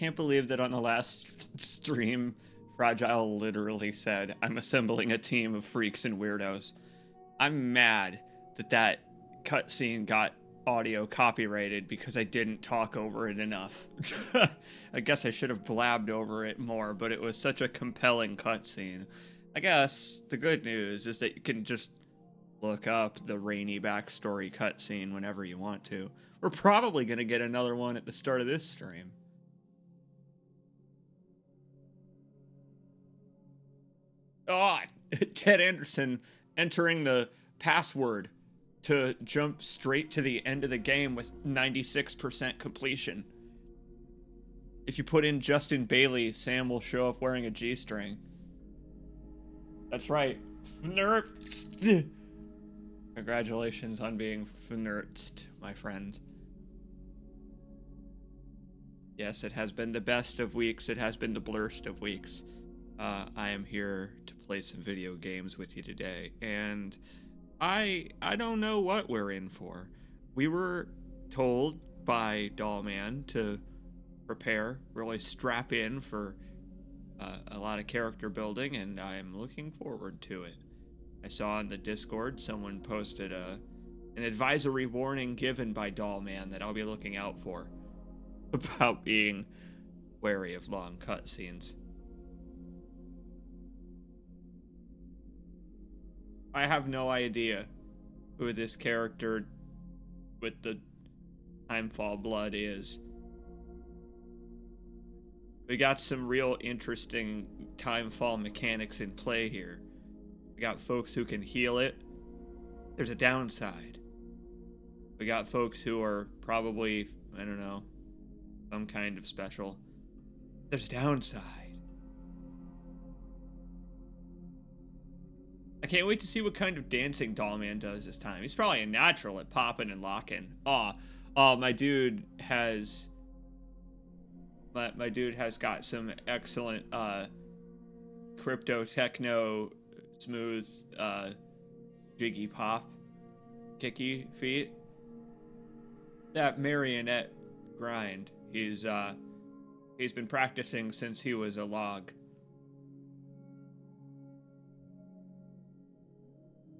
can't believe that on the last stream, Fragile literally said, "I'm assembling a team of freaks and weirdos." I'm mad that that cutscene got audio copyrighted because I didn't talk over it enough. I guess I should have blabbed over it more, but it was such a compelling cutscene. I guess the good news is that you can just look up the rainy backstory cutscene whenever you want to. We're probably going to get another one at the start of this stream. Oh, Ted Anderson entering the password to jump straight to the end of the game with 96% completion. If you put in Justin Bailey, Sam will show up wearing a G-string. That's right. Fnerpst. Congratulations on being fnerpst, my friend. Yes, it has been the best of weeks. It has been the blurst of weeks. I am here to play some video games with you today, and I don't know what we're in for. We were told by Dollman to prepare, really strap in for a lot of character building, and I'm looking forward to it. I saw in the Discord someone posted an advisory warning given by Dollman that I'll be looking out for about being wary of long cutscenes. I have no idea who this character with the Timefall blood is. We got some real interesting Timefall mechanics in play here. We got folks who can heal it. There's a downside. We got folks who are probably, I don't know, some kind of special. There's a downside. I can't wait to see what kind of dancing Dollman does this time. He's probably a natural at popping and locking. My dude has got some excellent crypto techno smooth jiggy pop kicky feet. That marionette grind. He's been practicing since he was a log.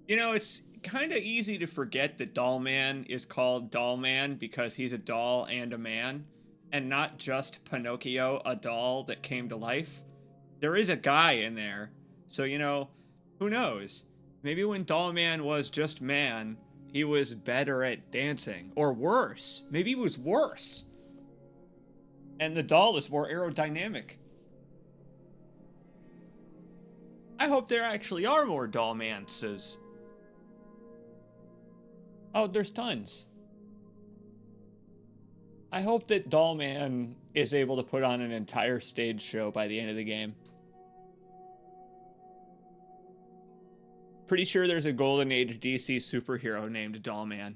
You know, it's kind of easy to forget that Dollman is called Dollman because he's a doll and a man, and not just Pinocchio, a doll that came to life. There is a guy in there, so, you know, who knows? Maybe when Dollman was just man, he was better at dancing, or worse. Maybe he was worse. And the doll is more aerodynamic. I hope there actually are more Dollmances. Oh, there's tons. I hope that Dollman is able to put on an entire stage show by the end of the game. Pretty sure there's a Golden Age DC superhero named Dollman.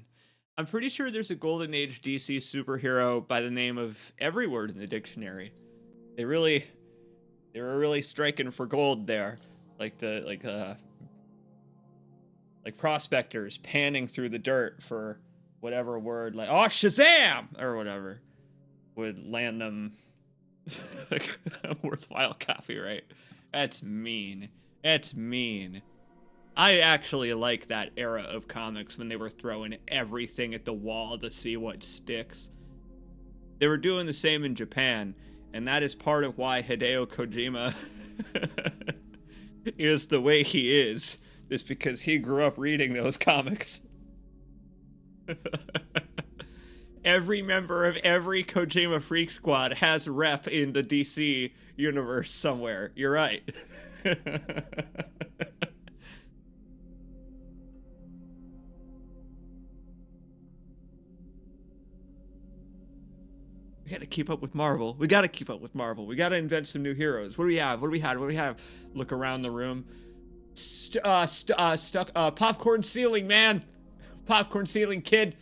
I'm pretty sure there's a Golden Age DC superhero by the name of every word in the dictionary. They were really striking for gold there. Like prospectors panning through the dirt for whatever word, like, oh, Shazam! Or whatever, would land them like a worthwhile copyright. That's mean. That's mean. I actually like that era of comics when they were throwing everything at the wall to see what sticks. They were doing the same in Japan, and that is part of why Hideo Kojima is the way he is because he grew up reading those comics. Every member of every Kojima Freak Squad has rep in the DC universe somewhere. You're right. We gotta keep up with Marvel. We gotta keep up with Marvel. We gotta invent some new heroes. What do we have? What do we have? What do we have? Look around the room. Stuck. Popcorn ceiling, man. Popcorn ceiling, kid.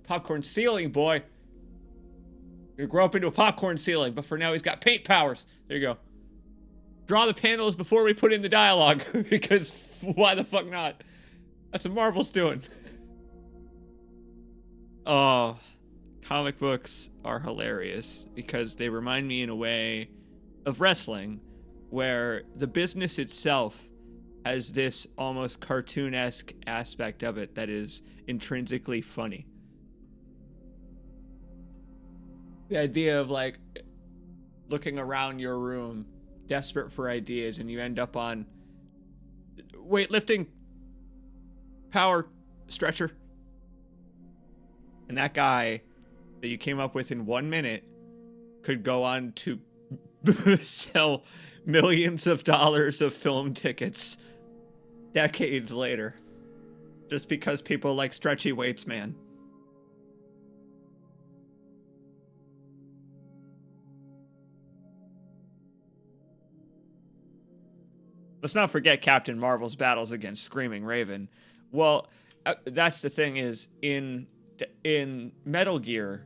Popcorn ceiling, boy. You grow up into a popcorn ceiling, but for now he's got paint powers. There you go. Draw the panels before we put in the dialogue, because why the fuck not? That's what Marvel's doing. Oh, comic books are hilarious because they remind me in a way of wrestling, where the business itself has this almost cartoon-esque aspect of it that is intrinsically funny. The idea of like looking around your room, desperate for ideas, and you end up on weightlifting, power, stretcher. And that guy that you came up with in 1 minute could go on to sell millions of dollars of film tickets decades later. Just because people like stretchy weights, man. Let's not forget Captain Marvel's battles against Screaming Raven. Well, that's the thing is, in Metal Gear,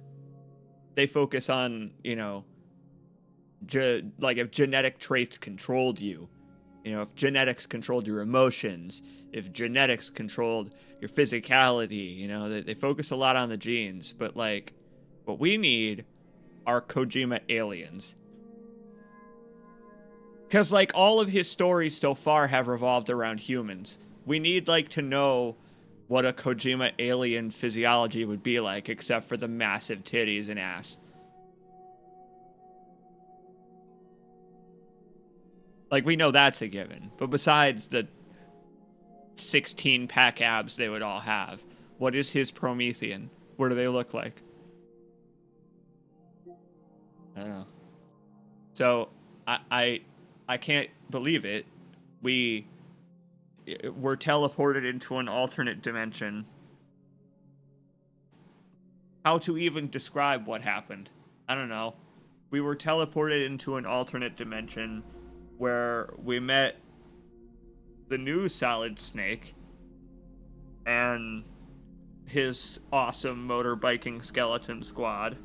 they focus on, you know, like if genetic traits controlled you. You know, if genetics controlled your emotions, if genetics controlled your physicality, you know, they focus a lot on the genes. But, like, what we need are Kojima aliens. Because, like, all of his stories so far have revolved around humans. We need, like, to know what a Kojima alien physiology would be like, except for the massive titties and ass. Like, we know that's a given. But besides the 16-pack abs they would all have, what is his Promethean? What do they look like? I don't know. So, I can't believe it. We're teleported into an alternate dimension. How to even describe what happened? I don't know. We were teleported into an alternate dimension where we met the new Solid Snake and his awesome motorbiking skeleton squad.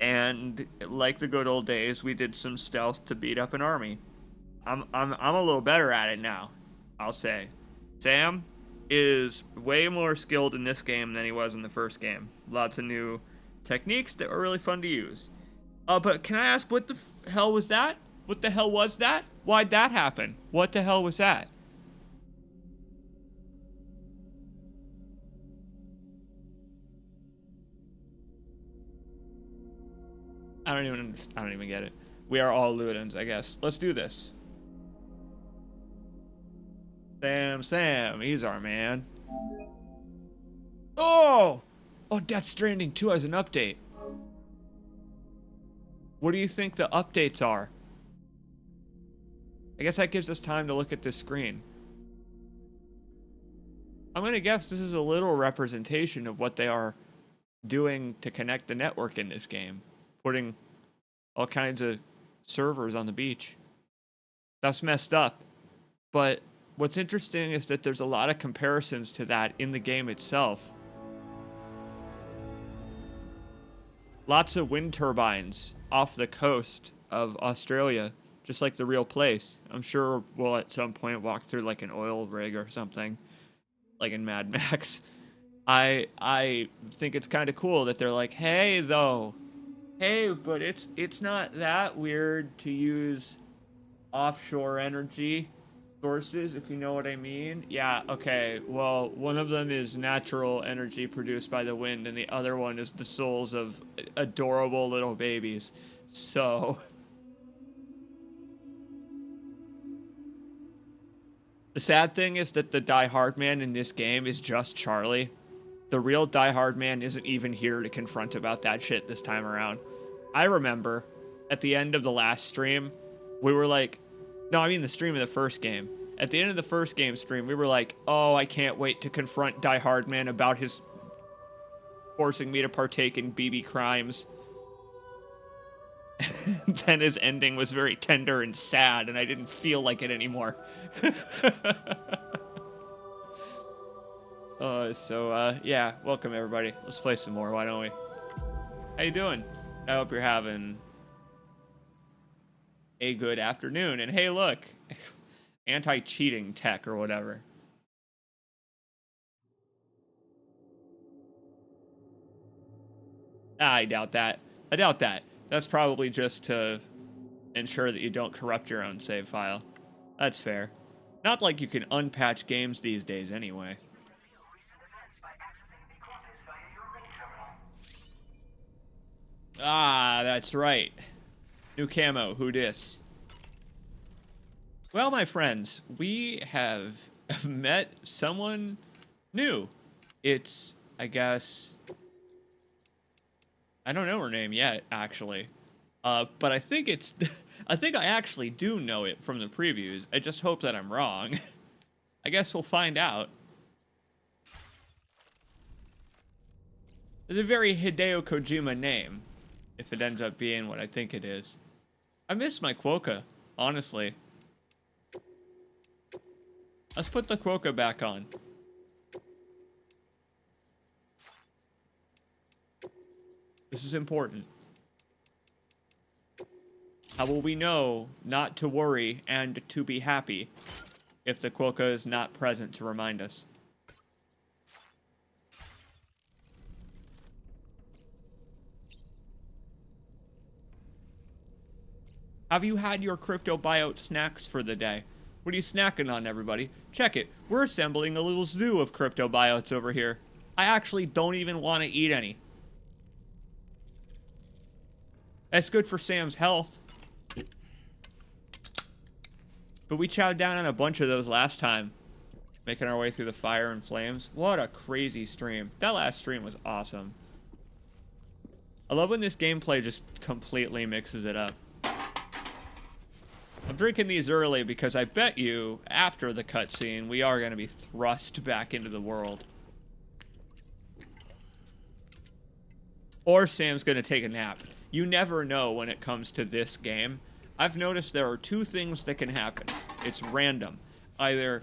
And like the good old days, we did some stealth to beat up an army. I'm a little better at it now, I'll say. Sam is way more skilled in this game than he was in the first game. Lots of new techniques that were really fun to use. But can I ask, what the hell was that? What the hell was that? Why'd that happen? What the hell was that? I don't even get it. We are all Ludens, I guess. Let's do this. Sam, he's our man. Oh, Death Stranding 2 has an update. What do you think the updates are? I guess that gives us time to look at this screen. I'm gonna guess this is a literal representation of what they are doing to connect the network in this game. Putting all kinds of servers on the beach. That's messed up. But what's interesting is that there's a lot of comparisons to that in the game itself. Lots of wind turbines off the coast of Australia, just like the real place. I'm sure we'll at some point walk through like an oil rig or something, like in Mad Max. I think it's kind of cool that they're like, hey, but it's not that weird to use offshore energy sources, if you know what I mean. Yeah, okay. Well, one of them is natural energy produced by the wind, and the other one is the souls of adorable little babies. So the sad thing is that the Die Hard man in this game is just Charlie. The real Die Hard man isn't even here to confront about that shit this time around. I remember at the end of the last stream, we were like, no, I mean the stream of the first game. At the end of the first game stream, we were like, oh, I can't wait to confront Die Hard man about his forcing me to partake in BB crimes. Then his ending was very tender and sad, and I didn't feel like it anymore. Yeah, welcome everybody. Let's play some more, why don't we? How you doing? I hope you're having a good afternoon. And hey, look, anti-cheating tech or whatever. I doubt that. I doubt that. That's probably just to ensure that you don't corrupt your own save file. That's fair. Not like you can unpatch games these days anyway. Ah, that's right. New camo, who dis? Well, my friends, we have met someone new. It's, I guess, I don't know her name yet, actually. But I think it's, I think I actually do know it from the previews. I just hope that I'm wrong. I guess we'll find out. It's a very Hideo Kojima name, if it ends up being what I think it is. I miss my Quokka, honestly. Let's put the Quokka back on. This is important. How will we know not to worry and to be happy if the Quokka is not present to remind us? Have you had your cryptobiote snacks for the day? What are you snacking on, everybody? Check it. We're assembling a little zoo of cryptobiotes over here. I actually don't even want to eat any. That's good for Sam's health. But we chowed down on a bunch of those last time. Making our way through the fire and flames. What a crazy stream. That last stream was awesome. I love when this gameplay just completely mixes it up. I'm drinking these early because I bet you, after the cutscene, we are going to be thrust back into the world. Or Sam's going to take a nap. You never know when it comes to this game. I've noticed there are two things that can happen. It's random. Either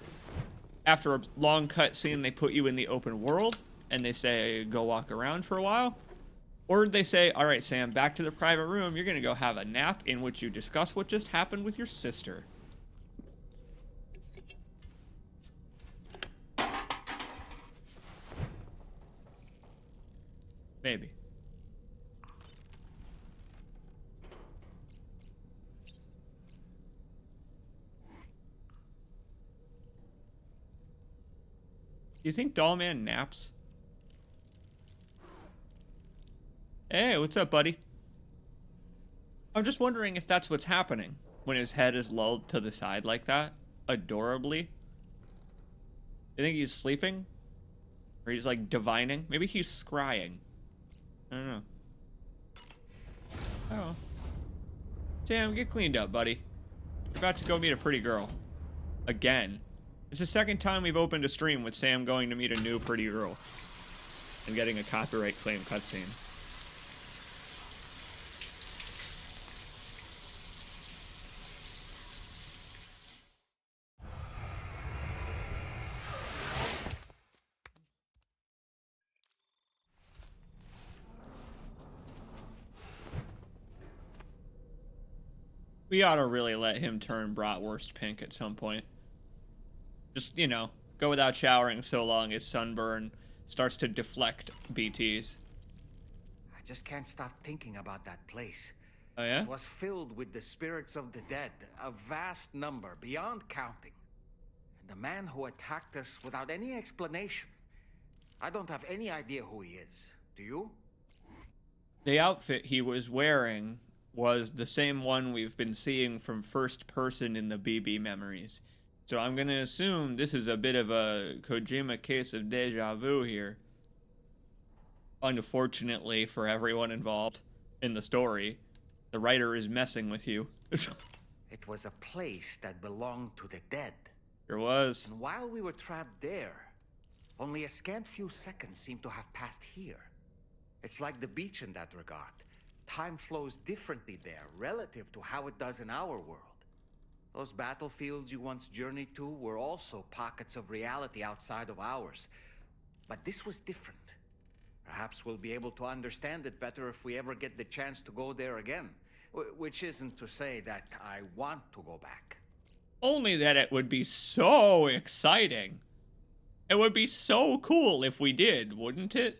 after a long cutscene, they put you in the open world, and they say, go walk around for a while. Or they say, all right, Sam, back to the private room. You're going to go have a nap in which you discuss what just happened with your sister. Maybe. Do you think Dollman naps? Hey, what's up, buddy? I'm just wondering if that's what's happening when his head is lulled to the side like that, adorably. You think he's sleeping? Or he's like divining? Maybe he's scrying. I don't know. Oh. Sam, get cleaned up, buddy. You're about to go meet a pretty girl. Again. It's the second time we've opened a stream with Sam going to meet a new pretty girl. And getting a copyright claim cutscene. We ought to really let him turn bratwurst pink at some point. Just, you know, go without showering so long his sunburn starts to deflect BTs. I just can't stop thinking about that place. Oh, yeah? It was filled with the spirits of the dead, a vast number, beyond counting. And the man who attacked us without any explanation. I don't have any idea who he is. Do you? The outfit he was wearing was the same one we've been seeing from first person in the BB memories. So I'm going to assume this is a bit of a Kojima case of deja vu here. Unfortunately for everyone involved in the story, the writer is messing with you. It was a place that belonged to the dead. There was. And while we were trapped there, only a scant few seconds seemed to have passed here. It's like the beach in that regard. Time flows differently there, relative to how it does in our world. Those battlefields you once journeyed to were also pockets of reality outside of ours. But this was different. Perhaps we'll be able to understand it better if we ever get the chance to go there again. Which isn't to say that I want to go back. Only that it would be so exciting. It would be so cool if we did, wouldn't it?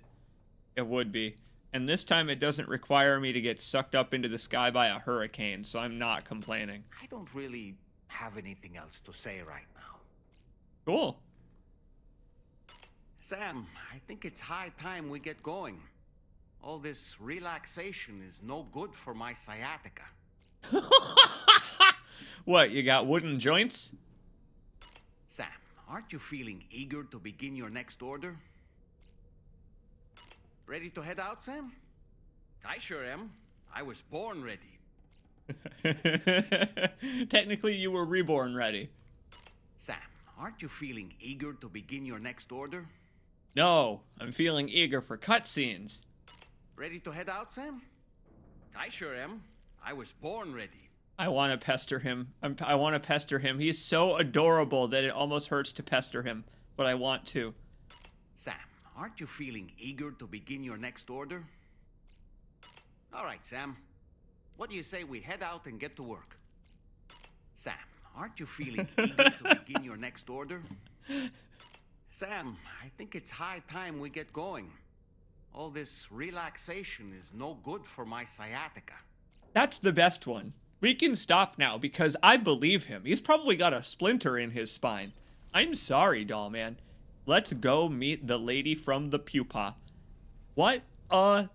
It would be. And this time it doesn't require me to get sucked up into the sky by a hurricane, so I'm not complaining. I don't really have anything else to say right now. Cool. Sam, I think it's high time we get going. All this relaxation is no good for my sciatica. What, you got wooden joints? Sam, aren't you feeling eager to begin your next order? Ready to head out, Sam? I sure am. I was born ready. Technically, you were reborn ready. Sam, aren't you feeling eager to begin your next order? No, I'm feeling eager for cutscenes. Ready to head out, Sam? I sure am. I was born ready. I want to pester him. I want to pester him. He's so adorable that it almost hurts to pester him, but I want to. Sam, aren't you feeling eager to begin your next order? All right, Sam. What do you say we head out and get to work? Sam, aren't you feeling eager to begin your next order? Sam, I think it's high time we get going. All this relaxation is no good for my sciatica. That's the best one. We can stop now because I believe him. He's probably got a splinter in his spine. I'm sorry, doll man. Let's go meet the lady from the pupa. What a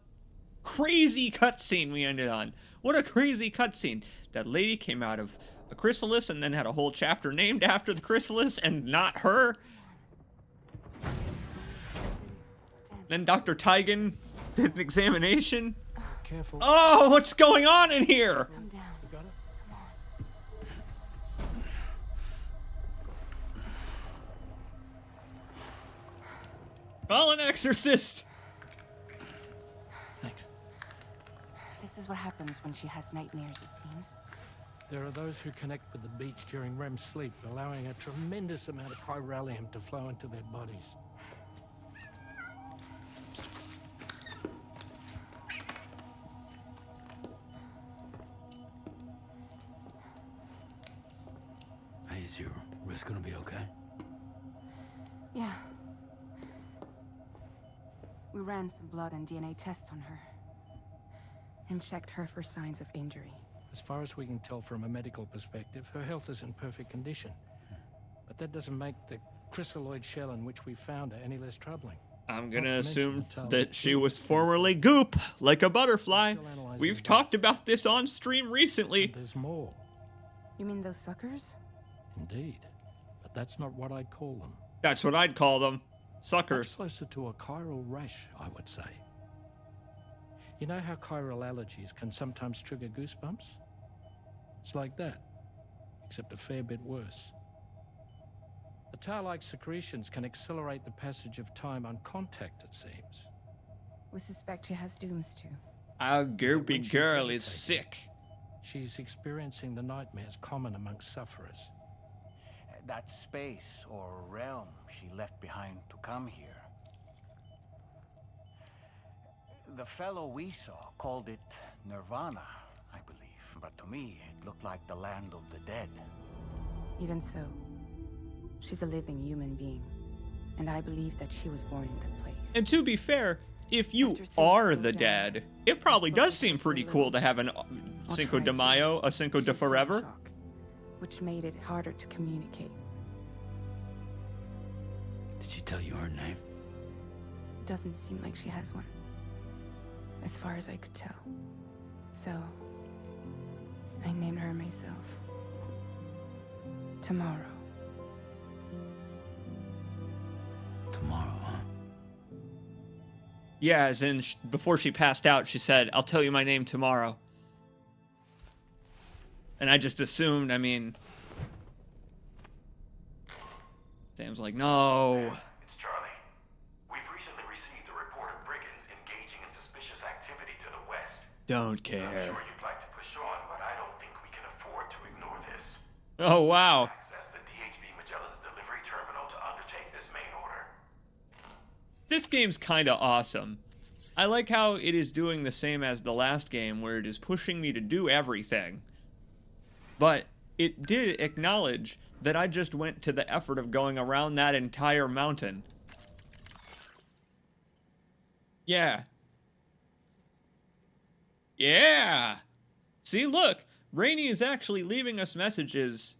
crazy cutscene we ended on. What a crazy cutscene. That lady came out of a chrysalis and then had a whole chapter named after the chrysalis and not her. Then Dr. Tigan did an examination. Careful. Oh, what's going on in here? Come down. You got it? Call an exorcist. Thanks. This is what happens when she has nightmares, it seems. There are those who connect with the beach during REM sleep, allowing a tremendous amount of chiralium to flow into their bodies. Hey, is your wrist gonna be okay? Yeah. We ran some blood and DNA tests on her. And checked her for signs of injury. As far as we can tell from a medical perspective, her health is in perfect condition. But that doesn't make the chrysaloid shell in which we found her any less troubling. I'm gonna Not to assume mention the that she was formerly goop, like a butterfly. Still analyzing We've the talked bones. about this on stream recently. And there's more. You mean those suckers? Indeed. But that's not what I'd call them. That's what I'd call them. Much Suckers. closer to a chiral rash, I would say. You know how chiral allergies can sometimes trigger goosebumps? It's like that, except a fair bit worse. The tar-like secretions can accelerate the passage of time on contact, it seems. We suspect she has dooms too. Our When goopy she's girl is meditating, sick. She's experiencing the nightmares common amongst sufferers. That space or realm she left behind to come here. The fellow we saw called it Nirvana, I believe. But to me, it looked like the land of the dead. Even so, she's a living human being. And I believe that she was born in that place. And to be fair, if you After things are go the down, dad, it probably spoke does with seem her for a pretty little. cool to have an Or Cinco de tried to. Mayo, a Cinco She de was still in Forever. shock, which made it harder to communicate. Did she tell you her name? Doesn't seem like she has one. As far as I could tell. So, I named her myself. Tomorrow. Tomorrow, huh? Yeah, as in before she passed out, she said, "I'll tell you my name tomorrow." And I just assumed, I mean, Sam's like, no. It's Charlie. We've recently received a report of brigands engaging in suspicious activity to the west. Don't I'm care. sure you'd like to push on, but I don't think we can afford to ignore this. Oh, wow. Access the DHB Magellan's delivery terminal to undertake this main order. This game's kind of awesome. I like how it is doing the same as the last game, where it is pushing me to do everything. But it did acknowledge that I just went to the effort of going around that entire mountain. Yeah. Yeah. See, look, Rainey is actually leaving us messages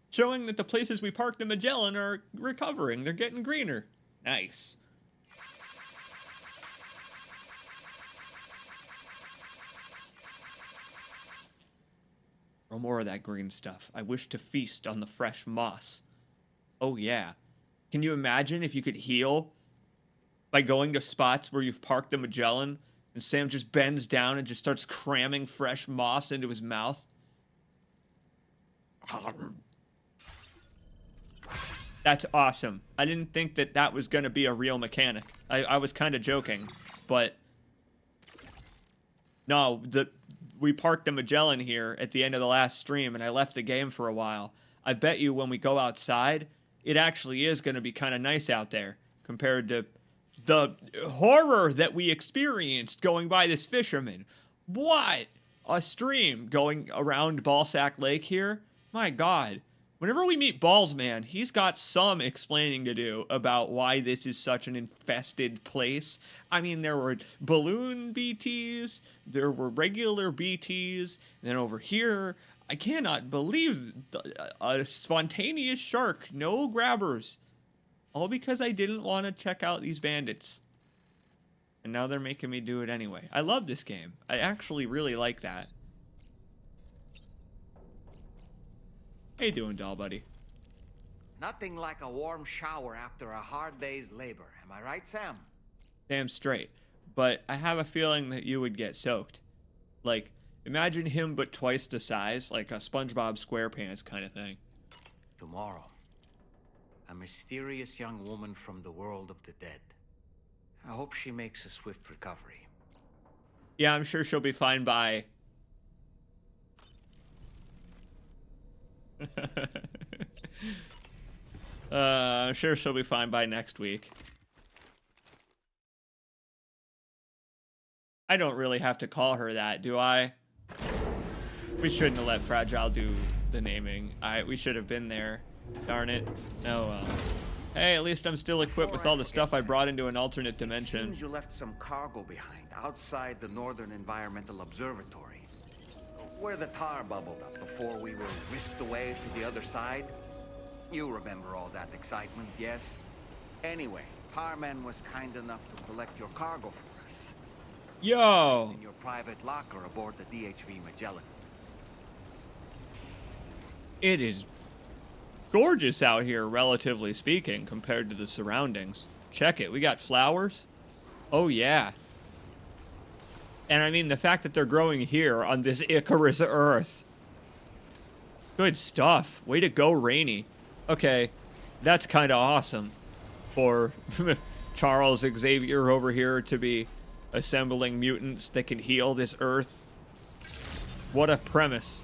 showing that the places we parked the Magellan are recovering. They're getting greener. Nice. Or more of that green stuff. I wish to feast on the fresh moss. Oh, yeah. Can you imagine if you could heal by going to spots where you've parked the Magellan and Sam just bends down and just starts cramming fresh moss into his mouth? That's awesome. I didn't think that that was going to be a real mechanic. I was kind of joking, but no, we parked the Magellan here at the end of the last stream and I left the game for a while. I bet you when we go outside, it actually is going to be kind of nice out there compared to the horror that we experienced going by this fisherman. What? A stream going around Ballsack Lake here? My God. Whenever we meet Ballsman, he's got some explaining to do about why this is such an infested place. I mean, there were balloon BTs, there were regular BTs, and then over here, I cannot believe a spontaneous shark, no grabbers. All because I didn't want to check out these bandits. And now they're making me do it anyway. I love this game. I actually really like that. How you doing, doll buddy? Nothing like a warm shower after a hard day's labor. Am I right, Sam? Damn straight. But I have a feeling that you would get soaked. Like, imagine him but twice the size, like a SpongeBob SquarePants kind of thing. Tomorrow, a mysterious young woman from the world of the dead. I hope she makes a swift recovery. Yeah, I'm sure she'll be fine by... I'm sure she'll be fine by next week. I don't really have to call her that, do I? We shouldn't have let Fragile do the naming. We should have been there. Darn it. Oh well. Hey, at least I'm still equipped with all the stuff I brought into an alternate dimension. Seems you left some cargo behind outside the Northern Environmental Observatory, where the tar bubbled up before we were whisked away to the other side. You remember all that excitement, yes? Anyway, Tarman was kind enough to collect your cargo for us. Yo! In your private locker aboard the DHV Magellan. It is gorgeous out here, relatively speaking, compared to the surroundings. Check it. We got flowers. Oh, yeah. And I mean, the fact that they're growing here on this Icarus Earth. Good stuff. Way to go, Rainey. Okay, that's kind of awesome for Charles Xavier over here to be assembling mutants that can heal this Earth. What a premise.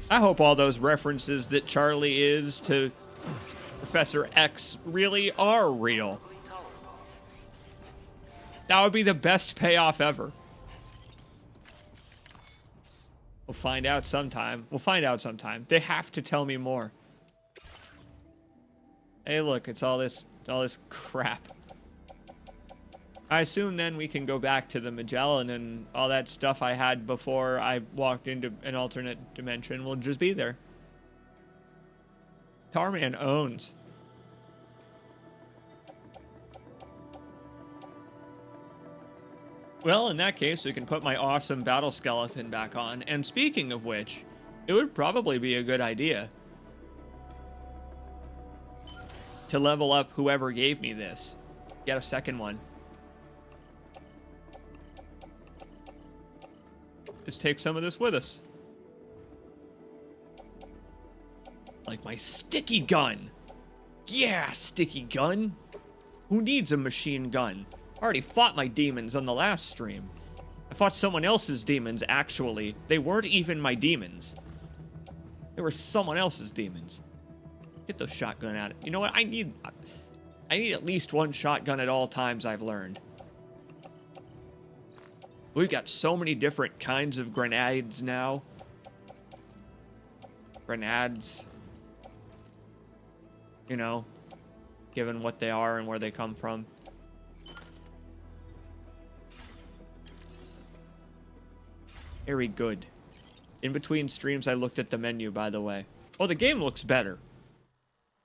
I hope all those references that Charlie is to Professor X really are real. That would be the best payoff ever. We'll find out sometime. We'll find out sometime. They have to tell me more. Hey, look, it's all this crap. I assume then we can go back to the Magellan and all that stuff I had before I walked into an alternate dimension will just be there. Tarman owns. Well, in that case, we can put my awesome battle skeleton back on. And speaking of which, it would probably be a good idea to level up whoever gave me this. Get a second one. Just take some of this with us. Like my sticky gun. Yeah, sticky gun. Who needs a machine gun? I already fought my demons on the last stream. I fought someone else's demons, actually. They weren't even my demons. They were someone else's demons. Get the shotgun out. You know what? I need at least one shotgun at all times, I've learned. We've got so many different kinds of grenades now. Grenades. You know, given what they are and where they come from. Very good. In between streams, I looked at the menu, by the way. Oh, the game looks better.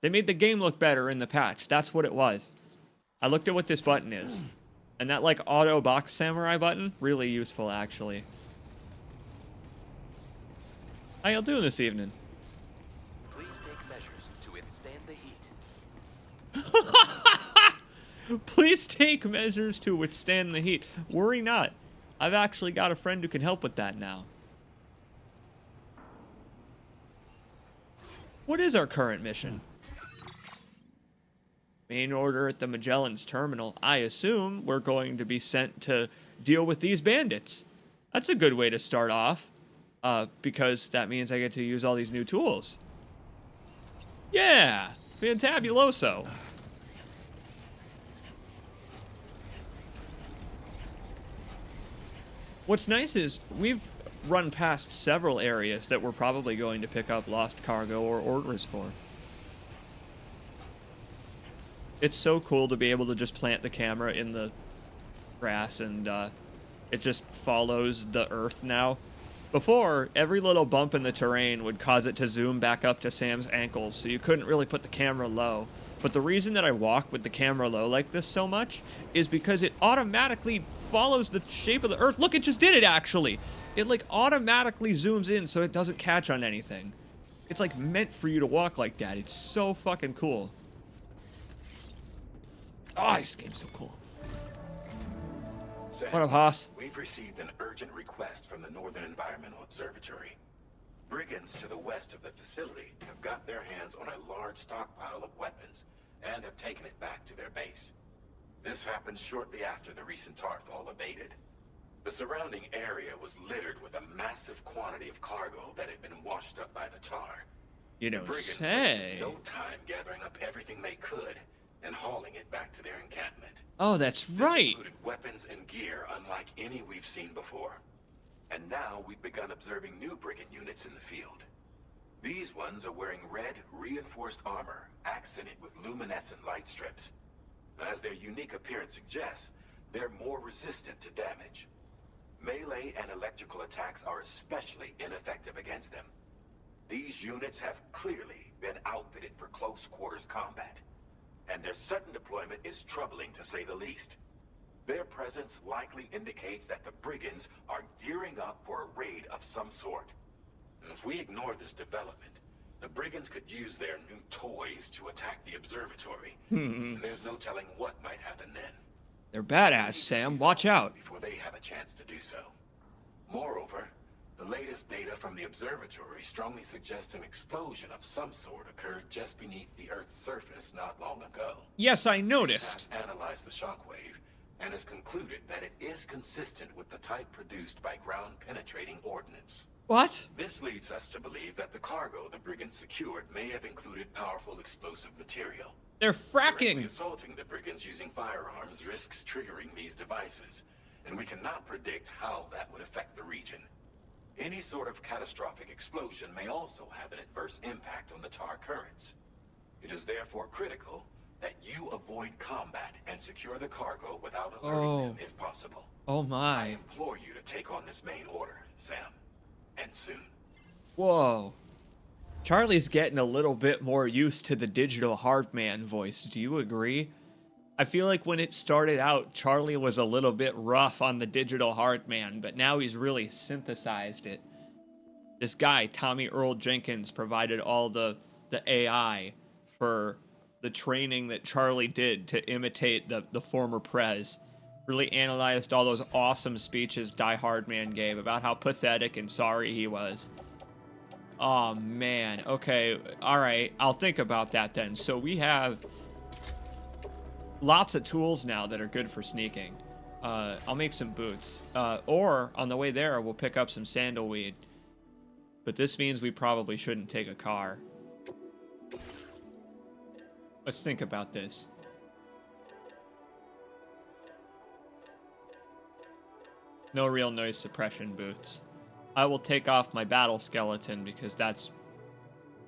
They made the game look better in the patch. That's what it was. I looked at what this button is. And that, like, auto box samurai button, really useful, actually. How y'all doing this evening? Please take measures to withstand the heat. Please take measures to withstand the heat. Worry not. I've actually got a friend who can help with that now. What is our current mission? Main order at the Magellan's terminal. I assume we're going to be sent to deal with these bandits. That's a good way to start off. Because that means I get to use all these new tools. Yeah! Fantabuloso. What's nice is we've run past several areas that we're probably going to pick up lost cargo or orders for. It's so cool to be able to just plant the camera in the grass and it just follows the earth now. Before, every little bump in the terrain would cause it to zoom back up to Sam's ankles, so you couldn't really put the camera low. But the reason that I walk with the camera low like this so much is because it automatically follows the shape of the earth. Look, it just did it, actually. It, like, automatically zooms in so it doesn't catch on anything. It's, like, meant for you to walk like that. It's so fucking cool. Oh, this game's so cool. Sam, What up, Haas? we've received an urgent request from the Northern Environmental Observatory. Brigands to the west of the facility have got their hands on a large stockpile of weapons and have taken it back to their base. This happened shortly after the recent Tarfall abated. The surrounding area was littered with a massive quantity of cargo that had been washed up by the tar. You The don't brigands say. wasted no time gathering up everything they could and hauling it back to their encampment. Oh, that's This right. included weapons and gear unlike any we've seen before. And now we've begun observing new brigand units in the field. These ones are wearing red, reinforced armor, accented with luminescent light strips. As their unique appearance suggests, they're more resistant to damage. Melee and electrical attacks are especially ineffective against them. These units have clearly been outfitted for close quarters combat, and their sudden deployment is troubling to say the least. Their presence likely indicates that the brigands are gearing up for a raid of some sort. And if we ignore this development, the brigands could use their new toys to attack the observatory. And there's no telling what might happen then. They're badass, Sam. Watch out. Before they have a chance to do so. Moreover, the latest data from the observatory strongly suggests an explosion of some sort occurred just beneath the Earth's surface not long ago. Yes, I Has noticed. analyzed the shockwave and has concluded that it is consistent with the type produced by ground-penetrating ordnance. What? This leads us to believe that the cargo the brigands secured may have included powerful explosive material. They're Directly fracking. assaulting the brigands using firearms risks triggering these devices, and we cannot predict how that would affect the region. Any sort of catastrophic explosion may also have an adverse impact on the tar currents. It is therefore critical that you avoid combat and secure the cargo without alerting them if possible. Oh I my. implore you to take on this main order, Sam. And soon. Whoa. Charlie's getting a little bit more used to the digital hardman voice. Do you agree? I feel like when it started out, Charlie was a little bit rough on the digital hardman, but now he's really synthesized it. This guy, Tommy Earl Jenkins, provided all the AI for the training that Charlie did to imitate the former Prez. Really analyzed all those awesome speeches Die Hardman gave about how pathetic and sorry he was. Oh man, okay, alright, I'll think about that then. So we have lots of tools now that are good for sneaking. I'll make some boots. Or, on the way there, we'll pick up some sandalweed. But this means we probably shouldn't take a car. Let's think about this. No real noise suppression boots. I will take off my battle skeleton because that's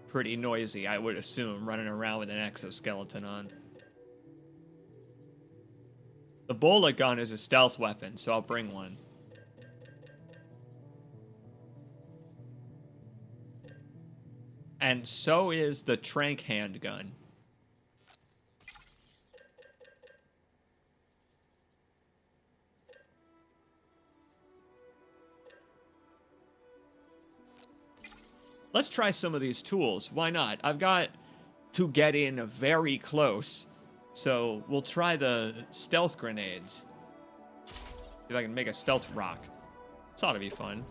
pretty noisy, I would assume, running around with an exoskeleton on. The bola gun is a stealth weapon, so I'll bring one. And so is the trank handgun. Let's try some of these tools. Why not? I've got to get in very close. So we'll try the stealth grenades. See if I can make a stealth rock. This ought to be fun.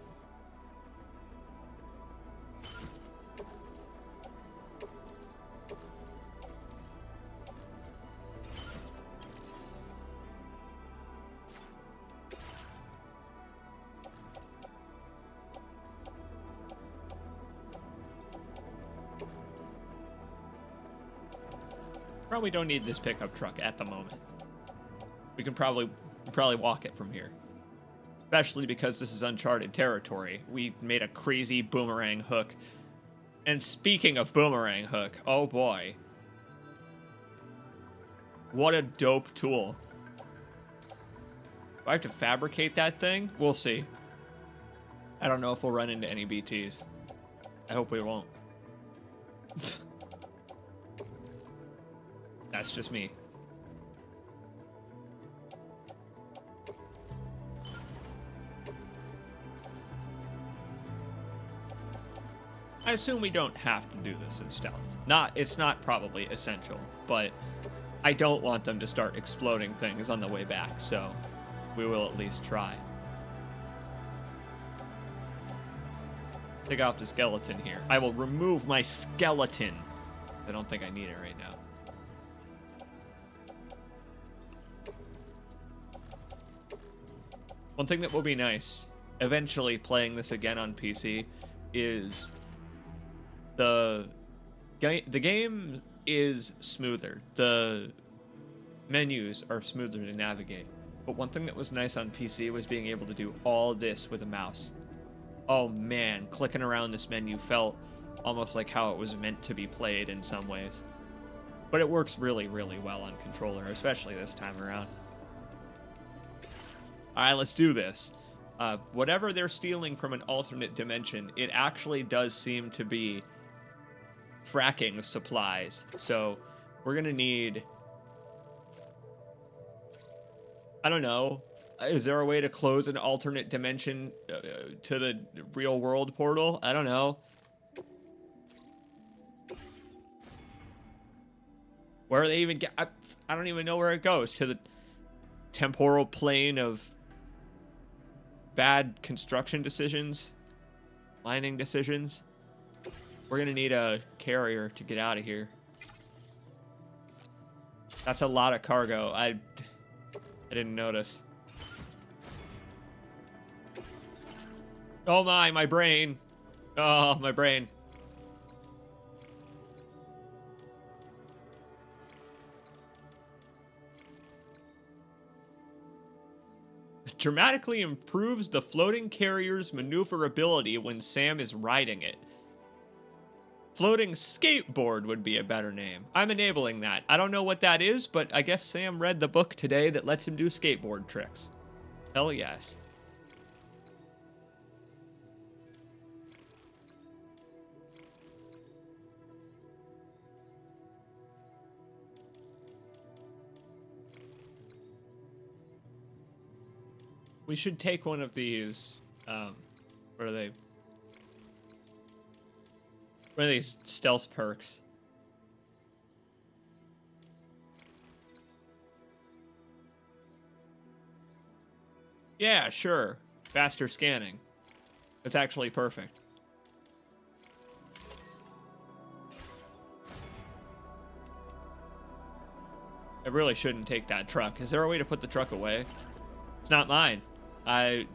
Probably don't need this pickup truck at the moment. We can probably walk it from here. Especially because this is uncharted territory. We made a crazy boomerang hook. And speaking of boomerang hook, oh boy. What a dope tool. Do I have to fabricate that thing? We'll see. I don't know if we'll run into any BTs. I hope we won't. That's just me. I assume we don't have to do this in stealth. It's not probably essential, but I don't want them to start exploding things on the way back, so we will at least try. Take off the skeleton here. I will remove my skeleton. I don't think I need it right now. One thing that will be nice, eventually playing this again on PC, is the game is smoother. The menus are smoother to navigate. But one thing that was nice on PC was being able to do all this with a mouse. Oh man, clicking around this menu felt almost like how it was meant to be played in some ways. But it works really, really well on controller, especially this time around. Alright, let's do this. Whatever they're stealing from an alternate dimension, it actually does seem to be fracking supplies. So we're gonna need... I don't know. Is there a way to close an alternate dimension to the real world portal? I don't know. Where they even get... I don't even know where it goes. To the temporal plane of bad construction decisions, mining decisions. We're gonna need a carrier to get out of here. That's a lot of cargo. I didn't notice. Oh my brain. Oh, my brain. Dramatically improves the floating carrier's maneuverability when Sam is riding it. Floating skateboard would be a better name. I'm enabling that. I don't know what that is, but I guess Sam read the book today that lets him do skateboard tricks. Hell yes. We should take one of these, what are they? One of these stealth perks. Yeah, sure. Faster scanning. It's actually perfect. I really shouldn't take that truck. Is there a way to put the truck away? It's not mine. I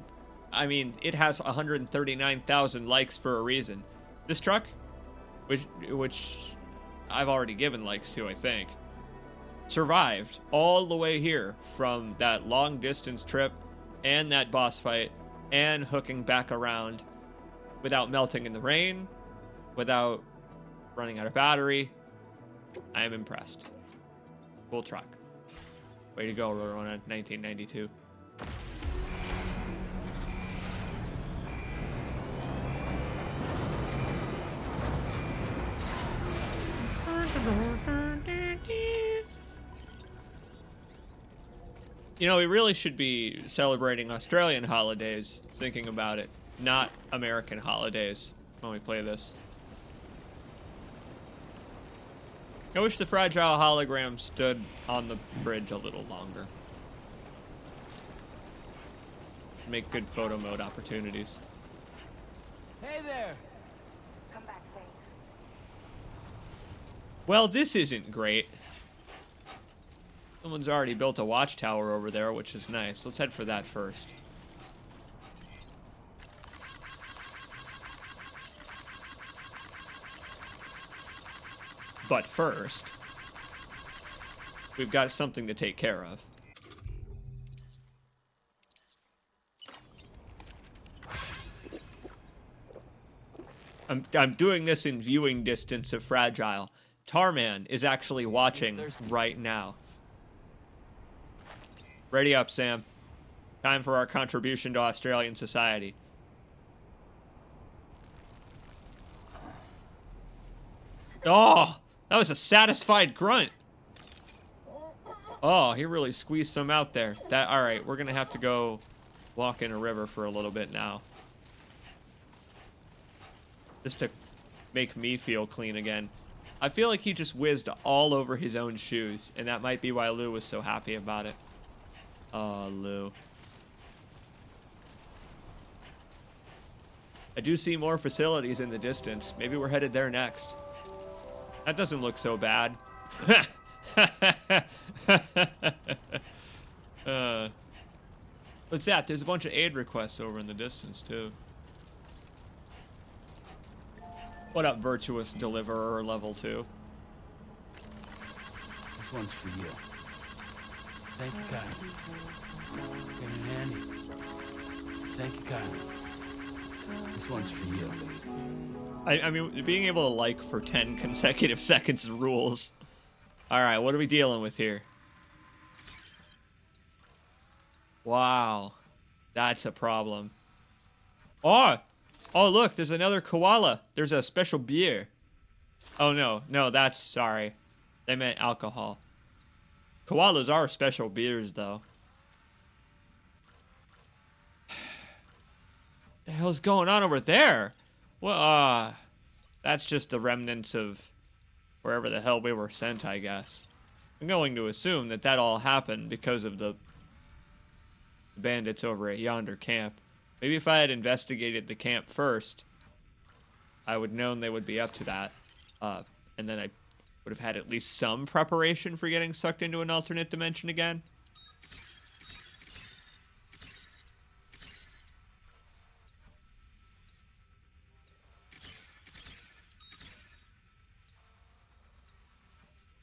mean, it has 139,000 likes for a reason. This truck, which I've already given likes to, I think, survived all the way here from that long distance trip and that boss fight and hooking back around without melting in the rain, without running out of battery. I am impressed. Cool truck. Way to go, Rorona, 1992. You know, we really should be celebrating Australian holidays, thinking about it, not American holidays when we play this. I wish the fragile hologram stood on the bridge a little longer. Make good photo mode opportunities. Hey there! Come back safe. Well, this isn't great. Someone's already built a watchtower over there, which is nice. Let's head for that first. But first, we've got something to take care of. I'm doing this in viewing distance of Fragile. Tarman is actually watching right now. Ready up, Sam. Time for our contribution to Australian society. Oh, that was a satisfied grunt. Oh, he really squeezed some out there. All right, we're gonna have to go walk in a river for a little bit now. Just to make me feel clean again. I feel like he just whizzed all over his own shoes, and that might be why Lou was so happy about it. Oh, Lou. I do see more facilities in the distance. Maybe we're headed there next. That doesn't look so bad. What's that? There's a bunch of aid requests over in the distance, too. What up, Virtuous Deliverer level 2? This one's for you. Thank you, Kyle. Been in handy. Thank you, Kyle. This one's for you. I mean, being able to like for 10 consecutive seconds rules. Alright, what are we dealing with here? Wow. That's a problem. Oh! Oh, look, there's another koala. There's a special beer. Oh, no. No, that's... Sorry. They meant alcohol. Koalas are special beers, though. The hell's going on over there? Well, that's just the remnants of wherever the hell we were sent, I guess. I'm going to assume that that all happened because of the bandits over at yonder camp. Maybe if I had investigated the camp first, I would have known they would be up to that. And then I would have had at least some preparation for getting sucked into an alternate dimension again.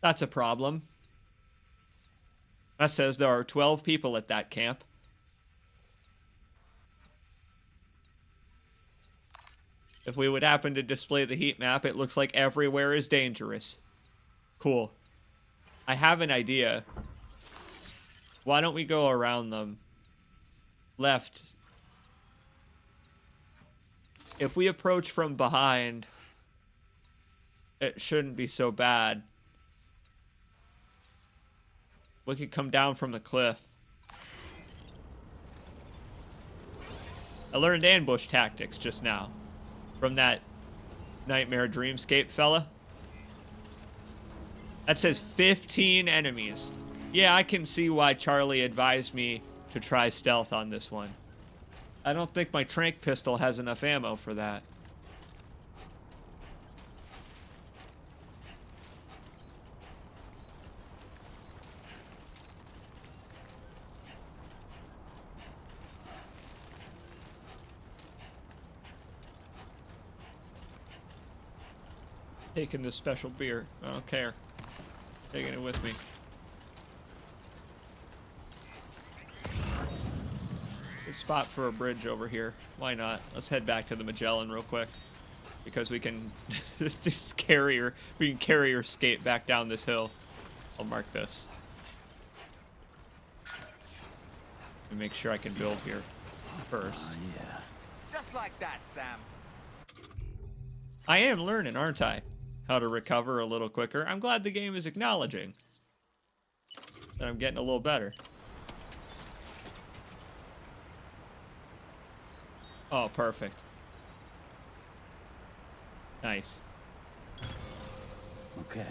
That's a problem. That says there are 12 people at that camp. If we would happen to display the heat map, it looks like everywhere is dangerous. Cool. I have an idea. Why don't we go around them? Left. If we approach from behind, it shouldn't be so bad. We could come down from the cliff. I learned ambush tactics just now. From that Nightmare Dreamscape fella. That says 15 enemies. Yeah, I can see why Charlie advised me to try stealth on this one. I don't think my tranq pistol has enough ammo for that. Taking this special beer. I don't care. Taking it with me. Good spot for a bridge over here. Why not? Let's head back to the Magellan real quick. Because we can just we can carrier skate back down this hill. I'll mark this. And make sure I can build here first. Yeah. Just like that, Sam. I am learning, aren't I? How to recover a little quicker. I'm glad the game is acknowledging that I'm getting a little better. Oh, perfect. Nice. Okay.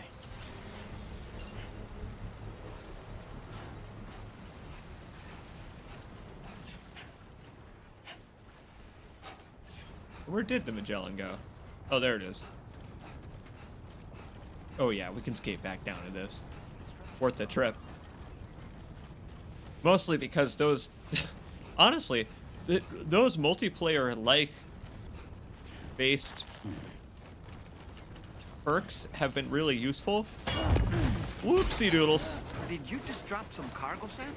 Where did the Magellan go? Oh, there it is. Oh yeah, we can skate back down to this. Worth the trip. Mostly because those, honestly, those multiplayer-like based perks have been really useful. Whoopsie doodles. Did you just drop some cargo, Sam?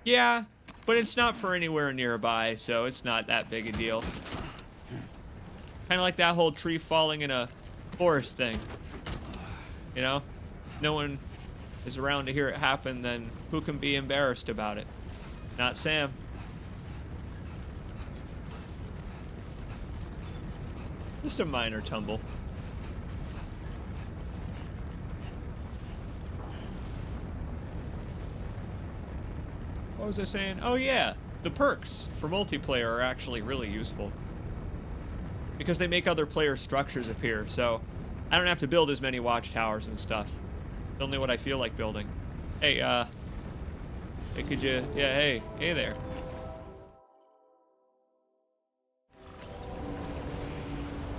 Yeah, but it's not for anywhere nearby, so it's not that big a deal. Kind of like that whole tree falling in a forest thing. You know? No one is around to hear it happen, then who can be embarrassed about it? Not Sam. Just a minor tumble. What was I saying? Oh yeah, the perks for multiplayer are actually really useful. Because they make other player structures appear, so I don't have to build as many watchtowers and stuff. It's only what I feel like building. Hey, hey, could you, yeah, hey there.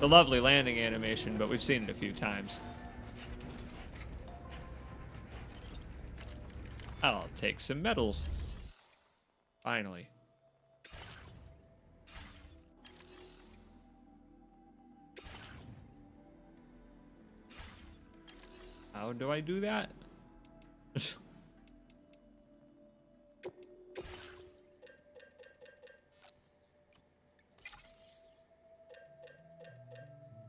The lovely landing animation, but we've seen it a few times. I'll take some medals. Finally. How do I do that?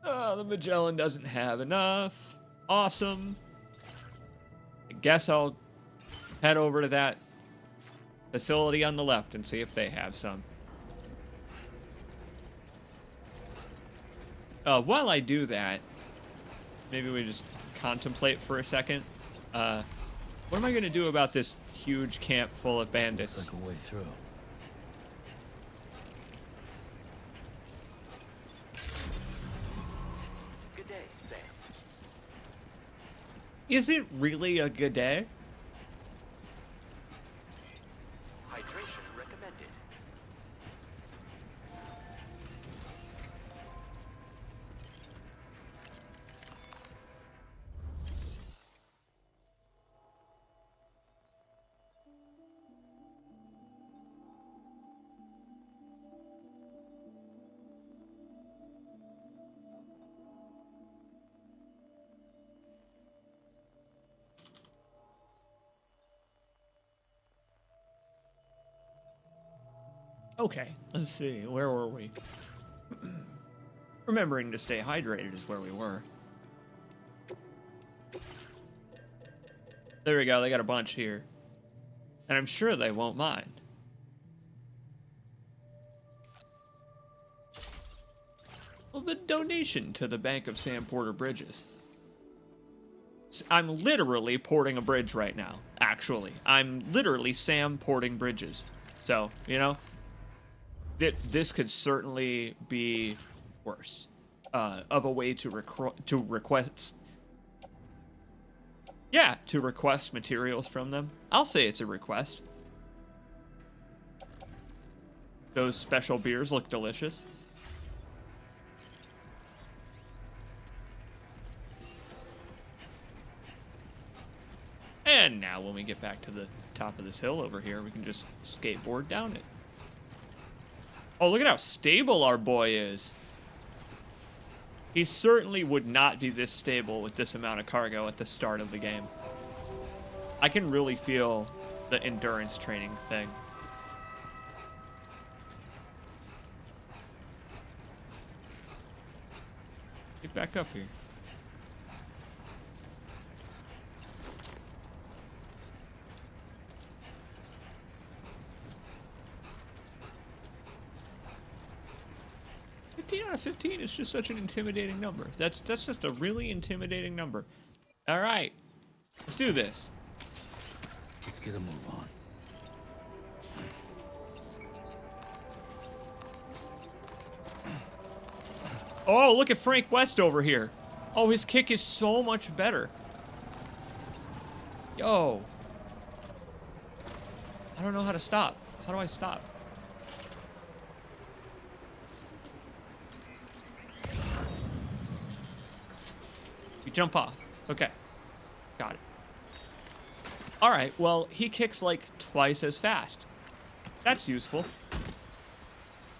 Oh, the Magellan doesn't have enough. Awesome. I guess I'll head over to that facility on the left and see if they have some. While I do that, maybe we just contemplate for a second. What am I gonna do about this huge camp full of bandits? Looks like a way through. Good day, Sam. Is it really a good day? Hydration recommended. Okay, let's see. Where were we? Remembering to stay hydrated is where we were. There we go. They got a bunch here. And I'm sure they won't mind. Well, the donation to the Bank of Sam Porter Bridges. I'm literally porting a bridge right now, actually. I'm literally Sam porting bridges. So, you know, this could certainly be worse. Of a way to request... Yeah, to request materials from them. I'll say it's a request. Those special beers look delicious. And now when we get back to the top of this hill over here, we can just skateboard down it. Oh, look at how stable our boy is. He certainly would not be this stable with this amount of cargo at the start of the game. I can really feel the endurance training thing. Get back up here. Out of 15 is just such an intimidating number. That's just a really intimidating number. All right, let's do this. Let's get a move on. Oh, look at Frank West over here. Oh, his kick is so much better. Yo. I don't know how to stop. How do I stop? You jump off. Okay. Got it. All right, well, he kicks like twice as fast. That's useful.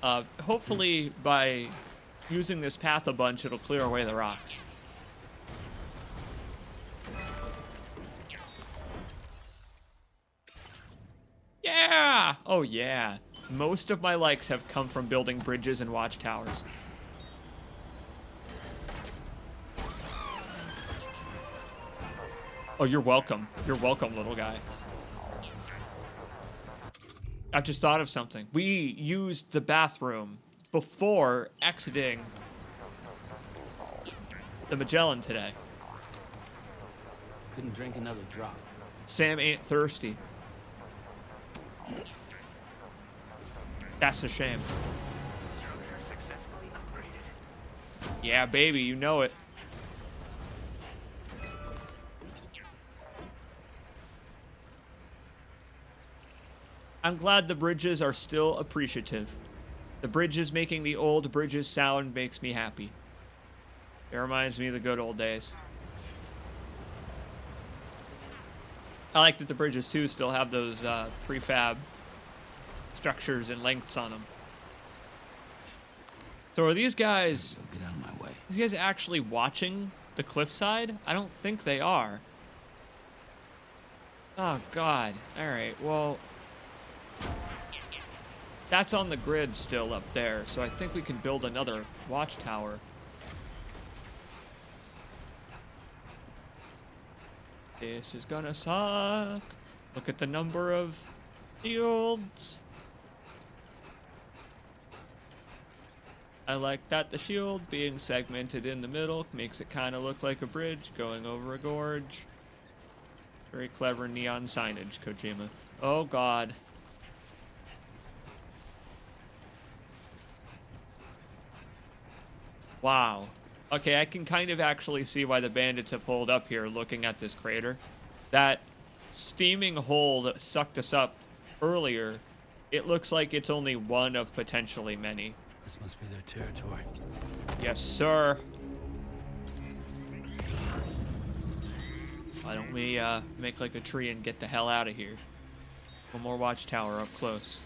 Hopefully by using this path a bunch, it'll clear away the rocks. Yeah! Oh, yeah. Most of my likes have come from building bridges and watchtowers. Oh, you're welcome. You're welcome, little guy. I just thought of something. We used the bathroom before exiting the Magellan today. Couldn't drink another drop. Sam ain't thirsty. That's a shame. Yeah, baby, you know it. I'm glad the bridges are still appreciative. The bridges making the old bridges sound makes me happy. It reminds me of the good old days. I like that the bridges, too, still have those prefab structures and lengths on them. So are these guys... Get out of my way. These guys actually watching the cliffside? I don't think they are. Oh, God. Alright, well... That's on the grid still up there, so I think we can build another watchtower. This is gonna suck. Look at the number of shields. I like that the shield being segmented in the middle makes it kind of look like a bridge going over a gorge. Very clever neon signage, Kojima. Oh, God. Wow. Okay, I can kind of actually see why the bandits have pulled up here looking at this crater. That steaming hole that sucked us up earlier, it looks like it's only one of potentially many. This must be their territory. Yes, sir. Why don't we make like a tree and get the hell out of here? One more watchtower up close.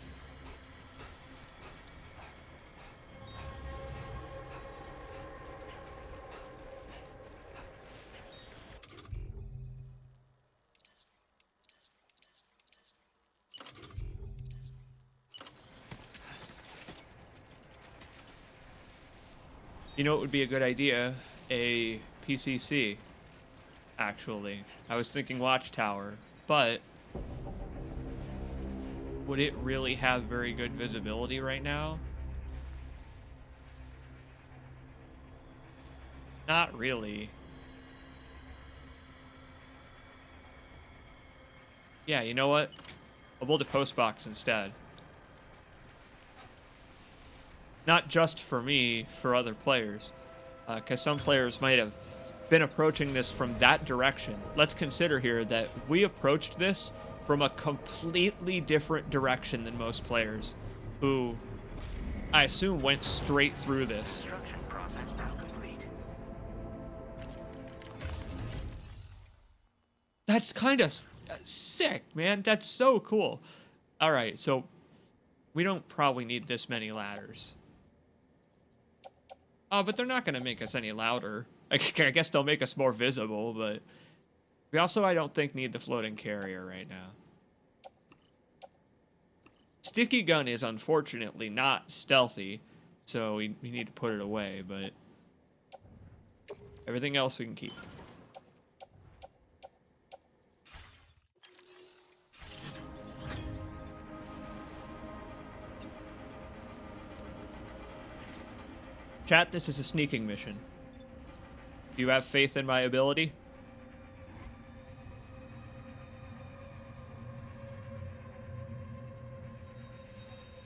You know, it would be a good idea? A PCC, actually. I was thinking watchtower, but would it really have very good visibility right now? Not really. Yeah, you know what? I'll build a post box instead. Not just for me, for other players. Because some players might have been approaching this from that direction. Let's consider here that we approached this from a completely different direction than most players, who I assume went straight through this. Construction process now complete. That's kind of sick, man. That's so cool. All right, so we don't probably need this many ladders. Oh, but they're not going to make us any louder. I guess they'll make us more visible, but we also, I don't think, need the floating carrier right now. Sticky gun is unfortunately not stealthy, so we need to put it away, but everything else we can keep. Chat, this is a sneaking mission. Do you have faith in my ability?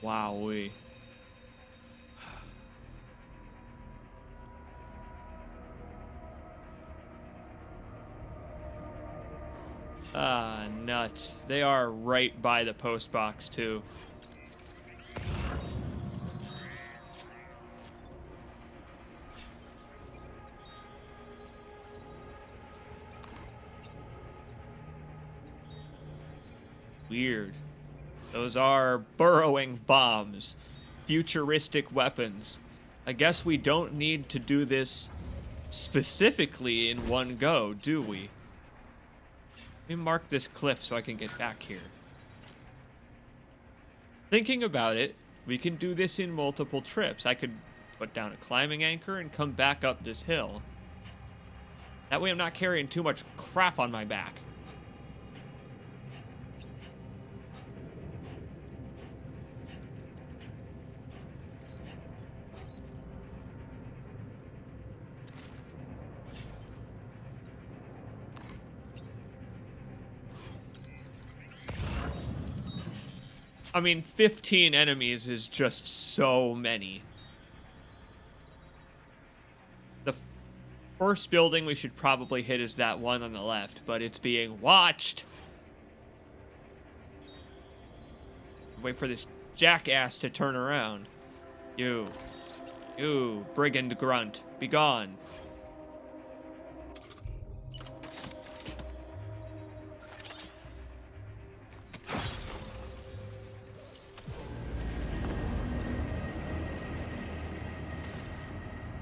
Wowee. Ah, nuts. They are right by the post box, too. Weird. Those are burrowing bombs. Futuristic weapons. I guess we don't need to do this specifically in one go, do we? Let me mark this cliff so I can get back here. Thinking about it, we can do this in multiple trips. I could put down a climbing anchor and come back up this hill. That way I'm not carrying too much crap on my back. I mean, 15 enemies is just so many. The first building we should probably hit is that one on the left, but it's being watched. Wait for this jackass to turn around. You, brigand grunt, be gone.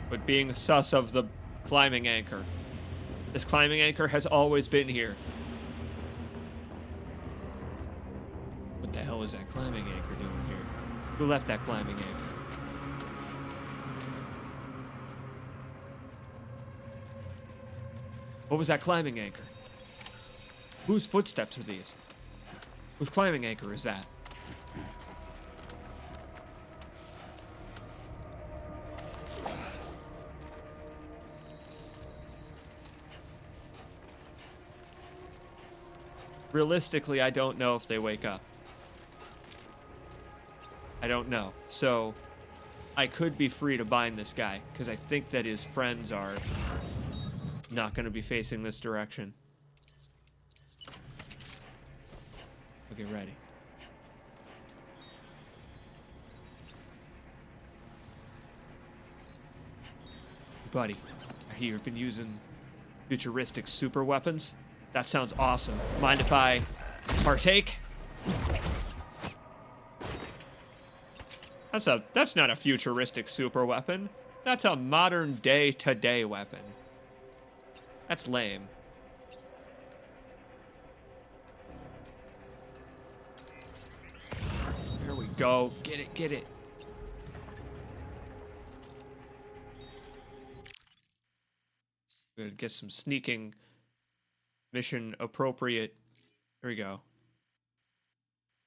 But being sus of the climbing anchor. This climbing anchor has always been here. What the hell is that climbing anchor doing here? Who left that climbing anchor? What was that climbing anchor? Whose footsteps are these? Whose climbing anchor is that? Realistically, I don't know if they wake up. I don't know. So, I could be free to bind this guy, because I think that his friends are not going to be facing this direction. Okay, ready. Buddy, I hear you've been using futuristic super weapons. That sounds awesome. Mind if I partake? That's not a futuristic super weapon. That's a modern day today weapon. That's lame. There we go. Get it, get it. Gonna get some sneaking mission appropriate. Here we go.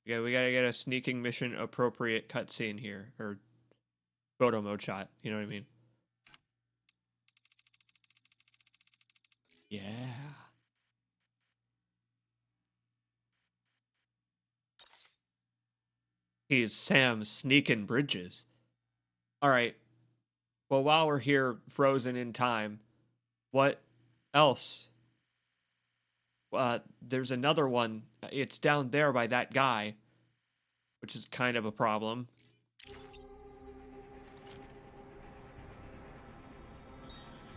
Yeah, we gotta get a sneaking mission appropriate cutscene here, or photo mode shot. You know what I mean? Yeah. He's Sam sneaking bridges. All right. Well, while we're here, frozen in time, what else? There's another one. It's down there by that guy, which is kind of a problem.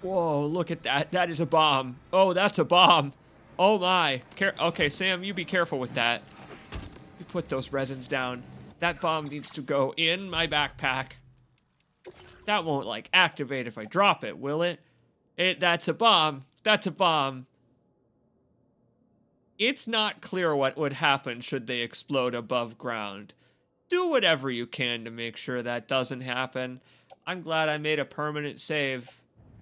Whoa, look at that. That is a bomb. Oh, that's a bomb. Oh my. Okay, Sam, you be careful with that. You put those resins down. That bomb needs to go in my backpack. That won't, like, activate if I drop it, will it? That's a bomb. That's a bomb. It's not clear what would happen should they explode above ground. Do whatever you can to make sure that doesn't happen. I'm glad I made a permanent save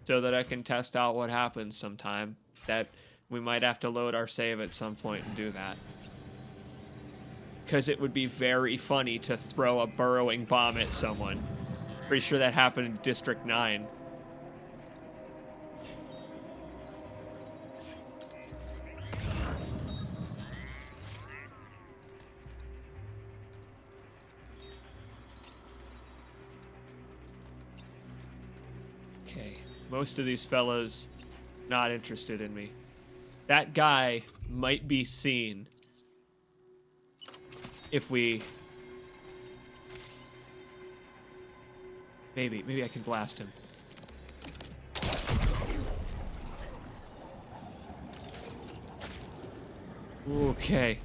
so that I can test out what happens sometime. That we might have to load our save at some point and do that. Because it would be very funny to throw a burrowing bomb at someone. Pretty sure that happened in District 9. Okay, most of these fellas not interested in me. That guy might be seen if we... Maybe I can blast him. Okay.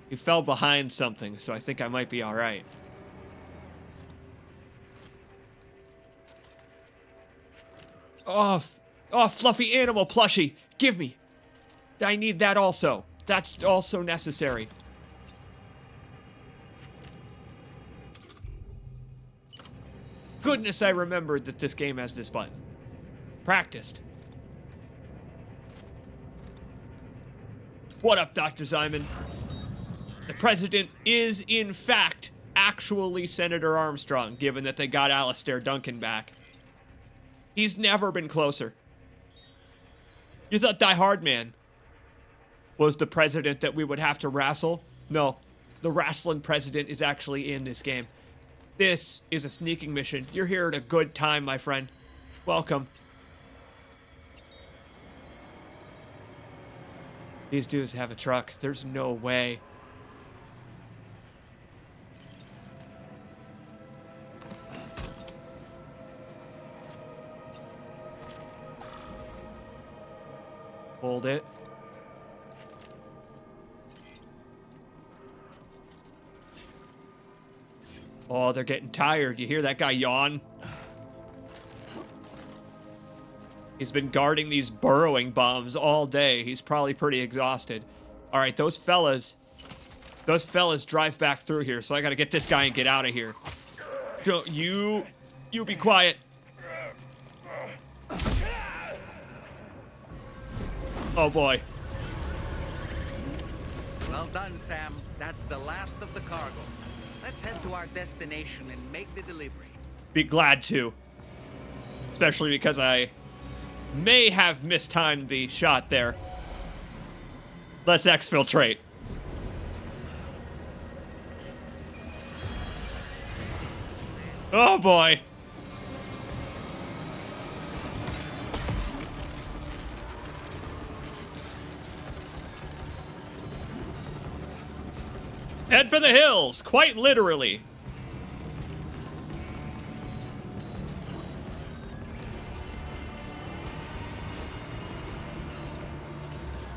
He fell behind something, so I think I might be alright. Oh, fluffy animal plushie! Give me! I need that also. That's also necessary. Goodness, I remembered that this game has this button. Practiced. What up, Dr. Simon? The president is, in fact, actually Senator Armstrong, given that they got Alistair Duncan back. He's never been closer. You thought Die Hard Man was the president that we would have to wrestle? No, the wrestling president is actually in this game. This is a sneaking mission. You're here at a good time, my friend. Welcome. These dudes have a truck. There's no way. Hold it. Oh, they're getting tired. You hear that guy yawn? He's been guarding these burrowing bombs all day. He's probably pretty exhausted. All right, those fellas drive back through here, so I gotta get this guy and get out of here. Don't you be quiet. Oh boy. Well done, Sam. That's the last of the cargo. Let's head to our destination and make the delivery. Be glad to. Especially because I may have mistimed the shot there. Let's exfiltrate. Oh boy. Head for the hills, quite literally.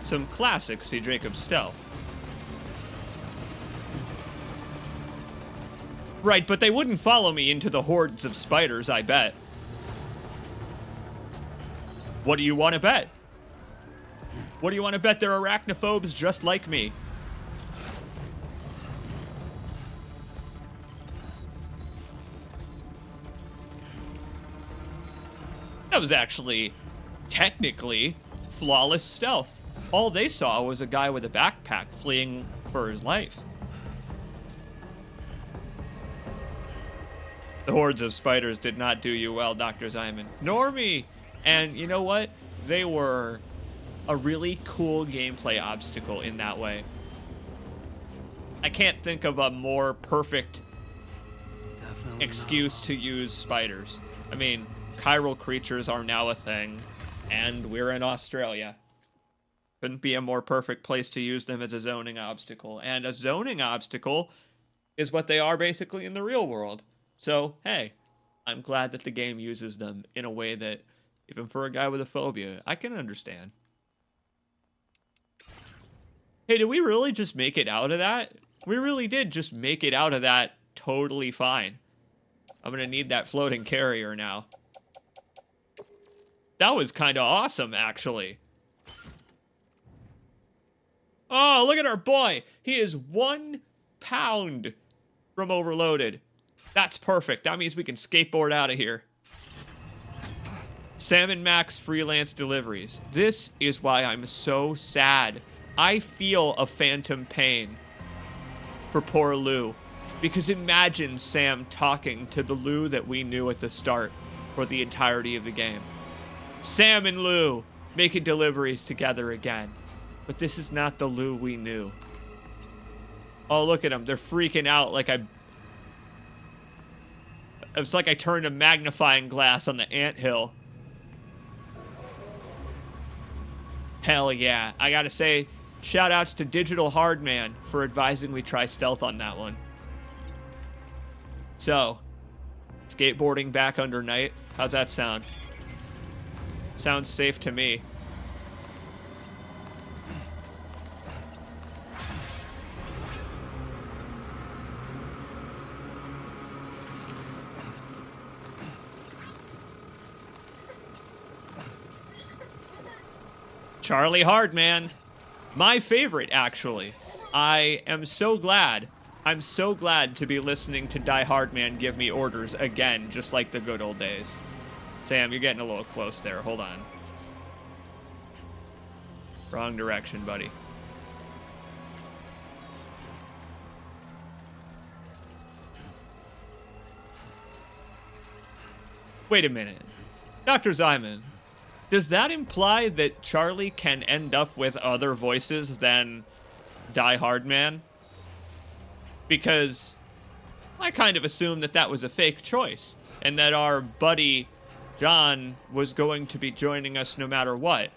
Some classic C. Jacob stealth. Right, but they wouldn't follow me into the hordes of spiders, I bet. What do you want to bet? What do you want to bet? They're arachnophobes just like me. That was actually, technically, flawless stealth. All they saw was a guy with a backpack fleeing for his life. The hordes of spiders did not do you well, Dr. Simon. Nor me. And you know what? They were a really cool gameplay obstacle in that way. I can't think of a more perfect excuse to use spiders. I mean, chiral creatures are now a thing, and we're in Australia. Couldn't be a more perfect place to use them as a zoning obstacle. And a zoning obstacle is what they are basically in the real world. So, hey, I'm glad that the game uses them in a way that, even for a guy with a phobia, I can understand. Hey, did we really just make it out of that? We really did just make it out of that totally fine. I'm gonna need that floating carrier now. That was kind of awesome, actually. Oh, look at our boy. He is 1 pound from overloaded. That's perfect. That means we can skateboard out of here. Sam and Max freelance deliveries. This is why I'm so sad. I feel a phantom pain for poor Lou. Because imagine Sam talking to the Lou that we knew at the start for the entirety of the game. Sam and Lou making deliveries together again. But this is not the Lou we knew. Oh, look at them. They're freaking out like it's like I turned a magnifying glass on the anthill. Hell yeah. I gotta say, shout outs to Digital Hardman for advising we try stealth on that one. So, skateboarding back under night. How's that sound? Sounds safe to me. Charlie Hardman. My favorite, actually. I am so glad. I'm so glad to be listening to Die Hardman give me orders again, just like the good old days. Sam, you're getting a little close there. Hold on. Wrong direction, buddy. Wait a minute. Dr. Zyman, does that imply that Charlie can end up with other voices than Die Hardman? Because I kind of assumed that that was a fake choice, and that our buddy John was going to be joining us no matter what.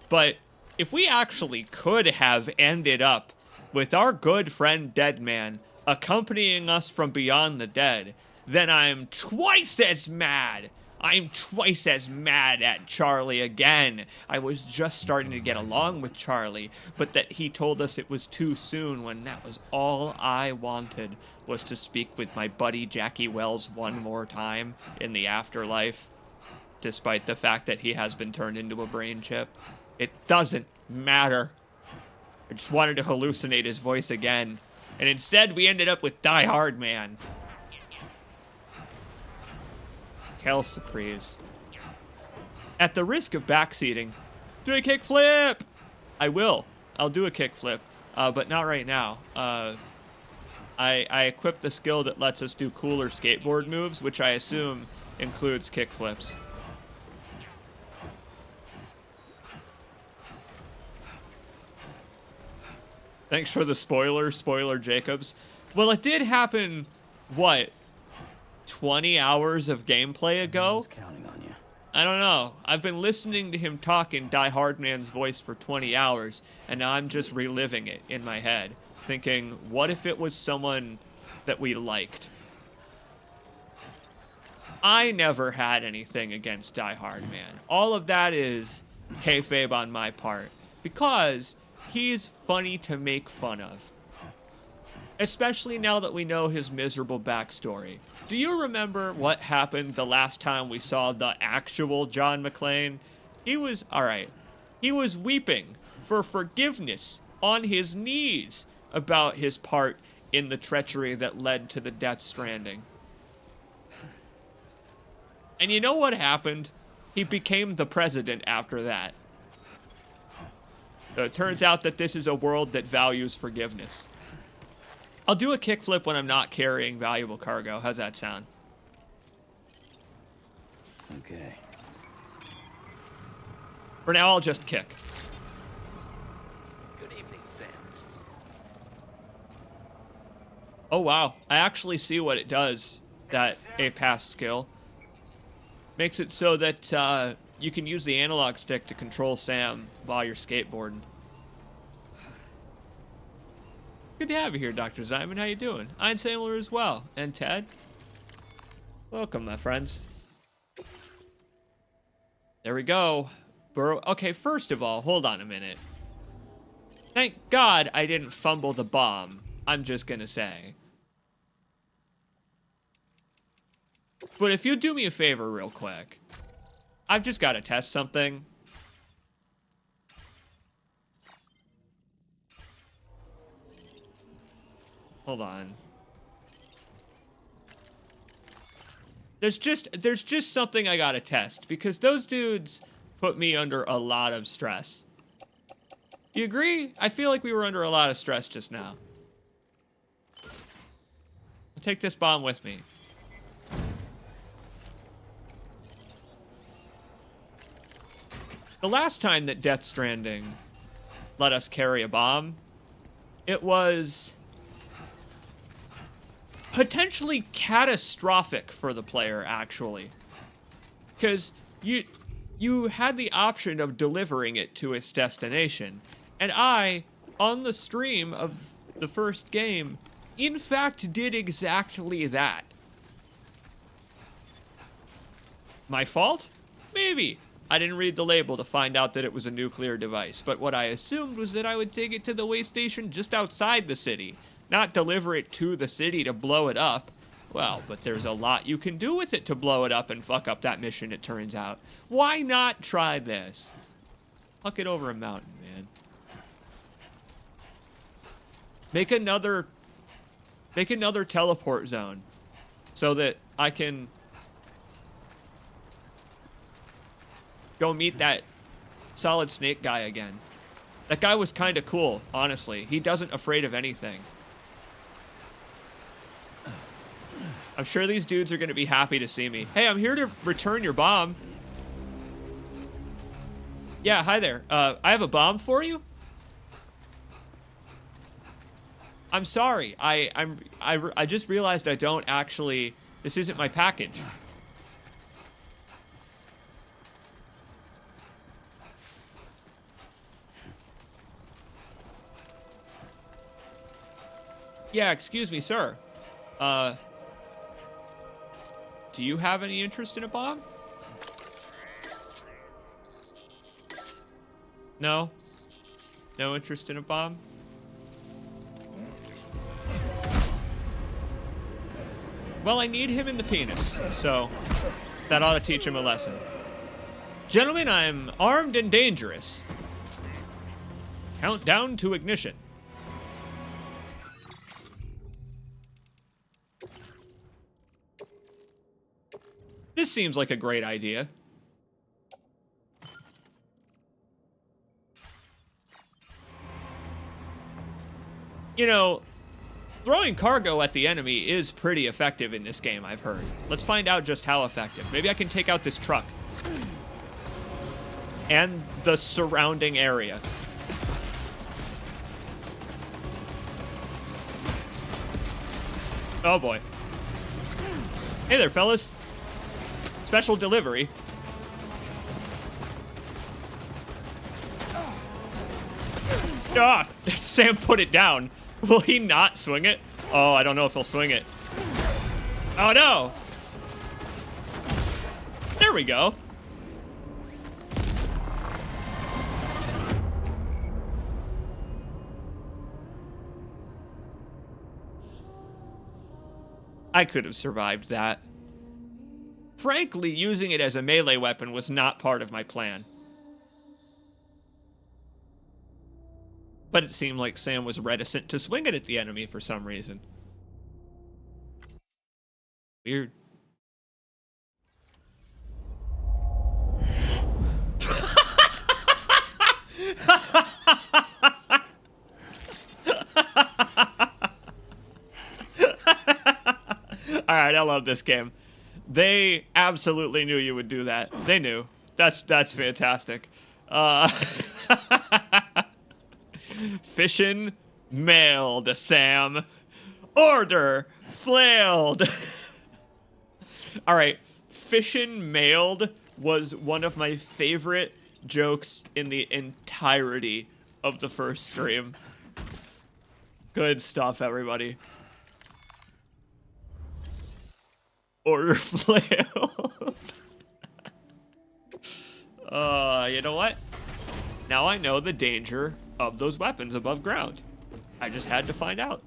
But if we actually could have ended up with our good friend Deadman accompanying us from beyond the dead, then I'm twice as mad. I'm twice as mad at Charlie again. I was just starting to get along with Charlie, but that he told us it was too soon when that was all I wanted, was to speak with my buddy Jackie Wells one more time in the afterlife, despite the fact that he has been turned into a brain chip. It doesn't matter. I just wanted to hallucinate his voice again, and instead we ended up with Die Hard Man. Kel Surprise. At the risk of backseating, do a kickflip! I will. I'll do a kickflip, but not right now. I equipped the skill that lets us do cooler skateboard moves, which I assume includes kickflips. Thanks for the spoiler Jacobs. Well, it did happen, what, 20 hours of gameplay ago? Counting on you. I don't know. I've been listening to him talk in Die Hardman's voice for 20 hours, and now I'm just reliving it in my head, thinking, what if it was someone that we liked? I never had anything against Die Hardman. All of that is kayfabe on my part, because he's funny to make fun of. Especially now that we know his miserable backstory. Do you remember what happened the last time we saw the actual John McClane? He was, alright, he was weeping for forgiveness on his knees about his part in the treachery that led to the Death Stranding. And you know what happened? He became the president after that. So it turns out that this is a world that values forgiveness. I'll do a kickflip when I'm not carrying valuable cargo. How's that sound? Okay. For now, I'll just kick. Good evening, Sam. Oh, wow. I actually see what it does, that A-Pass skill. Makes it so that you can use the analog stick to control Sam while you're skateboarding. Good to have you here, Dr. Zyman. How you doing? I'm Samler as well. And Ted? Welcome, my friends. There we go. Okay, first of all, hold on a minute. Thank God I didn't fumble the bomb, I'm just gonna say. But if you do me a favor real quick, I've just got to test something. Hold on. There's just something I gotta test, because those dudes put me under a lot of stress. You agree? I feel like we were under a lot of stress just now. I'll take this bomb with me. The last time that Death Stranding let us carry a bomb, it was potentially catastrophic for the player, actually. Because you had the option of delivering it to its destination. And I, on the stream of the first game, in fact did exactly that. My fault? Maybe. I didn't read the label to find out that it was a nuclear device, but what I assumed was that I would take it to the way station just outside the city, not deliver it to the city to blow it up. Well, but there's a lot you can do with it to blow it up and fuck up that mission, it turns out. Why not try this? Huck it over a mountain, man. Make another teleport zone so that I can go meet that Solid Snake guy again. That guy was kind of cool, honestly. He doesn't afraid of anything. I'm sure these dudes are going to be happy to see me. Hey, I'm here to return your bomb. Yeah, hi there. I have a bomb for you. I'm sorry. I just realized I don't actually. This isn't my package. Yeah, excuse me, sir. Do you have any interest in a bomb? No? No interest in a bomb? Well, I need him in the penis, so that ought to teach him a lesson. Gentlemen, I'm armed and dangerous. Countdown to ignition. This seems like a great idea. You know, throwing cargo at the enemy is pretty effective in this game, I've heard. Let's find out just how effective. Maybe I can take out this truck. And the surrounding area. Oh boy. Hey there, fellas. Special delivery. Ah! Sam put it down. Will he not swing it? Oh, I don't know if he'll swing it. Oh no! There we go. I could have survived that. Frankly, using it as a melee weapon was not part of my plan. But it seemed like Sam was reticent to swing it at the enemy for some reason. Weird. Alright, I love this game. They absolutely knew you would do that. They knew. That's fantastic. Fishin' mailed, Sam. Order flailed. All right, fishin' mailed was one of my favorite jokes in the entirety of the first stream. Good stuff, everybody. Order flailed. You know what? Now I know the danger of those weapons above ground. I just had to find out.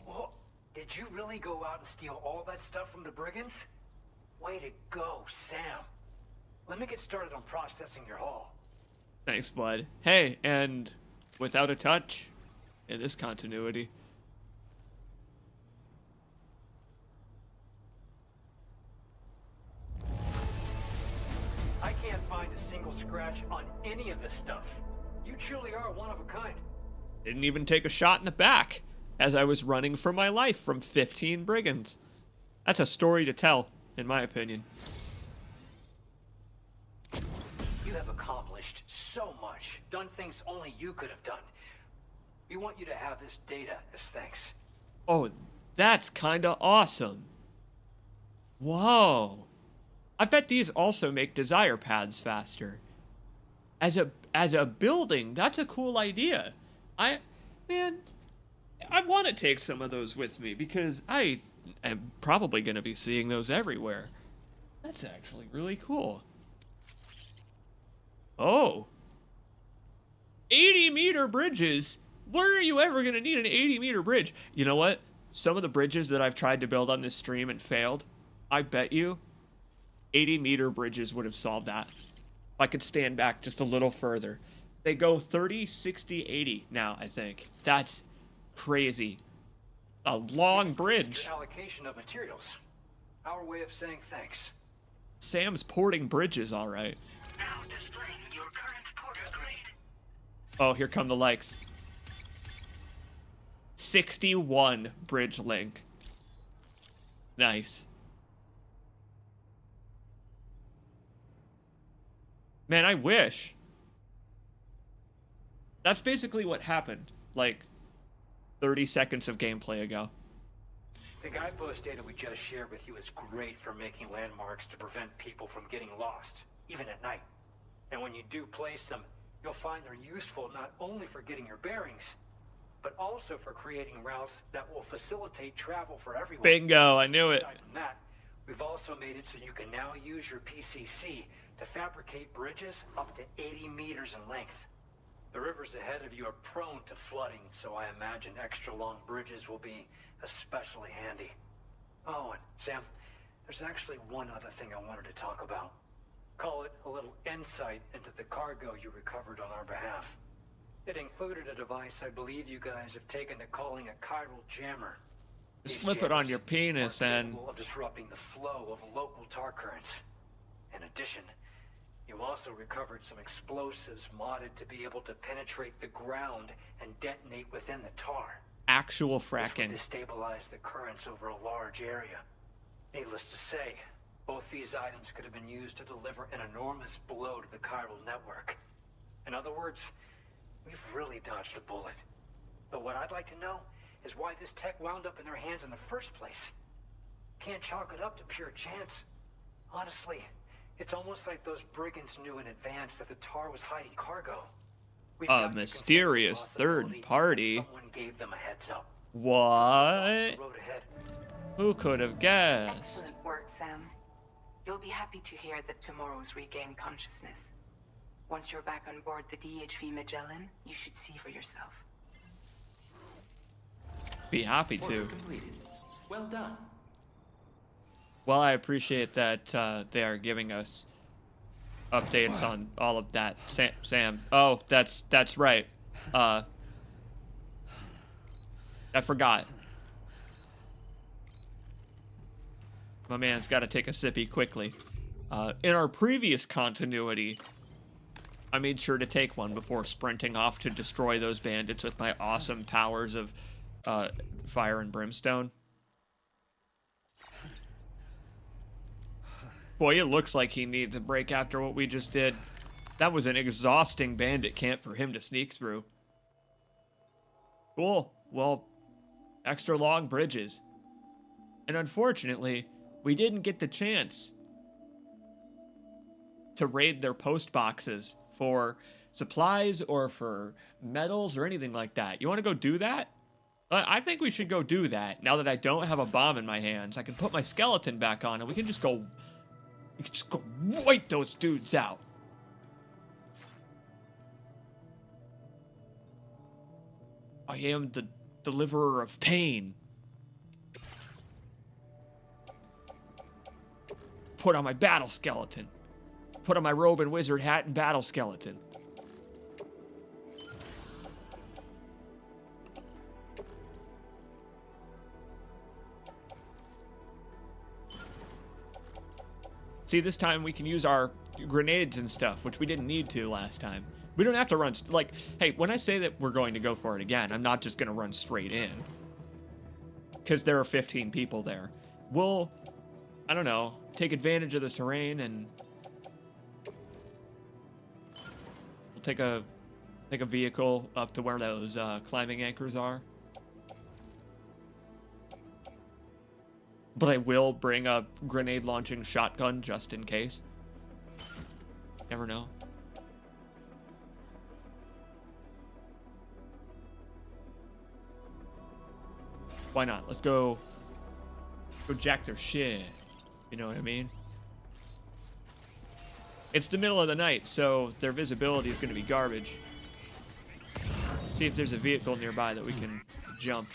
Whoa, did you really go out and steal all that stuff from the brigands? Way to go, Sam. Let me get started on processing your haul. Thanks, bud. Hey, and without a touch in this continuity. I can't find a single scratch on any of this stuff. You truly are one of a kind. Didn't even take a shot in the back as I was running for my life from 15 brigands. That's a story to tell, in my opinion. You have accomplished so much, done things only you could have done. We want you to have this data as thanks. Oh, that's kinda awesome. Whoa. I bet these also make desire pads faster. As a building, that's a cool idea. Man, I want to take some of those with me because I am probably going to be seeing those everywhere. That's actually really cool. Oh. 80-meter bridges? Where are you ever going to need an 80-meter bridge? You know what? Some of the bridges that I've tried to build on this stream and failed, I bet you 80-meter bridges would have solved that. If I could stand back just a little further. They go 30, 60, 80 now, I think. That's crazy. A long bridge. Your allocation of materials. Our way of saying thanks. Sam's porting bridges, all right. Now displaying your current porter grade. Oh, here come the likes. 61 bridge link. Nice. Man, I wish. That's basically what happened, like 30 seconds of gameplay ago. The guidepost data we just shared with you is great for making landmarks to prevent people from getting lost, even at night. And when you do place them, you'll find they're useful not only for getting your bearings, but also for creating routes that will facilitate travel for everyone. Bingo, I knew it. Aside from that, we've also made it so you can now use your PCC to fabricate bridges up to 80 meters in length. The rivers ahead of you are prone to flooding, so I imagine extra long bridges will be especially handy. Oh, and Sam, there's actually one other thing I wanted to talk about. Call it a little insight into the cargo you recovered on our behalf. It included a device I believe you guys have taken to calling a chiral jammer. Just These flip it on jammers your penis are and... capable of disrupting the flow of local tar currents. In addition, you also recovered some explosives modded to be able to penetrate the ground and detonate within the tar. Actual This would fracking. destabilize the currents over a large area. Needless to say, both these items could have been used to deliver an enormous blow to the chiral network. In other words, we've really dodged a bullet. But what I'd like to know is why this tech wound up in their hands in the first place. Can't chalk it up to pure chance. Honestly, it's almost like those brigands knew in advance that the tar was hiding cargo. We've got A to mysterious consider the possibility third party. that someone gave them a heads up. What? The road ahead. Who could have guessed? Excellent work, Sam. You'll be happy to hear that tomorrow's regained consciousness. Once you're back on board the DHV Magellan, you should see for yourself. Be happy to. Order completed. Well done. Well, I appreciate that they are giving us updates on all of that. Sam. Oh, that's right. I forgot. My man's got to take a sippy quickly. In our previous continuity, I made sure to take one before sprinting off to destroy those bandits with my awesome powers of fire and brimstone. Boy, it looks like he needs a break after what we just did. That was an exhausting bandit camp for him to sneak through. Cool. Well, extra long bridges. And unfortunately, we didn't get the chance to raid their post boxes for supplies or for medals or anything like that. You want to go do that? I think we should go do that. Now that I don't have a bomb in my hands, I can put my skeleton back on and we can just go wipe those dudes out. I am the deliverer of pain. Put on my battle skeleton. Put on my robe and wizard hat and battle skeleton. See, this time we can use our grenades and stuff, which we didn't need to last time. We don't have to run, like, hey, when I say that we're going to go for it again, I'm not just going to run straight in. Because there are 15 people there. We'll, I don't know, take advantage of the terrain and we'll take a Take a vehicle up to where those climbing anchors are. But I will bring a grenade launching shotgun just in case. Never know. Why not? Let's go jack their shit. You know what I mean? It's the middle of the night, so their visibility is going to be garbage. See if there's a vehicle nearby that we can jump.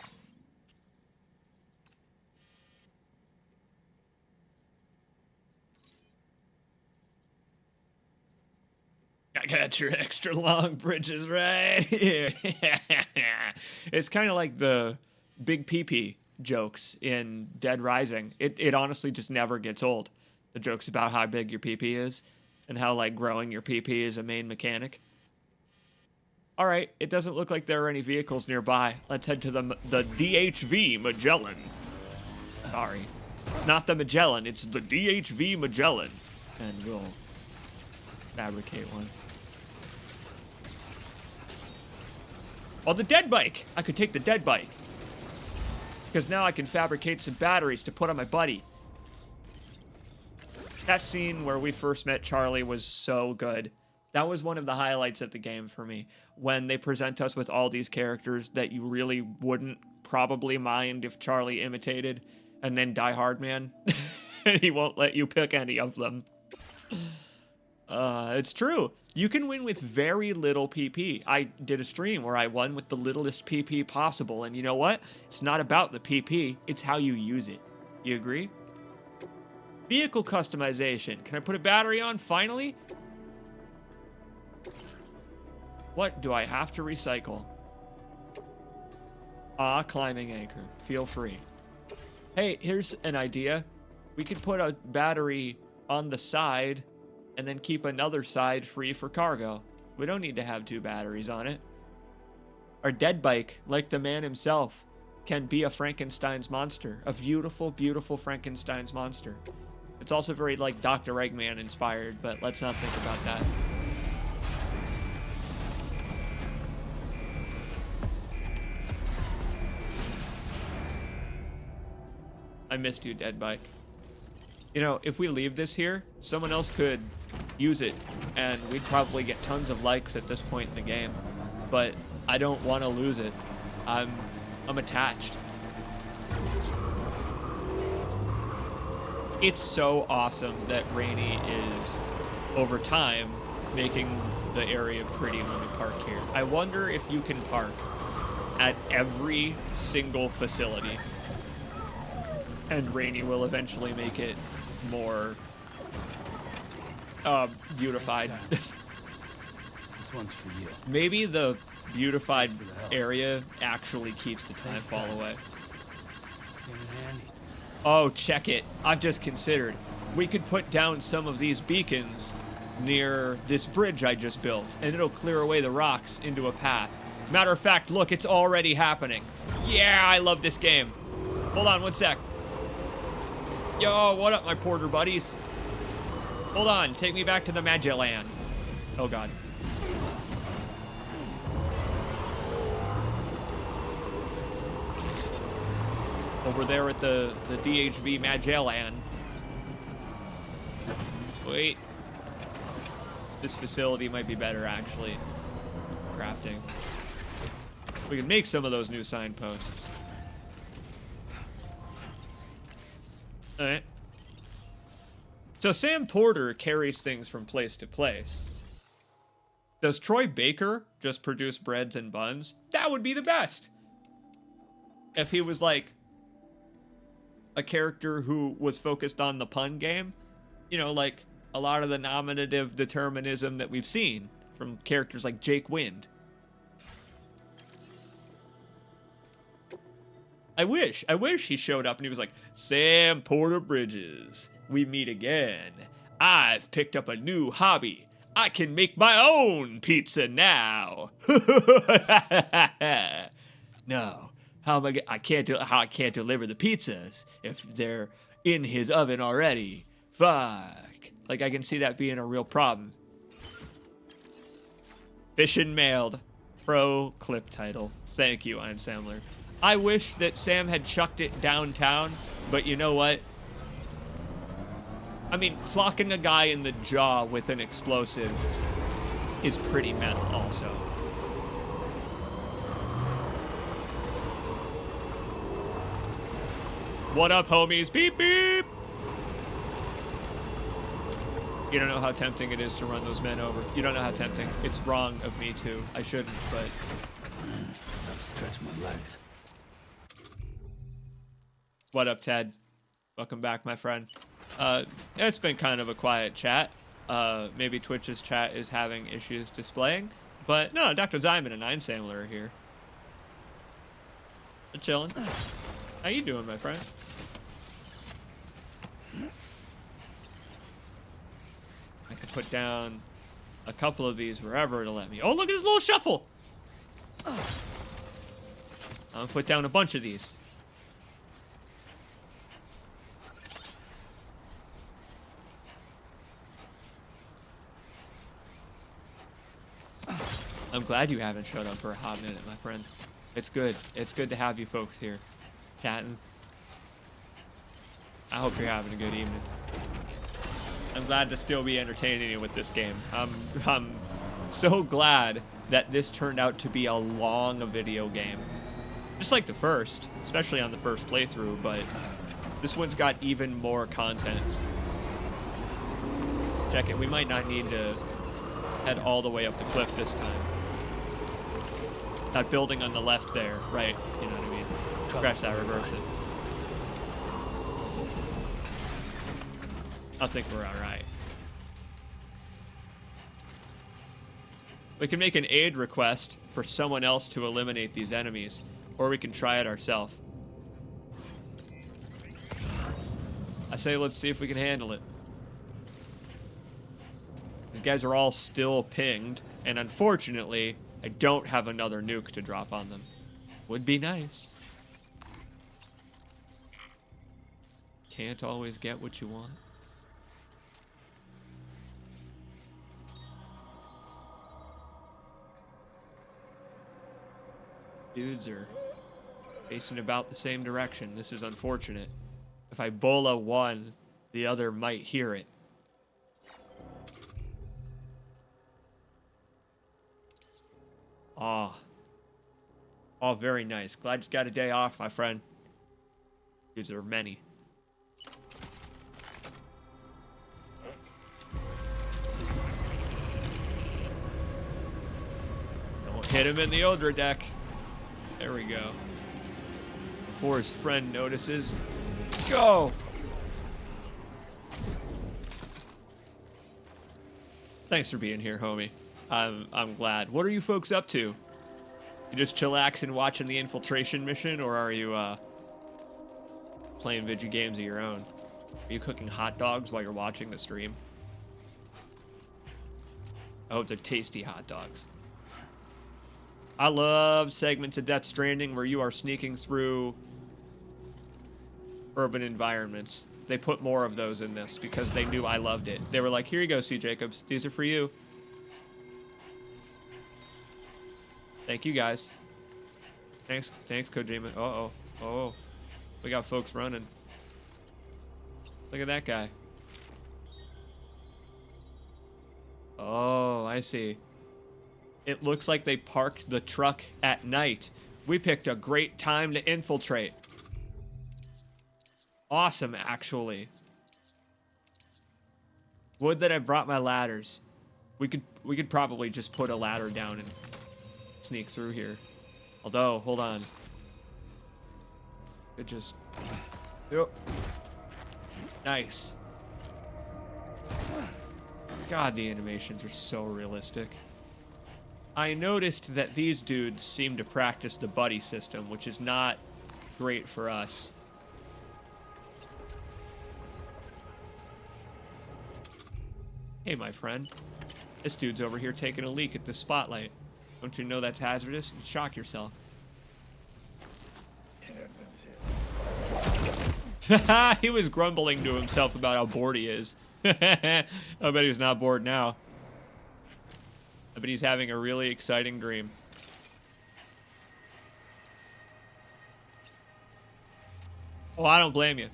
I got your extra long bridges right here. It's kind of like the big pee-pee jokes in Dead Rising. It honestly just never gets old. The jokes about how big your pee-pee is and how like growing your pee-pee is a main mechanic. All right, it doesn't look like there are any vehicles nearby. Let's head to the DHV Magellan. Sorry. It's not the Magellan, it's the DHV Magellan. And we'll fabricate one. Oh, the dead bike! I could take the dead bike. Because now I can fabricate some batteries to put on my buddy. That scene where we first met Charlie was so good. That was one of the highlights of the game for me. When they present us with all these characters that you really wouldn't probably mind if Charlie imitated. And then Die Hard Man. He won't let you pick any of them. It's true. You can win with very little PP. I did a stream where I won with the littlest PP possible, and you know what? It's not about the PP, it's how you use it. You agree? Vehicle customization. Can I put a battery on finally? What do I have to recycle? Climbing anchor. Feel free. Hey, here's an idea. We could put a battery on the side and then keep another side free for cargo. We don't need to have two batteries on it. Our dead bike, like the man himself, can be a Frankenstein's monster. A beautiful, beautiful Frankenstein's monster. It's also very, like, Dr. Eggman inspired, but let's not think about that. I missed you, dead bike. You know, if we leave this here, someone else could use it, and we'd probably get tons of likes at this point in the game. But I don't want to lose it. I'm attached. It's so awesome that Rainey is, over time, making the area pretty when we park here. I wonder if you can park at every single facility. And Rainey will eventually make it more beautified. This one's for you. Maybe the beautified area actually keeps the time fall away. Oh, check it. I've just considered. We could put down some of these beacons near this bridge I just built, and it'll clear away the rocks into a path. Matter of fact, look, it's already happening. Yeah, I love this game. Hold on one sec. Yo, what up, my porter buddies? Hold on, take me back to the Magellan. Oh, God. Over there at the DHV Magellan. Wait. This facility might be better, actually. Crafting. We can make some of those new signposts. Alright. So Sam Porter carries things from place to place. Does Troy Baker just produce breads and buns? That would be the best. If he was like a character who was focused on the pun game, you know, like a lot of the nominative determinism that we've seen from characters like Jake Wind. I wish he showed up and he was like, Sam Porter Bridges, we meet again. I've picked up a new hobby. I can make my own pizza now. No, I can't deliver the pizzas if they're in his oven already. Fuck. Like, I can see that being a real problem. Fishin' mailed. Pro clip title. Thank you, Einsamler. I wish that Sam had chucked it downtown, but you know what? I mean, clocking a guy in the jaw with an explosive is pretty metal also. What up, homies? Beep, beep! You don't know how tempting it is to run those men over. You don't know how tempting. It's wrong of me, too. I shouldn't, but... I'll stretch my legs. What up, Ted? Welcome back, my friend. It's been kind of a quiet chat. Maybe Twitch's chat is having issues displaying. But, no, Dr. Zyman and Einsamler are here. They're chilling. How you doing, my friend? I could put down a couple of these wherever it'll let me. Oh, look at his little shuffle! I'm gonna put down a bunch of these. I'm glad you haven't showed up for a hot minute, my friend. It's good. It's good to have you folks here, chatting. I hope you're having a good evening. I'm glad to still be entertaining you with this game. I'm so glad that this turned out to be a long video game. Just like the first, especially on the first playthrough, but this one's got even more content. Check it, we might not need to head all the way up the cliff this time. That building on the left there, right, you know what I mean? Scratch that, reverse it. I think we're alright. We can make an aid request for someone else to eliminate these enemies, or we can try it ourselves. I say let's see if we can handle it. These guys are all still pinged, and unfortunately, I don't have another nuke to drop on them. Would be nice. Can't always get what you want. Dudes are facing about the same direction. This is unfortunate. If I bola one, the other might hear it. Ah. Oh, very nice. Glad you got a day off, my friend. Dudes are many. Don't hit him in the Odra deck. There we go. Before his friend notices. Go! Thanks for being here, homie. I'm glad. What are you folks up to? You just chillaxing watching the infiltration mission, or are you playing video games of your own? Are you cooking hot dogs while you're watching the stream? I hope they're tasty hot dogs. I love segments of Death Stranding where you are sneaking through urban environments. They put more of those in this because they knew I loved it. They were like, here you go, C. Jacobs. These are for you. Thank you, guys. Thanks, Kojima. Oh. We got folks running. Look at that guy. Oh, I see. It looks like they parked the truck at night. We picked a great time to infiltrate. Awesome, actually. Would that I brought my ladders. We could probably just put a ladder down and sneak through here. Although, hold on. Could just... Yep. Nice. God, the animations are so realistic. I noticed that these dudes seem to practice the buddy system, which is not great for us. Hey, my friend. This dude's over here taking a leak at the spotlight. Don't you know that's hazardous? You'd shock yourself. He was grumbling to himself about how bored he is. I bet he's not bored now. But he's having a really exciting dream. Oh, I don't blame you.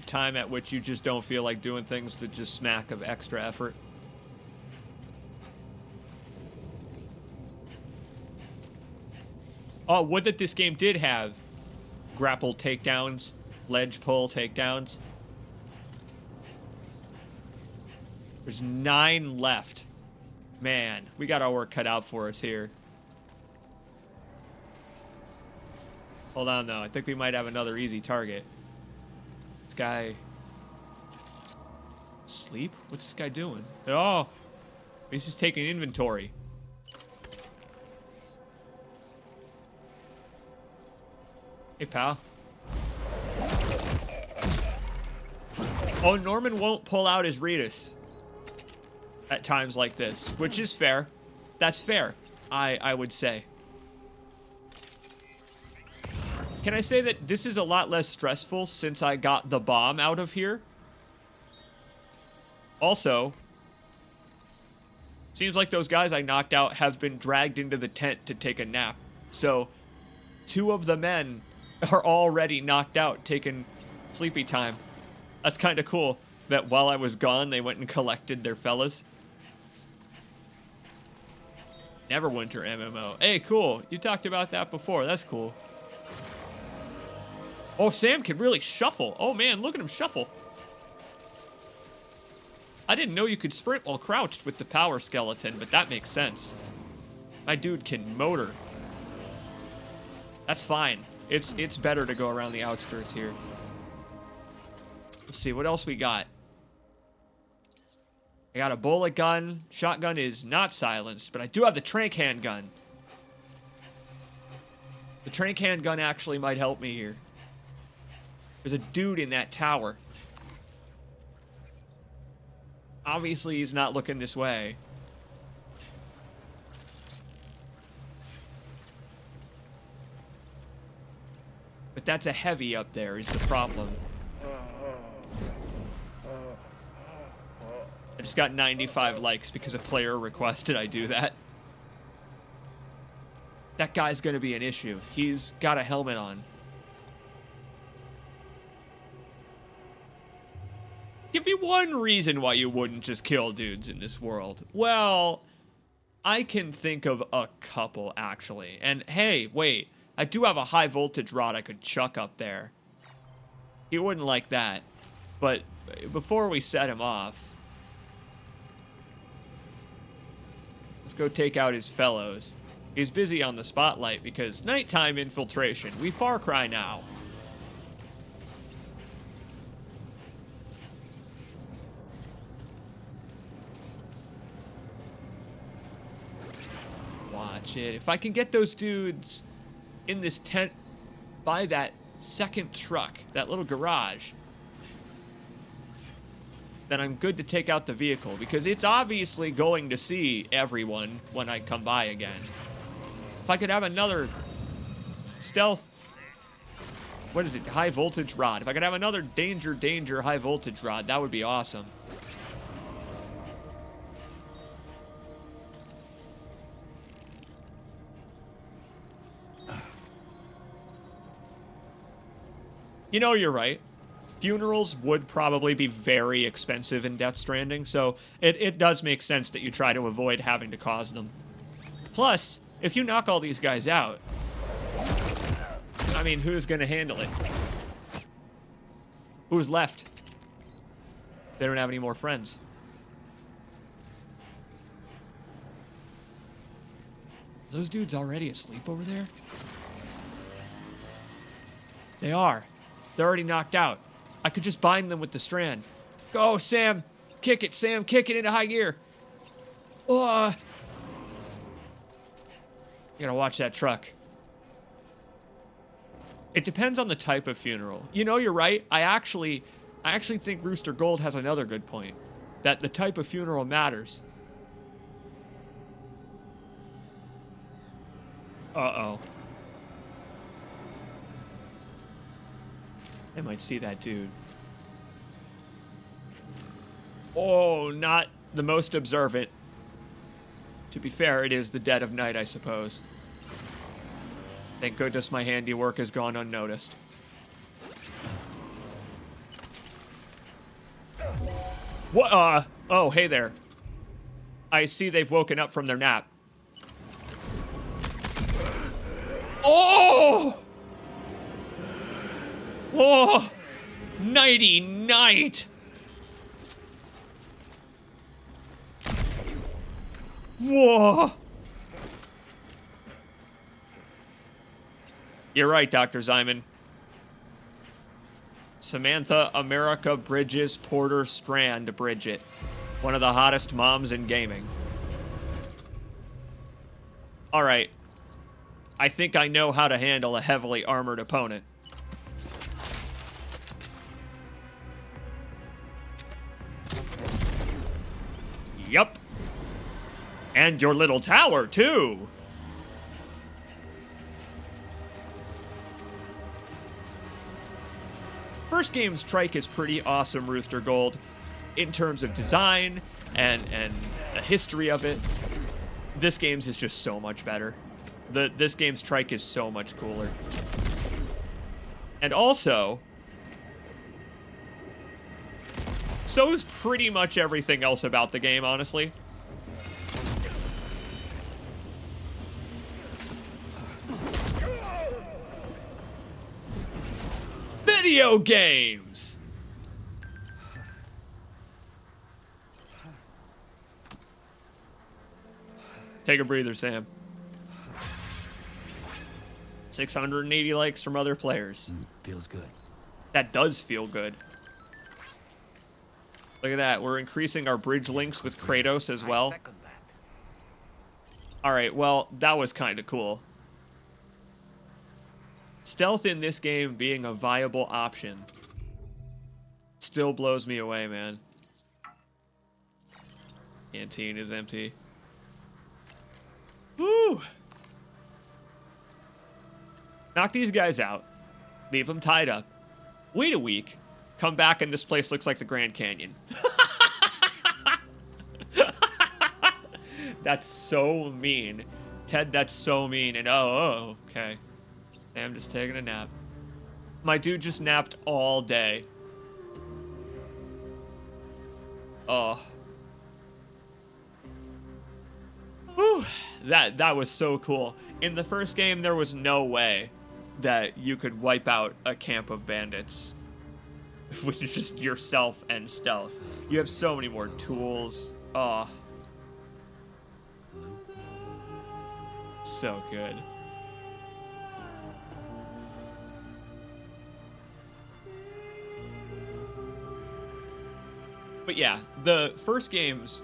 Time at which you just don't feel like doing things that just smack of extra effort. Oh, would that this game did have grapple takedowns, ledge pull takedowns. There's 9 left. Man, we got our work cut out for us here. Hold on, though. I think we might have another easy target. This guy... Sleep? What's this guy doing? Oh! He's just taking inventory. Hey, pal. Oh, Norman won't pull out his Retus at times like this, which is fair. That's fair, I would say. Can I say that this is a lot less stressful since I got the bomb out of here? Also, seems like those guys I knocked out have been dragged into the tent to take a nap. So, 2 of the men are already knocked out, taking sleepy time. That's kind of cool that while I was gone, they went and collected their fellas. Neverwinter MMO. Hey, cool. You talked about that before. That's cool. Oh, Sam can really shuffle. Oh, man, look at him shuffle. I didn't know you could sprint while crouched with the power skeleton, but that makes sense. My dude can motor. That's fine. It's better to go around the outskirts here. Let's see, what else we got? I got a bullet gun. Shotgun is not silenced, but I do have the trank handgun. The trank handgun actually might help me here. There's a dude in that tower. Obviously, he's not looking this way. But that's a heavy up there is the problem. I just got 95 likes because a player requested I do that. That guy's gonna be an issue. He's got a helmet on. Give me one reason why you wouldn't just kill dudes in this world. Well, I can think of a couple, actually. And hey, wait. I do have a high voltage rod I could chuck up there. He wouldn't like that. But before we set him off, let's go take out his fellows. He's busy on the spotlight because nighttime infiltration. We Far Cry now. Watch it. If I can get those dudes in this tent by that second truck, that little garage, then I'm good to take out the vehicle because it's obviously going to see everyone when I come by again. If I could have another stealth, what is it, high voltage rod. If I could have another danger high voltage rod, that would be awesome. You know, you're right. Funerals would probably be very expensive in Death Stranding, so it does make sense that you try to avoid having to cause them. Plus, if you knock all these guys out, I mean, who's going to handle it? Who's left? They don't have any more friends. Are those dudes already asleep over there? They are. They're already knocked out. I could just bind them with the strand. Go, Sam. Kick it, Sam. Kick it into high gear. You gotta watch that truck. It depends on the type of funeral. You know, you're right. I actually think Rooster Gold has another good point. That the type of funeral matters. Uh-oh. I might see that dude. Oh, not the most observant. To be fair, it is the dead of night, I suppose. Thank goodness my handiwork has gone unnoticed. What, oh, hey there. I see they've woken up from their nap. Oh! Oh! Nighty night! Whoa! You're right, Dr. Zyman. Samantha America Bridges Porter Strand Bridget. One of the hottest moms in gaming. Alright. I think I know how to handle a heavily armored opponent. Yup. And your little tower, too. First game's trike is pretty awesome, Rooster Gold, in terms of design and the history of it. This game's is just so much better. This game's trike is so much cooler. And also, so is pretty much everything else about the game, honestly. Video games! Take a breather, Sam. 680 likes from other players. Feels good. That does feel good. Look at that. We're increasing our bridge links with Kratos as well. Alright, well, that was kind of cool. Stealth in this game being a viable option still blows me away, man. Canteen is empty. Woo! Knock these guys out. Leave them tied up. Wait a week. Come back and this place looks like the Grand Canyon. That's so mean. Ted, that's so mean. And oh, okay. I'm just taking a nap. My dude just napped all day. Oh. Whew. That was so cool. In the first game, there was no way that you could wipe out a camp of bandits with just yourself and stealth. You have so many more tools. Oh. So good. But yeah, the first game's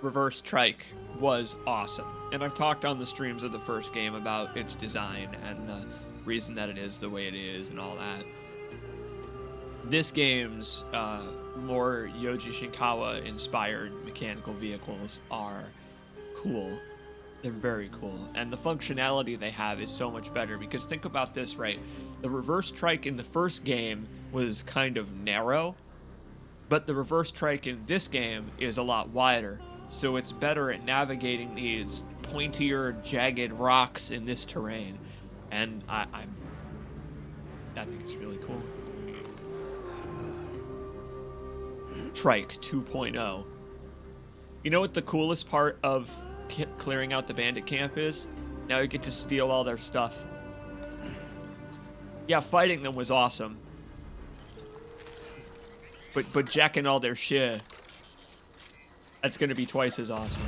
reverse trike was awesome. And I've talked on the streams of the first game about its design and the reason that it is the way it is and all that. This game's more Yoji Shinkawa inspired mechanical vehicles are cool. They're very cool. And the functionality they have is so much better because think about this, right? The reverse trike in the first game was kind of narrow, but the reverse trike in this game is a lot wider. So it's better at navigating these pointier, jagged rocks in this terrain. And I think it's really cool. Trike 2.0. You know what the coolest part of clearing out the bandit camp is? Now you get to steal all their stuff. Yeah, fighting them was awesome. But jacking all their shit, that's gonna be twice as awesome.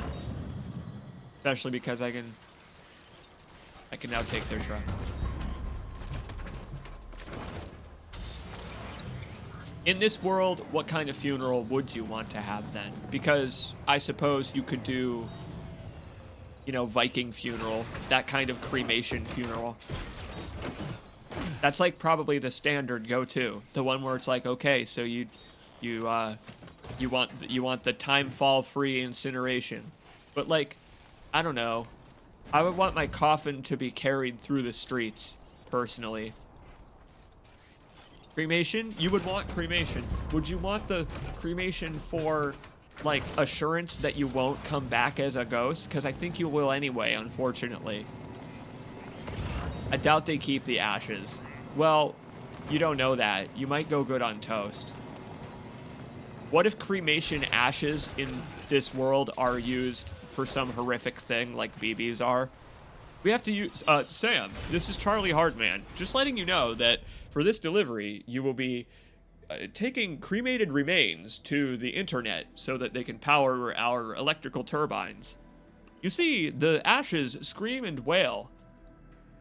Especially because I can now take their truck. In this world, what kind of funeral would you want to have then? Because I suppose you could do, you know, Viking funeral, that kind of cremation funeral. That's like probably the standard go-to, the one where it's like, okay, so you want the time fall free incineration, but like, I don't know, I would want my coffin to be carried through the streets personally. Cremation? You would want cremation. Would you want the cremation for like, assurance that you won't come back as a ghost, because I think you will anyway, unfortunately. I doubt they keep the ashes. Well, you don't know that. You might go good on toast. What if cremation ashes in this world are used for some horrific thing like BBs are? We have to use... Sam, this is Charlie Hartman. Just letting you know that for this delivery, you will be taking cremated remains to the internet so that they can power our electrical turbines. You see, the ashes scream and wail,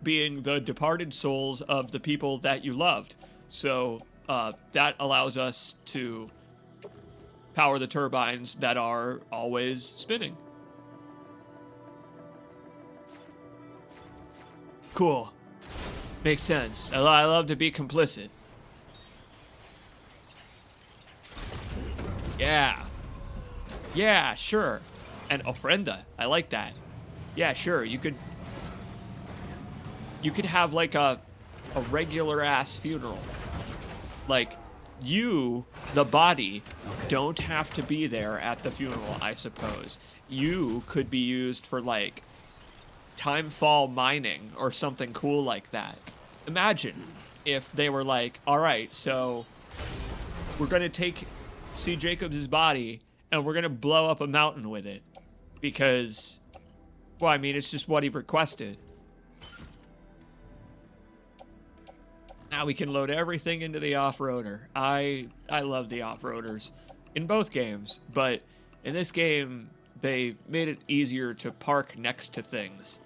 being the departed souls of the people that you loved. So that allows us to power the turbines that are always spinning. Cool. Makes sense. I love to be complicit. Yeah. Yeah, sure. And ofrenda. I like that. Yeah, sure. You could have like a regular ass funeral. Like, you, the body, don't have to be there at the funeral, I suppose. You could be used for like timefall mining or something cool like that. Imagine if they were like, all right, so we're going to take C. Jacobs' body and we're going to blow up a mountain with it because, well, I mean, it's just what he requested. Now we can load everything into the off-roader. I love the off-roaders in both games, but in this game, they made it easier to park next to things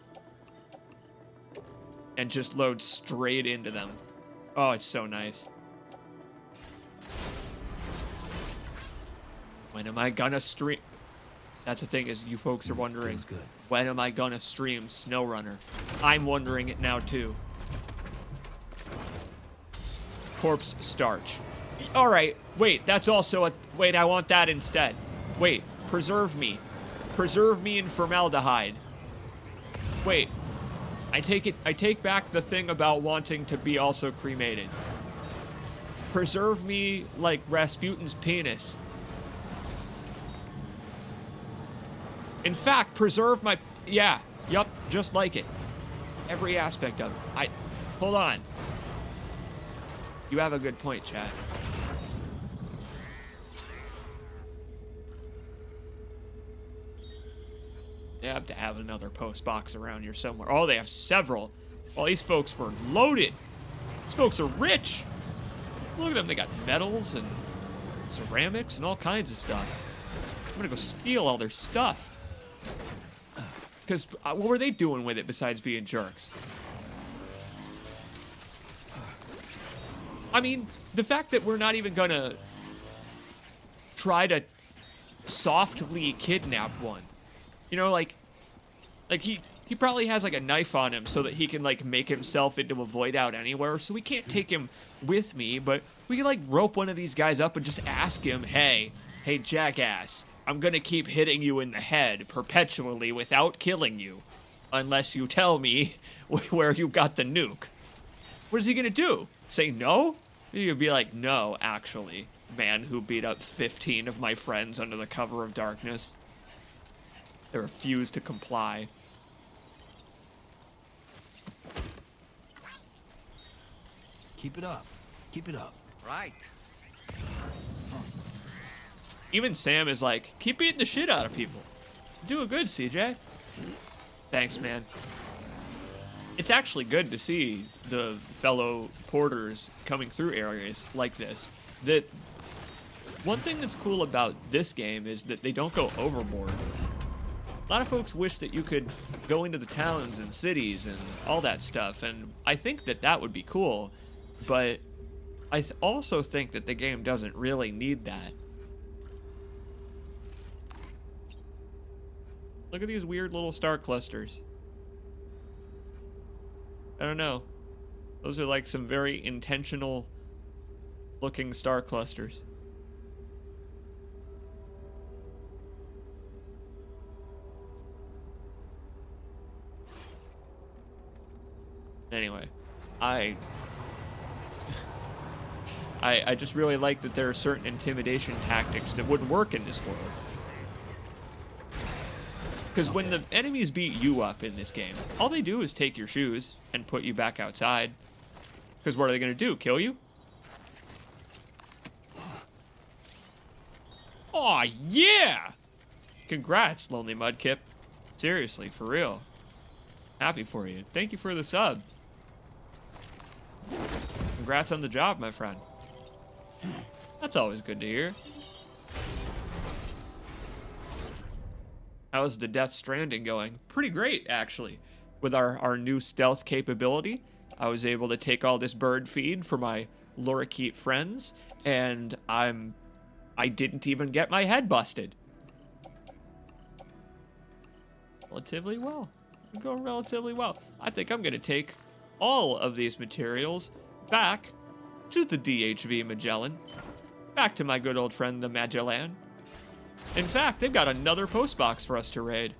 and just load straight into them. Oh, it's so nice. When am I gonna stream? That's the thing, is you folks are wondering, when am I gonna stream SnowRunner? I'm wondering it now too. Corpse starch. All right, wait, that's also a, wait, I want that instead. Wait, preserve me. Preserve me in formaldehyde. Wait, I take back the thing about wanting to be also cremated. Preserve me like Rasputin's penis. In fact, preserve my, yeah, yup, just like it. Every aspect of it. Hold on. You have a good point, chat. They have to have another post box around here somewhere. Oh, they have several. Well, these folks were loaded. These folks are rich. Look at them. They got metals and ceramics and all kinds of stuff. I'm gonna go steal all their stuff. Because what were they doing with it besides being jerks? I mean, the fact that we're not even gonna try to softly kidnap one. You know, like he probably has like a knife on him so that he can like make himself into a void out anywhere. So we can't take him with me, but we can like rope one of these guys up and just ask him, hey jackass, I'm gonna keep hitting you in the head perpetually without killing you, unless you tell me where you got the nuke. What is he gonna do? Say no? You'd be like, no, actually, man who beat up 15 of my friends under the cover of darkness. They refuse to comply. Keep it up. Keep it up. Right. Even Sam is like, keep beating the shit out of people. Doing good, CJ. Thanks, man. It's actually good to see the fellow porters coming through areas like this. That one thing that's cool about this game is that they don't go overboard. A lot of folks wish that you could go into the towns and cities and all that stuff, and I think that that would be cool, but I also think that the game doesn't really need that. Look at these weird little star clusters. I don't know. Those are like some very intentional looking star clusters. Anyway, I just really like that there are certain intimidation tactics that wouldn't work in this world. Because when the enemies beat you up in this game, all they do is take your shoes and put you back outside. Because what are they going to do? Kill you? Aw, yeah! Congrats, Lonely Mudkip. Seriously, for real. Happy for you. Thank you for the sub. Congrats on the job, my friend. That's always good to hear. How's the Death Stranding going? Pretty great, actually. With our new stealth capability, I was able to take all this bird feed for my lorikeet friends, and I didn't even get my head busted. Relatively well. I'm going relatively well. I think I'm going to take all of these materials back to the DHV Magellan. Back to my good old friend, the Magellan. In fact, they've got another post box for us to raid.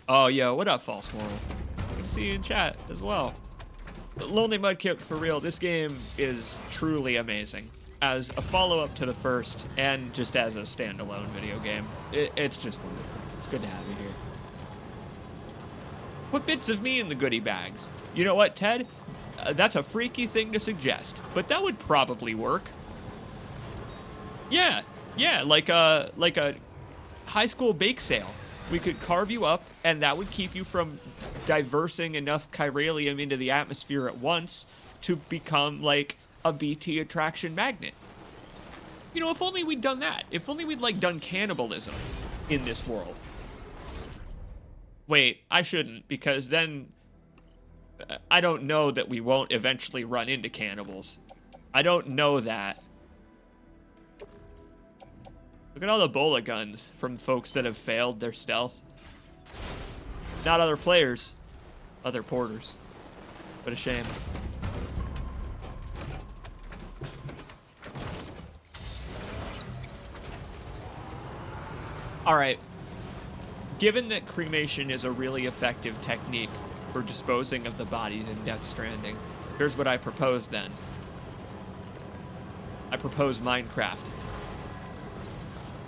Oh, yo, what up, False Moral? Good to see you in chat as well. Lonely Mudkip, for real, this game is truly amazing. As a follow-up to the first, and just as a standalone video game. It's just wonderful. It's good to have you here. Put bits of me in the goodie bags. You know what, Ted? That's a freaky thing to suggest, but that would probably work. Yeah, like a high school bake sale. We could carve you up, and that would keep you from diversing enough chiralium into the atmosphere at once to become like a BT attraction magnet. You know, if only we'd done that. If only we'd like done cannibalism in this world. Wait, I shouldn't, because then I don't know that we won't eventually run into cannibals. I don't know that. Look at all the bola guns from folks that have failed their stealth. Not other players, other porters. What a shame. All right. Given that cremation is a really effective technique for disposing of the bodies in Death Stranding, here's what I propose then. I propose Minecraft.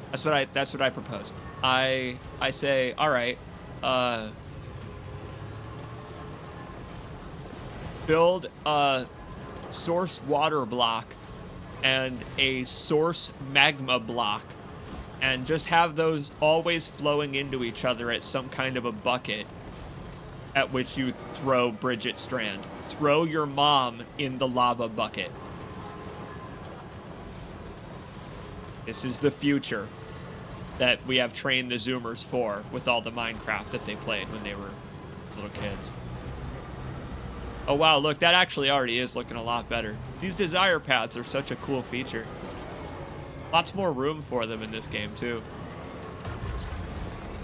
That's what I propose. I say, all right, build a source water block and a source magma block, and just have those always flowing into each other at some kind of a bucket at which you throw Bridget Strand. Throw your mom in the lava bucket. This is the future that we have trained the Zoomers for with all the Minecraft that they played when they were little kids. Oh wow, look, that actually already is looking a lot better. These desire pads are such a cool feature. Lots more room for them in this game too.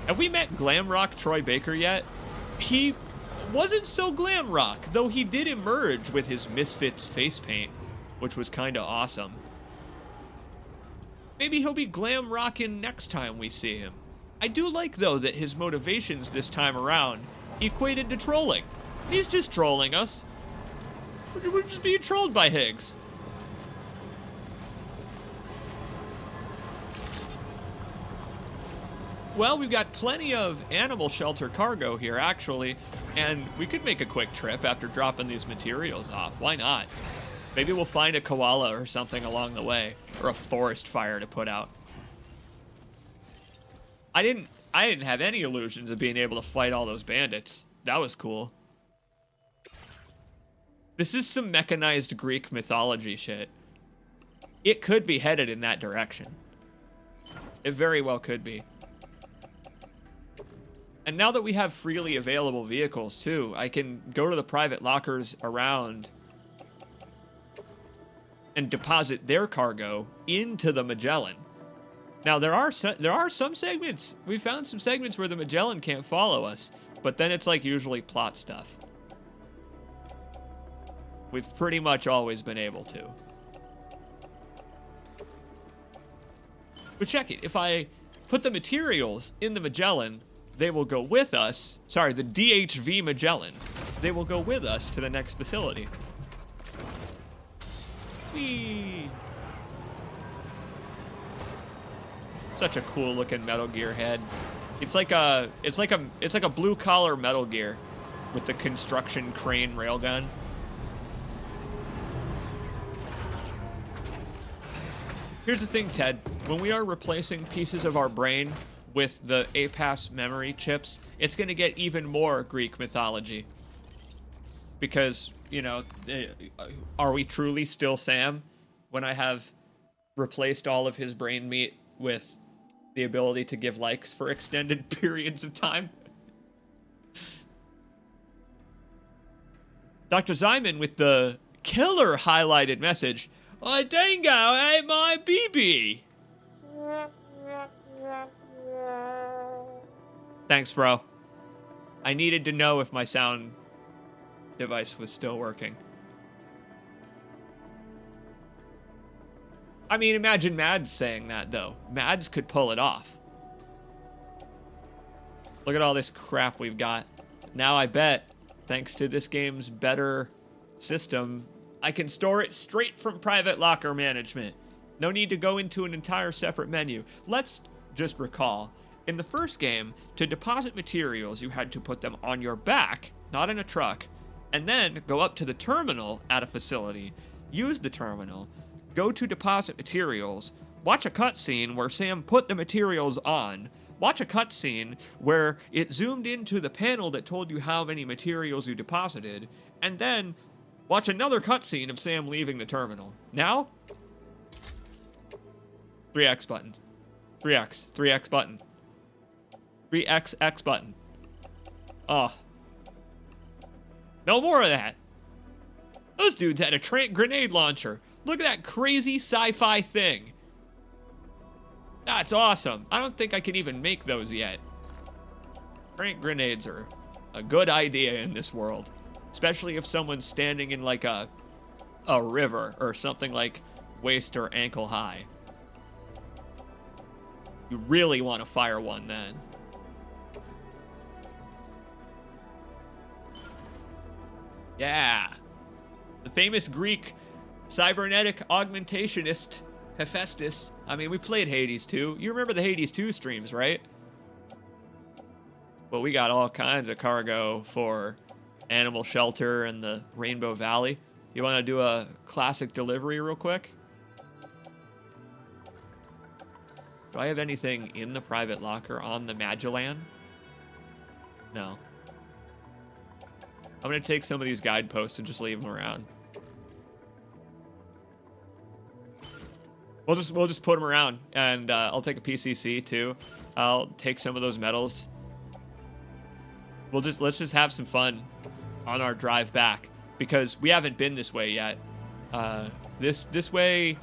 Have we met Glam Rock Troy Baker yet? He wasn't so glam rock, though he did emerge with his Misfits face paint, which was kind of awesome. Maybe he'll be glam rockin' next time we see him. I do like, though, that his motivations this time around equated to trolling. He's just trolling us. We're just being trolled by Higgs. Well, we've got plenty of animal shelter cargo here, actually, and we could make a quick trip after dropping these materials off. Why not? Maybe we'll find a koala or something along the way, or a forest fire to put out. I didn't have any illusions of being able to fight all those bandits. That was cool. This is some mechanized Greek mythology shit. It could be headed in that direction. It very well could be. And now that we have freely available vehicles too, I can go to the private lockers around and deposit their cargo into the Magellan. Now there are some segments. We found some segments where the Magellan can't follow us, but then it's like usually plot stuff. We've pretty much always been able to. But check it. If I put the materials in the Magellan, they will go with us. Sorry, the DHV Magellan. They will go with us to the next facility. Whee! such a cool looking Metal Gear head. It's like a blue collar Metal Gear with the construction crane railgun. Here's the thing, Ted. When we are replacing pieces of our brain with the APAS memory chips, it's going to get even more Greek mythology. Because, you know, are we truly still Sam when I have replaced all of his brain meat with the ability to give likes for extended periods of time? Dr. Zyman with the killer highlighted message. Oh, Dango ate my BB. Thanks, bro. I needed to know if my sound device was still working. I mean, imagine Mads saying that, though. Mads could pull it off. Look at all this crap we've got. Now I bet, thanks to this game's better system, I can store it straight from private locker management. No need to go into an entire separate menu. Let's just recall, in the first game, to deposit materials, you had to put them on your back, not in a truck, and then go up to the terminal at a facility, use the terminal, go to deposit materials, watch a cutscene where Sam put the materials on, watch a cutscene where it zoomed into the panel that told you how many materials you deposited, and then watch another cutscene of Sam leaving the terminal. Now, 3X buttons. 3X button. 3XX button. Oh. No more of that. Those dudes had a grenade launcher. Look at that crazy sci-fi thing. That's awesome. I don't think I can even make those yet. Tranq grenades are a good idea in this world. Especially if someone's standing in like a river or something like waist or ankle high. You really want to fire one then. Yeah. The famous Greek cybernetic augmentationist Hephaestus. I mean, we played Hades 2. You remember the Hades 2 streams, right? Well, we got all kinds of cargo for Animal Shelter and the Rainbow Valley. You want to do a classic delivery real quick? Do I have anything in the private locker on the Magellan? No. I'm going to take some of these guideposts and just leave them around. We'll just put them around, and I'll take a PCC too. I'll take some of those medals. Let's just have some fun on our drive back, because we haven't been this way yet. This way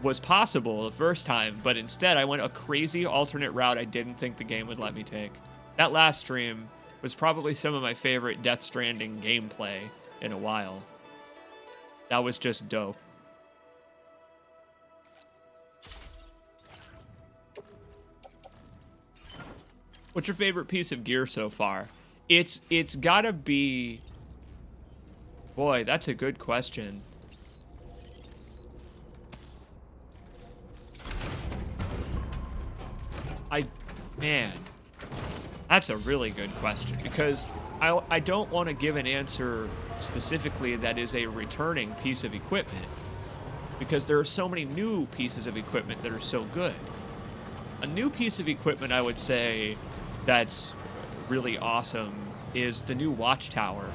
was possible the first time, but instead I went a crazy alternate route I didn't think the game would let me take. That last stream was probably some of my favorite Death Stranding gameplay in a while. That was just dope. What's your favorite piece of gear so far? It's gotta be... Boy, that's a good question. Man, that's a really good question, because I don't want to give an answer specifically that is a returning piece of equipment, because there are so many new pieces of equipment that are so good. A new piece of equipment I would say that's really awesome is the new Watchtower.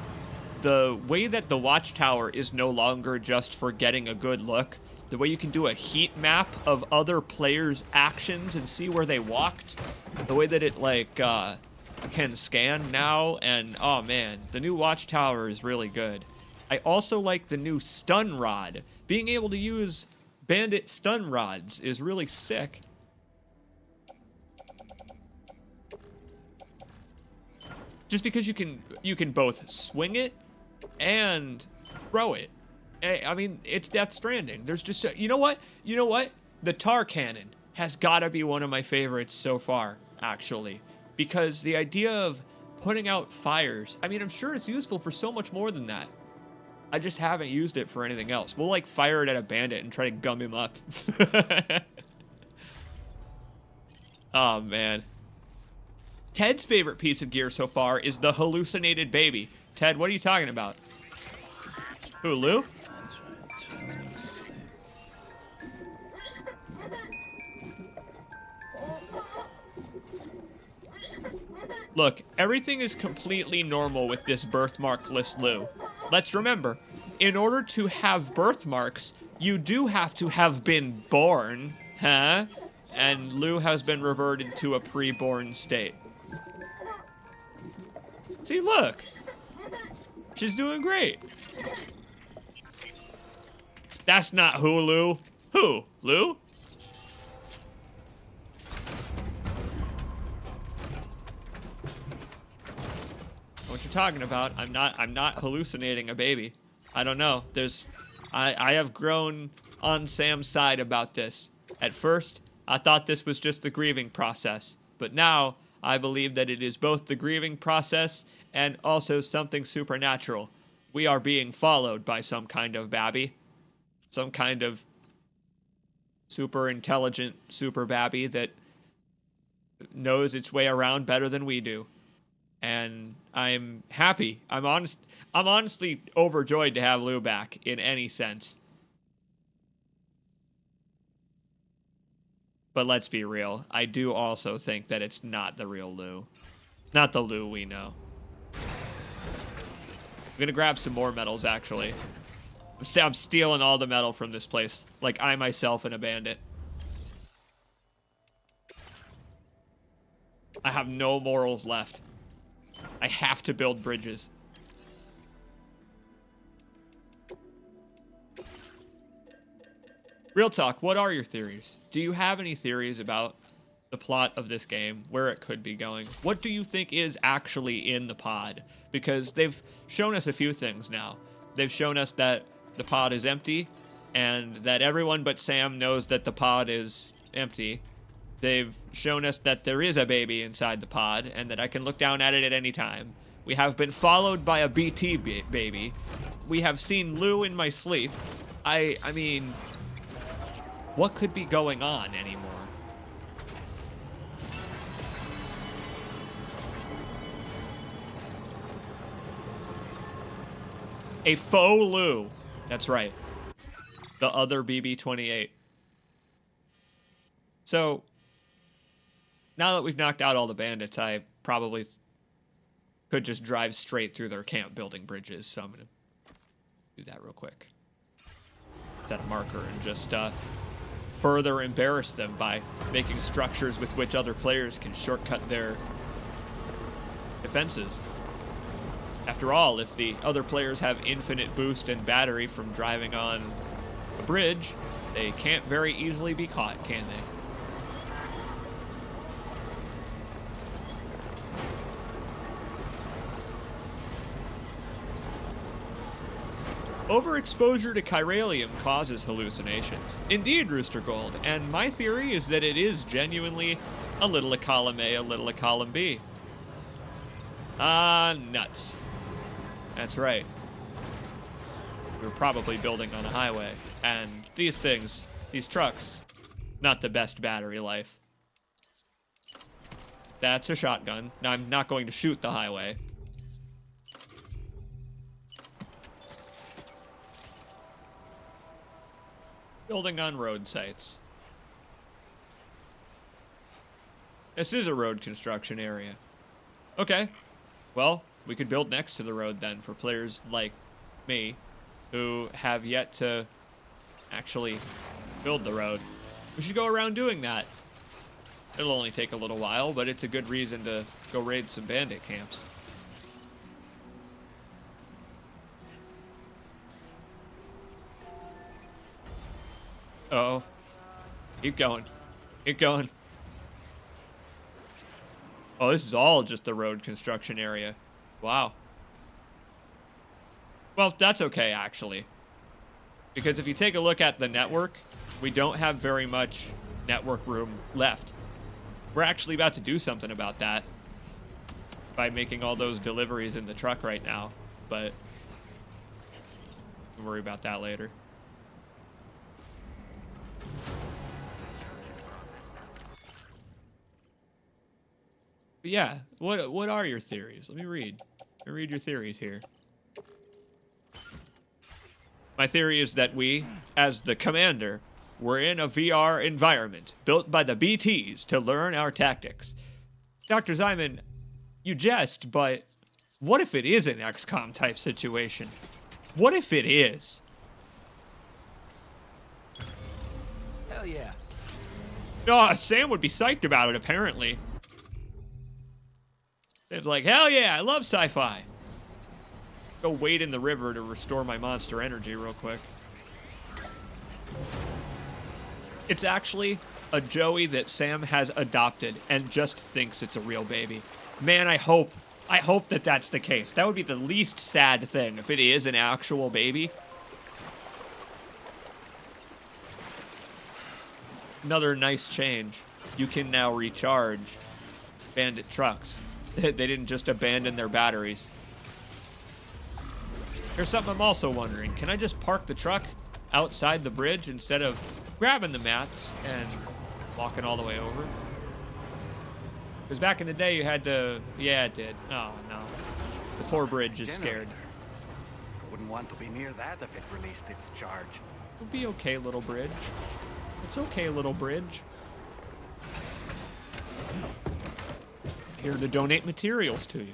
The way that the Watchtower is no longer just for getting a good look, the way you can do a heat map of other players' actions and see where they walked, the way that it like can scan now, and oh man, the new Watchtower is really good. I also like the new stun rod. Being able to use bandit stun rods is really sick. Just because you can both swing it and throw it. I mean, it's Death Stranding. There's just you know what? The tar cannon has got to be one of my favorites so far, actually, because the idea of putting out fires. I mean, I'm sure it's useful for so much more than that. I just haven't used it for anything else. We'll like fire it at a bandit and try to gum him up. Oh, man. Ted's favorite piece of gear so far is the hallucinated baby. Ted, what are you talking about? Who, Lou? Look, everything is completely normal with this birthmarkless Lou. Let's remember, in order to have birthmarks, you do have to have been born, huh? And Lou has been reverted to a pre-born state. See, look. She's doing great. That's not who, Lou. Who, Lou? What you're talking about? I'm not hallucinating a baby. I don't know. I have grown on Sam's side about this. At first, I thought this was just the grieving process, but now I believe that it is both the grieving process and also something supernatural. We are being followed by some kind of babby. Some kind of super intelligent super babby that knows its way around better than we do. And I'm happy. I'm honestly overjoyed to have Lou back in any sense. But let's be real. I do also think that it's not the real Lou. Not the Lou we know. I'm gonna grab some more metals, actually. I'm stealing all the metal from this place. Like I myself am a bandit. I have no morals left. I have to build bridges. Real talk, what are your theories? Do you have any theories about the plot of this game, where it could be going? What do you think is actually in the pod? Because they've shown us a few things now. They've shown us that the pod is empty, and that everyone but Sam knows that the pod is empty. They've shown us that there is a baby inside the pod, and that I can look down at it at any time. We have been followed by a BT baby. We have seen Lou in my sleep. I mean, what could be going on anymore? A faux Lou. That's right. The other BB-28. So, now that we've knocked out all the bandits, I probably could just drive straight through their camp building bridges. So I'm going to do that real quick. Set a marker and just further embarrass them by making structures with which other players can shortcut their defenses. After all, if the other players have infinite boost and battery from driving on a bridge, they can't very easily be caught, can they? Overexposure to chiralium causes hallucinations. Indeed, Rooster Gold, and my theory is that it is genuinely a little of column A, a little of column B. Nuts. That's right. We're probably building on a highway, and these things, these trucks, not the best battery life. That's a shotgun. Now, I'm not going to shoot the highway. Building on road sites. This is a road construction area. Okay. Well, we could build next to the road then for players like me who have yet to actually build the road. We should go around doing that. It'll only take a little while, but it's a good reason to go raid some bandit camps. Uh-oh. Keep going. Keep going. Oh, this is all just the road construction area. Wow. Well, that's okay, actually. Because if you take a look at the network, we don't have very much network room left. We're actually about to do something about that by making all those deliveries in the truck right now, but we'll worry about that later. But yeah, what are your theories? Let me read your theories here. My theory is that we, as the commander, were in a VR environment built by the BTs to learn our tactics. Dr. Zyman, you jest, but what if it is an XCOM type situation? What if it is? Hell yeah. Oh, Sam would be psyched about it, apparently. Sam's like, hell yeah, I love sci-fi. Go wade in the river to restore my monster energy real quick. It's actually a Joey that Sam has adopted and just thinks it's a real baby. Man, I hope that that's the case. That would be the least sad thing if it is an actual baby. Another nice change. You can now recharge Bandit trucks. They didn't just abandon their batteries. Here's something I'm also wondering. Can I just park the truck outside the bridge instead of grabbing the mats and walking all the way over? Because back in the day you had to... Yeah, it did. Oh, no. The poor bridge is scared. Wouldn't want to be near that if it released its charge. It'll be okay, little bridge. It's okay, little bridge. Here to donate materials to you.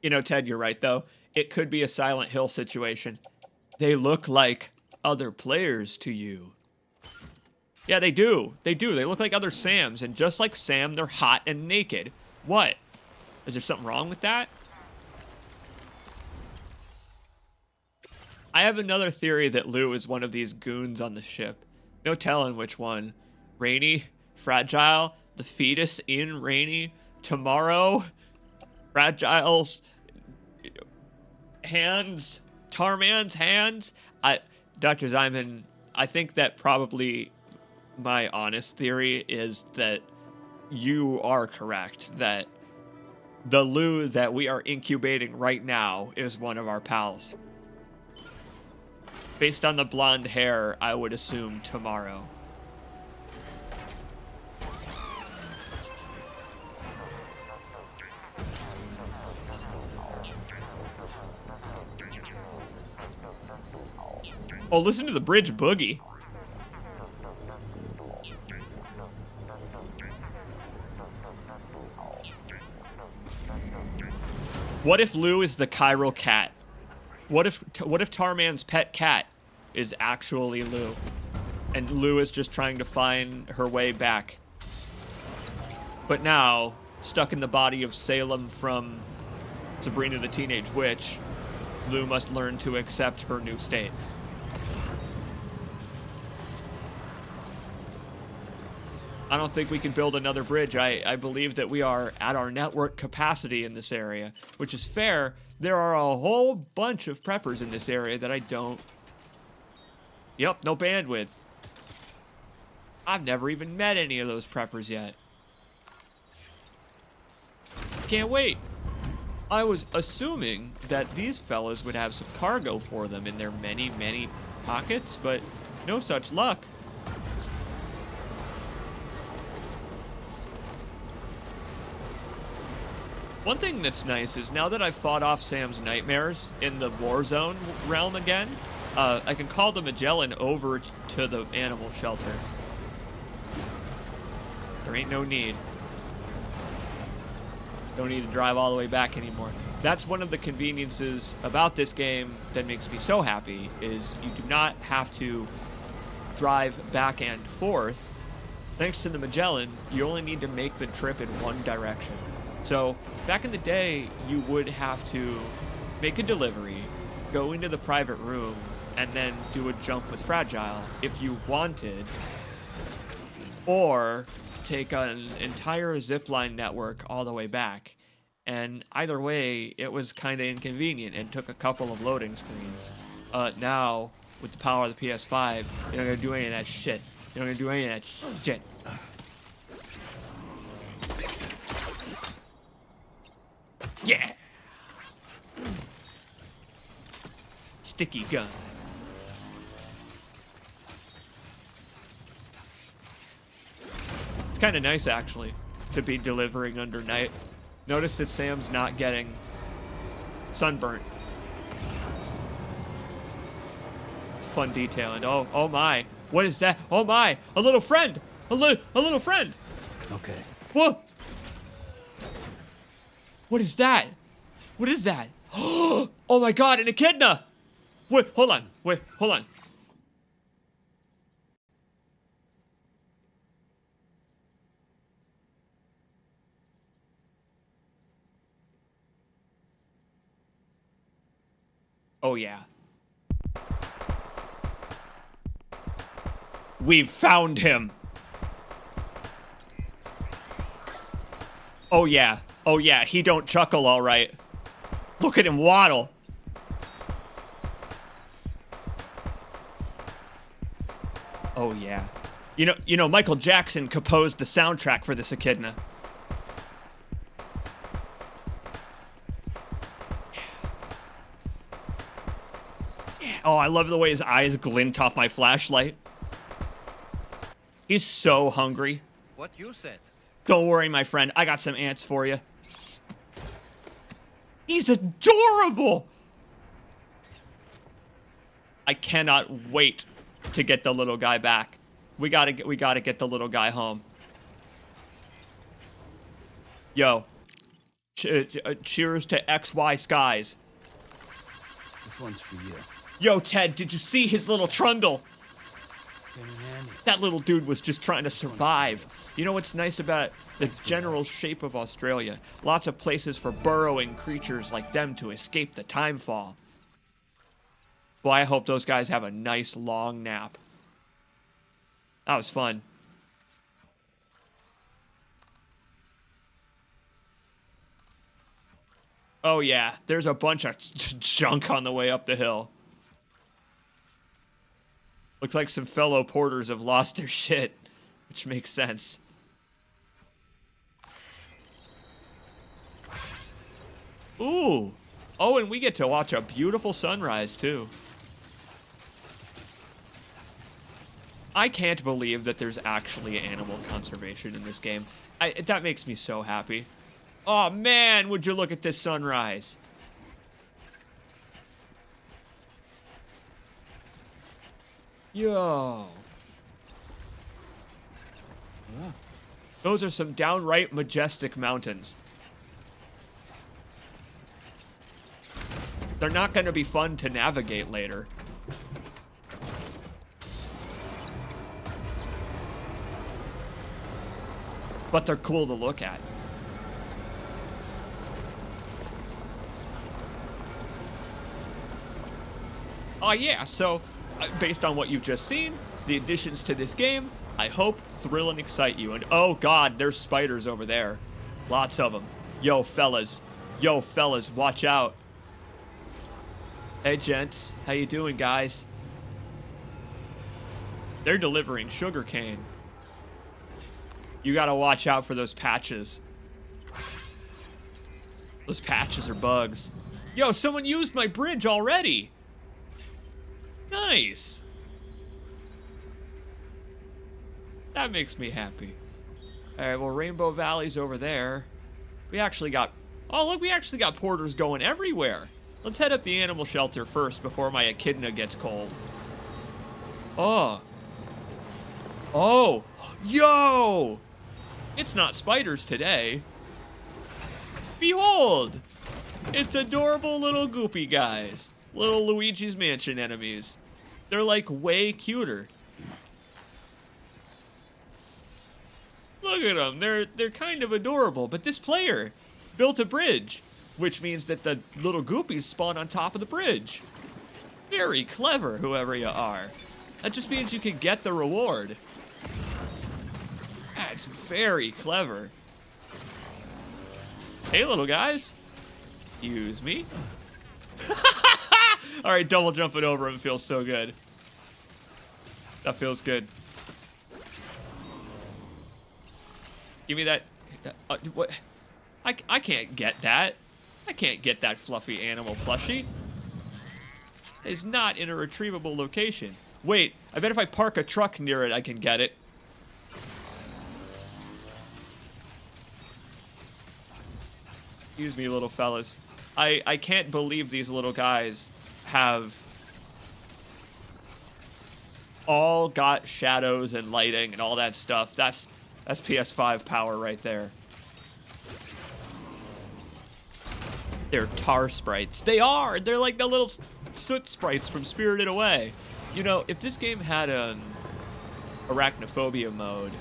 You know, Ted, you're right, though. It could be a Silent Hill situation. They look like other players to you. Yeah, they do. They do. They look like other Sams, and just like Sam, they're hot and naked. What? Is there something wrong with that? I have another theory that Lou is one of these goons on the ship. No telling which one. Rainy, Fragile, the fetus in Rainy, Tomorrow, Fragile's hands, Tarman's hands. Dr. Zyman, I think that probably my honest theory is that you are correct, that the Lou that we are incubating right now is one of our pals. Based on the blonde hair, I would assume Tomorrow. Oh, listen to the bridge boogie. What if Lou is the chiral cat? What if Tarman's pet cat is actually Lou, and Lou is just trying to find her way back? But now, stuck in the body of Salem from Sabrina the Teenage Witch, Lou must learn to accept her new state. I don't think we can build another bridge. I believe that we are at our network capacity in this area, which is fair. There are a whole bunch of preppers in this area that I don't... Yep, no bandwidth. I've never even met any of those preppers yet. Can't wait. I was assuming that these fellas would have some cargo for them in their many, many pockets, but no such luck. One thing that's nice is now that I've fought off Sam's nightmares in the Warzone realm again, I can call the Magellan over to the animal shelter. There ain't no need. Don't need to drive all the way back anymore. That's one of the conveniences about this game that makes me so happy, is you do not have to drive back and forth. Thanks to the Magellan, you only need to make the trip in one direction. So, back in the day, you would have to make a delivery, go into the private room, and then do a jump with Fragile if you wanted, or take an entire zipline network all the way back. And either way, it was kind of inconvenient and took a couple of loading screens. Now, with the power of the PS5, you're not going to do any of that shit. You're not going to do any of that shit. Yeah. sticky gun. It's kind of nice, actually, to be delivering under night. Notice that Sam's not getting sunburnt. It's a fun detail. And oh my, what is that? Oh my, a little friend, a little friend. Okay. Whoa! What is that? What is that? Oh my God, an echidna! Wait, hold on. Wait, hold on. Oh yeah. We've found him. Oh yeah. Oh yeah, he don't chuckle all right. Look at him waddle. Oh yeah. You know Michael Jackson composed the soundtrack for this echidna. Oh, I love the way his eyes glint off my flashlight. He's so hungry. What you said? Don't worry, my friend. I got some ants for you. He's adorable. I cannot wait to get the little guy back. We gotta get the little guy home. Yo. Cheers to XY skies. This one's for you. Yo, Ted, did you see his little trundle? That little dude was just trying to survive. You know what's nice about the general shape of Australia? Lots of places for burrowing creatures like them to escape the timefall. Boy, I hope those guys have a nice long nap. That was fun. Oh yeah, there's a bunch of junk on the way up the hill. Looks like some fellow porters have lost their shit, which makes sense. Ooh. Oh, and we get to watch a beautiful sunrise, too. I can't believe that there's actually animal conservation in this game. That makes me so happy. Oh, man, would you look at this sunrise. Yo. Yeah. Those are some downright majestic mountains. They're not going to be fun to navigate later. But they're cool to look at. Oh yeah, so based on what you've just seen, the additions to this game, I hope thrill and excite you. And oh god, there's spiders over there. Lots of them. Yo fellas, watch out. Hey gents, how you doing guys? They're delivering sugarcane. You gotta watch out for those patches. Those patches are bugs. Yo, someone used my bridge already. Nice. That makes me happy. Alright, well, Rainbow Valley's over there. We actually got... Oh, look, we actually got porters going everywhere. Let's head up the animal shelter first before my echidna gets cold. Oh. Oh. Yo! It's not spiders today. Behold! It's adorable little goopy guys. Little Luigi's Mansion enemies. They're like way cuter. Look at them. They're kind of adorable. But this player built a bridge, which means that the little goopies spawn on top of the bridge. Very clever, whoever you are. That just means you can get the reward. That's very clever. Hey, little guys. Excuse me. All right, double jumping over him feels so good. That feels good. Give me that. What? I can't get that. I can't get that fluffy animal plushie. is not in a retrievable location. Wait, I bet if I park a truck near it, I can get it. Excuse me, little fellas. I can't believe these little guys have all got shadows and lighting and all that stuff. That's PS5 power right there. They're tar sprites. They are! They're like the little soot sprites from Spirited Away. You know, if this game had an arachnophobia mode,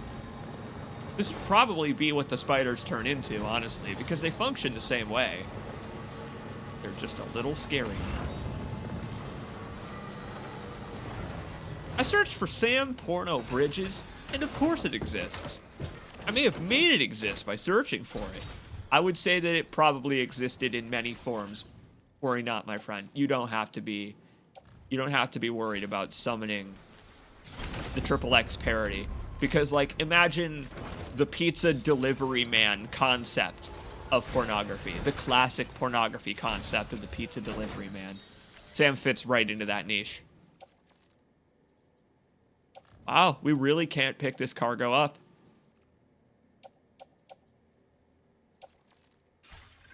this would probably be what the spiders turn into, honestly, because they function the same way. They're just a little scary. I searched for Sam Porno Bridges, and of course it exists. I may have made it exist by searching for it. I would say that it probably existed in many forms. Worry not, my friend. You don't have to be worried about summoning the XXX parody. Because, like, imagine the pizza delivery man concept of pornography. The classic pornography concept of the pizza delivery man. Sam fits right into that niche. Wow, we really can't pick this cargo up.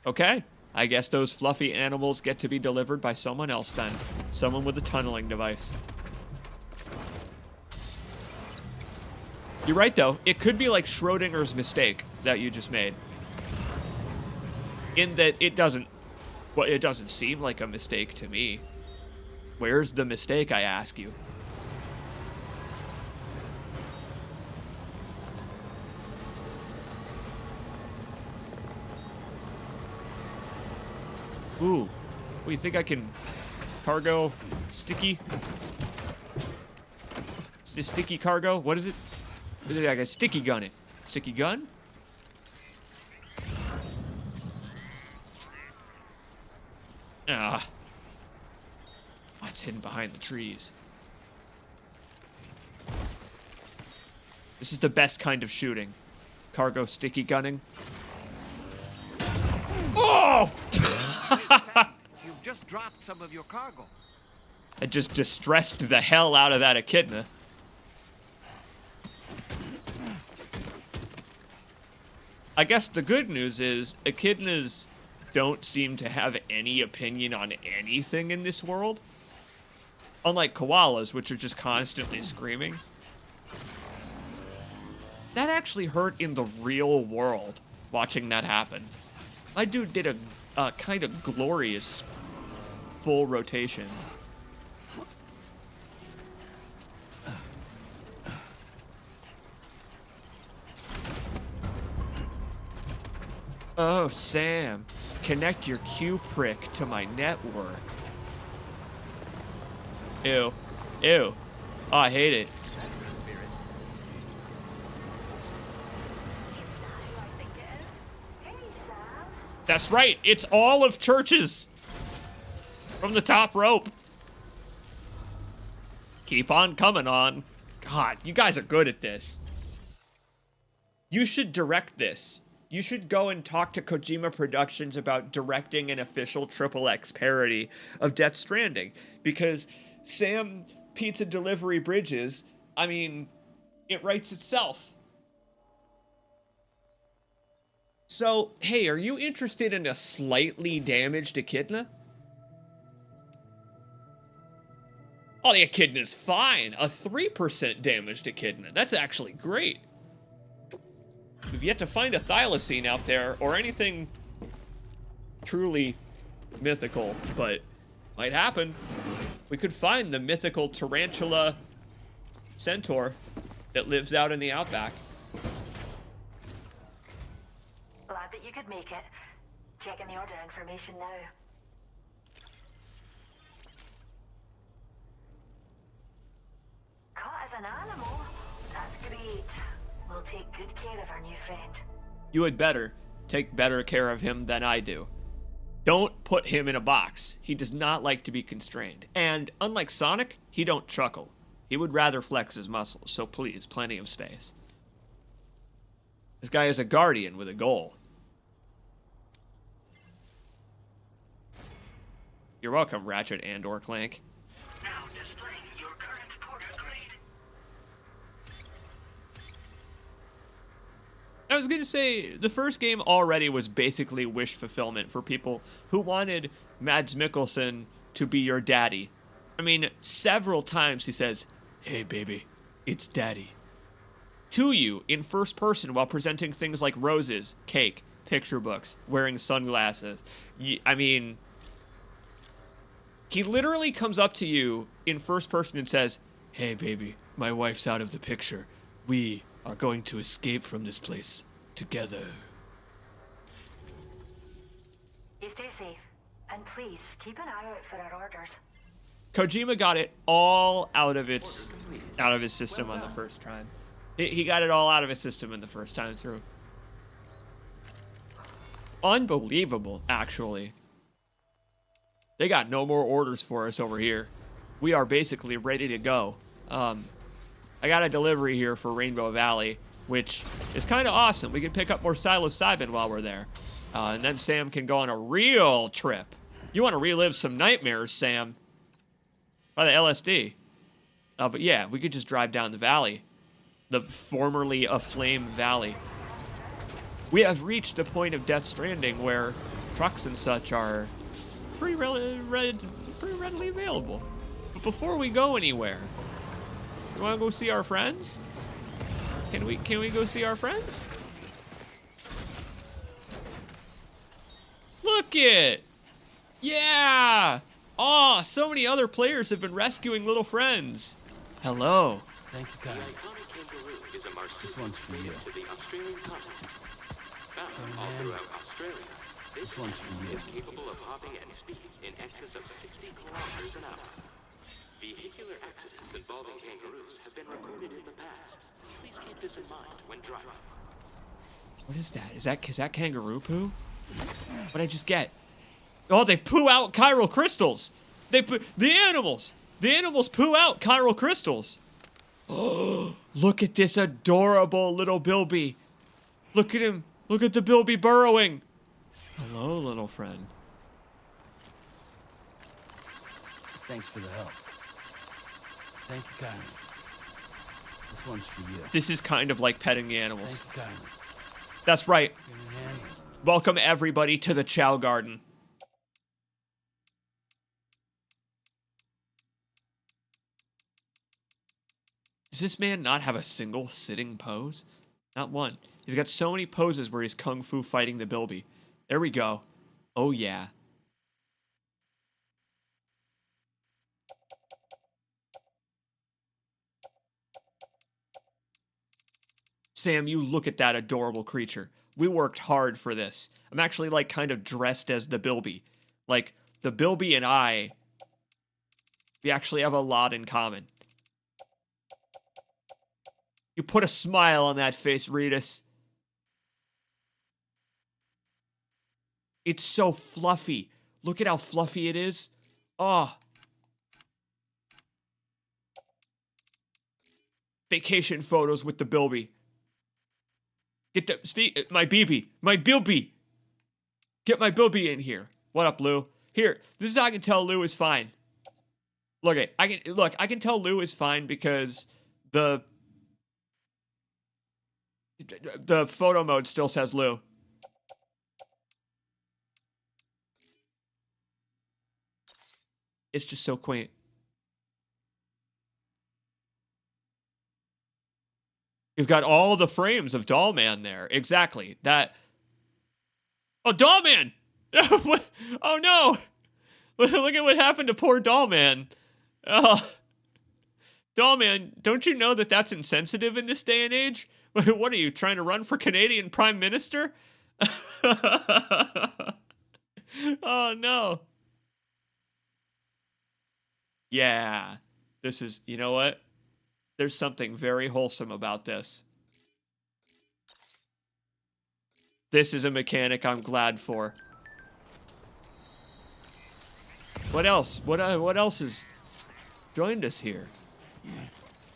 Okay, I guess those fluffy animals get to be delivered by someone else then. Someone with a tunneling device. You're right, though. It could be like Schrodinger's mistake that you just made. In that it doesn't seem like a mistake to me. Where's the mistake, I ask you? Ooh. What, you think I can cargo sticky? Sticky cargo? What is it? I got sticky gun it. Sticky gun? Ah. Oh, it's hidden behind the trees. This is the best kind of shooting. Cargo sticky gunning. Oh! You've just dropped some of your cargo. I just distressed the hell out of that echidna. I guess the good news is echidnas don't seem to have any opinion on anything in this world. Unlike koalas, which are just constantly screaming. That actually hurt in the real world, watching that happen. My dude did a kind of glorious full rotation. Oh, Sam, connect your Q-prick to my network. Ew. Ew. Oh, I hate it. That's right, it's all of churches. From the top rope. Keep on coming on. God, you guys are good at this. You should direct this. You should go and talk to Kojima Productions about directing an official XXX parody of Death Stranding. Because Sam Pizza Delivery Bridges, I mean, it writes itself. So, hey, are you interested in a slightly damaged echidna? Oh, the echidna's fine. A 3% damaged echidna. That's actually great. We've yet to find a thylacine out there, or anything truly mythical, but might happen. We could find the mythical tarantula centaur that lives out in the outback. Glad that you could make it. Checking the order information now. Caught as an animal? That's great. We'll take good care of our new friend. You had better take better care of him than I do. Don't put him in a box. He does not like to be constrained. And unlike Sonic, he don't chuckle. He would rather flex his muscles, so please, plenty of space. This guy is a guardian with a goal. You're welcome, Ratchet and/or Clank. I was gonna say, the first game already was basically wish fulfillment for people who wanted Mads Mikkelsen to be your daddy. I mean, several times he says, "Hey baby, it's daddy," to you in first person while presenting things like roses, cake, picture books, wearing sunglasses. I mean, he literally comes up to you in first person and says, "Hey baby, my wife's out of the picture. We are going to escape from this place together." You stay safe. And please, keep an eye out for our orders. Kojima got it all out of his system on the first time. He got it all out of his system in the first time through. Unbelievable, actually. They got no more orders for us over here. We are basically ready to go. I got a delivery here for Rainbow Valley, which is kind of awesome. We can pick up more psilocybin while we're there. And then Sam can go on a real trip. You want to relive some nightmares, Sam? By the LSD. But yeah, we could just drive down the valley. The formerly aflame valley. We have reached a point of Death Stranding where trucks and such are pretty readily available. But before we go anywhere, you want to go see our friends? Can we go see our friends? Look it! Yeah! Oh, so many other players have been rescuing little friends. Hello. Thank you, The God. iconic kangaroo is a This one's for you. to the Australian continent. Found all throughout Australia, this one's for you. is capable of hopping at speeds in excess of 60 kilometers an hour. Vehicular accidents involving kangaroos have been recorded in the past. Please keep this in mind when driving. What is that? Is that kangaroo poo? What'd I just get? Oh, they poo out chiral crystals. The animals poo out chiral crystals. Oh, look at this adorable little bilby. Look at him. Look at the bilby burrowing. Hello, little friend. Thanks for the help. Thank you, God. This one's for you. This is kind of like petting the animals. Thank you, God. That's right. Give me a hand. Welcome everybody to the Chow Garden. Does this man not have a single sitting pose? Not one. He's got so many poses where he's kung fu fighting the bilby. There we go. Oh yeah. Sam, you look at that adorable creature. We worked hard for this. I'm actually like kind of dressed as the bilby. Like the bilby and I, we actually have a lot in common. You put a smile on that face, Reedus. It's so fluffy. Look at how fluffy it is. Oh. Vacation photos with the bilby. Get the my bilby. Get my bilby in here. What up, Lou? Here, this is how I can tell Lou is fine. I can tell Lou is fine because the photo mode still says Lou. It's just so quaint. You've got all the frames of Dollman there. Exactly. That. Oh, Dollman! Oh no! Look at what happened to poor Dollman. Oh. Dollman, don't you know that that's insensitive in this day and age? What are you, trying to run for Canadian Prime Minister? Oh no. Yeah. This is, you know what? There's something very wholesome about this. This is a mechanic I'm glad for. What else? What else has joined us here?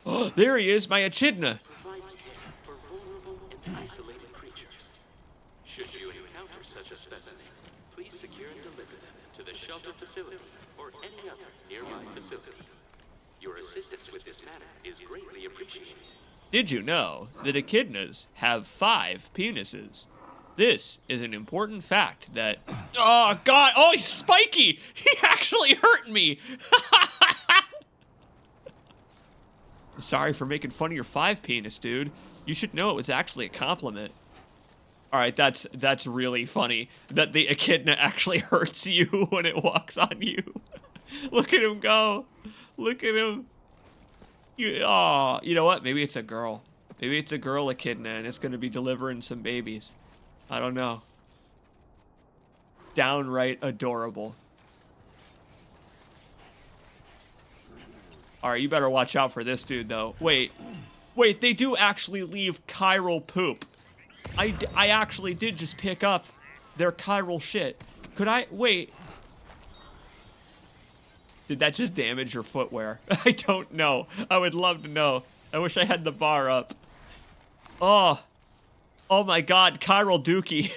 Oh, there he is, my echidna. Provides care for vulnerable and isolated creatures. Should you encounter such a specimen, please secure and deliver them to the shelter facility or any other nearby facility. Your assistance with this matter is greatly appreciated. Did you know that echidnas have 5 penises? This is an important fact that... Oh, God! Oh, he's spiky! He actually hurt me! Sorry for making fun of your 5 penis, dude. You should know it was actually a compliment. Alright, that's really funny. That the echidna actually hurts you when it walks on you. Look at him go. Look at him. You know what? Maybe it's a girl. Maybe it's a girl echidna and it's going to be delivering some babies. I don't know. Downright adorable. Alright, you better watch out for this dude, though. Wait, they do actually leave chiral poop. I actually did just pick up their chiral shit. Could I... Wait. Did that just damage your footwear? I don't know. I would love to know. I wish I had the bar up. Oh. Oh my god, chiral dookie.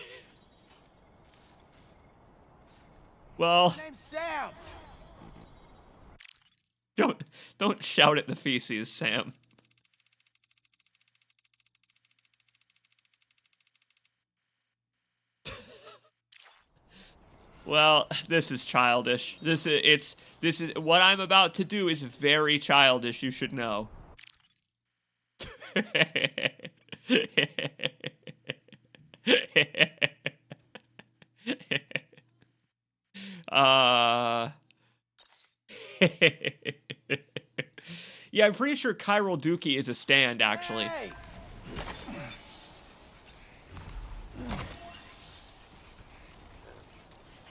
Well... Name's Sam. Don't shout at the feces, Sam. Well, this is childish. This is what I'm about to do is very childish, you should know. Yeah, I'm pretty sure chiral dookie is a stand, actually. Hey.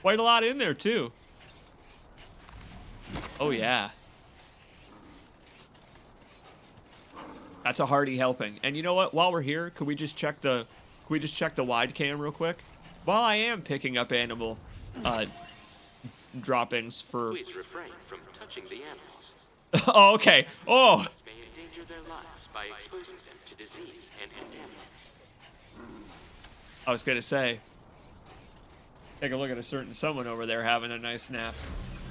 Quite a lot in there, too. Oh, yeah. That's a hearty helping. And you know what? While we're here, could we just check the wide cam real quick? While I am picking up animal droppings for... Please refrain from touching the animals. Oh, okay. Oh! May endanger their lives by exposing them to disease and contaminants. I was gonna say... Take a look at a certain someone over there having a nice nap.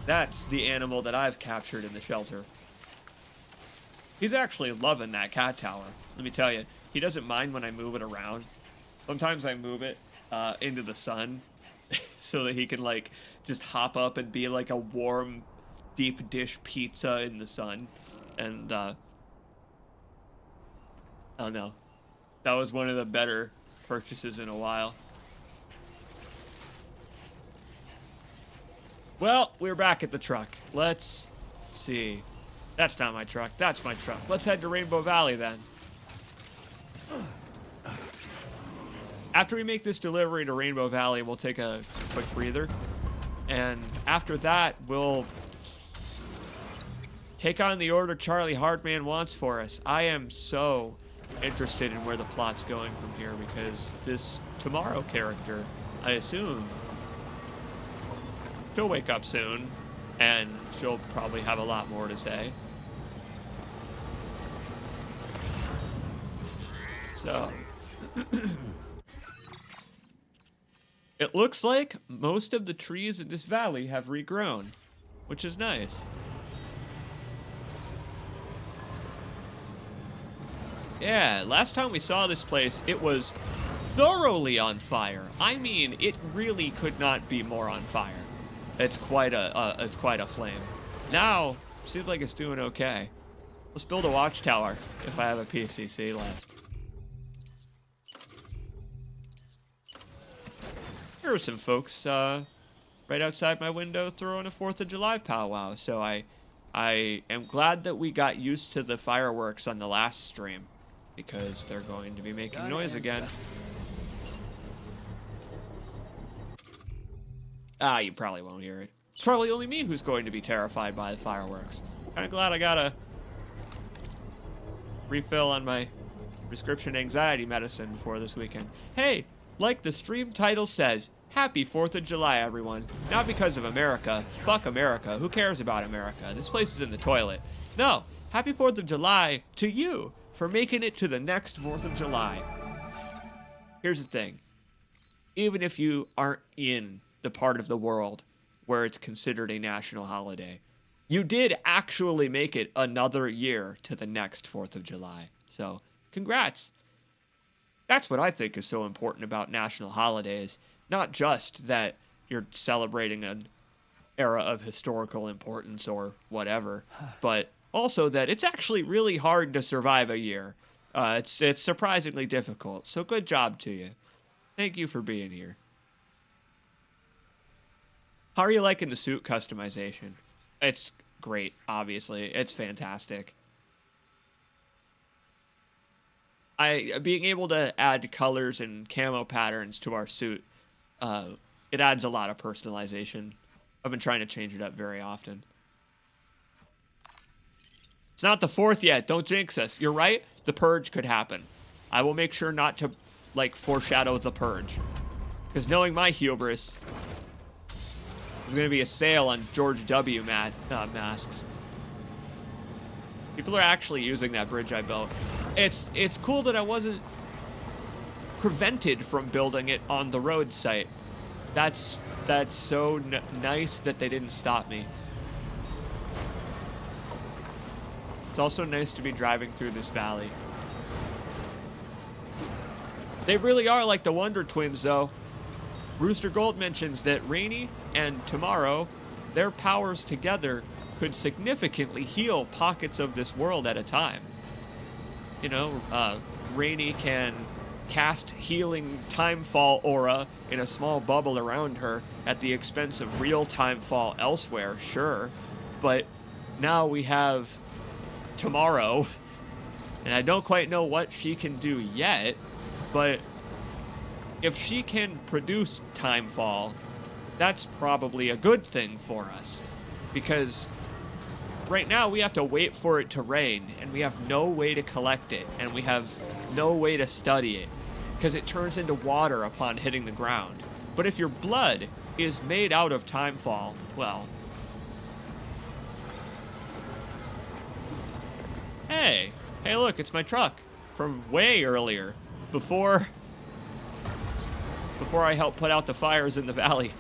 That's the animal that I've captured in the shelter. He's actually loving that cat tower. Let me tell you, he doesn't mind when I move it around. Sometimes I move it into the sun so that he can, like, just hop up and be like a warm, deep dish pizza in the sun. And, I don't know. That was one of the better purchases in a while. Well, we're back at the truck. Let's see. That's not my truck. That's my truck. Let's head to Rainbow Valley, then. After we make this delivery to Rainbow Valley, we'll take a quick breather. And after that, we'll take on the order Charlie Hardman wants for us. I am so interested in where the plot's going from here, because this Tomorrow character, I assume... she'll wake up soon, and she'll probably have a lot more to say. So, it looks like most of the trees in this valley have regrown, which is nice. Yeah, last time we saw this place, it was thoroughly on fire. I mean, it really could not be more on fire. It's quite a flame. Now, seems like it's doing okay. Let's build a watchtower if I have a PCC left. There were some folks right outside my window throwing a 4th of July powwow, so I am glad that we got used to the fireworks on the last stream, because they're going to be making noise again. Ah, you probably won't hear it. It's probably only me who's going to be terrified by the fireworks. Kinda glad I got a refill on my prescription anxiety medicine before this weekend. Hey, like the stream title says, happy 4th of July, everyone. Not because of America. Fuck America. Who cares about America? This place is in the toilet. No, happy 4th of July to you for making it to the next 4th of July. Here's the thing. Even if you aren't in the part of the world where it's considered a national holiday, you did actually make it another year to the next 4th of July. So Congrats. That's what I think is so important about national holidays. Not just that you're celebrating an era of historical importance or whatever, but also that it's actually really hard to survive a year. It's surprisingly difficult, so good job to you. Thank you for being here. How are you liking the suit customization? It's great, obviously. It's fantastic. Being able to add colors and camo patterns to our suit, it adds a lot of personalization. I've been trying to change it up very often. It's not the 4th yet. Don't jinx us. You're right. The purge could happen. I will make sure not to, like, foreshadow the purge. Because knowing my hubris, there's going to be a sale on George W. masks. People are actually using that bridge I built. It's cool that I wasn't prevented from building it on the road site. That's so nice that they didn't stop me. It's also nice to be driving through this valley. They really are like the Wonder Twins, though. Rooster Gold mentions that Rainy and Tomorrow, their powers together could significantly heal pockets of this world at a time. You know, Rainy can cast healing timefall aura in a small bubble around her at the expense of real timefall elsewhere, sure. But now we have Tomorrow, and I don't quite know what she can do yet, but if she can produce timefall, that's probably a good thing for us. Because right now we have to wait for it to rain, and we have no way to collect it, and we have no way to study it, because it turns into water upon hitting the ground. But if your blood is made out of timefall, well... Hey! Hey look, it's my truck! From way earlier. Before I helped put out the fires in the valley.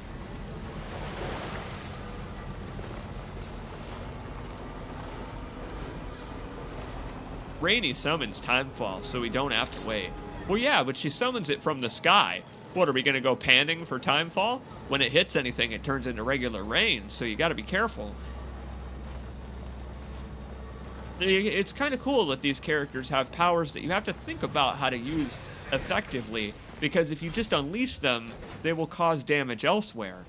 Rainy summons timefall, so we don't have to wait. Well, yeah, but she summons it from the sky. What, are we gonna go panning for timefall? When it hits anything, it turns into regular rain, so you gotta be careful. It's kind of cool that these characters have powers that you have to think about how to use effectively, because if you just unleash them, they will cause damage elsewhere.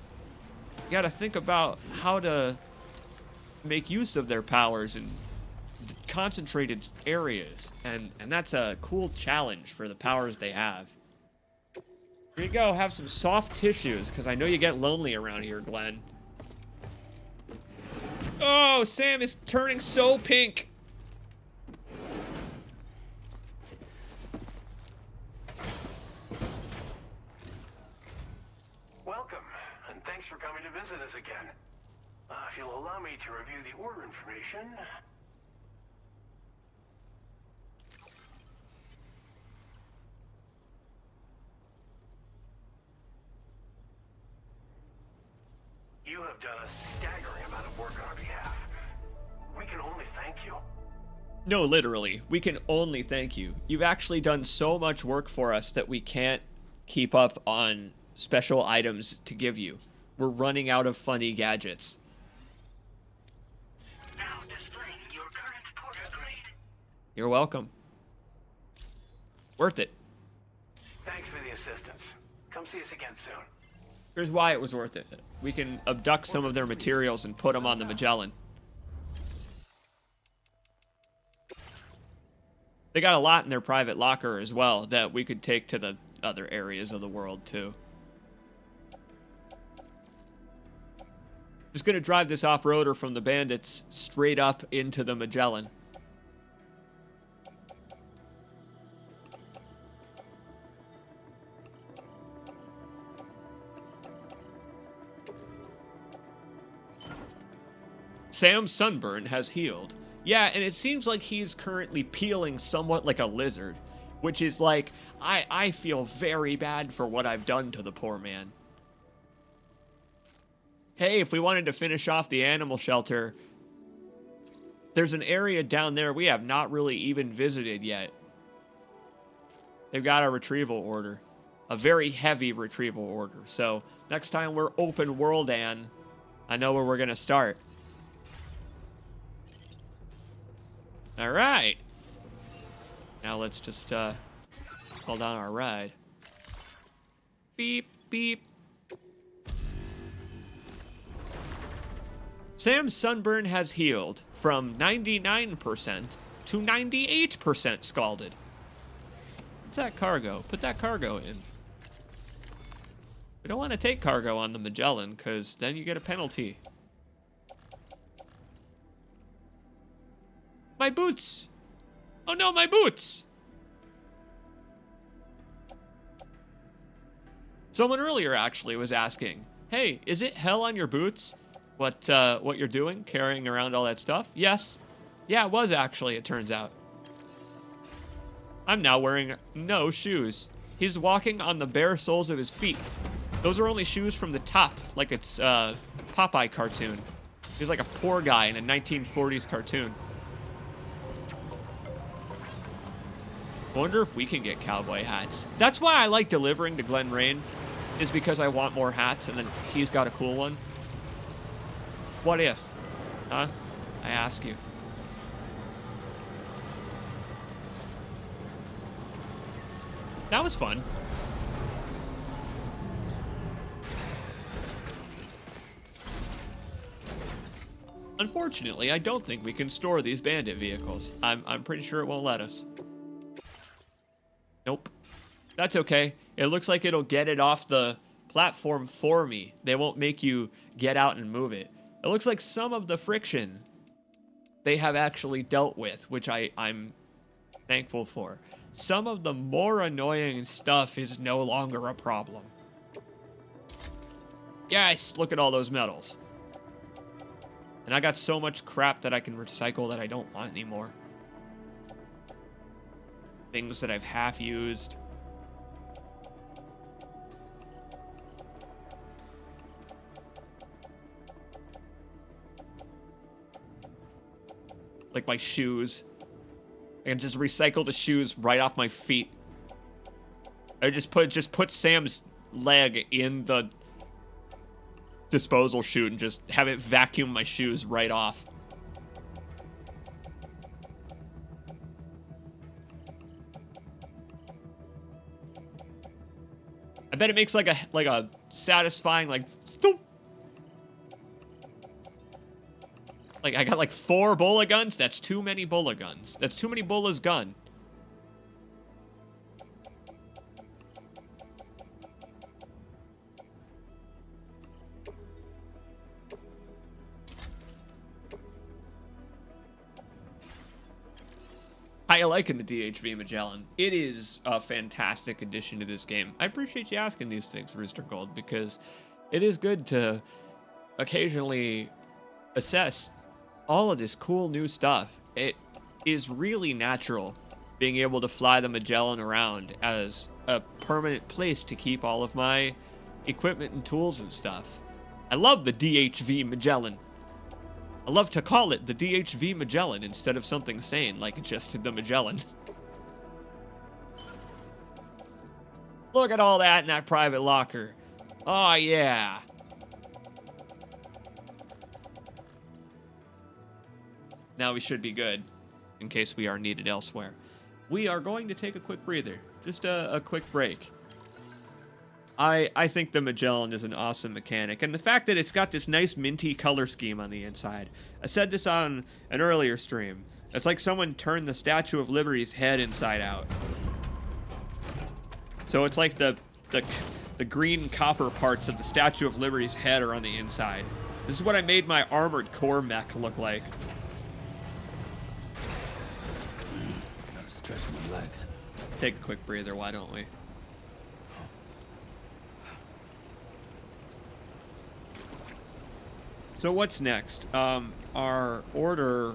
You gotta think about how to make use of their powers in concentrated areas, and that's a cool challenge for the powers they have. Here you go, have some soft tissues, because I know you get lonely around here, Glenn. Oh, Sam is turning so pink. Welcome, and thanks for coming to visit us again. If you'll allow me to review the order information... You have done a staggering amount of work on our behalf. We can only thank you. No, literally. We can only thank you. You've actually done so much work for us that we can't keep up on special items to give you. We're running out of funny gadgets. Now displaying your current porter grade. You're welcome. Worth it. Thanks for the assistance. Come see us again soon. Here's why it was worth it. We can abduct some of their materials and put them on the Magellan. They got a lot in their private locker as well that we could take to the other areas of the world too. Just gonna drive this off-roader from the Bandits straight up into the Magellan. Sam's sunburn has healed. Yeah, and it seems like he's currently peeling somewhat like a lizard, which is like, I feel very bad for what I've done to the poor man. Hey, if we wanted to finish off the animal shelter, there's an area down there we have not really even visited yet. They've got a retrieval order. A very heavy retrieval order. So next time we're open world, Ann, I know where we're going to start. All right. Now let's just call down our ride. Beep, beep. Sam's sunburn has healed from 99% to 98% scalded. What's that cargo? Put that cargo in. We don't want to take cargo on the Magellan, because then you get a penalty. My boots! Oh no, my boots! Someone earlier actually was asking, hey, is it hell on your boots? What you're doing, carrying around all that stuff? Yes. Yeah, it was actually, it turns out. I'm now wearing no shoes. He's walking on the bare soles of his feet. Those are only shoes from the top, like it's a Popeye cartoon. He's like a poor guy in a 1940s cartoon. Wonder if we can get cowboy hats. That's why I like delivering to Glen Rain, is because I want more hats, and then he's got a cool one. What if? Huh? I ask you. That was fun. Unfortunately, I don't think we can store these bandit vehicles. I'm pretty sure it won't let us. Nope. That's okay. It looks like it'll get it off the platform for me. They won't make you get out and move it. It looks like some of the friction they have actually dealt with, which I'm thankful for. Some of the more annoying stuff is no longer a problem. Yes, look at all those metals. And I got so much crap that I can recycle that I don't want anymore. Things that I've half used. Like my shoes. I can just recycle the shoes right off my feet. I just put Sam's leg in the disposal chute and just have it vacuum my shoes right off. I bet it makes like a satisfying like thump. Like, I got like 4 bola guns. That's too many bola guns. That's too many bolas gun. How you liking the DHV Magellan? It is a fantastic addition to this game. I appreciate you asking these things, Rooster Gold, because it is good to occasionally assess all of this cool new stuff. It is really natural being able to fly the Magellan around as a permanent place to keep all of my equipment and tools and stuff. I love the DHV Magellan. I love to call it the DHV Magellan instead of something sane like just the Magellan. Look at all that in that private locker. Oh yeah. Now we should be good, in case we are needed elsewhere. We are going to take a quick breather. Just a quick break. I think the Magellan is an awesome mechanic, and the fact that it's got this nice minty color scheme on the inside. I said this on an earlier stream. It's like someone turned the Statue of Liberty's head inside out. So it's like the green copper parts of the Statue of Liberty's head are on the inside. This is what I made my Armored Core mech look like. Stretch my legs. Take a quick breather, why don't we? So what's next? Our order,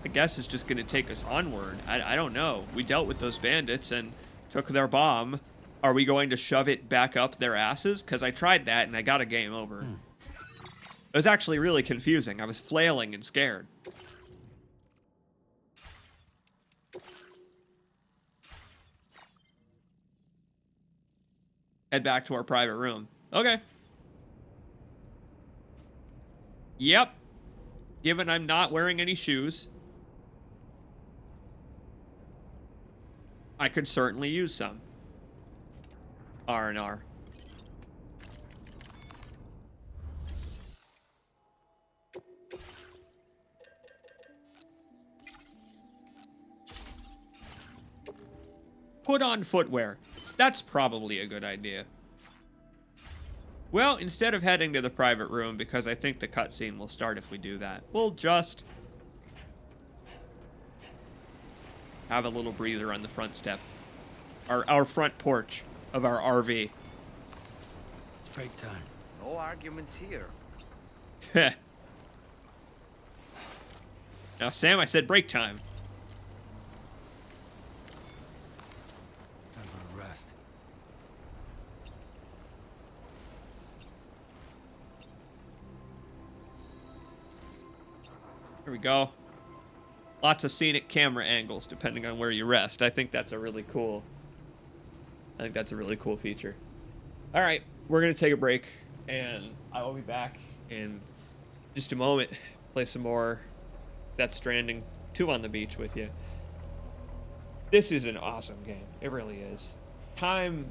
I guess, is just going to take us onward. I don't know. We dealt with those bandits and took their bomb. Are we going to shove it back up their asses? Because I tried that and I got a game over. It was actually really confusing. I was flailing and scared. head back to our private room. Okay. Yep. Given I'm not wearing any shoes, I could certainly use some R&R. Put on footwear. That's probably a good idea. Well, instead of heading to the private room, because I think the cutscene will start if we do that, we'll just have a little breather on the front step. Our front porch of our RV. Break time. No arguments here. Now, Sam, I said break time. Time for a rest. Here we go. Lots of scenic camera angles depending on where you rest. I think that's a really cool feature. All right, we're going to take a break, and I will be back in just a moment. Play some more Death Stranding 2 on the beach with you. This is an awesome game. It really is. Time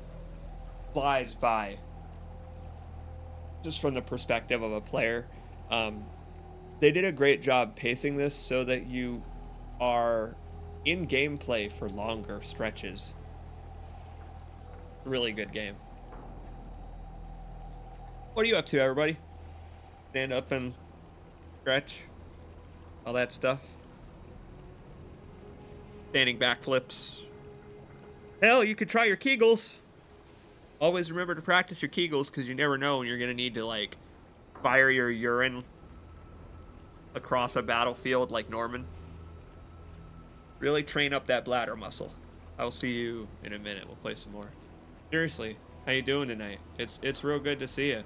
flies by just from the perspective of a player. They did a great job pacing this so that you are in gameplay for longer stretches. Really good game. What are you up to, everybody? Stand up and stretch. All that stuff. Standing backflips. Hell, you could try your Kegels. Always remember to practice your Kegels, because you never know when you're going to need to, like, fire your urine across a battlefield like Norman. Really train up that bladder muscle. I'll see you in a minute. We'll play some more. Seriously, how you doing tonight? It's real good to see you.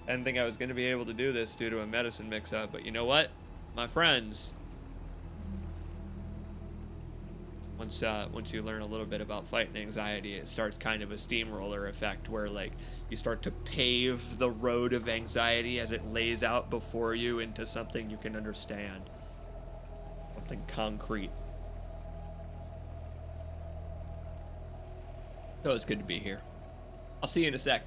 I didn't think I was going to be able to do this due to a medicine mix-up, but you know what? My friends, once you learn a little bit about fighting anxiety, it starts kind of a steamroller effect where, like, you start to pave the road of anxiety as it lays out before you into something you can understand. Something concrete. So it's good to be here. I'll see you in a sec.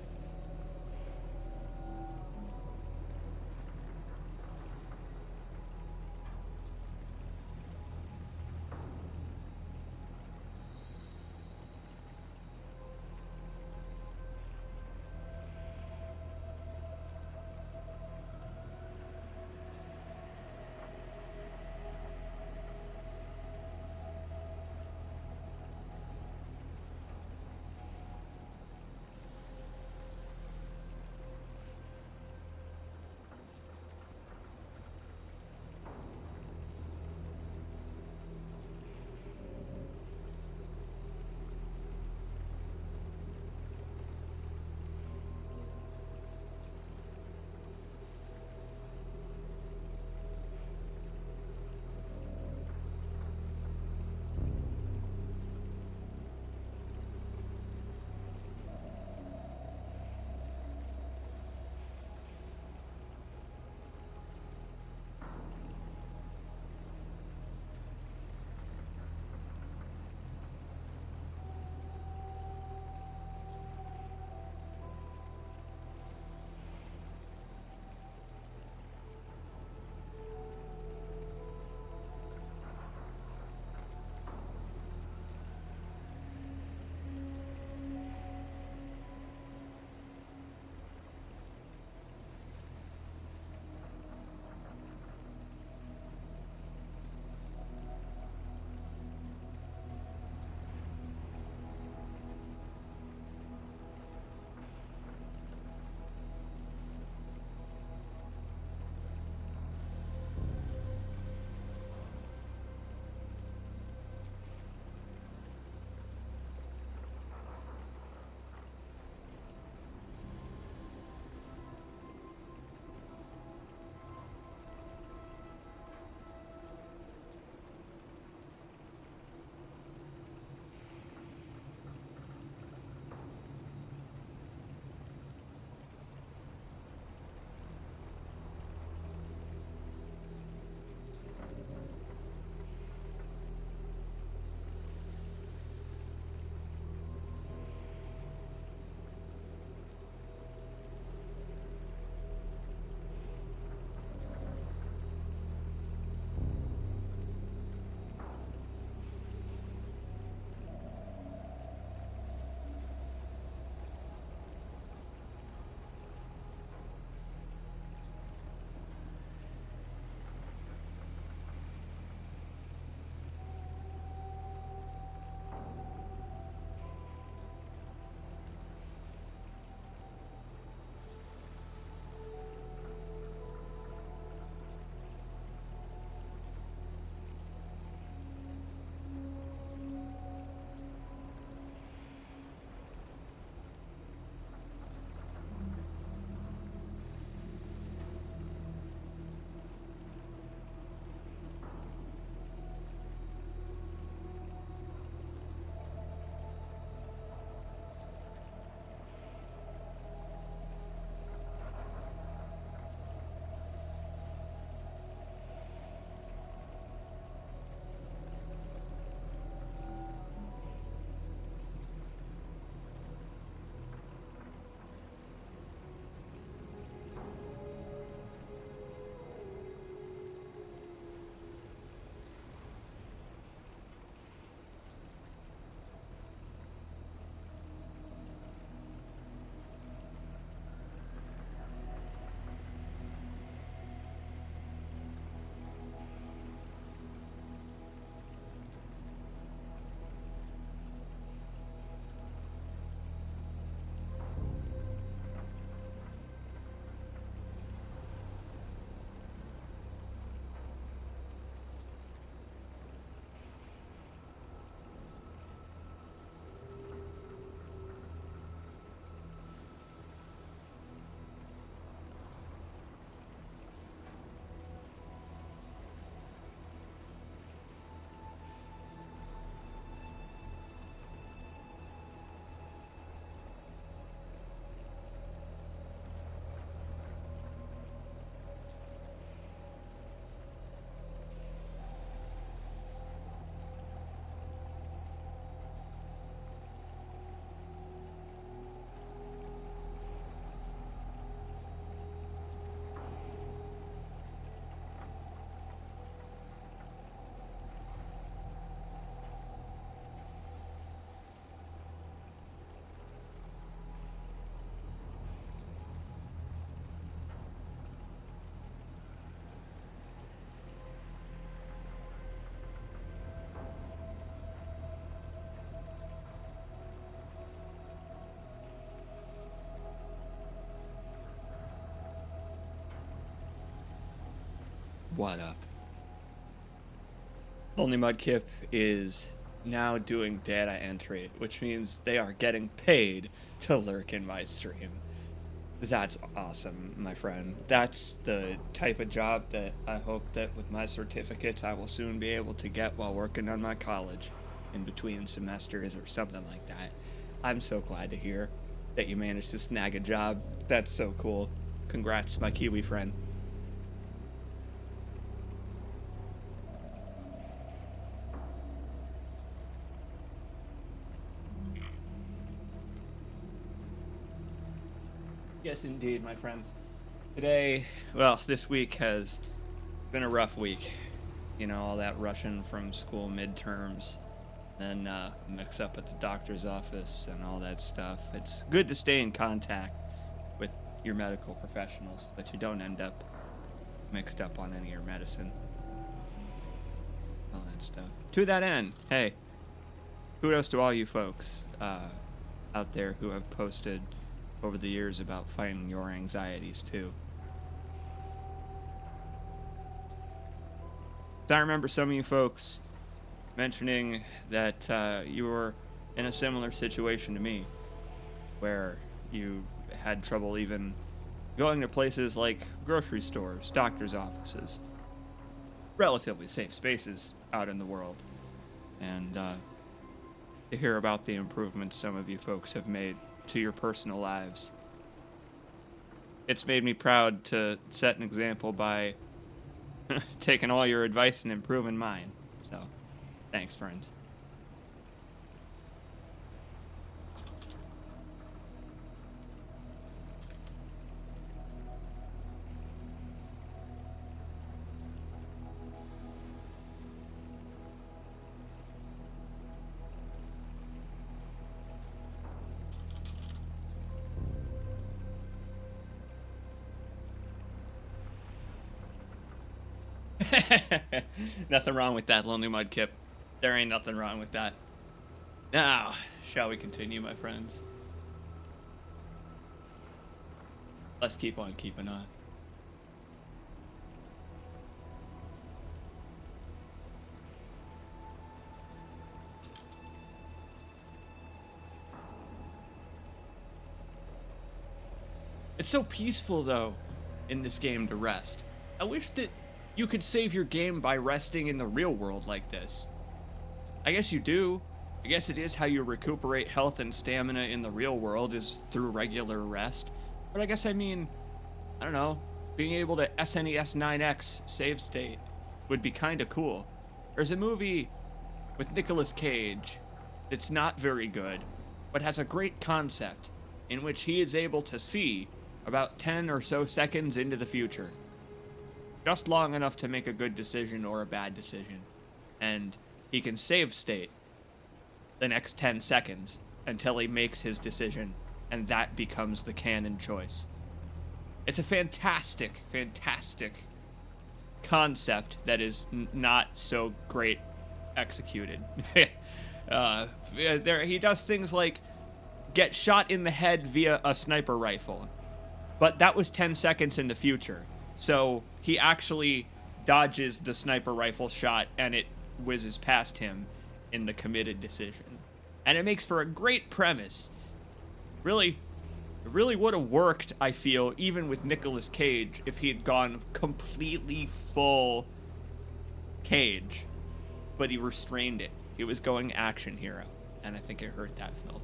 what up? Only Mudkip is now doing data entry, which means they are getting paid to lurk in my stream. That's awesome, my friend. That's the type of job that I hope that with my certificates I will soon be able to get while working on my college in between semesters or something like that. I'm so glad to hear that you managed to snag a job. That's so cool. Congrats, my Kiwi friend. Yes, indeed, my friends. Today, well, this week has been a rough week. You know, all that rushing from school midterms, then mix up at the doctor's office and all that stuff. It's good to stay in contact with your medical professionals, that you don't end up mixed up on any of your medicine. All that stuff. To that end, hey, kudos to all you folks out there who have posted over the years about fighting your anxieties too. I remember some of you folks mentioning that you were in a similar situation to me, where you had trouble even going to places like grocery stores, doctor's offices, relatively safe spaces out in the world, and to hear about the improvements some of you folks have made to your personal lives. It's made me proud to set an example by taking all your advice and improving mine. So, thanks, friends. Nothing wrong with that, Lonely Mudkip. There ain't nothing wrong with that. Now, shall we continue, my friends? Let's keep on keeping on. It's so peaceful, though, in this game to rest. I wish that you could save your game by resting in the real world like this. I guess you do. I guess it is how you recuperate health and stamina in the real world, is through regular rest. But I guess I mean, I don't know, being able to SNES 9X save state would be kinda cool. There's a movie with Nicolas Cage that's not very good, but has a great concept in which he is able to see about 10 or so seconds into the future. Just long enough to make a good decision or a bad decision. And he can save state the next 10 seconds until he makes his decision, and that becomes the canon choice. It's a fantastic, fantastic concept that is not so great executed. He does things like get shot in the head via a sniper rifle, but that was 10 seconds in the future. So he actually dodges the sniper rifle shot and it whizzes past him in the committed decision. And it makes for a great premise. It really would have worked, I feel, even with Nicolas Cage, if he had gone completely full Cage. But he restrained it. He was going action hero. And I think it hurt that film.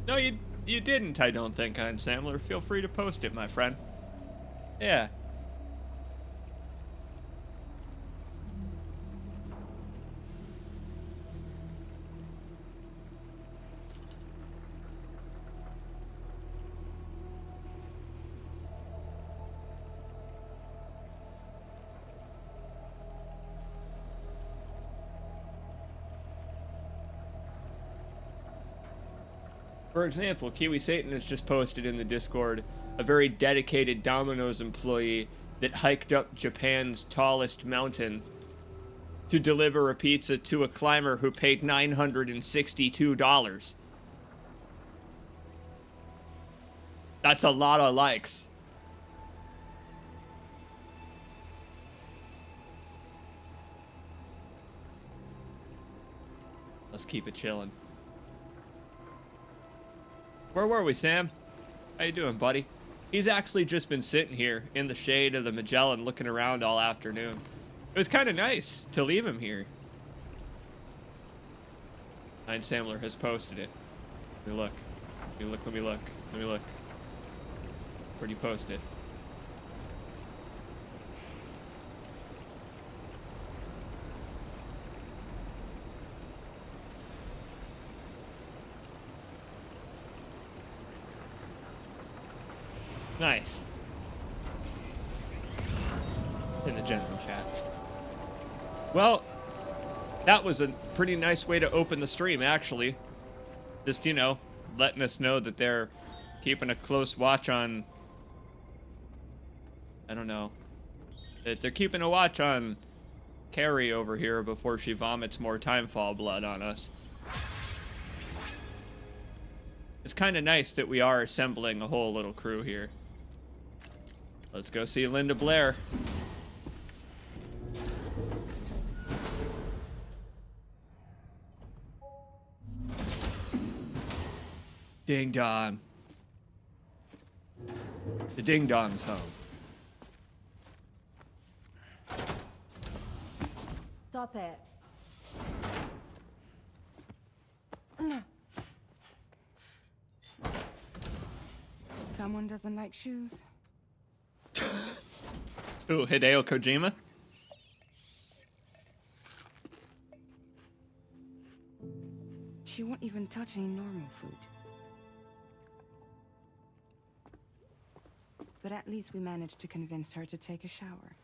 No, you didn't, I don't think, Hein Samler. Feel free to post it, my friend. Yeah. For example, Kiwi Satan has just posted in the Discord a very dedicated Domino's employee that hiked up Japan's tallest mountain to deliver a pizza to a climber who paid $962. That's a lot of likes. Let's keep it chilling. Where were we, Sam? How you doing, buddy? He's actually just been sitting here in the shade of the Magellan looking around all afternoon. It was kind of nice to leave him here. Nine Samler has posted it. Let me look. Let me look, let me look. Let me look. Where'd you post it? Nice. In the general chat. Well, that was a pretty nice way to open the stream, actually. Just, you know, letting us know that they're keeping a close watch on... I don't know. That they're keeping a watch on Carrie over here before she vomits more Timefall blood on us. It's kind of nice that we are assembling a whole little crew here. Let's go see Linda Blair. Ding dong. The ding dong's home. Stop it. Someone doesn't like shoes. Ooh, Hideo Kojima? She won't even touch any normal food. But at least we managed to convince her to take a shower.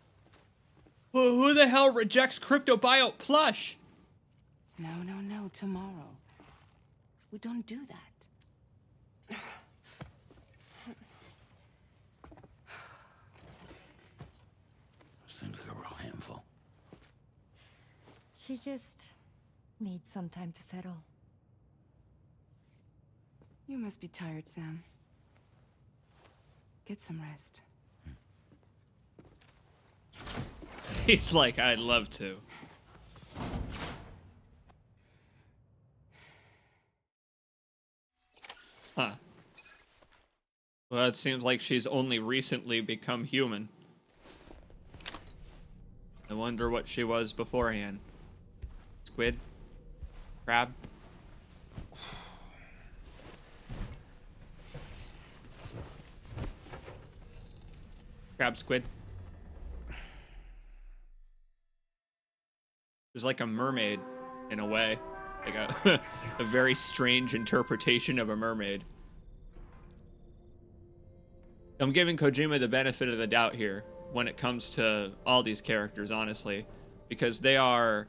Who the hell rejects cryptobiote plush? No, tomorrow. We don't do that. Seems like a real handful. She just needs some time to settle. You must be tired, Sam. Get some rest. He's like, I'd love to. Huh. Well, it seems like she's only recently become human. I wonder what she was beforehand. Squid? Crab? Crab squid? She's like a mermaid, in a way. Like a, a very strange interpretation of a mermaid. I'm giving Kojima the benefit of the doubt here when it comes to all these characters, honestly, because they are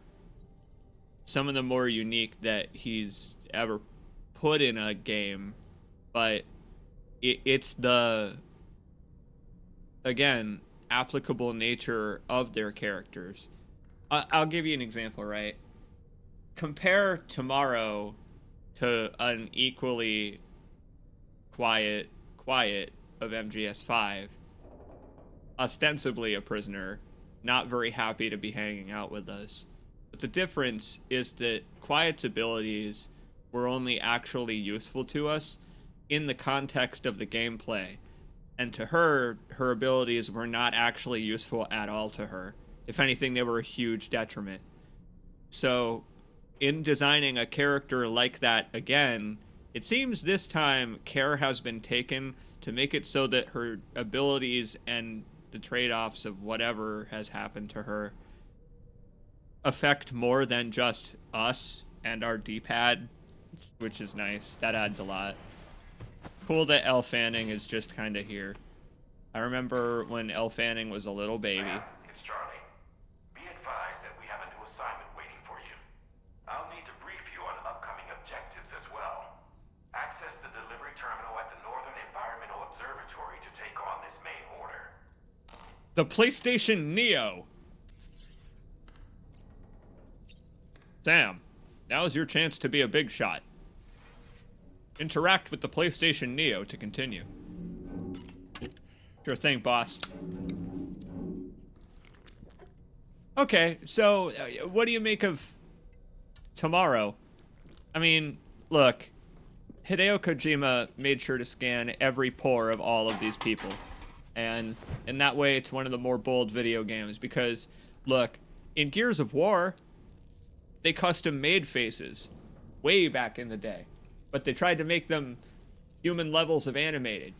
some of the more unique that he's ever put in a game, but it's the, again, applicable nature of their characters. I'll give you an example, right? Compare Tomorrow to an equally quiet of MGS5. Ostensibly a prisoner, not very happy to be hanging out with us. But the difference is that Quiet's abilities were only actually useful to us in the context of the gameplay. And to her, her abilities were not actually useful at all to her. If anything, they were a huge detriment. So, in designing a character like that again, it seems this time care has been taken to make it so that her abilities and the trade-offs of whatever has happened to her affect more than just us and our D-pad, which is nice. That adds a lot. Cool that Elle Fanning is just kind of here. I remember when Elle Fanning was a little baby. It's Charlie. Be advised that we have a new assignment waiting for you. I'll need to brief you on upcoming objectives as well. Access the delivery terminal at the Northern Environmental Observatory to take on this main order. The PlayStation Neo. Sam, now's your chance to be a big shot. Interact with the PlayStation Neo to continue. Sure thing, boss. Okay, so what do you make of tomorrow? I mean, look, Hideo Kojima made sure to scan every pore of all of these people. And in that way, it's one of the more bold video games because, look, in Gears of War, they custom made faces way back in the day. But they tried to make them human levels of animated.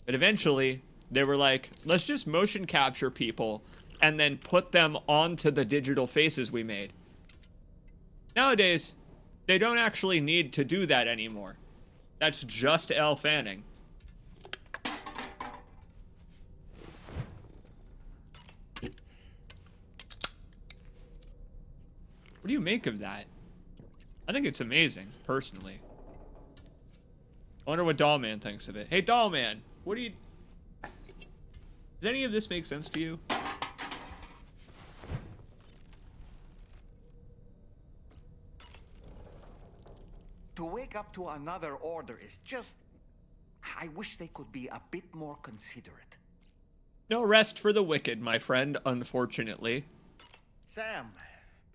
But eventually, they were like, let's just motion capture people and then put them onto the digital faces we made. Nowadays, they don't actually need to do that anymore. That's just Elle Fanning. What do you make of that? I think it's amazing, personally. I wonder what Dollman thinks of it. Hey, Dollman, what do you... Does any of this make sense to you? To wake up to another order is just... I wish they could be a bit more considerate. No rest for the wicked, my friend, unfortunately. Sam,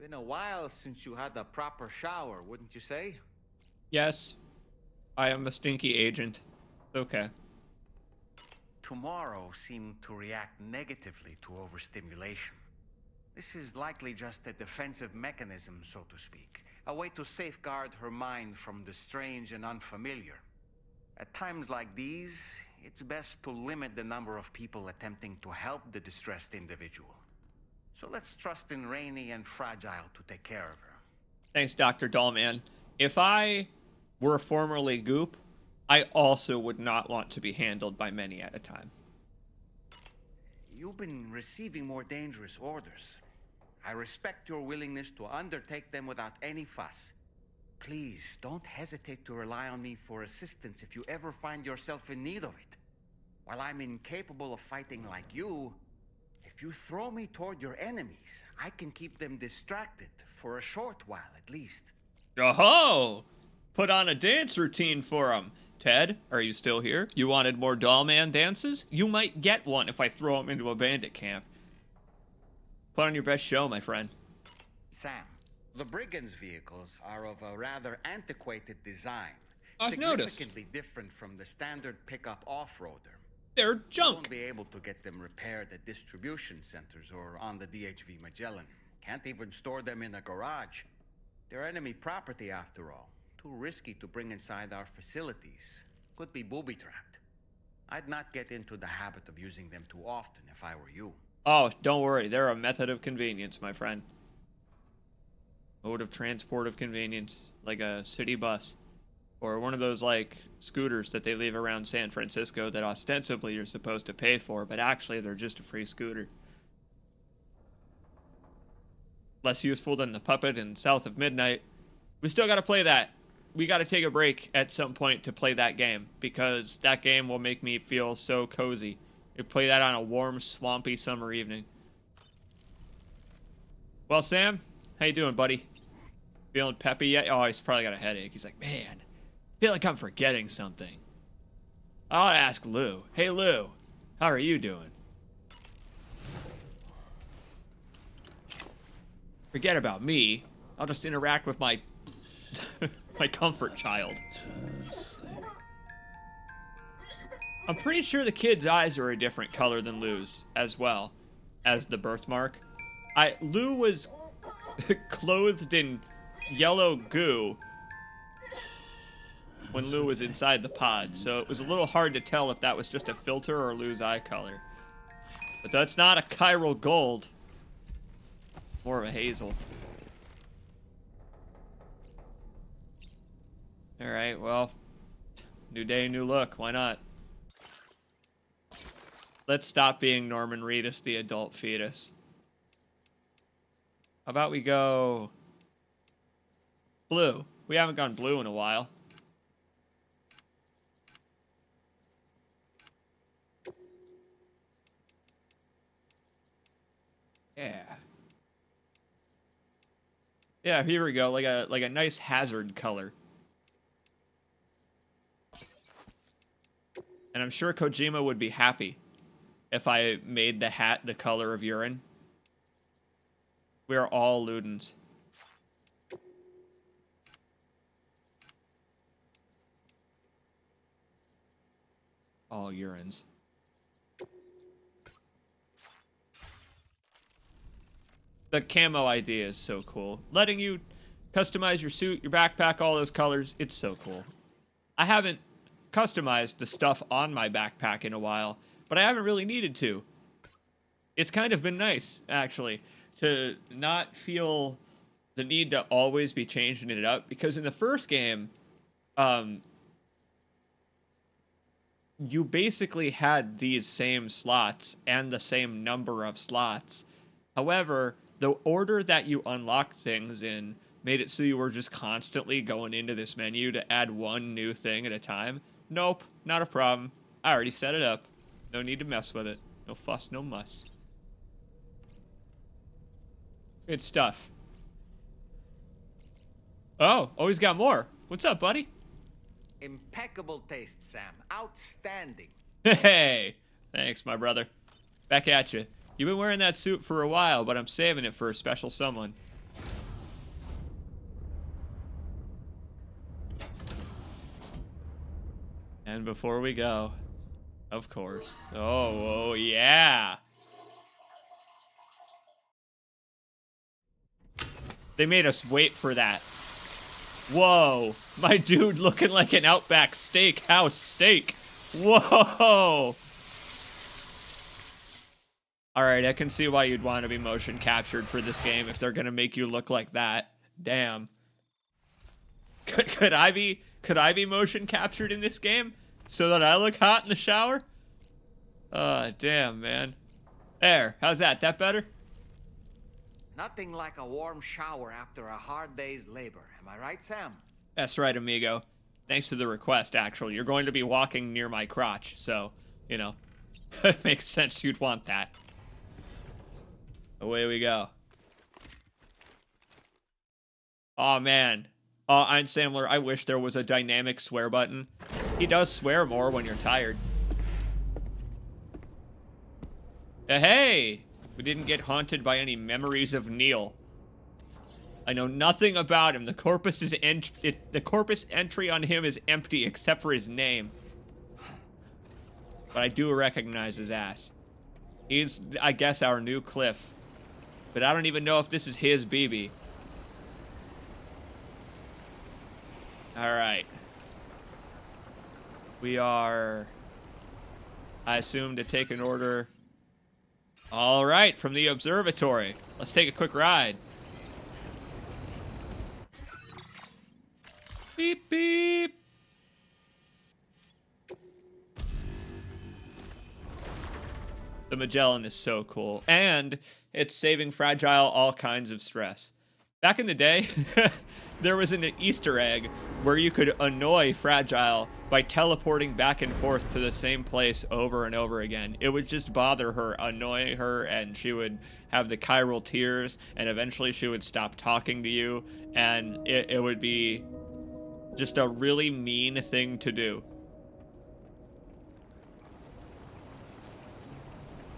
been a while since you had a proper shower, wouldn't you say? Yes, I am a stinky agent. Okay. Tomorrow seemed to react negatively to overstimulation. This is likely just a defensive mechanism, so to speak. A way to safeguard her mind from the strange and unfamiliar. At times like these, it's best to limit the number of people attempting to help the distressed individual. So let's trust in Rainy and Fragile to take care of her. Thanks, Dr. Dollman. If I were formerly Goop, I also would not want to be handled by many at a time. You've been receiving more dangerous orders. I respect your willingness to undertake them without any fuss. Please, don't hesitate to rely on me for assistance if you ever find yourself in need of it. While I'm incapable of fighting like you, if you throw me toward your enemies, I can keep them distracted for a short while at least. Oh-ho! Put on a dance routine for him. Ted, are you still here? You wanted more Dollman dances? You might get one if I throw him into a bandit camp. Put on your best show, my friend. Sam, the brigands' vehicles are of a rather antiquated design. I've noticed. Significantly different from the standard pickup off-roader. They're junk. You won't be able to get them repaired at distribution centers or on the DHV Magellan. Can't even store them in a garage. They're enemy property after all. Too risky to bring inside our facilities. Could be booby-trapped. I'd not get into the habit of using them too often if I were you. Oh, don't worry. They're a method of convenience, my friend. Mode of transport of convenience. Like a city bus. Or one of those, like, scooters that they leave around San Francisco that ostensibly you're supposed to pay for, but actually they're just a free scooter. Less useful than the puppet in South of Midnight. We still gotta play that. We gotta take a break at some point to play that game, because that game will make me feel so cozy. You play that on a warm, swampy summer evening. Well, Sam, how you doing, buddy? Feeling peppy yet? Oh, he's probably got a headache. He's like, man, I feel like I'm forgetting something. I ought to ask Lou. Hey, Lou, how are you doing? Forget about me. I'll just interact with my my comfort child. I'm pretty sure the kid's eyes are a different color than Lou's, as well as the birthmark. Lou was clothed in yellow goo when Lou was inside the pod, so it was a little hard to tell if that was just a filter or Lou's eye color. But that's not a chiral gold. More of a hazel. Alright, well, new day, new look. Why not? Let's stop being Norman Reedus, the adult fetus. How about we go blue? We haven't gone blue in a while. Yeah. Yeah, here we go. Like a nice hazard color. And I'm sure Kojima would be happy if I made the hat the color of urine. We are all Ludens. All urines. The camo idea is so cool. Letting you customize your suit, your backpack, all those colors. It's so cool. I haven't customized the stuff on my backpack in a while, but I haven't really needed to. It's kind of been nice, actually, to not feel the need to always be changing it up, because in the first game, you basically had these same slots and the same number of slots. However, the order that you unlocked things in made it so you were just constantly going into this menu to add one new thing at a time. Nope, not a problem. I already set it up. No need to mess with it. No fuss, no muss. Good stuff. Oh, he's got more. What's up, buddy? Impeccable taste, Sam. Outstanding. Hey, thanks, my brother. Back at you. You've been wearing that suit for a while, but I'm saving it for a special someone. And before we go, of course. Oh, yeah. They made us wait for that. Whoa, my dude looking like an Outback Steakhouse steak. Whoa. All right, I can see why you'd want to be motion captured for this game if they're going to make you look like that. Damn. Could I be motion captured in this game so that I look hot in the shower? Damn, man. There, how's that? That better? Nothing like a warm shower after a hard day's labor. Am I right, Sam? That's right, amigo. Thanks for the request, actually. You're going to be walking near my crotch, so, you know, it makes sense you'd want that. Away we go. Oh, man. Oh, Einsamler, I wish there was a dynamic swear button. He does swear more when you're tired. Hey! We didn't get haunted by any memories of Neil. I know nothing about him. The corpus entry on him is empty except for his name. But I do recognize his ass. He's, I guess, our new Cliff. But I don't even know if this is his BB. Alright. We are, I assume, to take an order. Alright, from the observatory. Let's take a quick ride. Beep, beep. The Magellan is so cool. And it's saving Fragile all kinds of stress. Back in the day, there was an Easter egg where you could annoy Fragile by teleporting back and forth to the same place over and over again. It would just bother her, annoy her, and she would have the chiral tears, and eventually she would stop talking to you, and it would be just a really mean thing to do.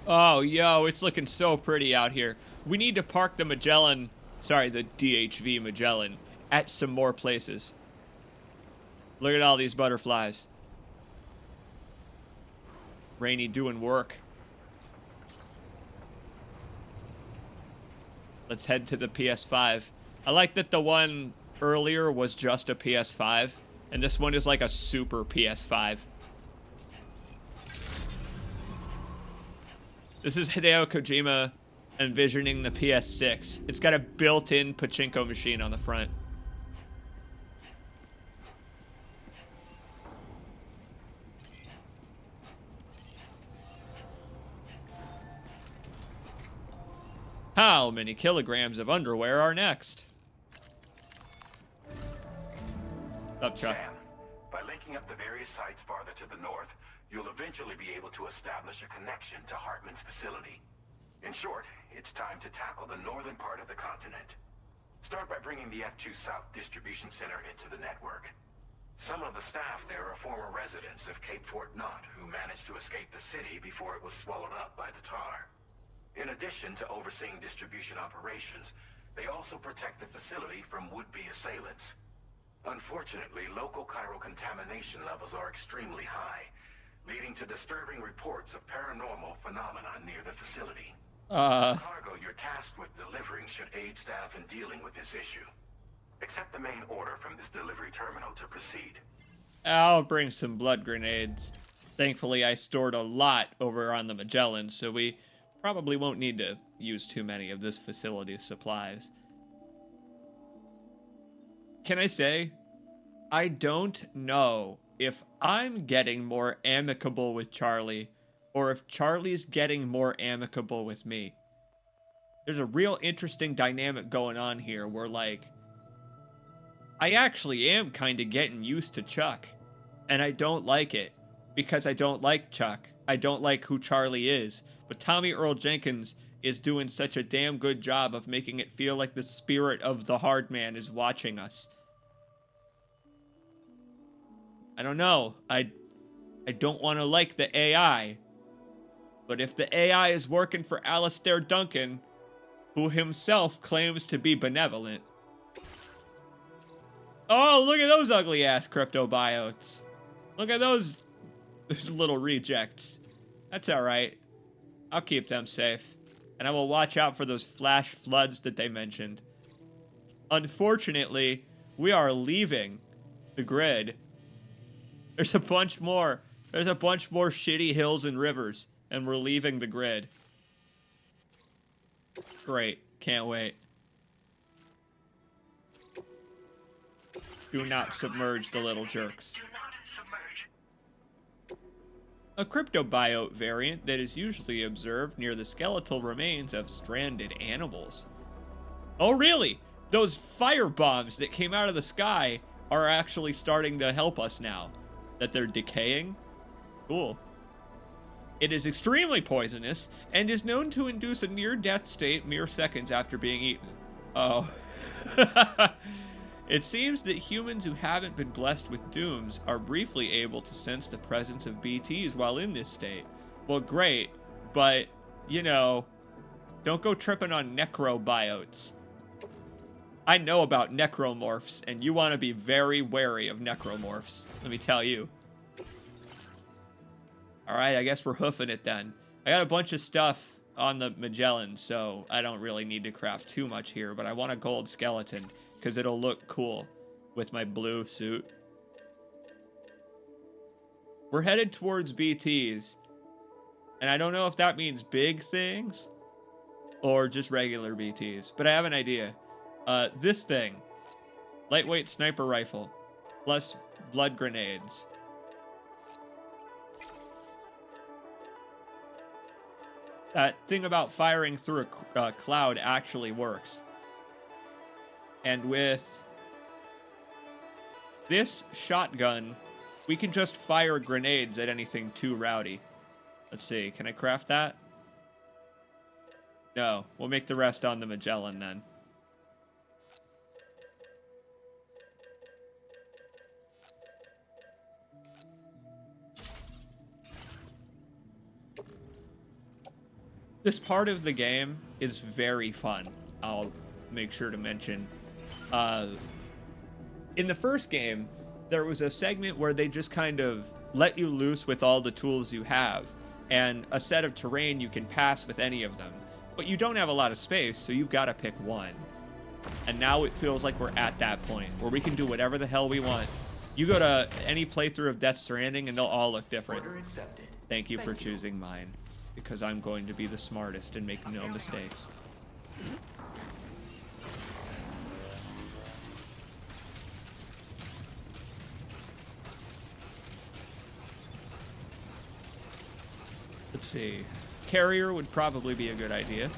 Oh, yo, it's looking so pretty out here. We need to park the Magellan, sorry, the DHV Magellan, at some more places. Look at all these butterflies. Rainy doing work. Let's head to the PS5. I like that the one earlier was just a PS5, and this one is like a super PS5. This is Hideo Kojima envisioning the PS6. It's got a built-in pachinko machine on the front. How many kilograms of underwear are next? Up, Chuck. Sam, by linking up the various sites farther to the north, you'll eventually be able to establish a connection to Hartman's facility. In short, it's time to tackle the northern part of the continent. Start by bringing the F2 South distribution center into the network. Some of the staff there are former residents of Cape Fort Knot who managed to escape the city before it was swallowed up by the tar. In addition to overseeing distribution operations, they also protect the facility from would-be assailants. Unfortunately, local chiral contamination levels are extremely high, leading to disturbing reports of paranormal phenomena near the facility. The cargo you're tasked with delivering should aid staff in dealing with this issue. Accept the main order from this delivery terminal to proceed. I'll bring some blood grenades. Thankfully, I stored a lot over on the Magellan, so we probably won't need to use too many of this facility's supplies. Can I say, I don't know if I'm getting more amicable with Charlie or if Charlie's getting more amicable with me. There's a real interesting dynamic going on here where, like, I actually am kind of getting used to Chuck, and I don't like it because I don't like Chuck. I don't like who Charlie is, but Tommy Earl Jenkins is doing such a damn good job of making it feel like the spirit of the hard man is watching us. I don't know. I don't want to like the AI, but if the AI is working for Alistair Duncan, who himself claims to be benevolent. Oh, look at those ugly-ass cryptobiotes. Look at those little rejects. That's all right. I'll keep them safe. And I will watch out for those flash floods that they mentioned. Unfortunately, we are leaving the grid. There's a bunch more. There's a bunch more shitty hills and rivers, and we're leaving the grid. Great. Can't wait. Do not submerge the little jerks. A cryptobiote variant that is usually observed near the skeletal remains of stranded animals. Oh, really? Those fire bombs that came out of the sky are actually starting to help us now. That they're decaying? Cool. It is extremely poisonous and is known to induce a near-death state mere seconds after being eaten. Oh. It seems that humans who haven't been blessed with dooms are briefly able to sense the presence of BTs while in this state. Well, great, but, you know, don't go tripping on necrobiotes. I know about necromorphs, and you want to be very wary of necromorphs, let me tell you. Alright, I guess we're hoofing it then. I got a bunch of stuff on the Magellan, so I don't really need to craft too much here, but I want a gold skeleton, because it'll look cool with my blue suit. We're headed towards BTs, and I don't know if that means big things or just regular BTs, but I have an idea. This thing, lightweight sniper rifle, plus blood grenades. That thing about firing through a cloud actually works. And with this shotgun, we can just fire grenades at anything too rowdy. Let's see, can I craft that? No, we'll make the rest on the Magellan then. This part of the game is very fun. I'll make sure to mention. In the first game, there was a segment where they just kind of let you loose with all the tools you have, and a set of terrain you can pass with any of them. But you don't have a lot of space, so you've got to pick one. And now it feels like we're at that point, where we can do whatever the hell we want. You go to any playthrough of Death Stranding, and they'll all look different. Thank you for choosing mine, because I'm going to be the smartest and make no mistakes. Let's see. Carrier would probably be a good idea.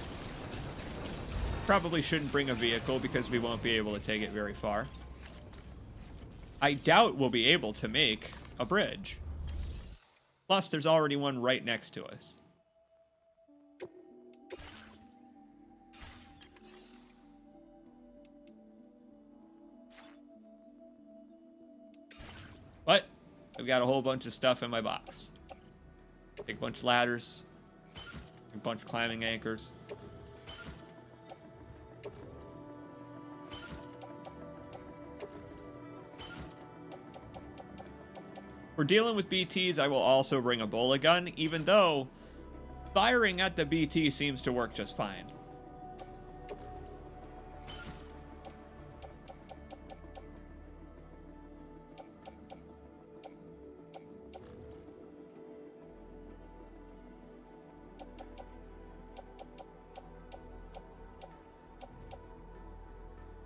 Probably shouldn't bring a vehicle because we won't be able to take it very far. I doubt we'll be able to make a bridge. Plus, there's already one right next to us. I've got a whole bunch of stuff in my box. Take a bunch of ladders. A bunch of climbing anchors. For dealing with BTs, I will also bring a bola gun, even though firing at the BT seems to work just fine.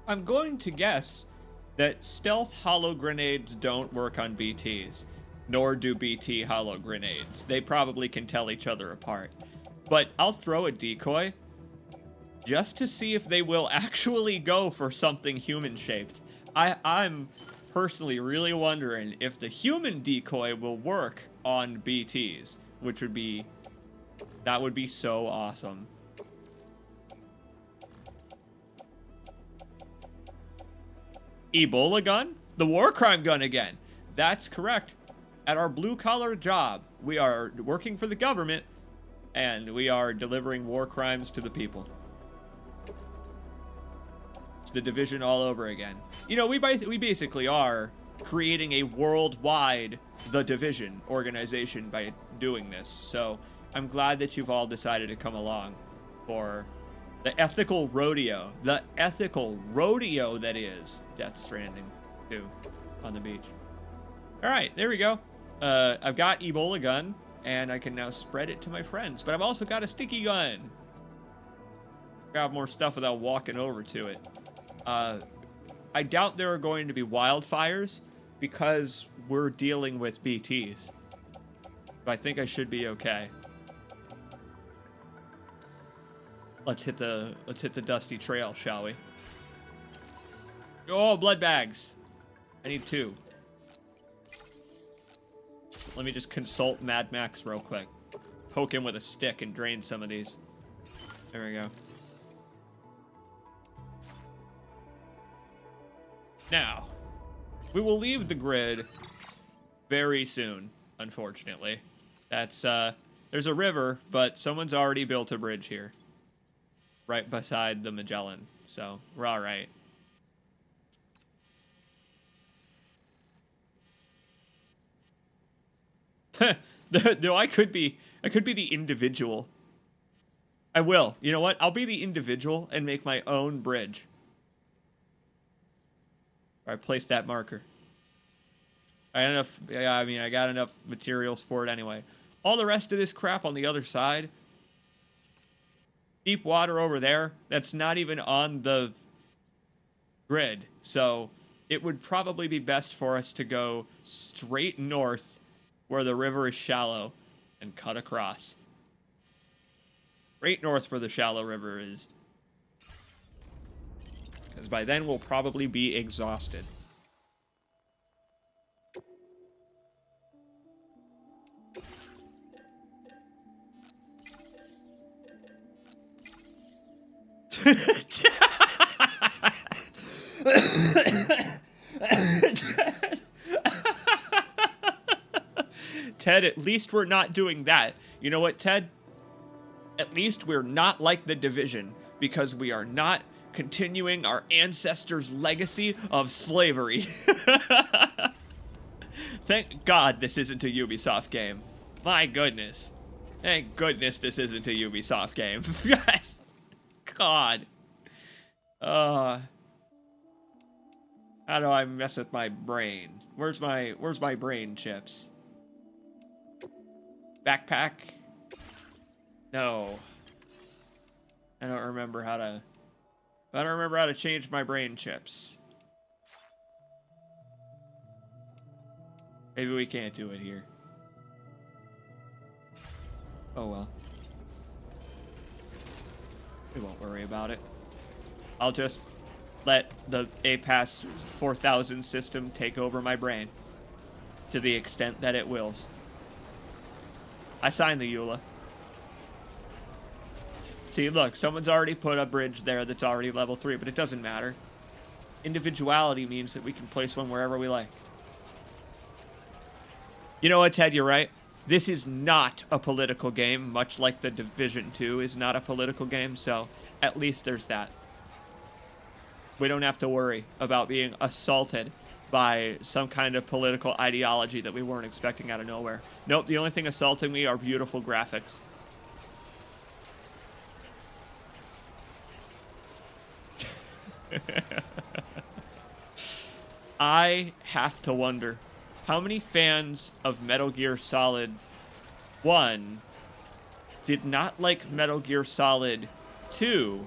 I'm going to guess that stealth hollow grenades don't work on BTs, nor do BT hollow grenades. They probably can tell each other apart. But I'll throw a decoy just to see if they will actually go for something human-shaped. I'm personally really wondering if the human decoy will work on BTs, which would be... that would be so awesome. Ebola gun? The war crime gun again. That's correct. At our blue-collar job, we are working for the government, and we are delivering war crimes to the people. It's the Division all over again. You know, we basically are creating a worldwide The Division organization by doing this. So I'm glad that you've all decided to come along for the ethical rodeo. The ethical rodeo that is Death Stranding 2 on the beach. All right, there we go. I've got Ebola gun, and I can now spread it to my friends. But I've also got a sticky gun. Grab more stuff without walking over to it. I doubt there are going to be wildfires because we're dealing with BTs. But I think I should be okay. Let's hit the dusty trail, shall we? Oh, blood bags. I need 2. Let me just consult Mad Max real quick. Poke him with a stick and drain some of these. There we go. Now, we will leave the grid very soon, unfortunately. That's, there's a river, but someone's already built a bridge here. Right beside the Magellan, so we're all right. No, I could be the individual. I will. You know what? I'll be the individual and make my own bridge. Or I place that marker. I got enough. Yeah, I mean, I got enough materials for it anyway. All the rest of this crap on the other side. Deep water over there. That's not even on the grid. So it would probably be best for us to go straight north where the river is shallow and cut across. Straight north where the shallow river is. Because by then we'll probably be exhausted. Ted, at least we're not doing that. You know what, Ted? At least we're not like the Division, because we are not continuing our ancestors' legacy of slavery. Thank God this isn't a Ubisoft game. My goodness. Thank goodness this isn't a Ubisoft game. God. How do I mess with my brain? Where's my brain chips? Backpack? No. I don't remember how to change my brain chips. Maybe we can't do it here. Oh well. We won't worry about it. I'll just let the APAS 4000 system take over my brain to the extent that it wills. I signed the EULA. See, look, someone's already put a bridge there that's already level 3, but it doesn't matter. Individuality means that we can place one wherever we like. You know what, Ted? You're right. This is not a political game, much like the Division 2 is not a political game, so at least there's that. We don't have to worry about being assaulted by some kind of political ideology that we weren't expecting out of nowhere. Nope, the only thing assaulting me are beautiful graphics. I have to wonder how many fans of Metal Gear Solid 1 did not like Metal Gear Solid 2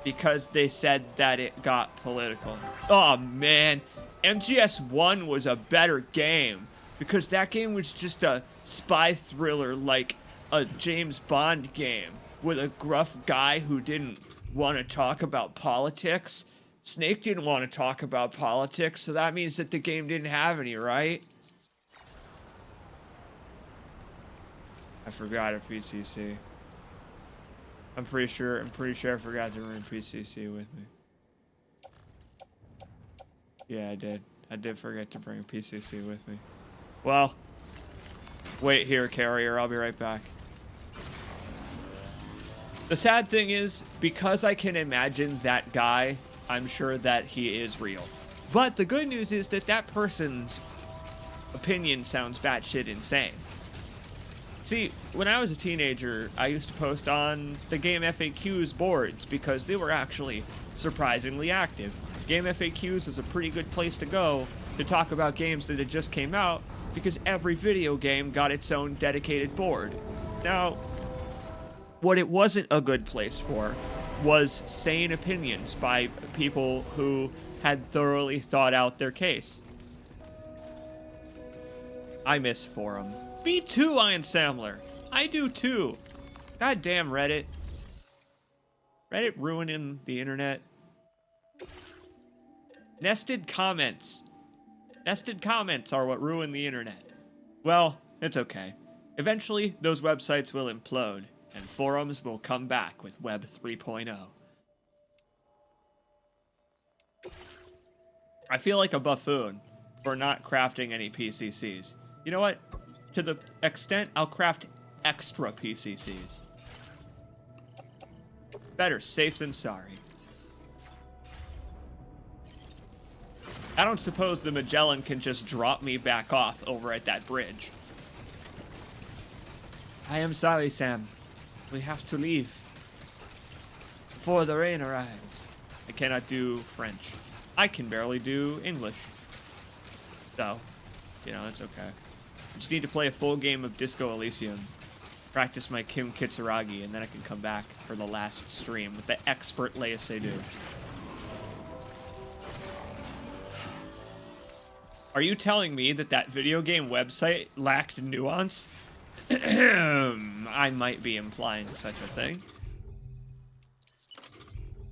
because they said that it got political. Oh man, MGS1 was a better game because that game was just a spy thriller like a James Bond game with a gruff guy who didn't want to talk about politics. Snake didn't want to talk about politics, so that means that the game didn't have any, right? I forgot a PCC. I'm pretty sure I forgot to bring PCC with me. Yeah, I did. I did forget to bring a PCC with me. Well, wait here, carrier. I'll be right back. The sad thing is, because I can imagine that guy, I'm sure that he is real. But the good news is that that person's opinion sounds batshit insane. See, when I was a teenager, I used to post on the Game FAQs boards because they were actually surprisingly active. Game FAQs was a pretty good place to go to talk about games that had just came out because every video game got its own dedicated board. Now, what it wasn't a good place for was sane opinions by people who had thoroughly thought out their case. I miss forum. Me too, Iron Samler. I do too. Goddamn Reddit. Reddit ruining the internet. Nested comments. Nested comments are what ruin the internet. Well, it's okay. Eventually, those websites will implode, and forums will come back with Web 3.0. I feel like a buffoon for not crafting any PCCs. You know what? To the extent I'll craft extra PCCs. Better safe than sorry. I don't suppose the Magellan can just drop me back off over at that bridge. I am sorry, Sam. We have to leave before the rain arrives. I cannot do French. I can barely do English. So, you know, it's okay. I just need to play a full game of Disco Elysium, practice my Kim Kitsuragi, and then I can come back for the last stream with the expert Leia Seydoux. Are you telling me that that video game website lacked nuance? I might be implying such a thing.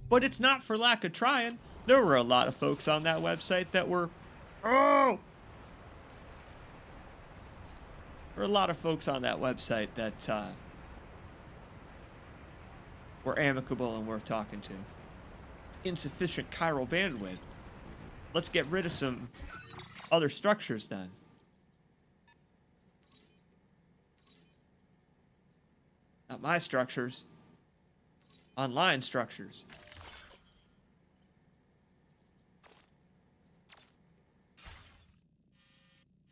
But it's not for lack of trying. There were a lot of folks on that website that were... Oh! There were a lot of folks on that website that were amicable and worth talking to. Insufficient chiral bandwidth. Let's get rid of some other structures then. Not my structures. Online structures.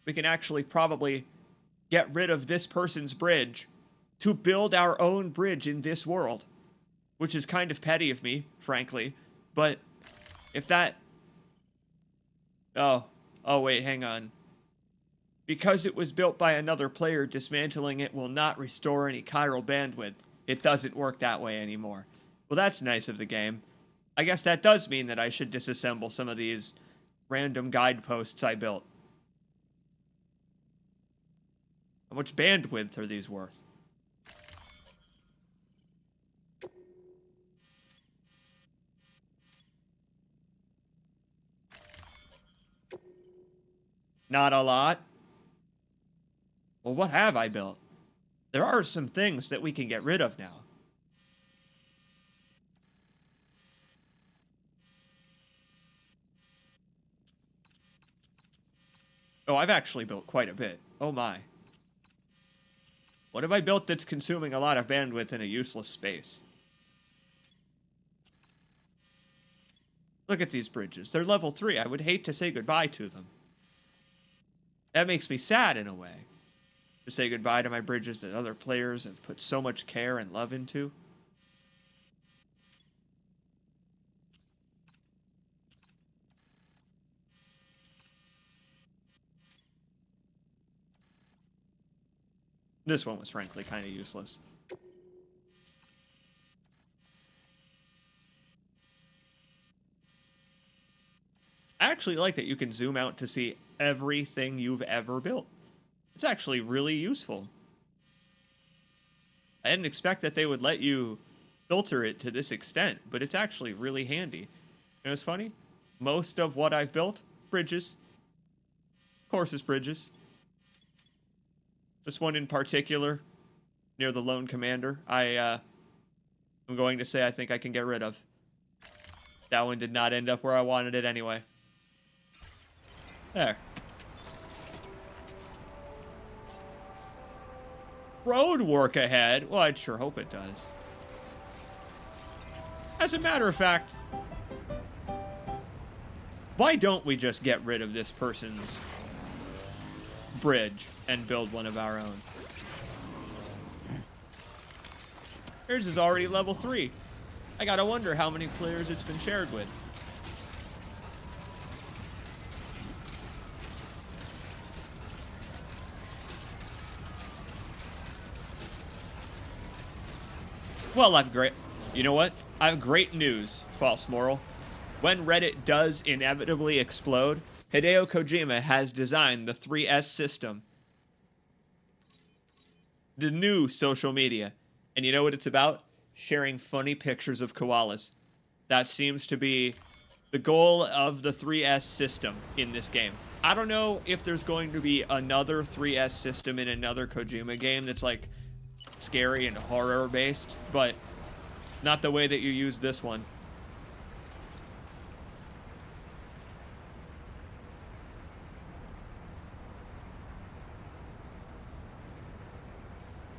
We can actually probably get rid of this person's bridge to build our own bridge in this world. Which is kind of petty of me, frankly. But if that... Oh, wait, hang on. Because it was built by another player, dismantling it will not restore any chiral bandwidth. It doesn't work that way anymore. Well, that's nice of the game. I guess that does mean that I should disassemble some of these random guideposts I built. How much bandwidth are these worth? Not a lot. Well, what have I built? There are some things that we can get rid of now. Oh, I've actually built quite a bit. Oh my. What have I built that's consuming a lot of bandwidth in a useless space? Look at these bridges. They're level 3. I would hate to say goodbye to them. That makes me sad in a way. To say goodbye to my bridges that other players have put so much care and love into. This one was frankly kind of useless. I actually like that you can zoom out to see everything you've ever built. It's actually really useful. I didn't expect that they would let you filter it to this extent, but it's actually really handy. And it's funny, most of what I've built, bridges. Of course it's bridges. This one in particular, near the Lone Commander, I'm going to say I think I can get rid of. That one did not end up where I wanted it anyway. There. Road work ahead? Well, I'd sure hope it does. As a matter of fact, why don't we just get rid of this person's bridge and build one of our own? Yours is already level 3. I gotta wonder how many players it's been shared with. Well, I've great... You know what? I have great news, False Moral. When Reddit does inevitably explode, Hideo Kojima has designed the 3S system. The new social media. And you know what it's about? Sharing funny pictures of koalas. That seems to be the goal of the 3S system in this game. I don't know if there's going to be another 3S system in another Kojima game that's like scary and horror based, but not the way that you use this one.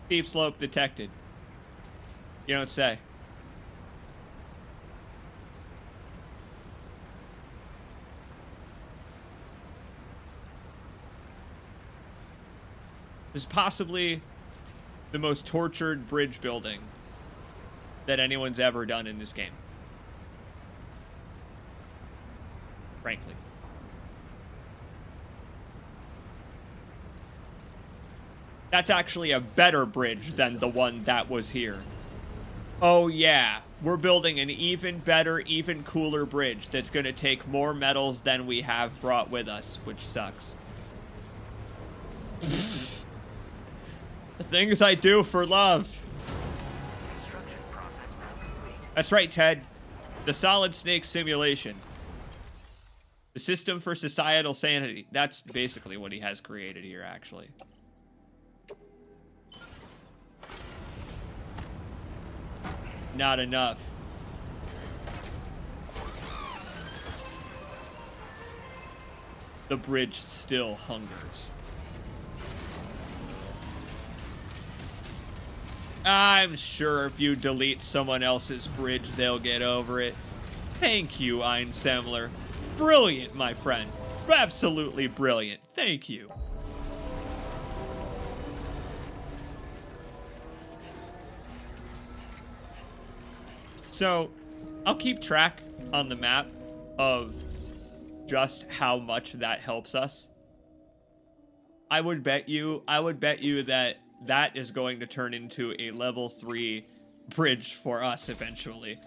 Steep slope detected. You don't say. This is possibly the most tortured bridge building that anyone's ever done in this game. Frankly. That's actually a better bridge than the one that was here. Oh yeah, we're building an even better, even cooler bridge that's going to take more metals than we have brought with us, which sucks. The things I do for love. That's right, Ted. The Solid Snake simulation. The system for societal sanity. That's basically what he has created here, actually. Not enough. The bridge still hungers. I'm sure if you delete someone else's bridge, they'll get over it. Thank you, Einsemler. Brilliant, my friend. Absolutely brilliant. Thank you. So, I'll keep track on the map of just how much that helps us. I would bet you that that is going to turn into a level 3 bridge for us eventually.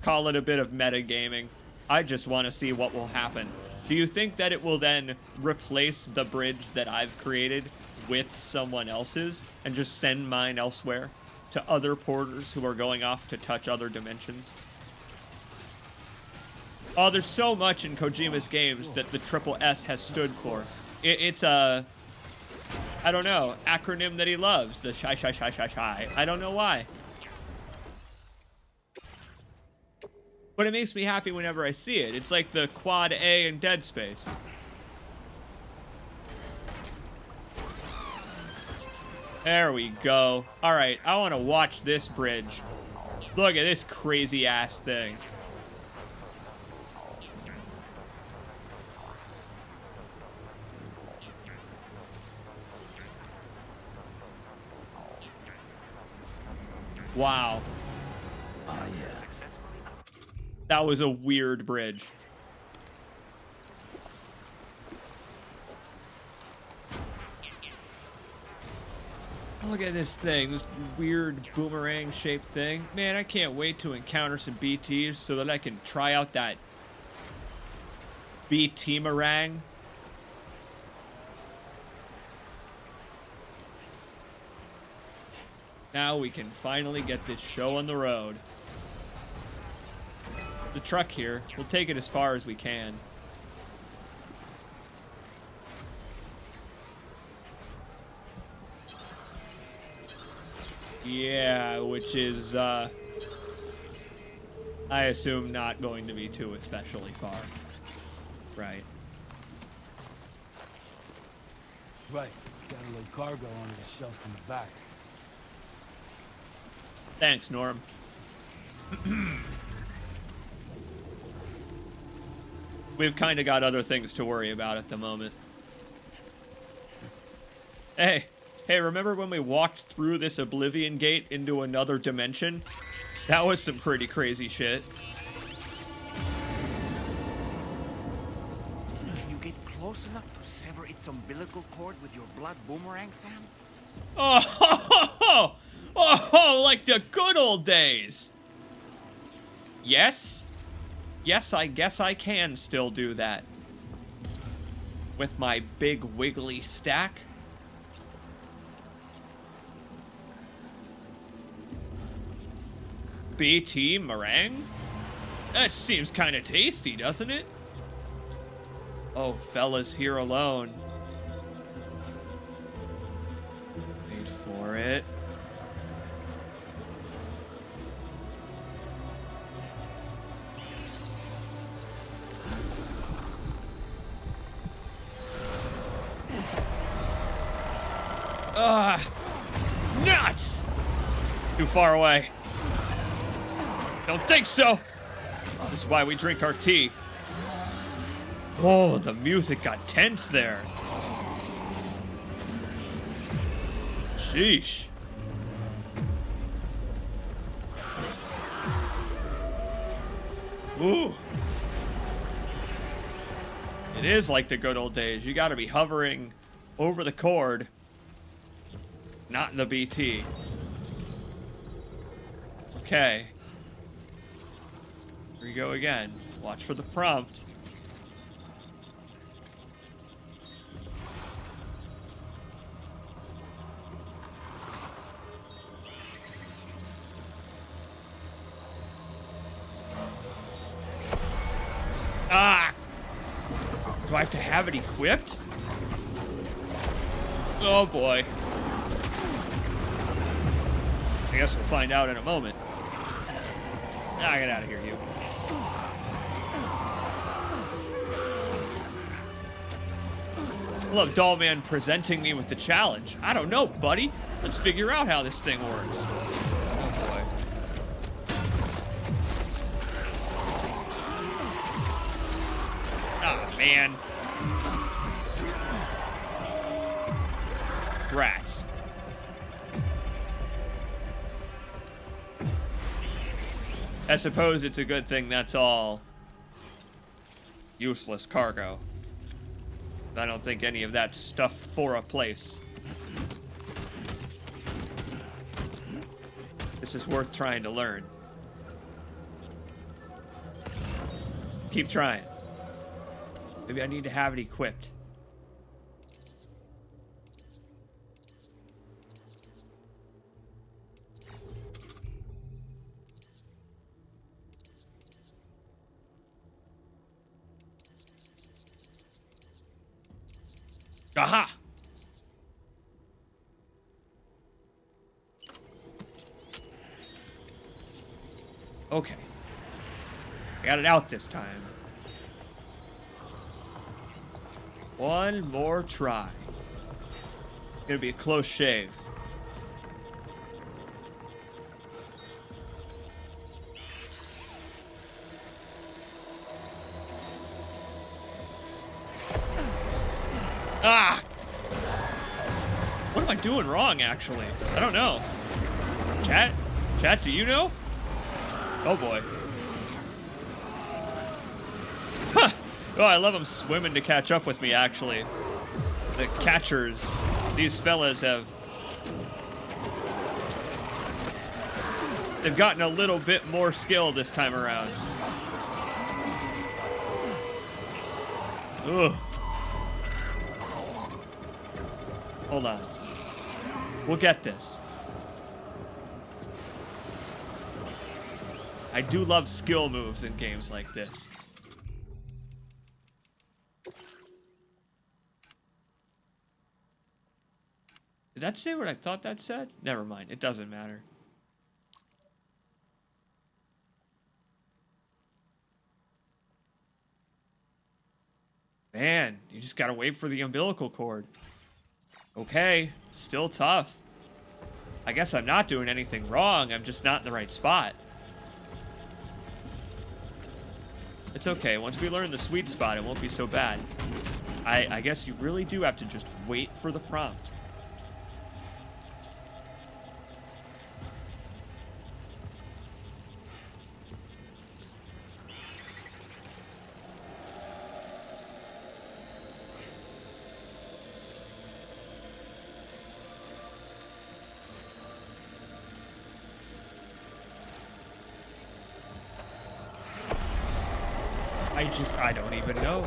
Call it a bit of metagaming. I just want to see what will happen. Do you think that it will then replace the bridge that I've created with someone else's and just send mine elsewhere to other porters who are going off to touch other dimensions? Oh, there's so much in Kojima's games that the triple S has stood for. It's a, I don't know, acronym that he loves. The shy. I don't know why. But it makes me happy whenever I see it. It's like the quad A in Dead Space. There we go. All right, I want to watch this bridge. Look at this crazy ass thing. Wow. Oh, yeah. That was a weird bridge. Look at this thing, this weird boomerang-shaped thing. Man, I can't wait to encounter some BTs so that I can try out that BT meringue. Now we can finally get this show on the road. The truck here, we'll take it as far as we can. Yeah, which is, I assume not going to be too especially far. Right. Right. Got a little cargo on the shelf in the back. Thanks, Norm. We've kind of got other things to worry about at the moment. Hey, remember when we walked through this Oblivion gate into another dimension? That was some pretty crazy shit. You get close enough to sever its umbilical cord with your blood boomerang, Sam? Oh, like the good old days. Yes, I guess I can still do that. With my big wiggly stack. BT meringue? That seems kind of tasty, doesn't it? Oh, fella's here alone. Wait for it. Nuts! Too far away. Don't think so. This is why we drink our tea. Oh, the music got tense there. Sheesh. Ooh. It is like the good old days. You gotta be hovering over the cord, not in the BT. Okay. Here we go again. Watch for the prompt. Ah! Do I have to have it equipped? Oh boy. I guess we'll find out in a moment. Ah, get out of here, you. I love Dollman presenting me with the challenge. I don't know, buddy. Let's figure out how this thing works. Oh boy. Oh man. Rats. I suppose it's a good thing that's all useless cargo. I don't think any of that stuff for a place. This is worth trying to learn. Keep trying. Maybe I need to have it equipped. Aha! Okay. I got it out this time. One more try. It's gonna be a close shave. Ah! What am I doing wrong, actually? I don't know. Chat? Chat, do you know? Oh boy. Huh! Oh, I love them swimming to catch up with me, actually. The catchers, these fellas have... They've gotten a little bit more skill this time around. Ugh. Hold on. We'll get this. I do love skill moves in games like this. Did that say what I thought that said? Never mind. It doesn't matter. Man, you just gotta wait for the umbilical cord. Okay, still tough. I guess I'm not doing anything wrong. I'm just not in the right spot. It's okay. Once we learn the sweet spot, it won't be so bad. I guess you really do have to just wait for the prompt. I don't even know.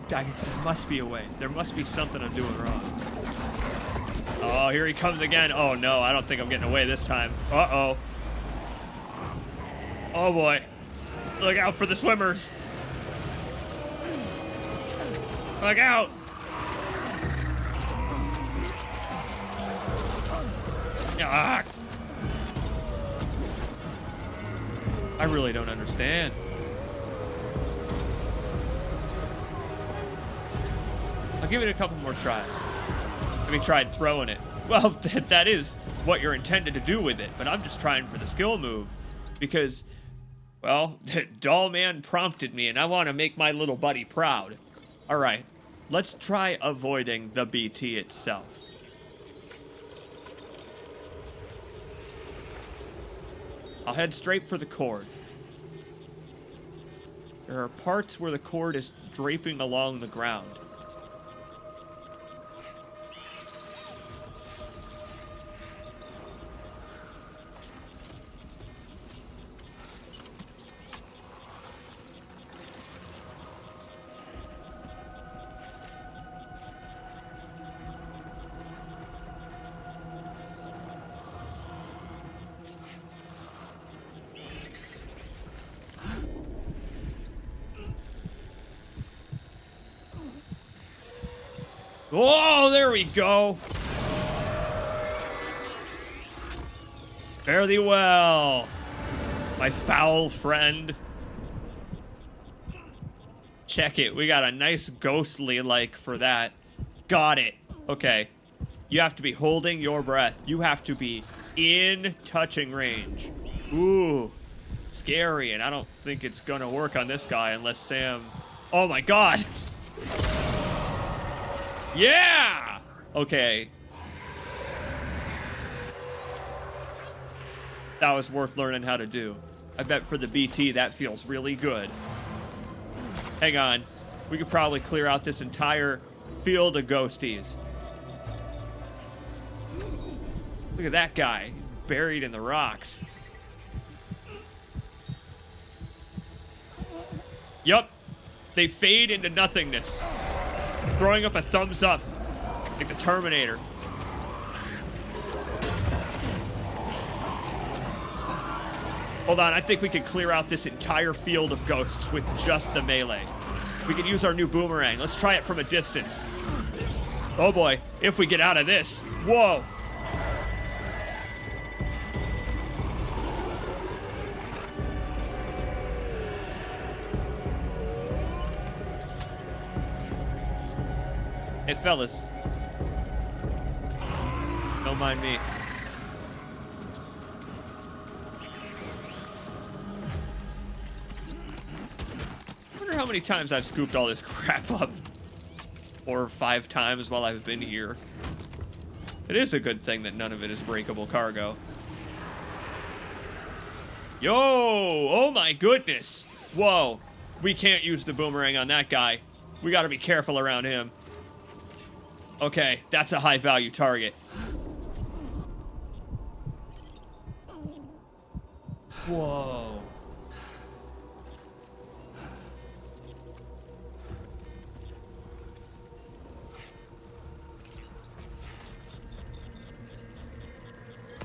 There must be a way. There must be something I'm doing wrong. Oh, here he comes again. Oh no, I don't think I'm getting away this time. Uh-oh. Oh boy. Look out for the swimmers. Look out. Ah. I really don't understand. I'll give it a couple more tries. Have you tried throwing it? Well, that is what you're intended to do with it, but I'm just trying for the skill move. Because, well, Doll Man prompted me, and I want to make my little buddy proud. Alright, let's try avoiding the BT itself. I'll head straight for the cord. There are parts where the cord is draping along the ground. Oh, there we go. Fare thee well, my foul friend. Check it. We got a nice ghostly like for that. Got it. Okay. You have to be holding your breath. You have to be in touching range. Ooh. Scary, and I don't think it's gonna work on this guy unless Sam... Oh my god! Yeah! Okay. That was worth learning how to do. I bet for the BT that feels really good. Hang on. We could probably clear out this entire field of ghosties. Look at that guy. Buried in the rocks. Yup. They fade into nothingness. Throwing up a thumbs up. Like the Terminator. Hold on, I think we can clear out this entire field of ghosts with just the melee. We can use our new boomerang. Let's try it from a distance. Oh boy, if we get out of this. Whoa. Hey, fellas. Don't mind me. I wonder how many times I've scooped all this crap up. 4 or 5 times while I've been here. It is a good thing that none of it is breakable cargo. Yo! Oh my goodness! Whoa! We can't use the boomerang on that guy. We gotta be careful around him. Okay, that's a high value target. Whoa.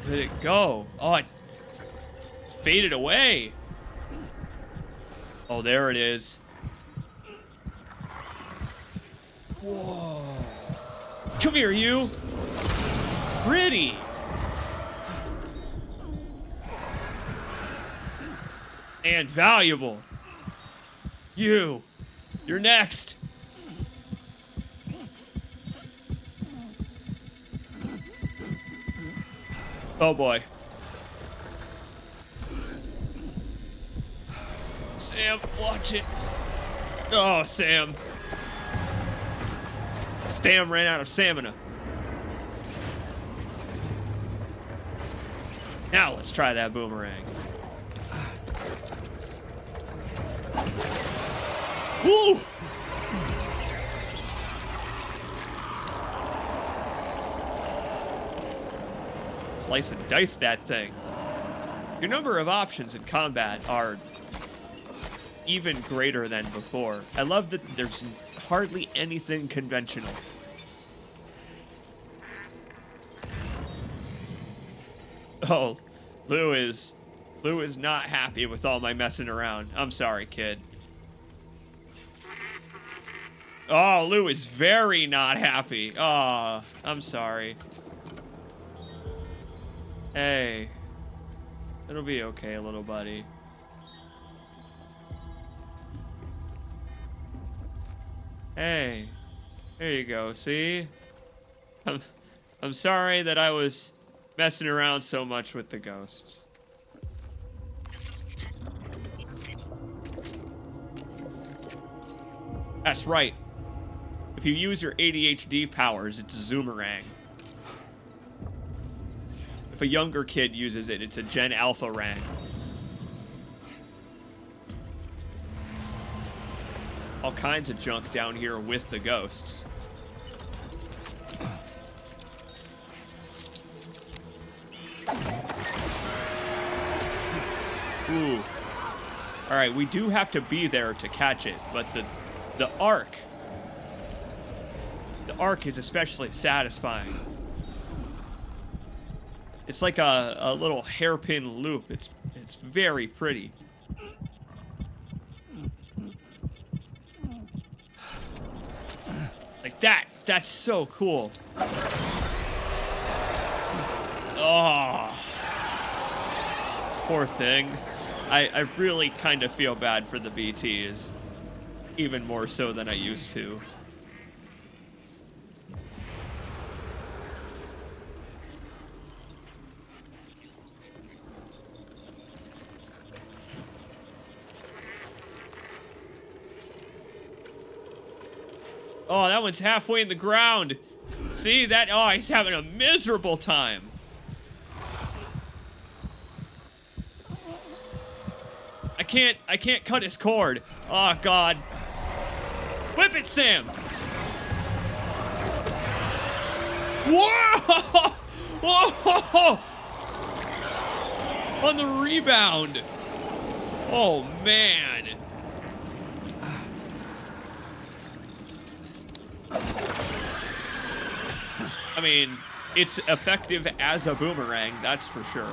Where did it go? Oh, it faded away. Oh, there it is. Whoa. Come here, you. Pretty. And valuable. You're next. Oh boy. Sam, watch it. Oh, Sam. Sam ran out of stamina. Now let's try that boomerang. Woo! Slice and dice that thing. Your number of options in combat are even greater than before. I love that there's hardly anything conventional. Oh, Lou is not happy with all my messing around. I'm sorry, kid. Oh, Lou is very not happy. Oh, I'm sorry. Hey, it'll be okay, little buddy. Hey, there you go, see? I'm sorry that I was messing around so much with the ghosts. That's right. If you use your ADHD powers, it's a Zoomerang. If a younger kid uses it, it's a Gen Alpha Rang. All kinds of junk down here with the ghosts. Ooh. Alright, we do have to be there to catch it, but the arc is especially satisfying. It's like a little hairpin loop. It's very pretty. Like that. That's so cool. Oh. Poor thing. I really kind of feel bad for the BTs. Even more so than I used to. Oh, that one's halfway in the ground. See that? Oh, he's having a miserable time. I can't cut his cord. Oh God. Whip it, Sam. Whoa! Whoa! On the rebound. Oh man. I mean, it's effective as a boomerang, that's for sure.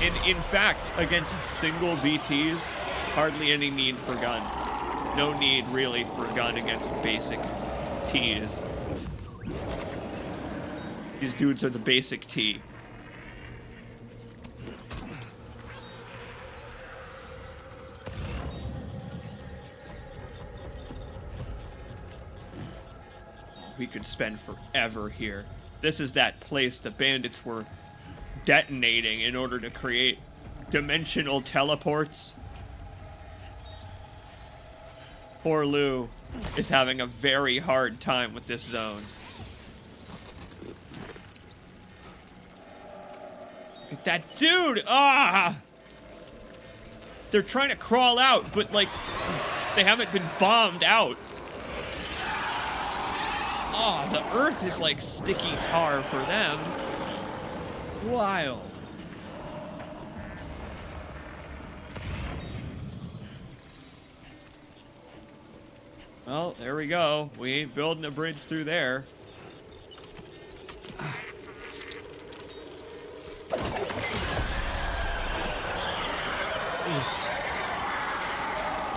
And in fact, against single BTs, hardly any need for gun. No need really for a gun against basic Ts. These dudes are the basic T. we could spend forever here. This is that place the bandits were detonating in order to create dimensional teleports. Poor Lou is having a very hard time with this zone. Look at that dude! Ah! They're trying to crawl out, but like, they haven't been bombed out. Oh, the earth is like sticky tar for them. Wild. Well, there we go. We ain't building a bridge through there.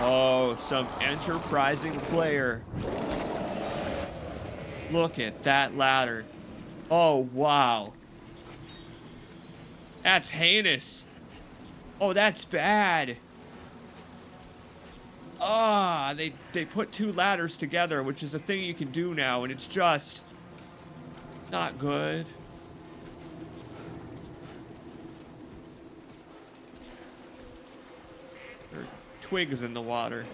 Oh, some enterprising player. Look at that ladder. Oh, wow. That's heinous. Oh, that's bad. Ah, they put two ladders together, which is a thing you can do now, and it's just not good. There are twigs in the water.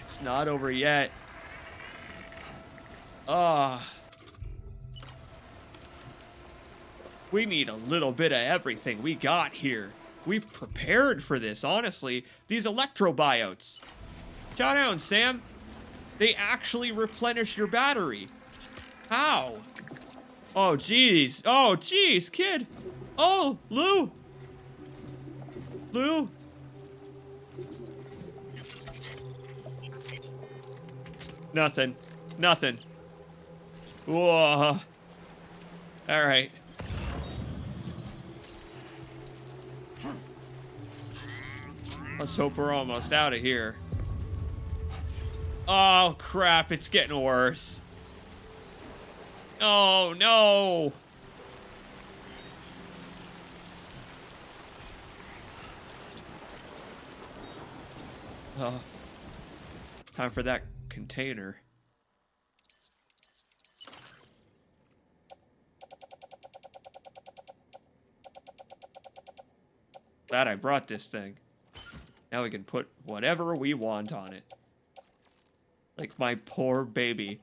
It's not over yet. Ah. We need a little bit of everything we got here. We've prepared for this, honestly. These electrobiotes. Chow down, Sam. They actually replenish your battery. How? Oh, jeez. Oh, jeez, kid. Oh, Lou. Lou. Nothing. Nothing. Whoa. All right. Let's hope we're almost out of here. Oh, crap. It's getting worse. Oh, no. Oh. Time for that container. Glad I brought this thing. Now we can put whatever we want on it. Like my poor baby.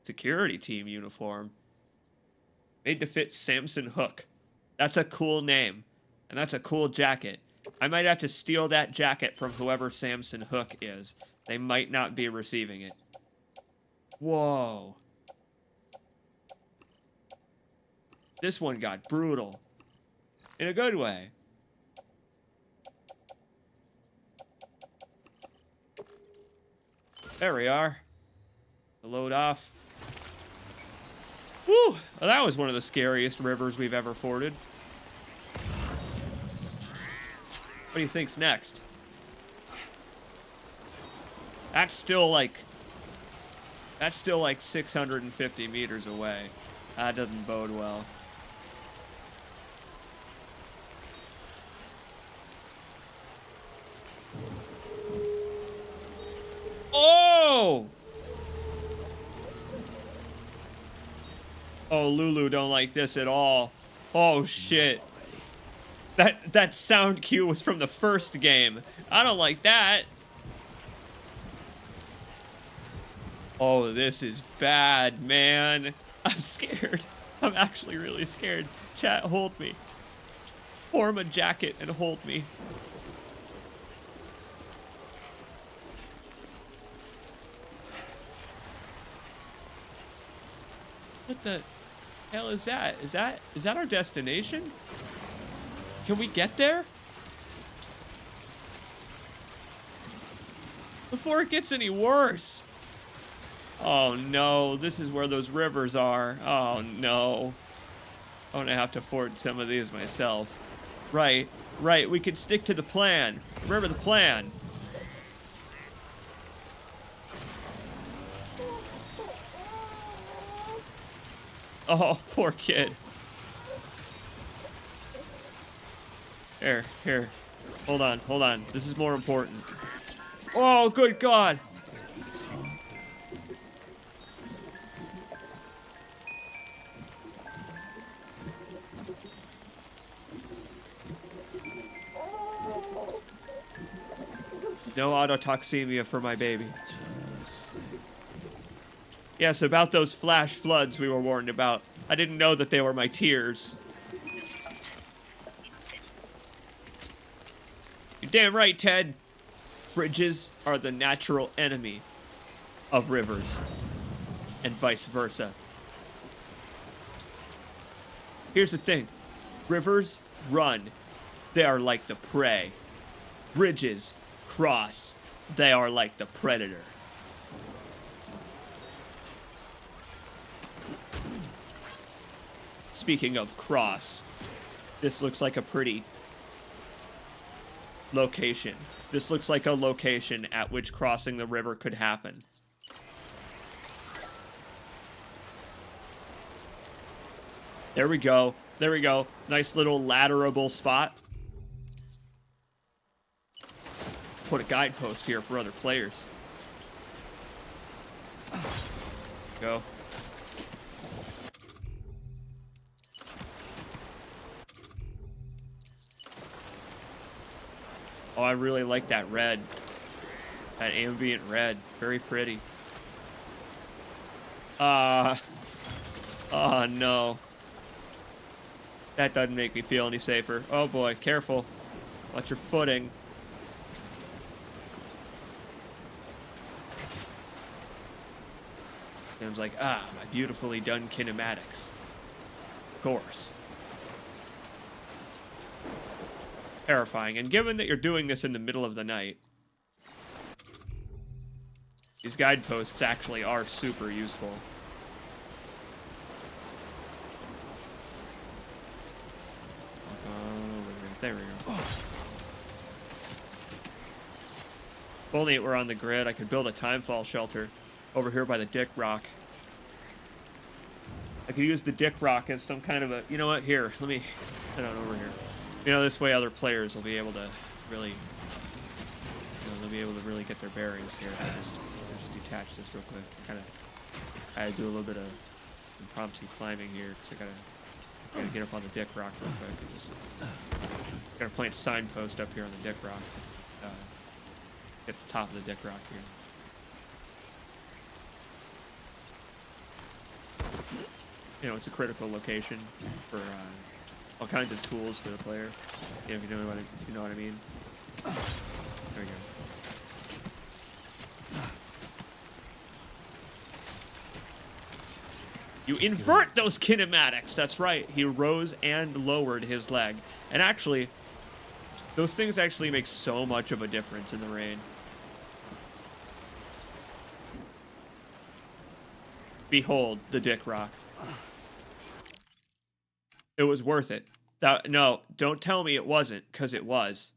Security team uniform. Made to fit Samson Hook. That's a cool name. And that's a cool jacket. I might have to steal that jacket from whoever Samson Hook is. They might not be receiving it. Whoa. This one got brutal. In a good way. There we are. Load off. Woo! Well, that was one of the scariest rivers we've ever forded. What do you think's next? That's still like 650 meters away. That doesn't bode well. Oh! Oh, Lulu don't like this at all. Oh, shit. That sound cue was from the first game. I don't like that. Oh, this is bad, man. I'm scared. I'm actually really scared. Chat, hold me. Form a jacket and hold me. What the hell is that? Is that our destination? Can we get there? Before it gets any worse. Oh no, this is where those rivers are. Oh no. I'm gonna have to ford some of these myself. Right, we can stick to the plan. Remember the plan. Oh, poor kid. Here. Hold on. This is more important. Oh, good God. No autotoxemia for my baby. Yes, about those flash floods we were warned about. I didn't know that they were my tears. You're damn right, Ted. Bridges are the natural enemy of rivers, and vice versa. Here's the thing. Rivers run. They are like the prey. Bridges cross. They are like the predator. Speaking of cross, this looks like a pretty location. This looks like a location at which crossing the river could happen. There we go. Nice little ladderable spot. Put a guidepost here for other players. Go. Oh, I really like that red. That ambient red. Very pretty. Oh, no. That doesn't make me feel any safer. Oh, boy. Careful. Watch your footing. And I was like, my beautifully done kinematics. Of course. Terrifying. And given that you're doing this in the middle of the night, these guideposts actually are super useful. There we go. If only it were on the grid, I could build a timefall shelter over here by the Dick Rock. I could use the Dick Rock as some kind of a... You know what? Here, let me head on over here. You know, this way other players will be able to really... You know, they'll be able to really get their bearings here. I'll just detach this real quick. I had to do a little bit of impromptu climbing here, because I gotta get up on the Dick Rock real quick. And just gotta plant a signpost up here on the Dick Rock. At the top of the Dick Rock here. You know, it's a critical location for all kinds of tools for the player. You know, if you know what I mean. There we go. You invert those kinematics. That's right. He rose and lowered his leg. And actually, those things actually make so much of a difference in the rain. Behold the Dick Rock. It was worth it. No, don't tell me it wasn't, because it was.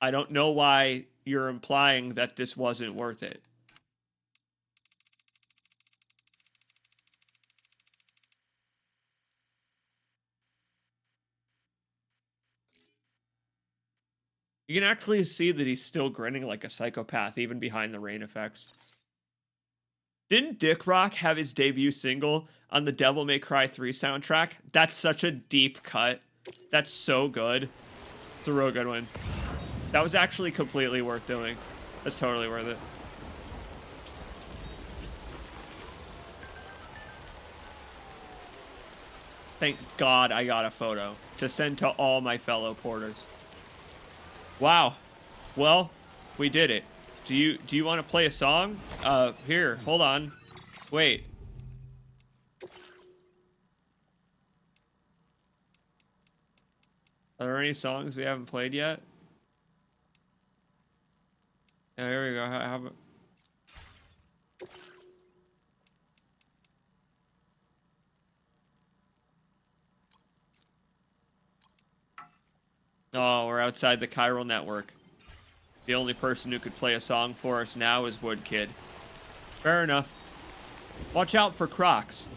I don't know why you're implying that this wasn't worth it. You can actually see that he's still grinning like a psychopath, even behind the rain effects. Didn't Dick Rock have his debut single on the Devil May Cry 3 soundtrack? That's such a deep cut. That's so good. It's a real good one. That was actually completely worth doing. That's totally worth it. Thank God I got a photo to send to all my fellow porters. Wow. Well, we did it. Do you want to play a song? Here, hold on. Wait. Are there any songs we haven't played yet? Yeah, here we go. How about... Oh, we're outside the chiral network. The only person who could play a song for us now is Woodkid. Fair enough. Watch out for Crocs.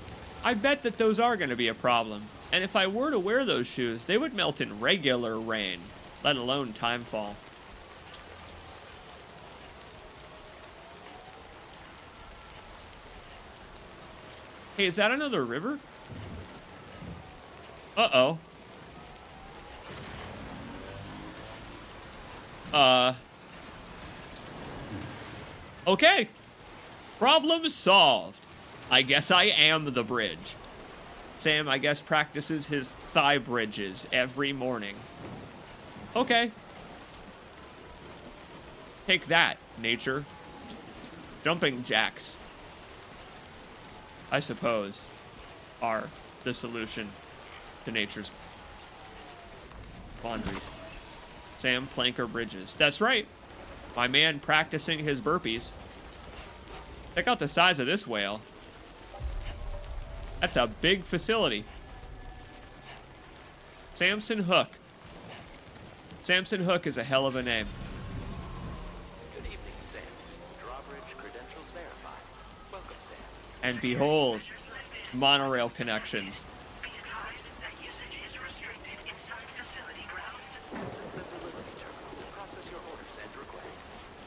I bet that those are going to be a problem. And if I were to wear those shoes, they would melt in regular rain, let alone timefall. Hey, is that another river? Uh-oh. Okay. Problem solved. I guess I am the bridge. Sam, I guess, practices his thigh bridges every morning. Okay. Take that, nature. Jumping jacks, I suppose, are the solution to nature's quandaries. Sam, planker bridges. That's right. My man practicing his burpees. Check out the size of this whale. That's a big facility. Samson Hook. Samson Hook is a hell of a name. Good evening, Sam. Drawbridge credentials verified. Welcome, Sam. And behold, monorail connections.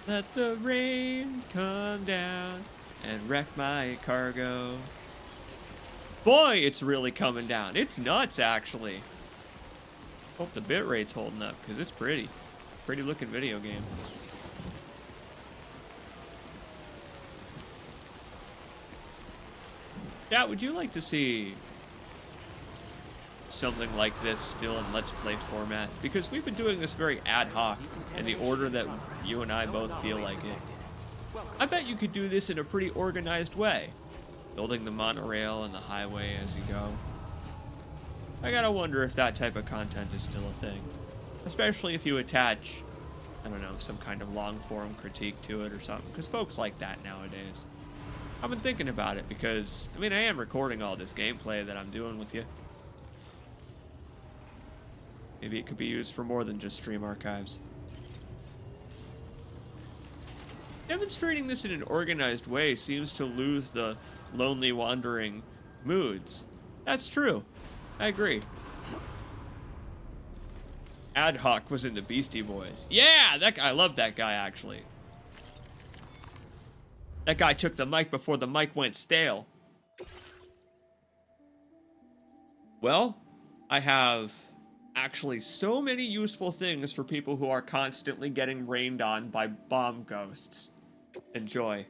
Let the rain come down and wreck my cargo. Boy, it's really coming down. It's nuts, actually. Hope the bitrate's holding up, because it's pretty. Pretty looking video game. Yeah, would you like to see something like this still in Let's Play format? Because we've been doing this very ad hoc in the order that you and I both feel like it. I bet you could do this in a pretty organized way. Building the monorail and the highway as you go. I gotta wonder if that type of content is still a thing. Especially if you attach, I don't know, some kind of long form critique to it or something. Because folks like that nowadays. I've been thinking about it because, I mean, I am recording all this gameplay that I'm doing with you. Maybe it could be used for more than just stream archives. Demonstrating this in an organized way seems to lose the lonely wandering moods. That's true. I agree. Ad hoc was in the Beastie Boys. Yeah, that guy, I love that guy, actually. That guy took the mic before the mic went stale. Well, I have actually so many useful things for people who are constantly getting rained on by bomb ghosts. Enjoy.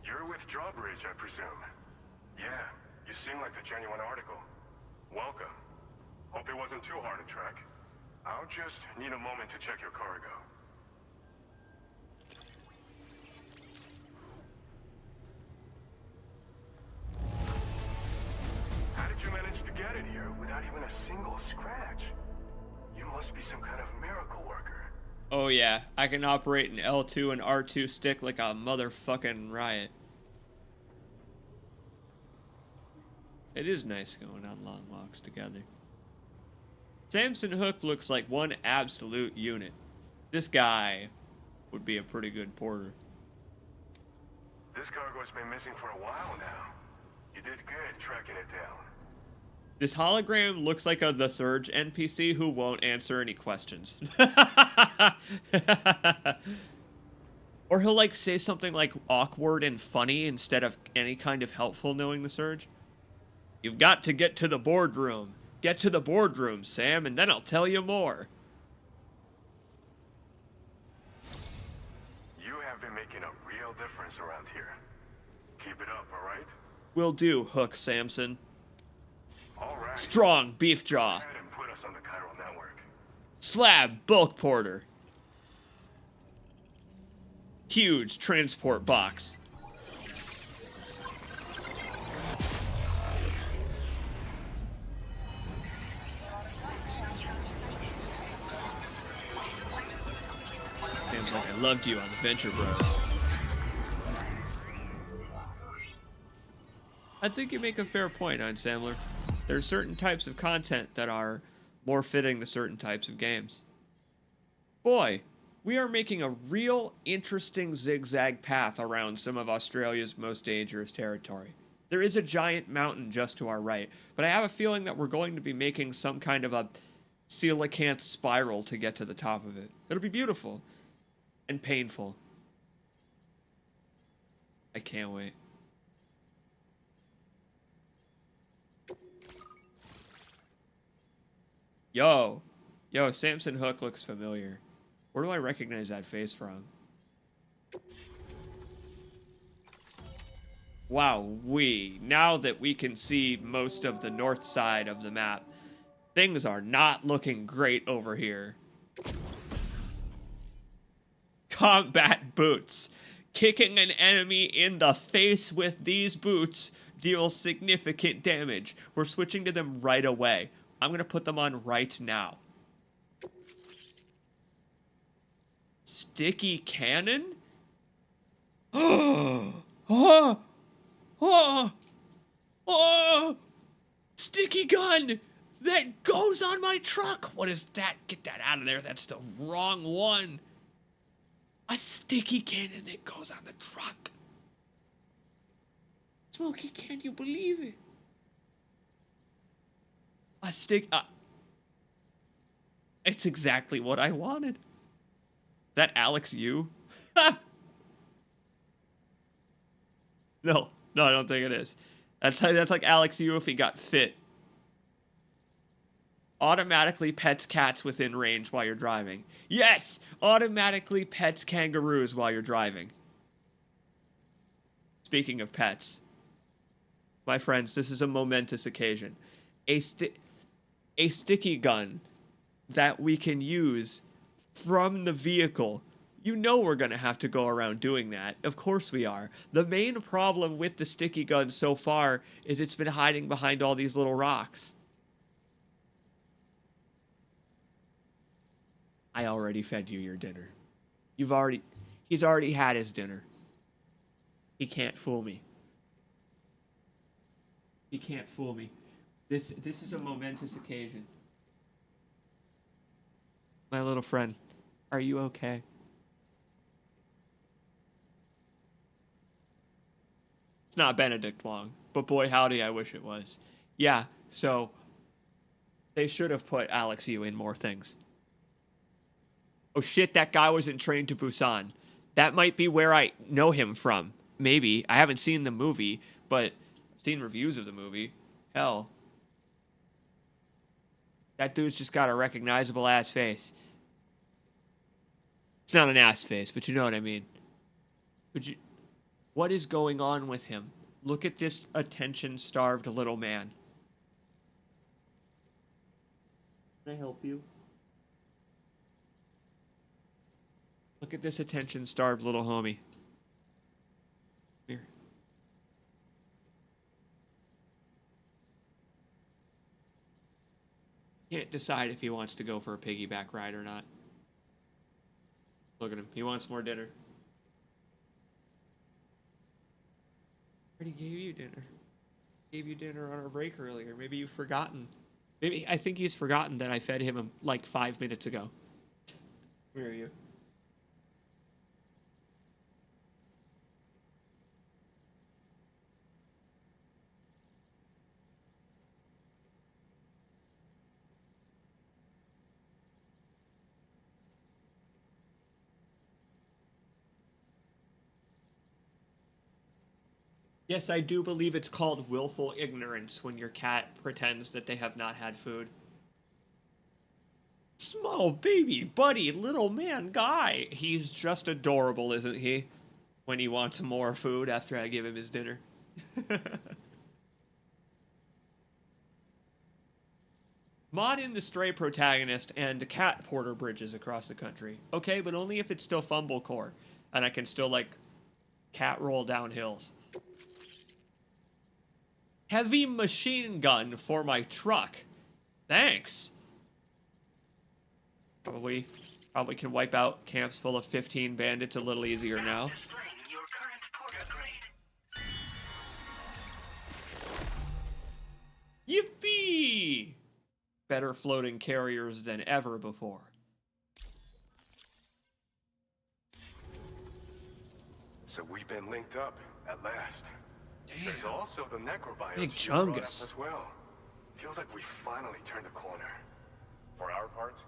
You're with Drawbridge, I presume. Yeah, you seem like the genuine article. Welcome. Hope it wasn't too hard to track. I'll just need a moment to check your cargo. How did you manage to get it here without even a single scratch? You must be some kind of miracle worker. Oh yeah, I can operate an L2 and R2 stick like a motherfucking riot. It is nice going on long walks together. Samson Hook looks like one absolute unit. This guy would be a pretty good porter. This cargo's been missing for a while now. You did good tracking it down. This hologram looks like a The Surge NPC who won't answer any questions. Or he'll like say something like awkward and funny instead of any kind of helpful, knowing The Surge. You've got to get to the boardroom. Get to the boardroom, Sam, and then I'll tell you more. You have been making a real difference around here. Keep it up, all right? Will do, Hook Samson. All right. Strong beef jaw. Go ahead and put us on the chiral network. Slab bulk porter. Huge transport box. Seems like I loved you on the Venture Bros. I think you make a fair point, Einsamler. There are certain types of content that are more fitting to certain types of games. Boy, we are making a real interesting zigzag path around some of Australia's most dangerous territory. There is a giant mountain just to our right, but I have a feeling that we're going to be making some kind of a coelacanth spiral to get to the top of it. It'll be beautiful and painful. I can't wait. Yo, Samson Hook looks familiar. Where do I recognize that face from? Wow, now that we can see most of the north side of the map, things are not looking great over here. Combat boots. Kicking an enemy in the face with these boots deals significant damage. We're switching to them right away. I'm going to put them on right now. Sticky cannon? Sticky gun that goes on my truck. What is that? Get that out of there. That's the wrong one. A sticky cannon that goes on the truck. Smokey, can you believe it? A stick. It's exactly what I wanted. Is that Alex Yu? No, I don't think it is. That's like Alex Yu if he got fit. Automatically pets cats within range while you're driving. Yes! Automatically pets kangaroos while you're driving. Speaking of pets. My friends, this is a momentous occasion. A sticky gun that we can use from the vehicle. You know we're going to have to go around doing that. Of course we are. The main problem with the sticky gun so far is it's been hiding behind all these little rocks. I already fed you your dinner. He's already had his dinner. He can't fool me. He can't fool me. This is a momentous occasion. My little friend, are you okay? It's not Benedict Wong, but boy howdy I wish it was. Yeah, so they should have put Alex Yu in more things. Oh shit, that guy was in Train to Busan. That might be where I know him from. Maybe. I haven't seen the movie, but I've seen reviews of the movie. Hell. That dude's just got a recognizable ass face. It's not an ass face, but you know what I mean. What is going on with him? Look at this attention-starved little man. Can I help you? Look at this attention-starved little homie. Here. Can't decide if he wants to go for a piggyback ride or not. Look at him. He wants more dinner. I already gave you dinner. Gave you dinner on our break earlier. Maybe you've forgotten. Maybe I think he's forgotten that I fed him like 5 minutes ago. Where are you? Yes, I do believe it's called willful ignorance when your cat pretends that they have not had food. Small baby, buddy, little man guy. He's just adorable, isn't he? When he wants more food after I give him his dinner. Mod in the stray protagonist and cat porter bridges across the country. Okay, but only if it's still fumble core. And I can still, like, cat roll down hills. Heavy machine gun for my truck. Thanks. Probably can wipe out camps full of 15 bandits a little easier now. Yippee! Better floating carriers than ever before. So we've been linked up at last. Damn. There's also the Necrobiotes Big you brought up chungus. as well. Feels like we finally turned the corner. For our part,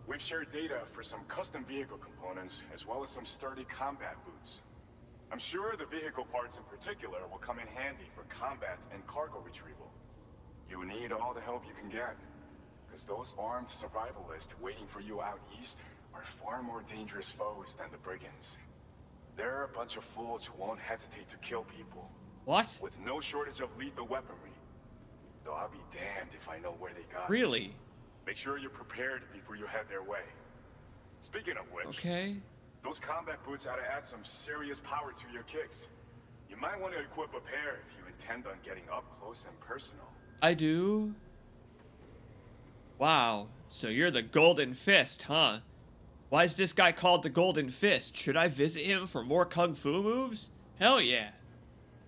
we've shared data for some custom vehicle components as well as some sturdy combat boots. I'm sure the vehicle parts in particular will come in handy for combat and cargo retrieval. You need all the help you can get, because those armed survivalists waiting for you out east are far more dangerous foes than the brigands. They're a bunch of fools who won't hesitate to kill people. What? With no shortage of lethal weaponry. Though I'll be damned if I know where they got it. Really? Make sure you're prepared before you head their way. Speaking of which, Okay. those combat boots ought to add some serious power to your kicks. You might want to equip a pair if you intend on getting up close and personal. I do. Wow. So you're the Golden Fist, huh? Why is this guy called the Golden Fist? Should I visit him for more kung fu moves? Hell yeah.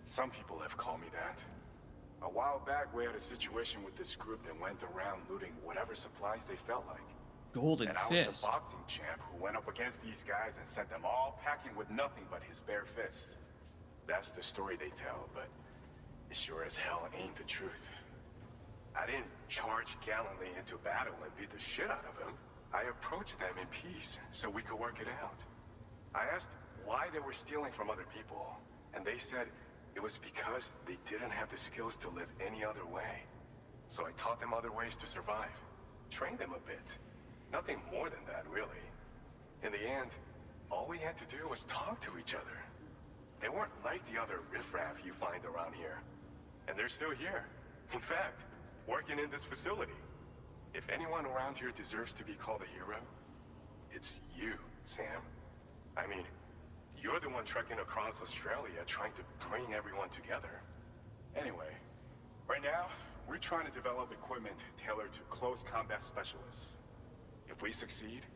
Some people have called me that. A while back, we had a situation with this group that went around looting whatever supplies they felt like. Golden and I Fist. was the boxing champ who went up against these guys and sent them all packing with nothing but his bare fists. That's the story they tell, but it sure as hell ain't the truth. I didn't charge gallantly into battle and beat the shit out of him. I approached them in peace so we could work it out. I asked why they were stealing from other people, and they said it was because they didn't have the skills to live any other way. So I taught them other ways to survive, trained them a bit. Nothing more than that, really. In the end, all we had to do was talk to each other. They weren't like the other riffraff you find around here. And they're still here. In fact, working in this facility. If anyone around here deserves to be called a hero, it's you, Sam. I mean, you're the one trekking across Australia trying to bring everyone together. Anyway, right now, we're trying to develop equipment tailored to close combat specialists. If we succeed,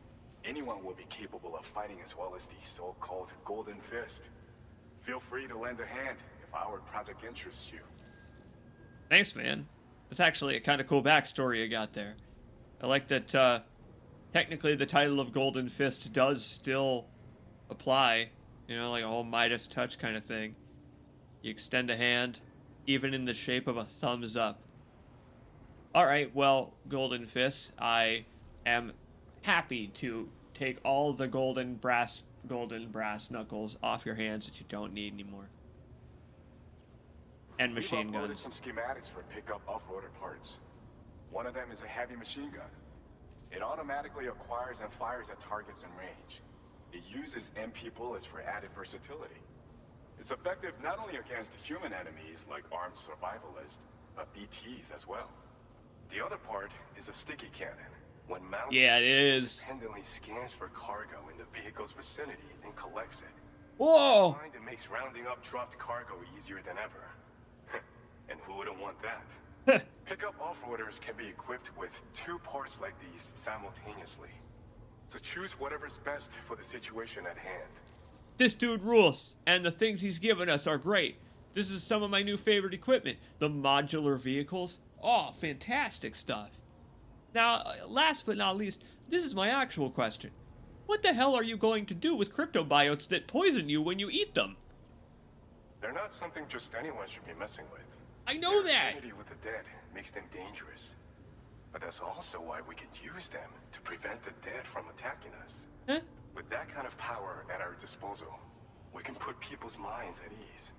anyone will be capable of fighting as well as the so-called Golden Fist. Feel free to lend a hand if our project interests you. Thanks, man. That's actually a kind of cool backstory you got there. I like that technically the title of Golden Fist does still apply. You know, like a whole Midas touch kind of thing. You extend a hand, even in the shape of a thumbs up. Alright, well, Golden Fist, I am happy to take all the golden brass knuckles off your hands that you don't need anymore. And machine We've uploaded guns. some schematics for pickup off-roader parts. One of them is a heavy machine gun. It automatically acquires and fires at targets in range. It uses MP bullets for added versatility. It's effective not only against human enemies like armed survivalists, but BTs as well. The other part is a sticky cannon. When mounted, Yeah, it is. independently scans for cargo in the vehicle's vicinity and collects it. Whoa! I find it makes rounding up dropped cargo easier than ever. And who wouldn't want that? Pickup off-roaders can be equipped with 2 parts like these simultaneously. So choose whatever's best for the situation at hand. This dude rules, and the things he's given us are great. This is some of my new favorite equipment. The modular vehicles. Oh, fantastic stuff. Now, last but not least, this is my actual question. What the hell are you going to do with cryptobiotes that poison you when you eat them? They're not something just anyone should be messing with. I know Their that! affinity with the dead makes them dangerous. But that's also why we can use them to prevent the dead from attacking us. Huh? With that kind of power at our disposal, we can put people's minds at ease.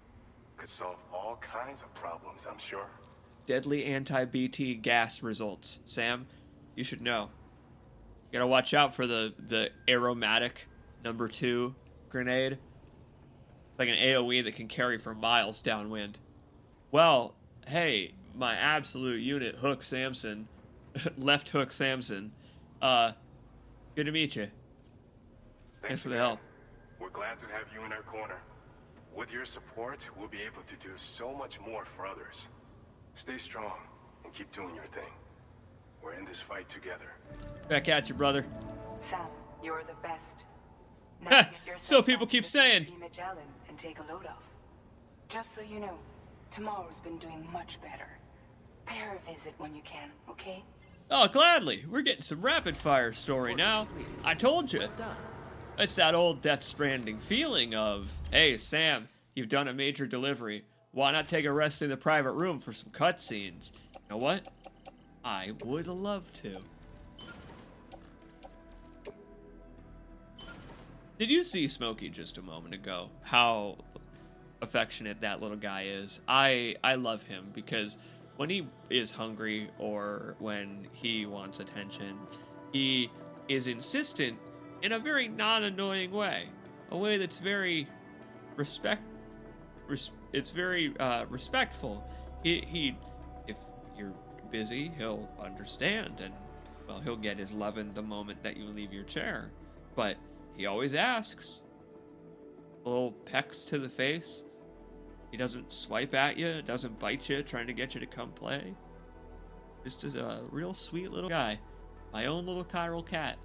Could solve all kinds of problems, I'm sure. Deadly anti-BT gas results. Sam, you should know. You gotta watch out for the aromatic number 2 grenade. Like an AoE that can carry for miles downwind. Well, hey, my absolute unit, Hook Samson, Left Hook Samson, good to meet you. Thanks for the help. We're glad to have you in our corner. With your support, we'll be able to do so much more for others. Stay strong and keep doing your thing. We're in this fight together. Back at you, brother. Sam, you're the best. Now Ha! get yourself So people back keep to saying. DHV Magellan and take a load off. Just so you know, tomorrow's been doing much better. Pay her a visit when you can, okay? Oh, gladly. We're getting some rapid-fire story now. I told you. It's that old Death Stranding feeling of, hey, Sam, you've done a major delivery. Why not take a rest in the private room for some cutscenes? You know what? I would love to. Did you see Smokey just a moment ago? How affectionate that little guy is. I love him because when he is hungry or when he wants attention, he is insistent in a very non-annoying way. A way that's very it's very respectful. He if you're busy, he'll understand and well, he'll get his lovin' the moment that you leave your chair. But he always asks. Little pecks to the face. He doesn't swipe at you, doesn't bite you, trying to get you to come play. Just is a real sweet little guy. My own little chiral cat.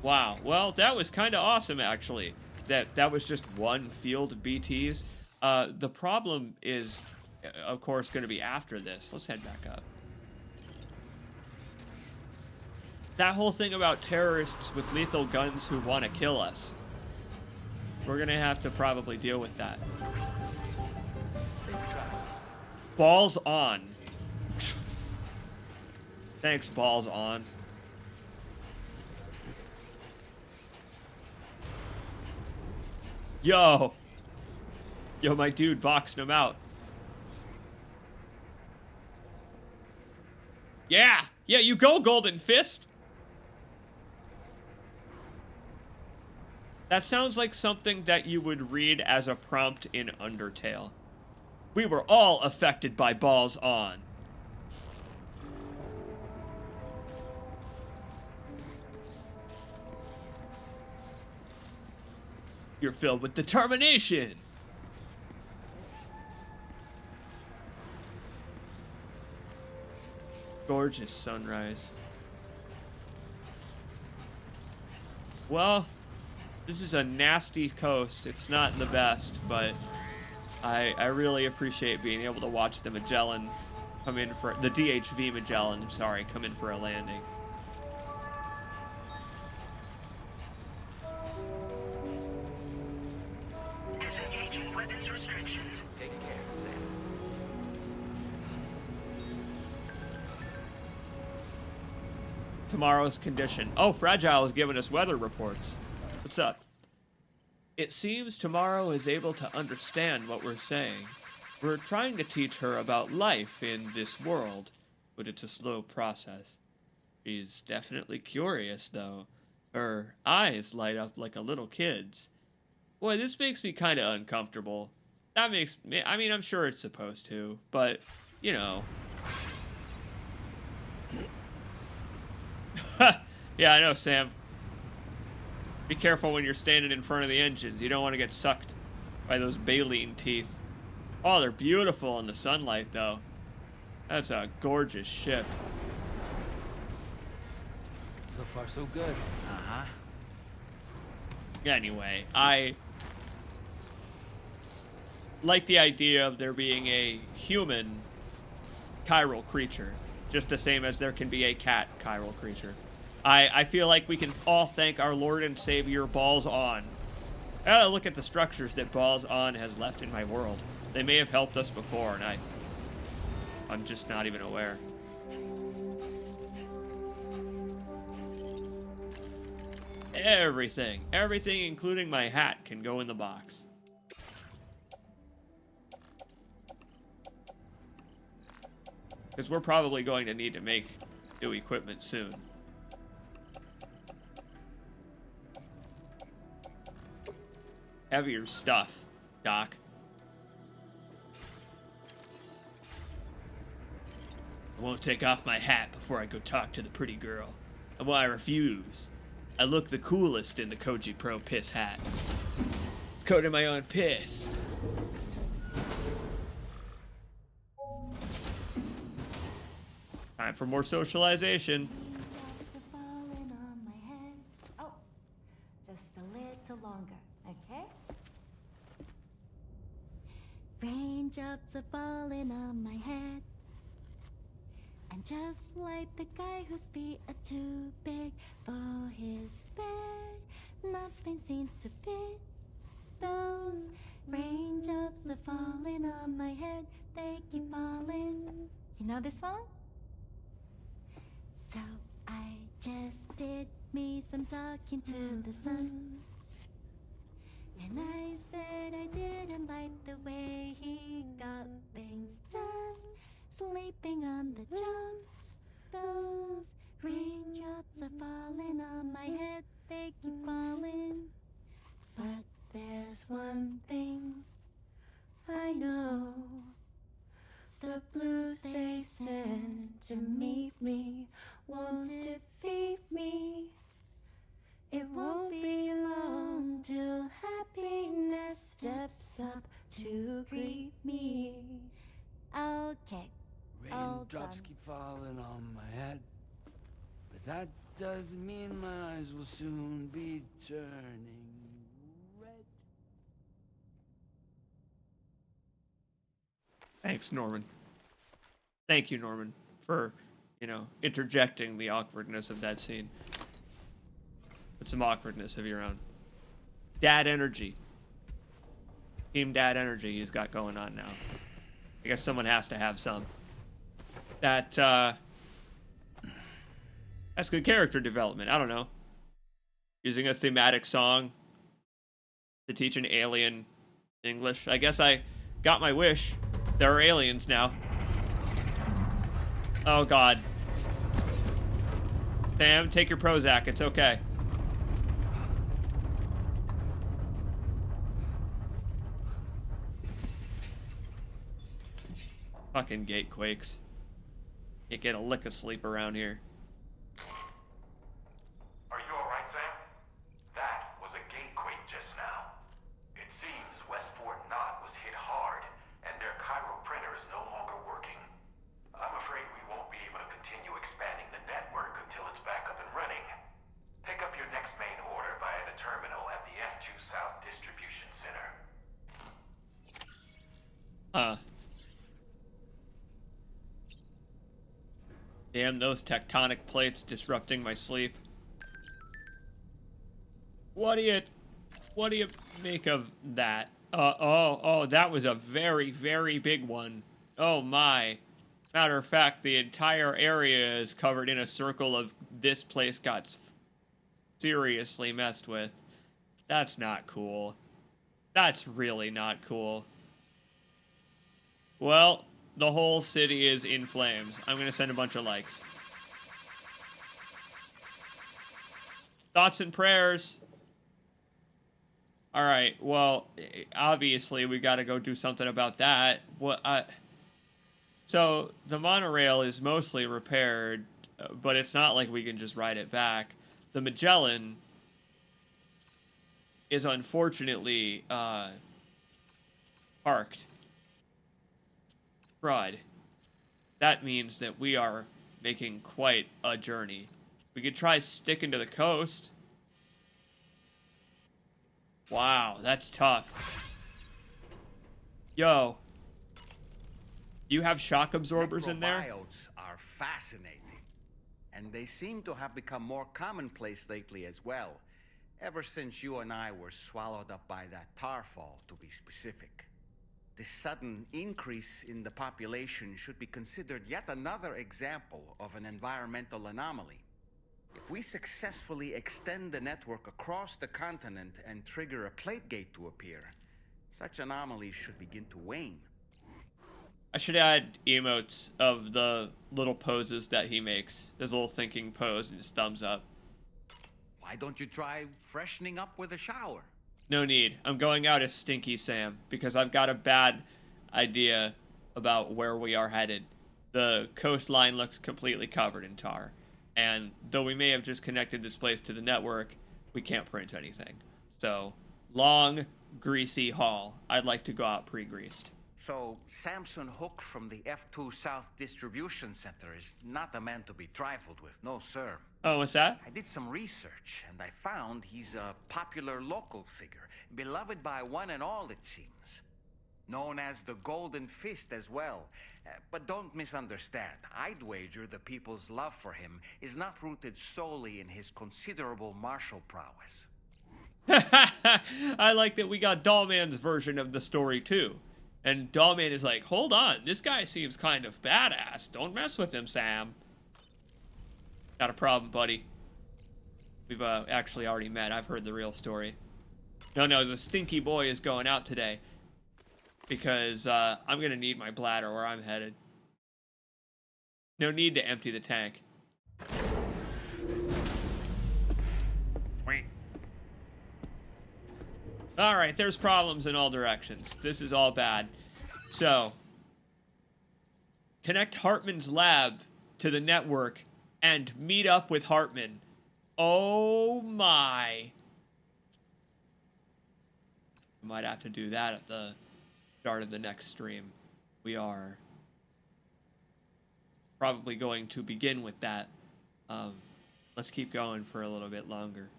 Wow, well, that was kind of awesome, actually. That was just one field of BTs. The problem is, of course, going to be after this. Let's head back up. That whole thing about terrorists with lethal guns who want to kill us. We're going to have to probably deal with that. Balls on. Thanks, balls on. Yo, my dude boxing him out. Yeah, you go, Golden Fist. That sounds like something that you would read as a prompt in Undertale. We were all affected by balls on. You're filled with determination. Gorgeous sunrise. Well, this is a nasty coast. It's not the best, but I really appreciate being able to watch the Magellan come in for the DHV Magellan, I'm sorry, come in for a landing. Disengaging weapons restrictions. Take care, Sam. Tomorrow's condition. Oh, Fragile is giving us weather reports. What's up? It seems Tomorrow is able to understand what we're saying. We're trying to teach her about life in this world, but it's a slow process. She's definitely curious, though. Her eyes light up like a little kid's. Boy, this makes me kind of uncomfortable. That makes me, I mean, I'm sure it's supposed to, but, you know. Yeah, I know, Sam. Be careful when you're standing in front of the engines. You don't want to get sucked by those baleen teeth. Oh, they're beautiful in the sunlight, though. That's a gorgeous ship. So far, so good. Uh-huh. Anyway, I like the idea of there being a human chiral creature, just the same as there can be a cat chiral creature. I feel like we can all thank our Lord and Savior Balls On. I gotta look at the structures that Balls On has left in my world. They may have helped us before, and I'm just not even aware. Everything, including my hat, can go in the box. Because we're probably going to need to make new equipment soon. Heavier stuff, Doc. I won't take off my hat before I go talk to the pretty girl. And why I refuse. I look the coolest in the Koji Pro piss hat. It's coated in my own piss. Time for more socialization. Oh, just a little longer, okay? Rain Raindrops are falling on my head. And just like the guy whose feet are too big for his bed, nothing seems to fit. Those raindrops are falling on my head, they keep falling. You know this song? So I just did me some talking to the sun. And I said I didn't like the way he got things done. Sleeping on the job. Those raindrops are falling on my head, they keep falling. But there's one thing I know. The blues they send to meet me won't defeat me. It won't be long till happiness steps up to greet me. Okay. Raindrops keep falling on my head, but that doesn't mean my eyes will soon be turning red. Thanks, Norman. Thank you, Norman, for, interjecting the awkwardness of that scene. Put some awkwardness of your own. Dad energy. Team Dad energy he's got going on now. I guess someone has to have some. That's good character development. I don't know. Using a thematic song to teach an alien English. I guess I got my wish. There are aliens now. Oh, God. Sam, take your Prozac. It's okay. Fucking gate quakes. Can't get a lick of sleep around here. Are you alright, Sam? That was a gatequake just now. It seems West Fort Not was hit hard, and their Cairo printer is no longer working. I'm afraid we won't be able to continue expanding the network until it's back up and running. Pick up your next main order via the terminal at the F2 South Distribution Center. Damn those tectonic plates disrupting my sleep. What do you make of that? That was a very, very big one. Oh my. Matter of fact, the entire area is covered in a circle of this place got seriously messed with. That's not cool. That's really not cool. Well, the whole city is in flames. I'm gonna send a bunch of likes. Thoughts and prayers. Alright, well, obviously we gotta go do something about that. So, the monorail is mostly repaired, but it's not like we can just ride it back. The Magellan is unfortunately, parked. Crud. That means that we are making quite a journey. We could try sticking to the coast. Wow, that's tough. Yo. You have shock absorbers in there? Necrobiotes are fascinating. And they seem to have become more commonplace lately as well. Ever since you and I were swallowed up by that tar fall, to be specific. This sudden increase in the population should be considered yet another example of an environmental anomaly. If we successfully extend the network across the continent and trigger a plate gate to appear, such anomalies should begin to wane. I should add emotes of the little poses that he makes. His little thinking pose and his thumbs up. Why don't you try freshening up with a shower? No need. I'm going out as Stinky Sam because I've got a bad idea about where we are headed. The coastline looks completely covered in tar. And though we may have just connected this place to the network, we can't print anything. So, long, greasy haul. I'd like to go out pre-greased. So, Samson Hook from the F2 South Distribution Center is not a man to be trifled with, no sir. Oh, what's that? I did some research, and I found he's a popular local figure, beloved by one and all, it seems. known as the Golden Fist as well. But don't misunderstand. I'd wager the people's love for him is not rooted solely in his considerable martial prowess. I like that we got Dollman's version of the story too. And Dollman is like, hold on, this guy seems kind of badass. Don't mess with him, Sam. Got a problem, buddy. We've actually already met. I've heard the real story. No, the stinky boy is going out today. Because I'm going to need my bladder where I'm headed. No need to empty the tank. Alright, there's problems in all directions. This is all bad. So, connect Hartman's lab to the network and meet up with Hartman. Oh my. Might have to do that at the start of the next stream. We are probably going to begin with that. Let's keep going for a little bit longer.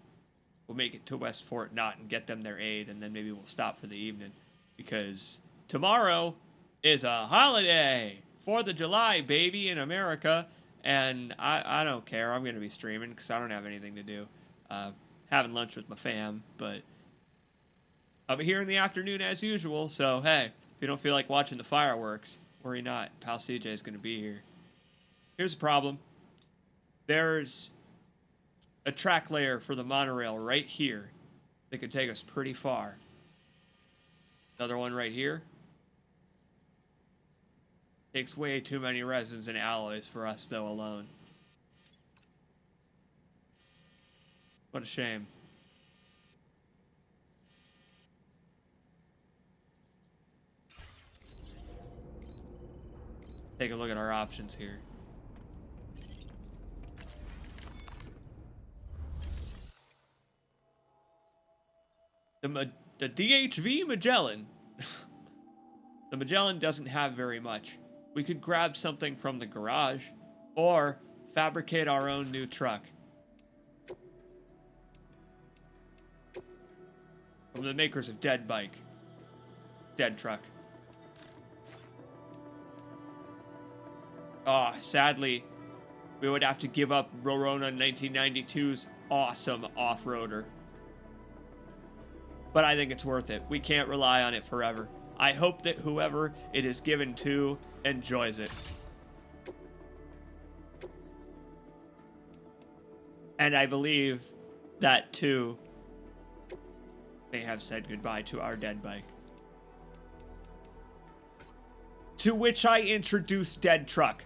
We'll make it to West Fort Knot and get them their aid, and then maybe we'll stop for the evening. Because tomorrow is a holiday. 4th of July, baby, in America. And I don't care. I'm going to be streaming because I don't have anything to do. Having lunch with my fam, but I'll be here in the afternoon as usual. So, hey, if you don't feel like watching the fireworks, worry not. Pal CJ is going to be here. Here's the problem. There's a track layer for the monorail right here that could take us pretty far. Another one right here. Takes way too many resins and alloys for us, though, alone. What a shame. Take a look at our options here. The DHV Magellan. The Magellan doesn't have very much. We could grab something from the garage or fabricate our own new truck. From the makers of Dead Bike. Dead Truck. Oh, sadly, we would have to give up Rorona 1992's awesome off-roader. But I think it's worth it. We can't rely on it forever. I hope that whoever it is given to enjoys it. And I believe that, too, they have said goodbye to our dead bike. To which I introduce Dead Truck.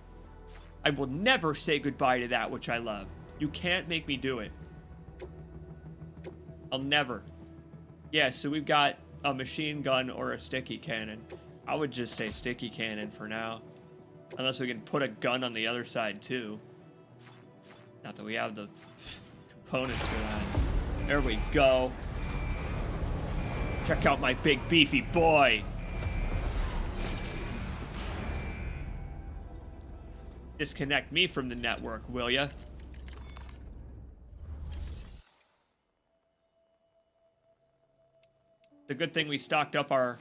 I will never say goodbye to that which I love. You can't make me do it. I'll never. Yeah, so we've got a machine gun or a sticky cannon. I would just say sticky cannon for now. Unless we can put a gun on the other side, too. Not that we have the components for that. There we go. Check out my big beefy boy. Disconnect me from the network, will ya? It's a good thing we stocked up our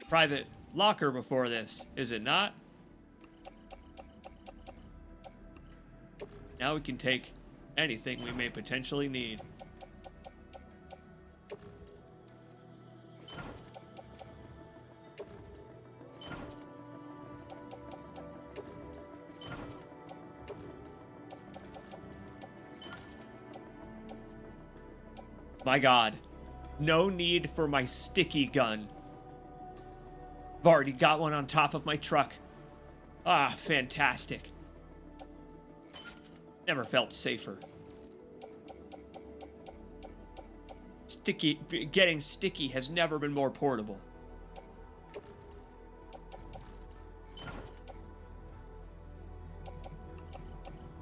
private locker before this, is it not? Now we can take anything we may potentially need. My God. No need for my sticky gun. I've already got one on top of my truck. Ah, fantastic. Never felt safer. Getting sticky has never been more portable.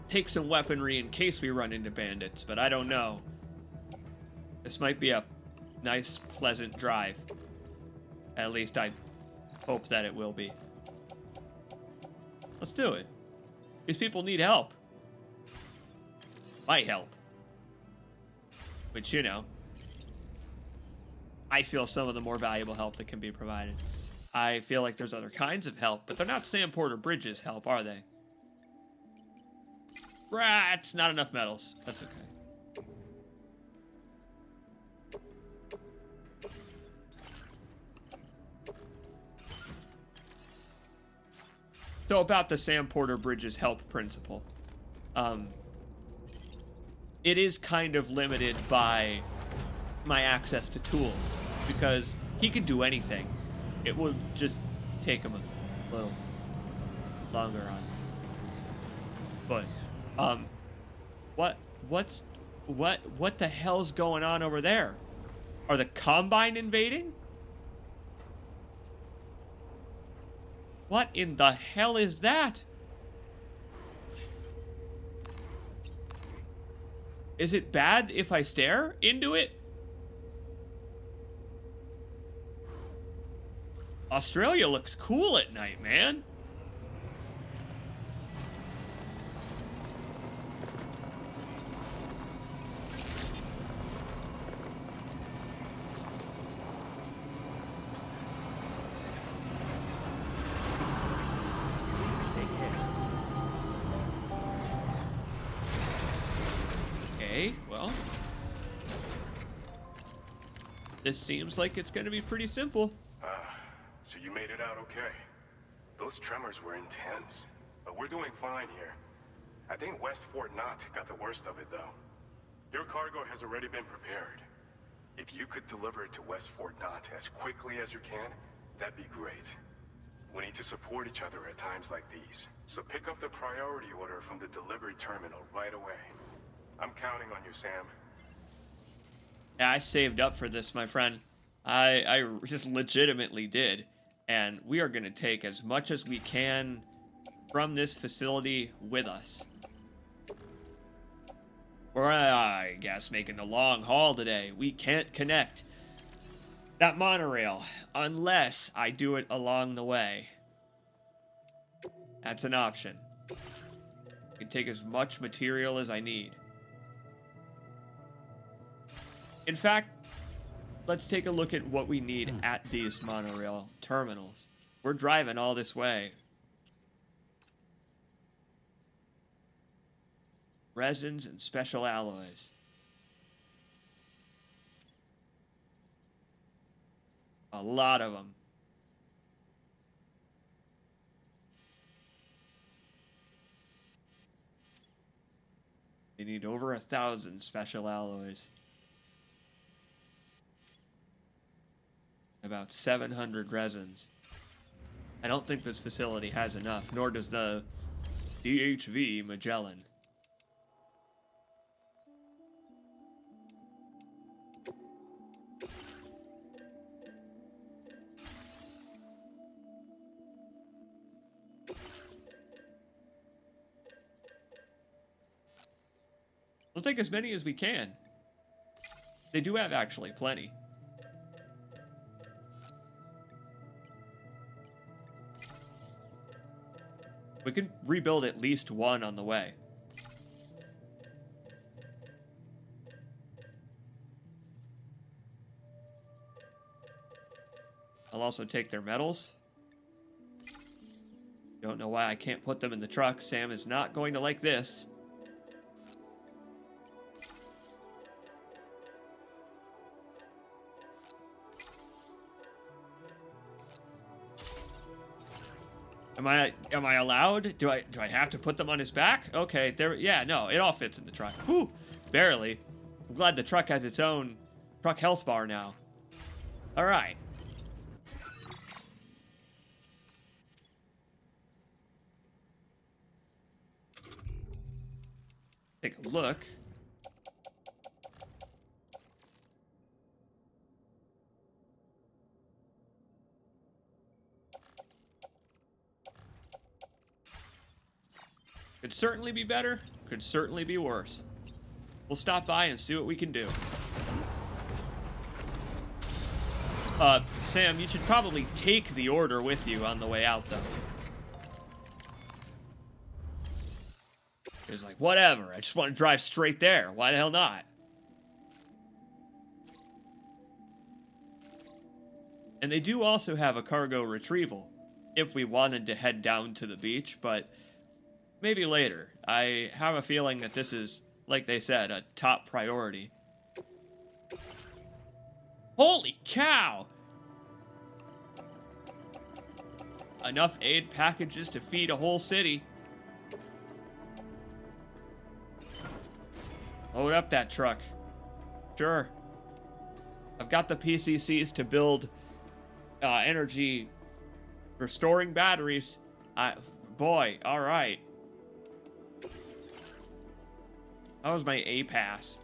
Take some weaponry in case we run into bandits, but I don't know. This might be a nice, pleasant drive. At least I hope that it will be. Let's do it. These people need help. My help. Which, you know. I feel some of the more valuable help that can be provided. I feel like there's other kinds of help, but they're not Sam Porter Bridges help, are they? Rats, not enough metals. That's okay. So about the Sam Porter Bridges help principle. It is kind of limited by my access to tools, because he can do anything. It would just take him a little longer on. But what the hell's going on over there? Are the Combine invading? What in the hell is that? Is it bad if I stare into it? Australia looks cool at night, man. Okay, well, this seems like it's gonna be pretty simple. So you made it out okay. Those tremors were intense, but we're doing fine here. I think West Fort Knot got the worst of it, though. Your cargo has already been prepared. If you could deliver it to West Fort Knot as quickly as you can, that'd be great. We need to support each other at times like these, so pick up the priority order from the delivery terminal right away. I'm counting on you, Sam. Yeah, I saved up for this, my friend. I just legitimately did. And we are going to take as much as we can from this facility with us. We're, I guess, making the long haul today. We can't connect that monorail unless I do it along the way. That's an option. I can take as much material as I need. In fact, let's take a look at what we need at these monorail terminals. We're driving all this way. Resins and special alloys. A lot of them. They need over 1,000 special alloys. About 700 resins. I don't think this facility has enough, nor does the DHV Magellan. We'll take as many as we can. They do have actually plenty. We can rebuild at least one on the way. I'll also take their metals. Don't know why I can't put them in the truck. Sam is not going to like this. Am I allowed? Do I have to put them on his back? Okay, there. Yeah, no, it all fits in the truck. Whew, barely. I'm glad the truck has its own truck health bar now. All right. Take a look. Could certainly be better, could certainly be worse. We'll stop by and see what we can do. Sam, you should probably take the order with you on the way out, though. He's like, whatever, I just want to drive straight there. Why the hell not? And they do also have a cargo retrieval, if we wanted to head down to the beach, but maybe later. I have a feeling that this is, like they said, a top priority. Holy cow! Enough aid packages to feed a whole city. Load up that truck. Sure. I've got the PCCs to build energy restoring batteries. Boy, alright. How's my A-pass?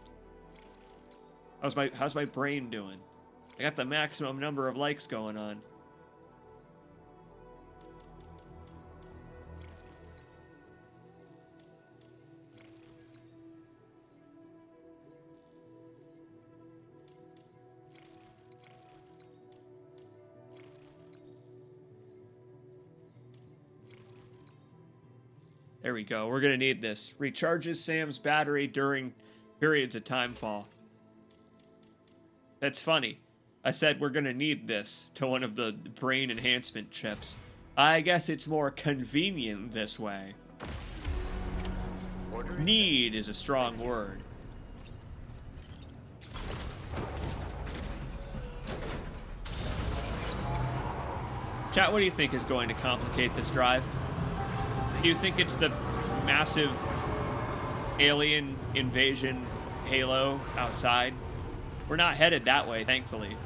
How's my brain doing? I got the maximum number of likes going on. There we go. We're going to need this. Recharges Sam's battery during periods of timefall. That's funny. I said we're going to need this to one of the brain enhancement chips. I guess it's more convenient this way. Need is a strong word. Chat, what do you think is going to complicate this drive? Do you think it's the massive alien invasion halo outside? We're not headed that way, thankfully.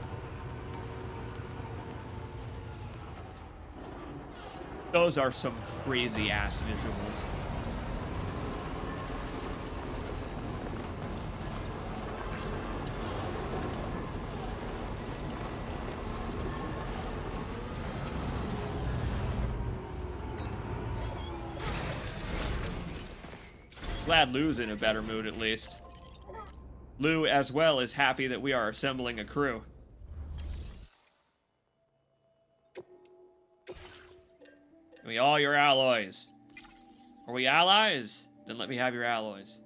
Those are some crazy ass visuals. Glad Lou's in a better mood, at least. Lou, as well, is happy that we are assembling a crew. Give me all your alloys. Are we allies? Then let me have your alloys.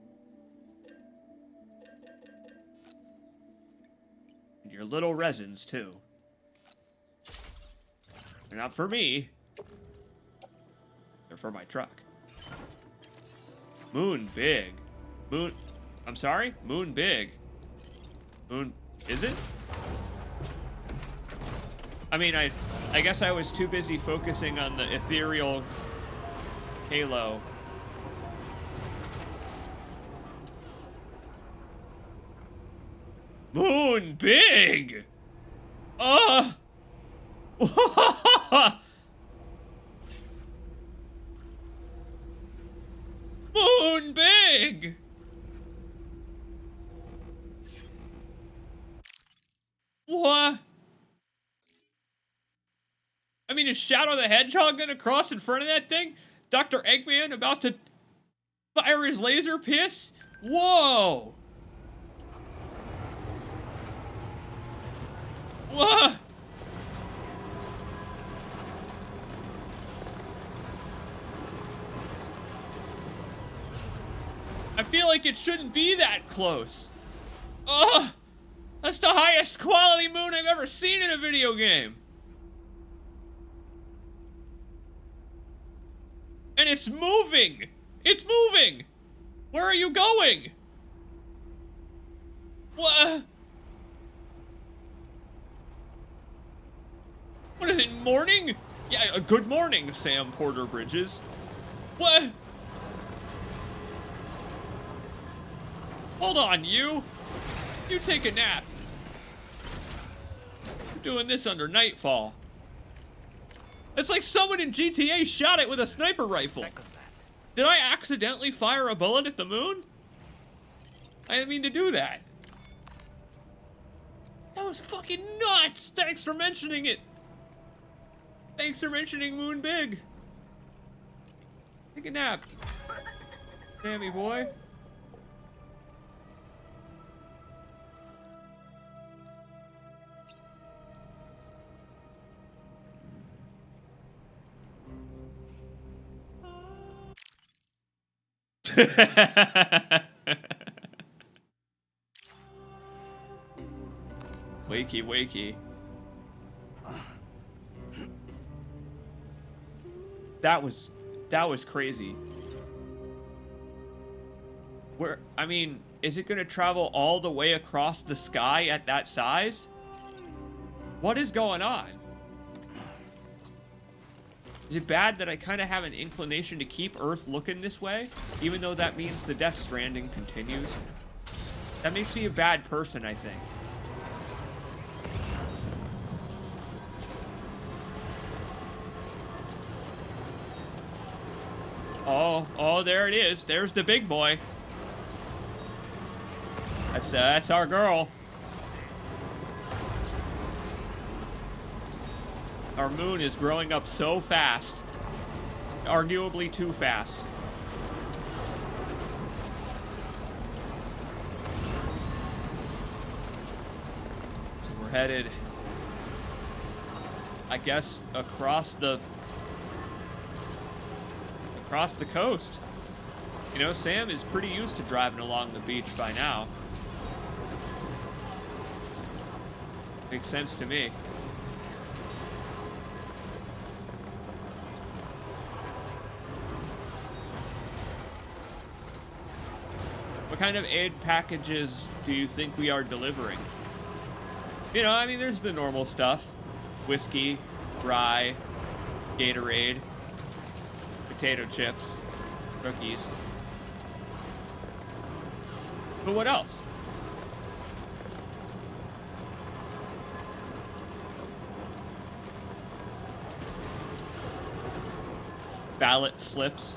And your little resins, too. They're not for me. They're for my truck. Moon big. Moon... I'm sorry? Moon big. Moon... Is it? I mean, I guess I was too busy focusing on the ethereal halo. Moon big! Moon big! What? I mean, is Shadow the Hedgehog gonna cross in front of that thing? Dr. Eggman about to fire his laser piss? Whoa! What? I feel like it shouldn't be that close. Ugh! That's the highest quality moon I've ever seen in a video game. And it's moving! It's moving! Where are you going? What? What is it, morning? Yeah, good morning, Sam Porter Bridges. What? Hold on, you. You take a nap. You're doing this under nightfall. It's like someone in GTA shot it with a sniper rifle. Did I accidentally fire a bullet at the moon? I didn't mean to do that. That was fucking nuts! Thanks for mentioning it. Thanks for mentioning Moon Big. Take a nap. Sammy boy. Wakey, wakey. That was crazy. I mean, is it gonna travel all the way across the sky at that size? What is going on? Is it bad that I kind of have an inclination to keep Earth looking this way, even though that means the Death Stranding continues? That makes me a bad person, I think. Oh, there it is. There's the big boy. That's our girl. Our moon is growing up so fast. Arguably too fast. So we're headed, I guess, across the coast. You know, Sam is pretty used to driving along the beach by now. Makes sense to me. What kind of aid packages do you think we are delivering? You know, I mean, there's the normal stuff. Whiskey, rye, Gatorade, potato chips, cookies. But what else? Ballot slips.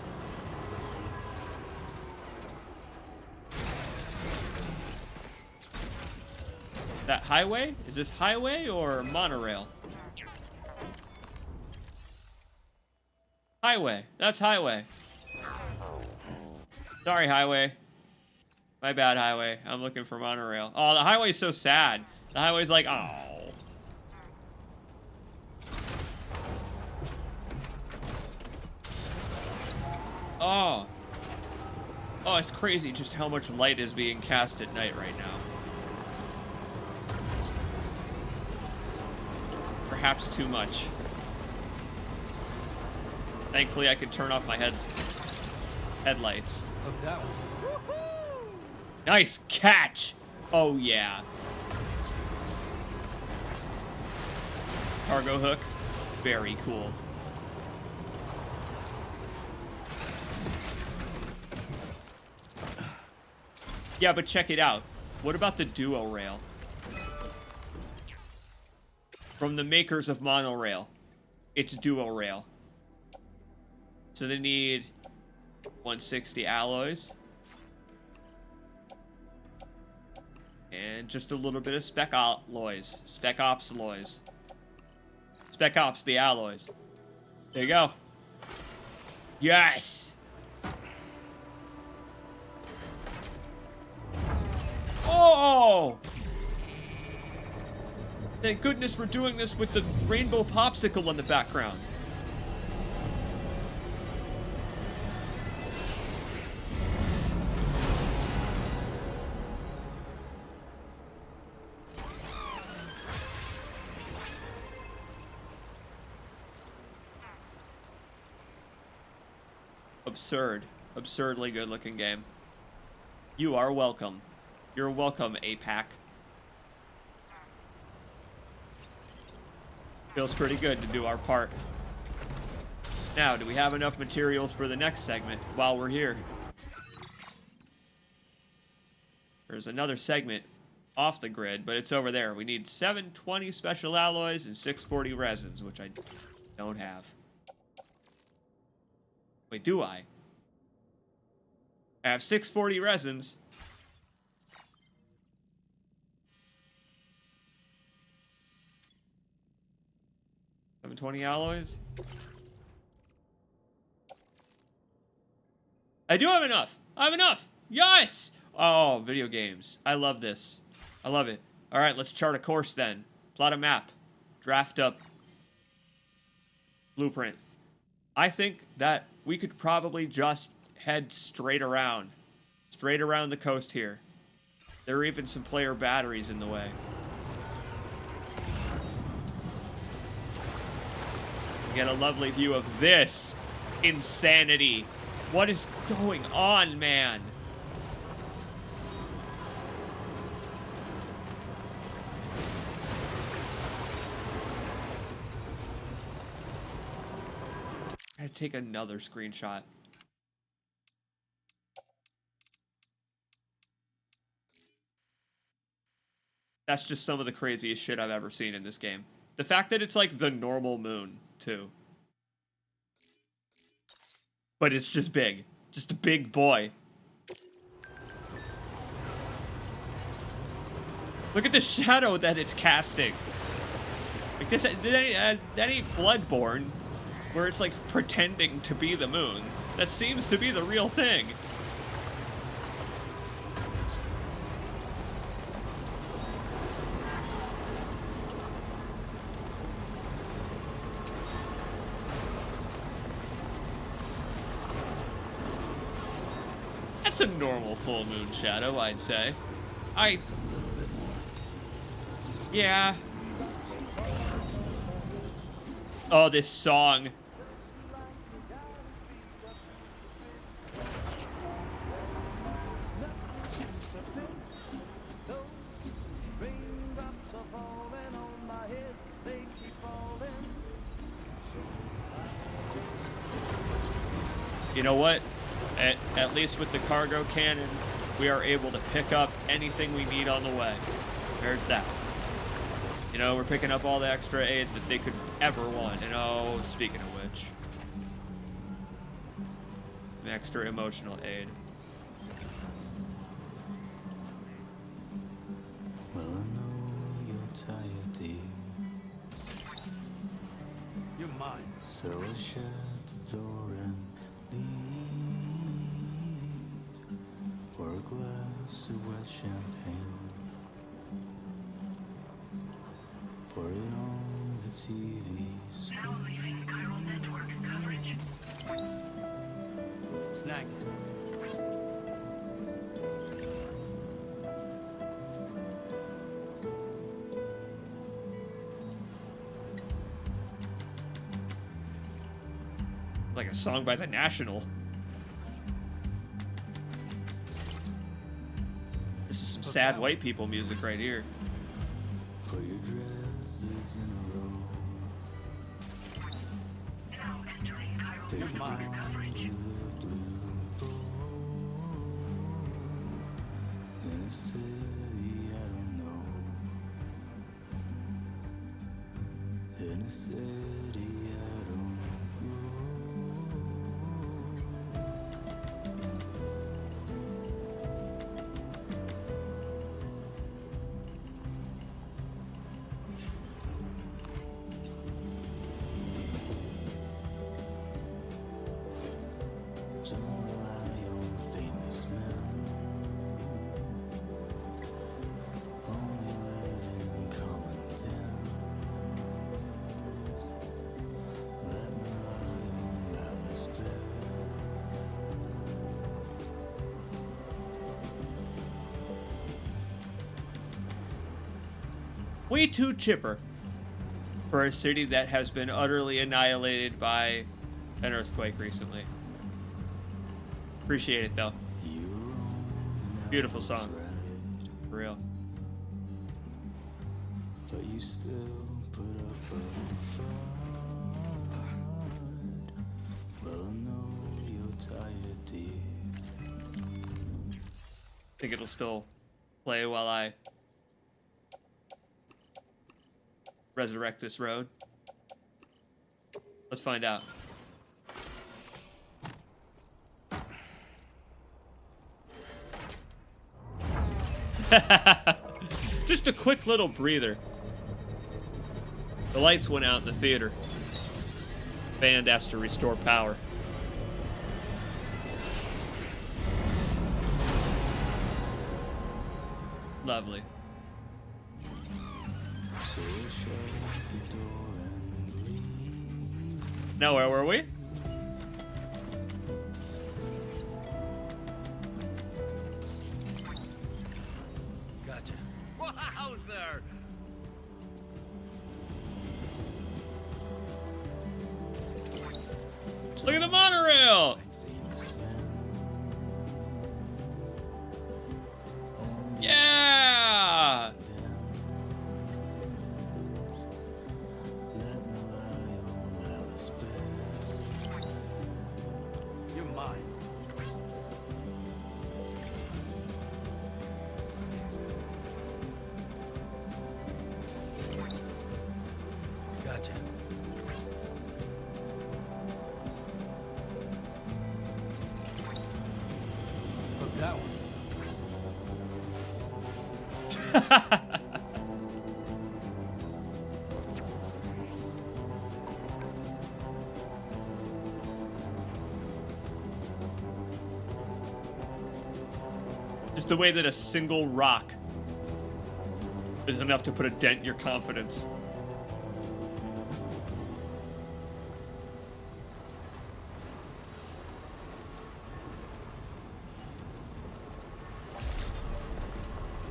That highway? Is this highway or monorail? Highway. That's highway. Sorry, highway. My bad, highway. I'm looking for monorail. Oh, the highway's so sad. The highway's like, oh. Oh. Oh, it's crazy just how much light is being cast at night right now. Perhaps too much. Thankfully, I could turn off my headlights. Look that one. Nice catch! Oh, yeah. Cargo hook. Very cool. Yeah, but check it out. What about the duo rail? From the makers of monorail. It's duo rail. So they need 160 alloys. And just a little bit of spec alloys. Spec ops alloys. Spec ops the alloys. There you go. Yes! Oh! Thank goodness we're doing this with the rainbow popsicle in the background. Absurd. Absurdly good-looking game. You are welcome. You're welcome, APAC. Feels pretty good to do our part. Now, do we have enough materials for the next segment while we're here? There's another segment off the grid, but it's over there. We need 720 special alloys and 640 resins, which I don't have. Wait, do I? I have 640 resins. $720 alloys. I do have enough. I have enough. Yes. Oh, video games. I love this. I love it. All right, let's chart a course then. Plot a map. Draft up. Blueprint. I think that we could probably just head straight around the coast here. There are even some player batteries in the way. Get a lovely view of this. insanity. What is going on, man? I had to take another screenshot. That's just some of the craziest shit I've ever seen in this game. The fact that it's like the normal moon, too. But it's just big. Just a big boy. Look at the shadow that it's casting. Like this, that ain't Bloodborne, where it's like pretending to be the moon. That seems to be the real thing. That's a normal full moon shadow, I'd say. Yeah. Oh, this song. You know what? At least with the cargo cannon, we are able to pick up anything we need on the way. There's that. You know, we're picking up all the extra aid that they could ever want. And oh, speaking of which, extra emotional aid. Well, I know you're tired, dear. You're mine. So I shut the door and leave for a glass of wet champagne. Pour it on the TV screen. Now leaving chiral network coverage. Snag it. Like a song by The National. This is some sad white people music right here. Put your dresses in a row. Now entering chiral network coverage. In a city I don't know. In a city I don't know. Don't rely on famous men. Only live in common dens. Let me lie on Alice bed. Way too chipper for a city that has been utterly annihilated by an earthquake recently. Appreciate it though. Beautiful song. For real. But you still put up a fight. Well, I know you're tired, dear. Think it'll still play while I resurrect this road? Let's find out. Just a quick little breather. The lights went out in the theater. Band has to restore power. Lovely. So I shut the door and leave. Now where were we? Gotcha. Wowzer! Look at the monitor that one. Just the way that a single rock is enough to put a dent in your confidence.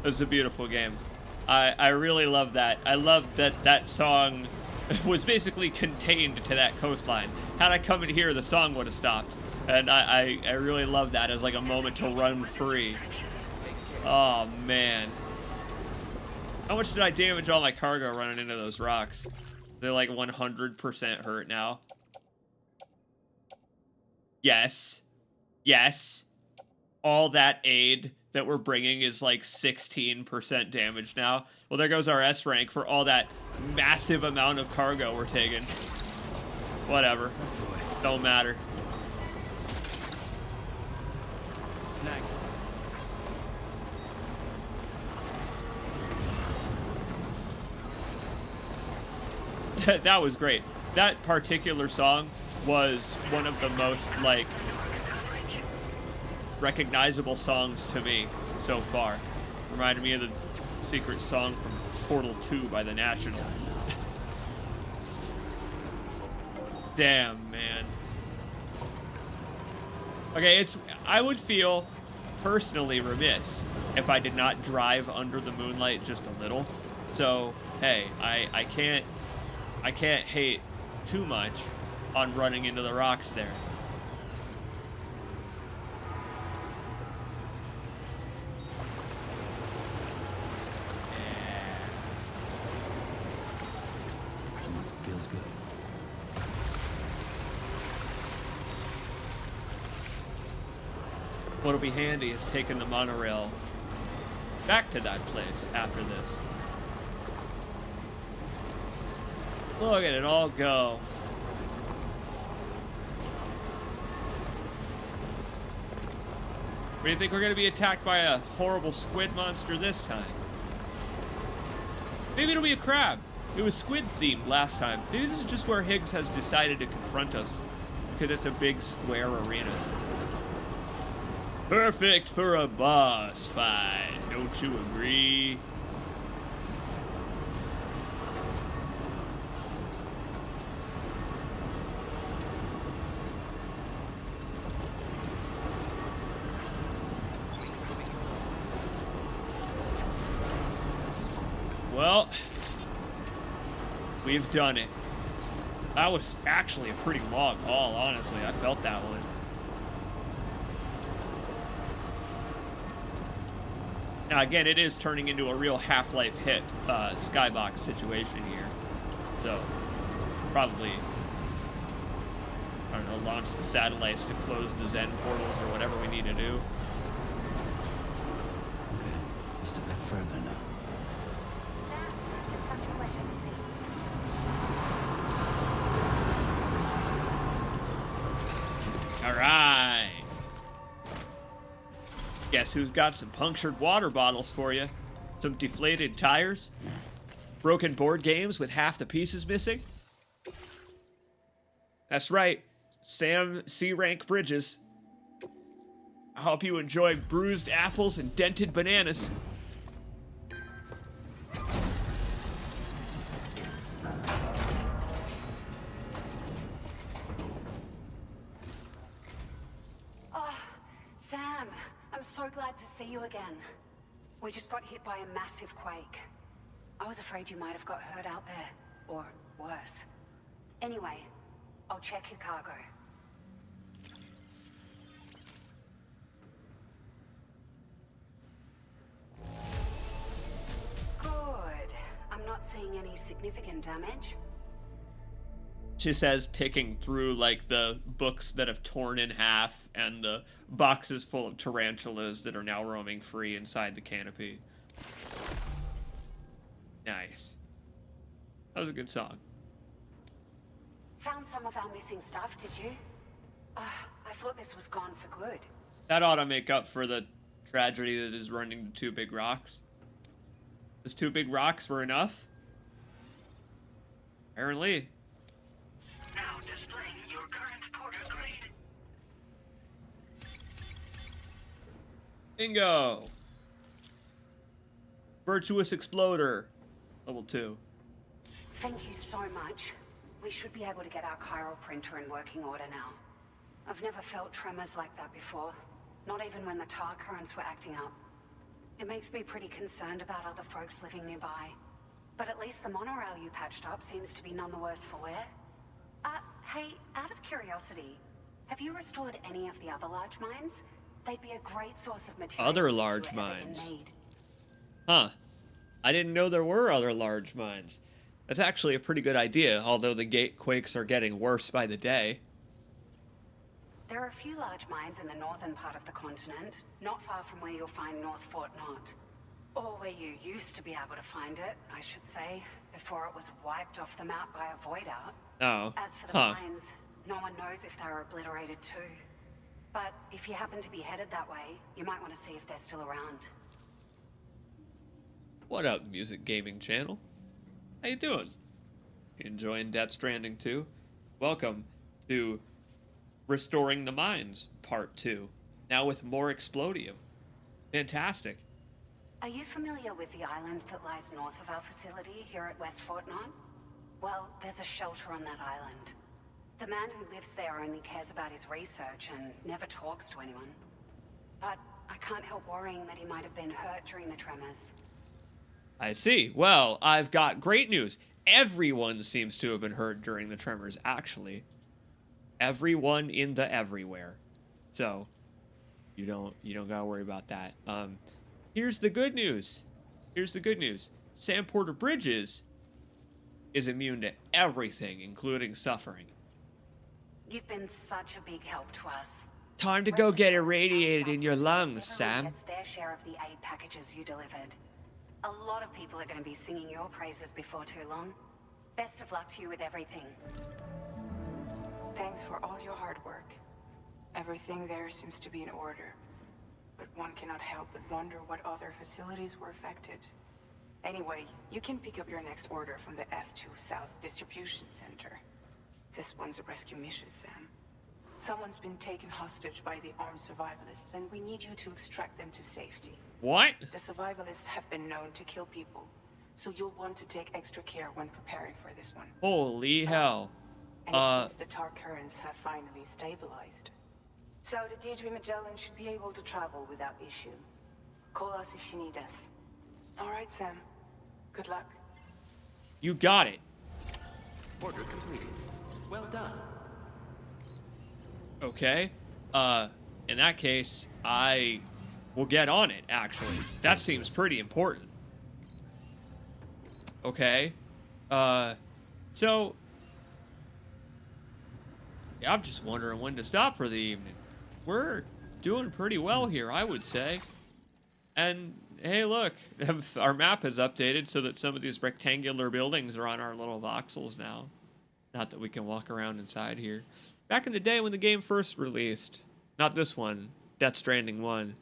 This is a beautiful game. I really love that. I love that that song was basically contained to that coastline. Had I come in here, the song would have stopped. And I really love that as like a moment to run free. Oh, man. How much did I damage all my cargo running into those rocks? They're like 100% hurt now. Yes. Yes. All that aid that we're bringing is like 16% damage now. Well, there goes our S rank for all that massive amount of cargo we're taking. Whatever. Don't matter. Snag. That was great. That particular song was one of the most, like, recognizable songs to me so far. Reminded me of the secret song from Portal 2 by The National. Damn, man. Okay, I would feel personally remiss if I did not drive under the moonlight just a little. So, hey, I can't hate too much on running into the rocks there. Feels good. What'll be handy is taking the monorail back to that place after this. Look at it all go. What do you think, we're going to be attacked by a horrible squid monster this time? Maybe it'll be a crab. It was squid themed last time. Maybe this is just where Higgs has decided to confront us, because it's a big square arena. Perfect for a boss fight, don't you agree? Well, we've done it. That was actually a pretty long haul, honestly. I felt that one. Now, again, it is turning into a real Half-Life hit skybox situation here. So, probably, I don't know, launch the satellites to close the Zen portals or whatever we need to do. Okay, just a bit further now. It's such a pleasure to see you. All right. Guess who's got some punctured water bottles for you? Some deflated tires? Broken board games with half the pieces missing? That's right, Sam C-rank Bridges. I hope you enjoy bruised apples and dented bananas. Oh, Sam, I'm so glad to see you again. We just got hit by a massive quake. I was afraid you might have got hurt out there, or worse. Anyway, I'll check your cargo. Good. I'm not seeing any significant damage. She says, picking through like the books that have torn in half and the boxes full of tarantulas that are now roaming free inside the canopy. Nice. That was a good song. Found some of our missing stuff, did you? I thought this was gone for good. That ought to make up for the tragedy that is running to 2 big rocks. Those 2 big rocks were enough? Apparently. Now displaying your current porter grade. Bingo! Virtuous Exploder. Level 2. Thank you so much. We should be able to get our chiral printer in working order now. I've never felt tremors like that before. Not even when the tar currents were acting up. It makes me pretty concerned about other folks living nearby. But at least the monorail you patched up seems to be none the worse for wear. Hey, out of curiosity, have you restored any of the other large mines? They'd be a great source of material. Other large mines? Huh. I didn't know there were other large mines. That's actually a pretty good idea, although the gate quakes are getting worse by the day. There are a few large mines in the northern part of the continent, not far from where you'll find North Fort Not. Or where you used to be able to find it, I should say, before it was wiped off the map by a void out. Oh. As for the mines, no one knows if they were obliterated too. But if you happen to be headed that way, you might want to see if they're still around. What up, Music Gaming Channel? How you doing? You enjoying Death Stranding 2? Welcome to Restoring the Mines, Part 2. Now with more Explodium. Fantastic. Are you familiar with the island that lies north of our facility here at West Fort Not? Well, there's a shelter on that island. The man who lives there only cares about his research and never talks to anyone. But I can't help worrying that he might have been hurt during the tremors. I see. Well, I've got great news. Everyone seems to have been hurt during the tremors, actually. Everyone in the everywhere. So, you don't gotta worry about that. Here's the good news. Here's the good news. Sam Porter Bridges is immune to everything, including suffering. You've been such a big help to us. Time to go get irradiated in your lungs, Sam. Gets their share of the aid packages you delivered. A lot of people are going to be singing your praises before too long. Best of luck to you with everything. Thanks for all your hard work. Everything there seems to be in order. But one cannot help but wonder what other facilities were affected. Anyway, you can pick up your next order from the F2 South Distribution Center. This one's a rescue mission, Sam. Someone's been taken hostage by the armed survivalists, and we need you to extract them to safety. What? The survivalists have been known to kill people, so you'll want to take extra care when preparing for this one. Holy hell. And it seems the tar currents have finally stabilized. So the DHV Magellan should be able to travel without issue. Call us if you need us. All right, Sam. Good luck. You got it. Order completed. Well done. Okay. In that case, I will get on it, actually. That seems pretty important. Okay. So... yeah, I'm just wondering when to stop for the evening. We're doing pretty well here, I would say. And, hey, look, our map has updated so that some of these rectangular buildings are on our little voxels now. Not that we can walk around inside here. Back in the day when the game first released, not this one, Death Stranding 1.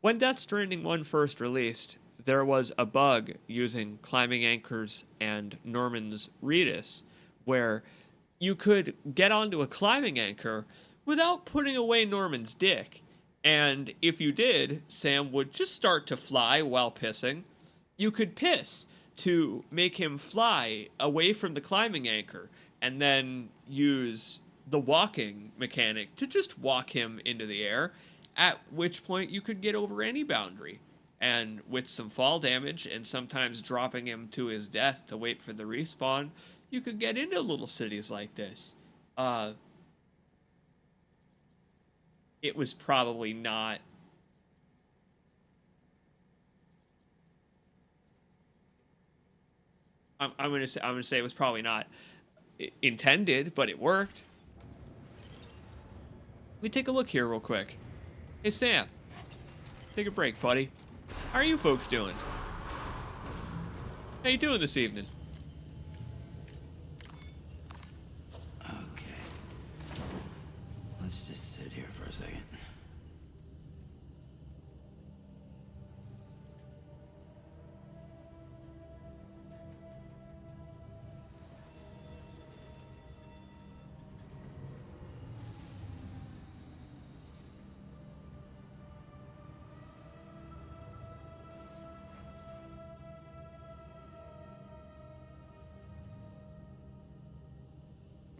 When Death Stranding 1 first released, there was a bug using climbing anchors and Norman's Redis, where you could get onto a climbing anchor without putting away Norman's dick. And if you did, Sam would just start to fly while pissing. You could piss to make him fly away from the climbing anchor, and then use the walking mechanic to just walk him into the air, at which point you could get over any boundary. And with some fall damage, and sometimes dropping him to his death to wait for the respawn, you could get into little cities like this. It was probably not... I'm gonna say it was probably not intended, but it worked. Let me take a look here real quick. Hey Sam, take a break, buddy. How are you folks doing? How you doing this evening? Okay. Let's just sit here for a second.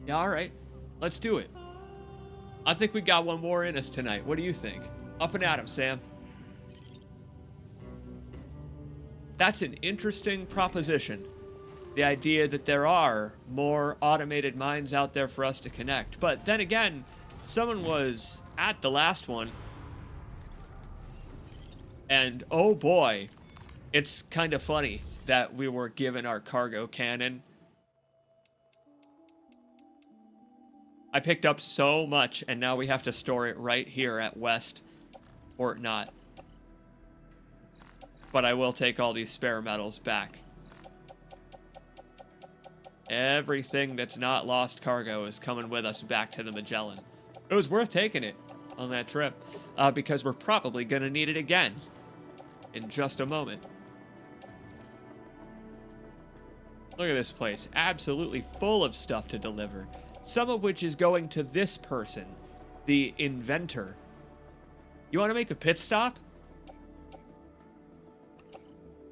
Yeah, all right. Let's do it. I think we got one more in us tonight. What do you think? Up and at 'em, Sam. That's an interesting proposition. The idea that there are more automated mines out there for us to connect. But then again, someone was at the last one. And oh boy, it's kind of funny that we were given our cargo cannon. I picked up so much, and now we have to store it right here at West Fort Knot. But I will take all these spare metals back. Everything that's not lost cargo is coming with us back to the Magellan. It was worth taking it on that trip, because we're probably going to need it again in just a moment. Look at this place. Absolutely full of stuff to deliver. Some of which is going to this person, the Inventor. You want to make a pit stop?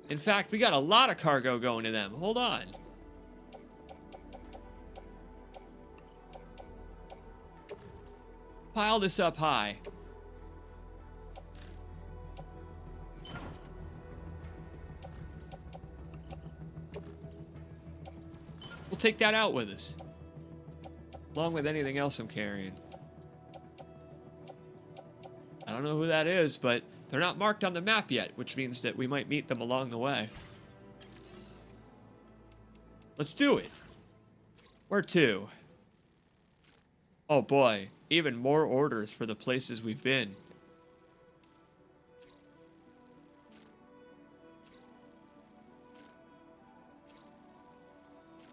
In fact, we got a lot of cargo going to them. Hold on. Pile this up high. We'll take that out with us, along with anything else I'm carrying. I don't know who that is, but they're not marked on the map yet, which means that we might meet them along the way. Let's do it. Where to? Oh boy, even more orders for the places we've been.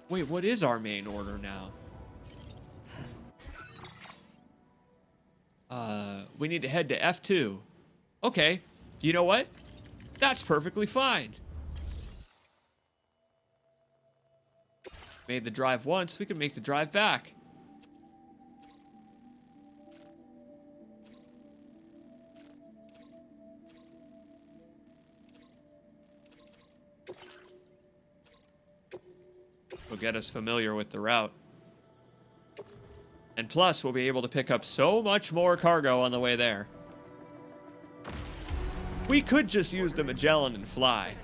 Wait, what is our main order now? We need to head to F2. Okay, you know what? That's perfectly fine. Made the drive once, we can make the drive back. Will get us familiar with the route. And plus, we'll be able to pick up so much more cargo on the way there. We could just use the Magellan and fly.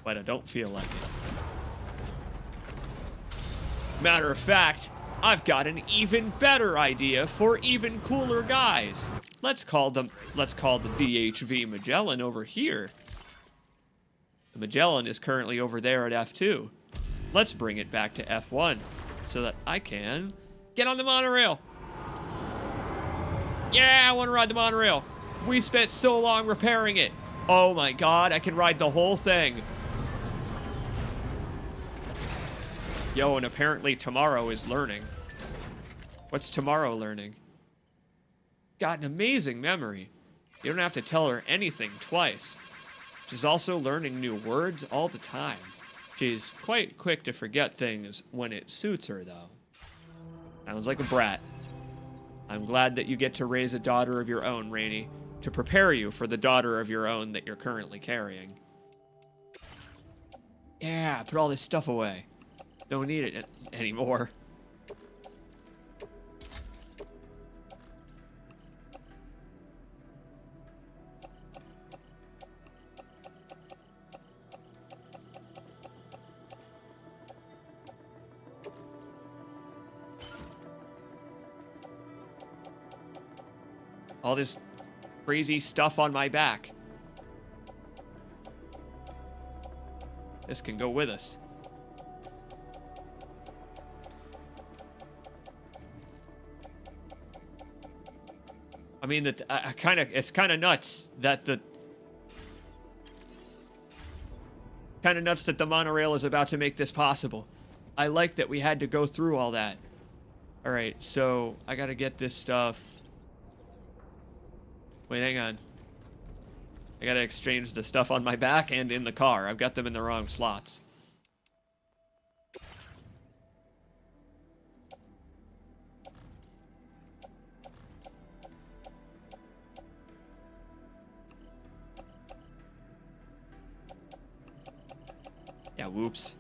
But I don't feel like it. Matter of fact, I've got an even better idea for even cooler guys. Let's call the DHV Magellan over here. The Magellan is currently over there at F2. Let's bring it back to F1 so that I can get on the monorail. Yeah, I want to ride the monorail. We spent so long repairing it. Oh my god, I can ride the whole thing. Yo, and apparently tomorrow is learning. What's tomorrow learning? Got an amazing memory. You don't have to tell her anything twice. She's also learning new words all the time. She's quite quick to forget things when it suits her, though. Sounds like a brat. I'm glad that you get to raise a daughter of your own, Rainey, to prepare you for the daughter of your own that you're currently carrying. Yeah, put all this stuff away. Don't need it anymore. All this crazy stuff on my back. This can go with us. I mean, it's kind of nuts that the monorail is about to make this possible. I like that we had to go through all that. All right, so I gotta get this stuff. Wait, hang on. I gotta exchange the stuff on my back and in the car. I've got them in the wrong slots. Yeah, whoops.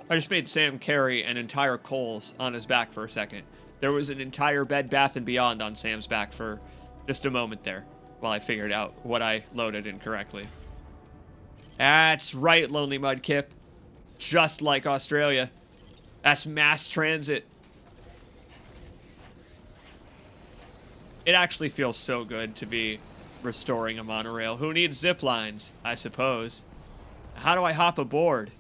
I just made Sam carry an entire Kohl's on his back for a second. There was an entire Bed Bath & Beyond on Sam's back for just a moment there while I figured out what I loaded incorrectly. That's right, Lonely Mudkip. Just like Australia. That's mass transit. It actually feels so good to be restoring a monorail. Who needs zip lines, I suppose? How do I hop aboard?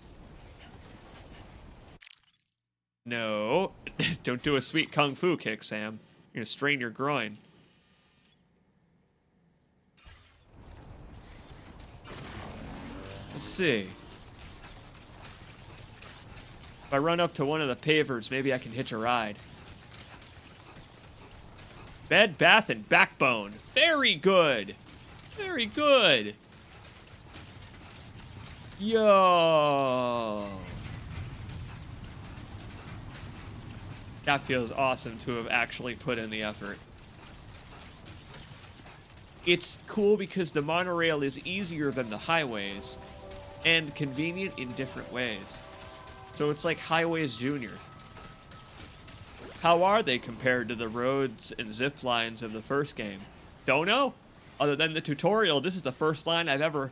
No. Don't do a sweet kung fu kick, Sam. You're gonna strain your groin. Let's see. If I run up to one of the pavers, maybe I can hitch a ride. Bed, Bath, and Backbone. Very good. Very good. Yo. That feels awesome to have actually put in the effort. It's cool because the monorail is easier than the highways and convenient in different ways. So it's like Highways Junior. How are they compared to the roads and zip lines of the first game? Don't know. Other than the tutorial, this is the first line I've ever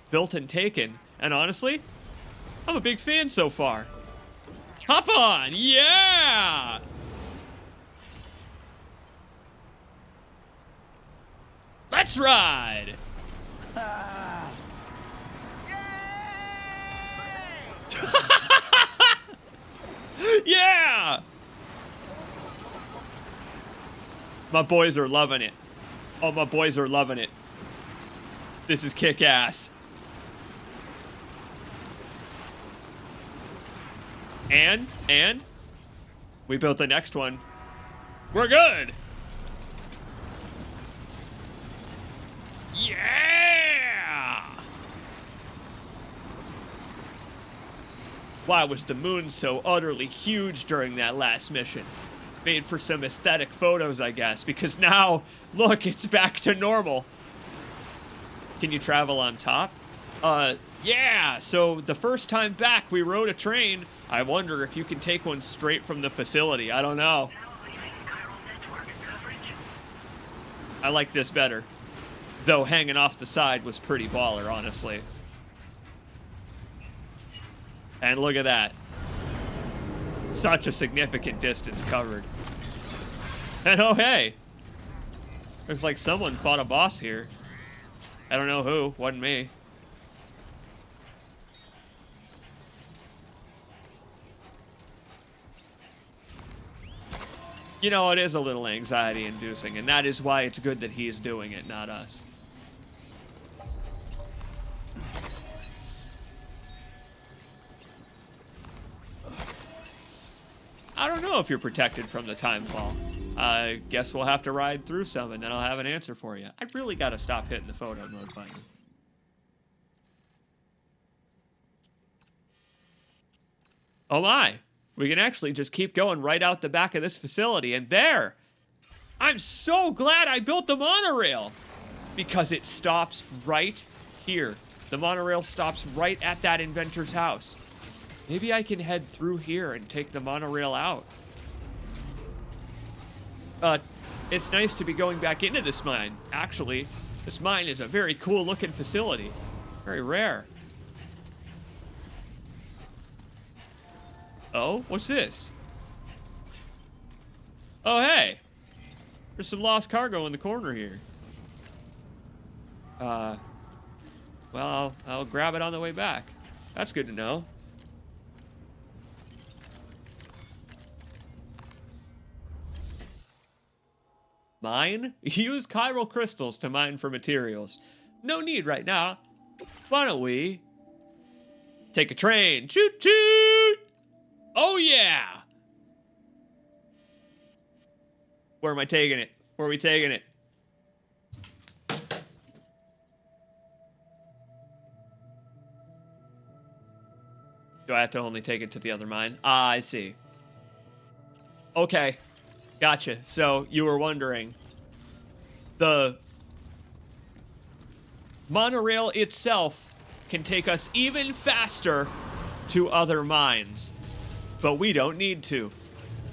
built and taken. And honestly, I'm a big fan so far. Hop on! Yeah! Let's ride! Yeah! My boys are loving it. Oh, my boys are loving it. This is kick-ass. And we built the next one. We're good. Yeah! Why was the moon so utterly huge during that last mission? Made for some aesthetic photos, I guess, because now, look, it's back to normal. Can you travel on top? Yeah, so the first time back we rode a train. I wonder if you can take one straight from the facility. I don't know. I like this better. Though hanging off the side was pretty baller, honestly. And look at that. Such a significant distance covered. And oh hey! Looks like someone fought a boss here. I don't know who, wasn't me. You know, it is a little anxiety-inducing, and that is why it's good that he's doing it, not us. I don't know if you're protected from the time fall. I guess we'll have to ride through some, and then I'll have an answer for you. I really gotta stop hitting the photo mode button. Oh my! We can actually just keep going right out the back of this facility, and there! I'm so glad I built the monorail! Because it stops right here. The monorail stops right at that inventor's house. Maybe I can head through here and take the monorail out. It's nice to be going back into this mine. Actually, this mine is a very cool looking facility. Very rare. Oh, what's this? Oh, hey. There's some lost cargo in the corner here. Well, I'll grab it on the way back. That's good to know. Mine? Use chiral crystals to mine for materials. No need right now. Why don't we take a train? Toot toot! Oh yeah! Where am I taking it? Where are we taking it? Do I have to only take it to the other mine? Ah, I see. Okay. Gotcha. So, you were wondering. The monorail itself can take us even faster to other mines. but we don't need to.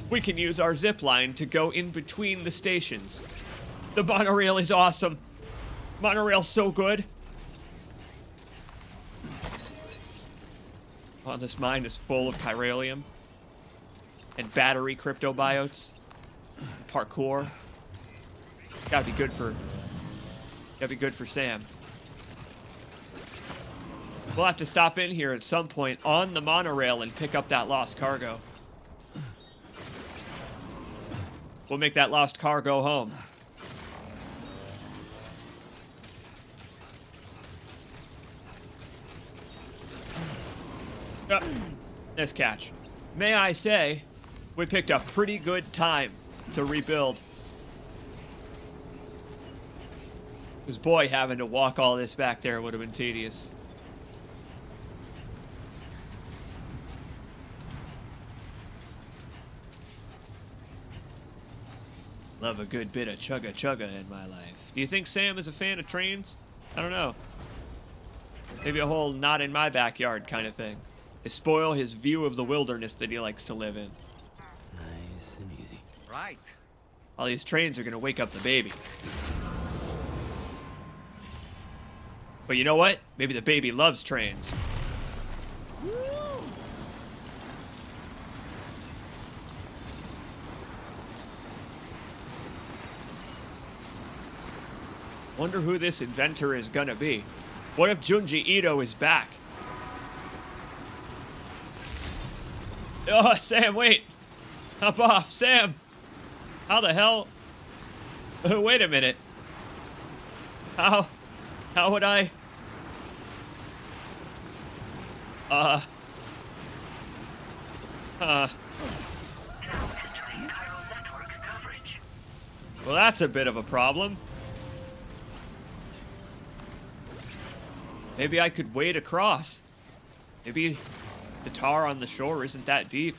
We can use our zip line to go in between the stations. The monorail is awesome. Monorail's so good. Oh, this mine is full of chiralium and battery cryptobiotes. Parkour. Gotta be good for Sam. We'll have to stop in here at some point on the monorail and pick up that lost cargo. We'll make that lost cargo home. Nice catch. May I say, we picked a pretty good time to rebuild. Because boy, having to walk all this back there would have been tedious. Love a good bit of chugga chugga in my life. Do you think Sam is a fan of trains? I don't know. Maybe a whole not in my backyard kind of thing. They spoil his view of the wilderness that he likes to live in. Nice and easy. Right. All these trains are gonna wake up the baby. But you know what? Maybe the baby loves trains. Wonder who this inventor is gonna be. What if Junji Ito is back? Oh, Sam, wait. Hop off, Sam. How the hell? Wait a minute. How would I? Well, that's a bit of a problem. Maybe I could wade across. Maybe the tar on the shore isn't that deep.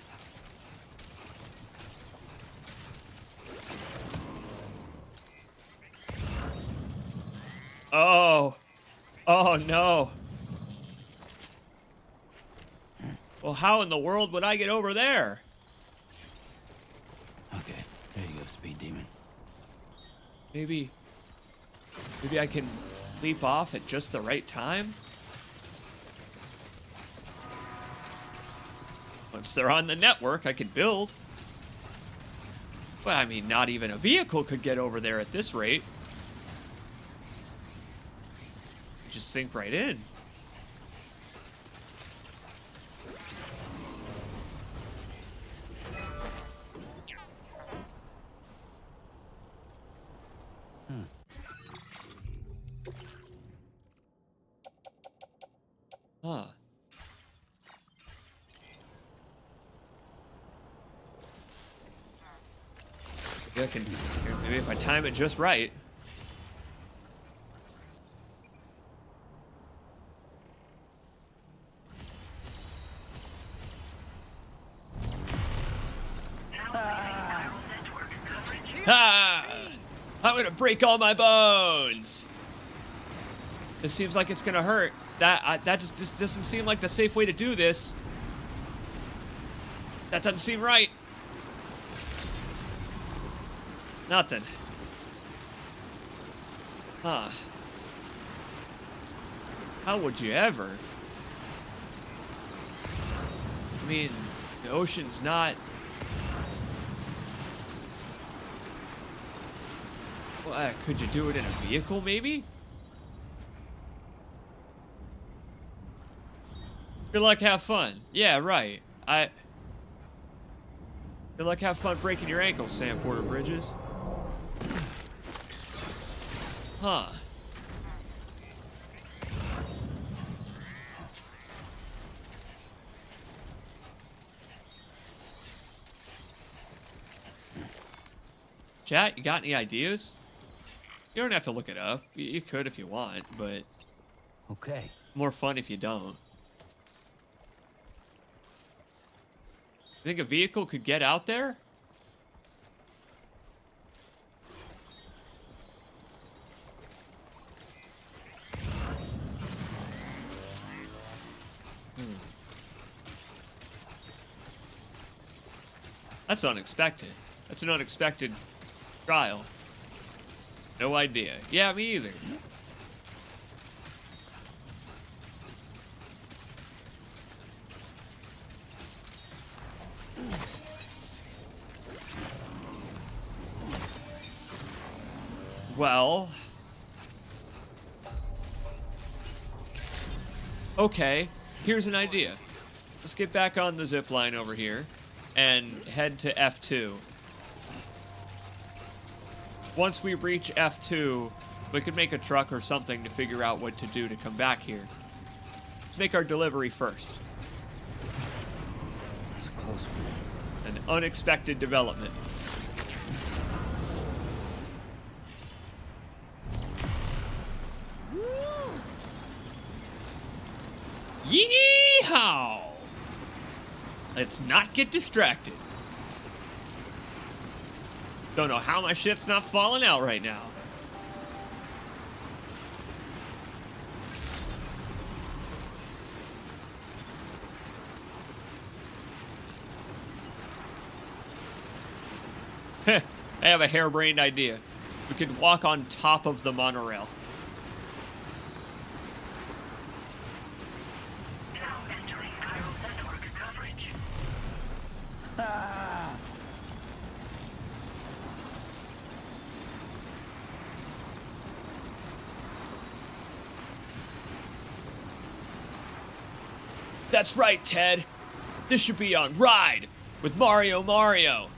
Oh. Oh no. Well, how in the world would I get over there? Okay, there you go, Speed Demon. Maybe I can leap off at just the right time? Once they're on the network, I could build. But I mean, not even a vehicle could get over there at this rate. Just sink right in. Huh. Maybe if I time it just right. Ha! I'm gonna break all my bones. This seems like it's gonna hurt. That just doesn't seem like the safe way to do this. That doesn't seem right. Nothing. Huh. How would you ever? I mean, the ocean's not... Well, could you do it in a vehicle, maybe? Good luck, have fun. Yeah, right. Good luck, have fun breaking your ankles, Sam Porter Bridges. Huh. Chat, you got any ideas? You don't have to look it up. You could if you want, but... Okay. More fun if you don't. You think a vehicle could get out there? That's unexpected. That's an unexpected trial. No idea. Yeah, me either. Well... Okay, here's an idea. Let's get back on the zip line over here and head to F2. Once we reach F2, we could make a truck or something to figure out what to do to come back here. Let's make our delivery first. It's a close one. An unexpected development. Yeehaw! Let's not get distracted. Don't know how my shit's not falling out right now. I have a harebrained idea. We could walk on top of the monorail. That's right, Ted. This should be on Ride with Mario.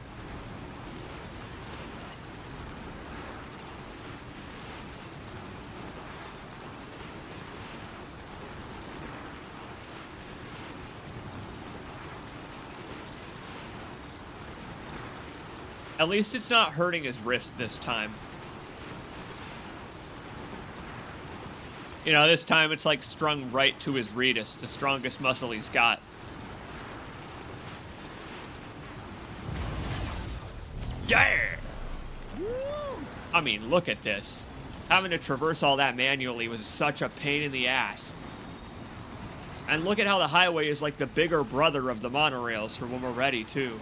At least it's not hurting his wrist this time. You know, this time it's like strung right to his radius, the strongest muscle he's got. Yeah! I mean, look at this. Having to traverse all that manually was such a pain in the ass. And look at how the highway is like the bigger brother of the monorails for when we're ready, too.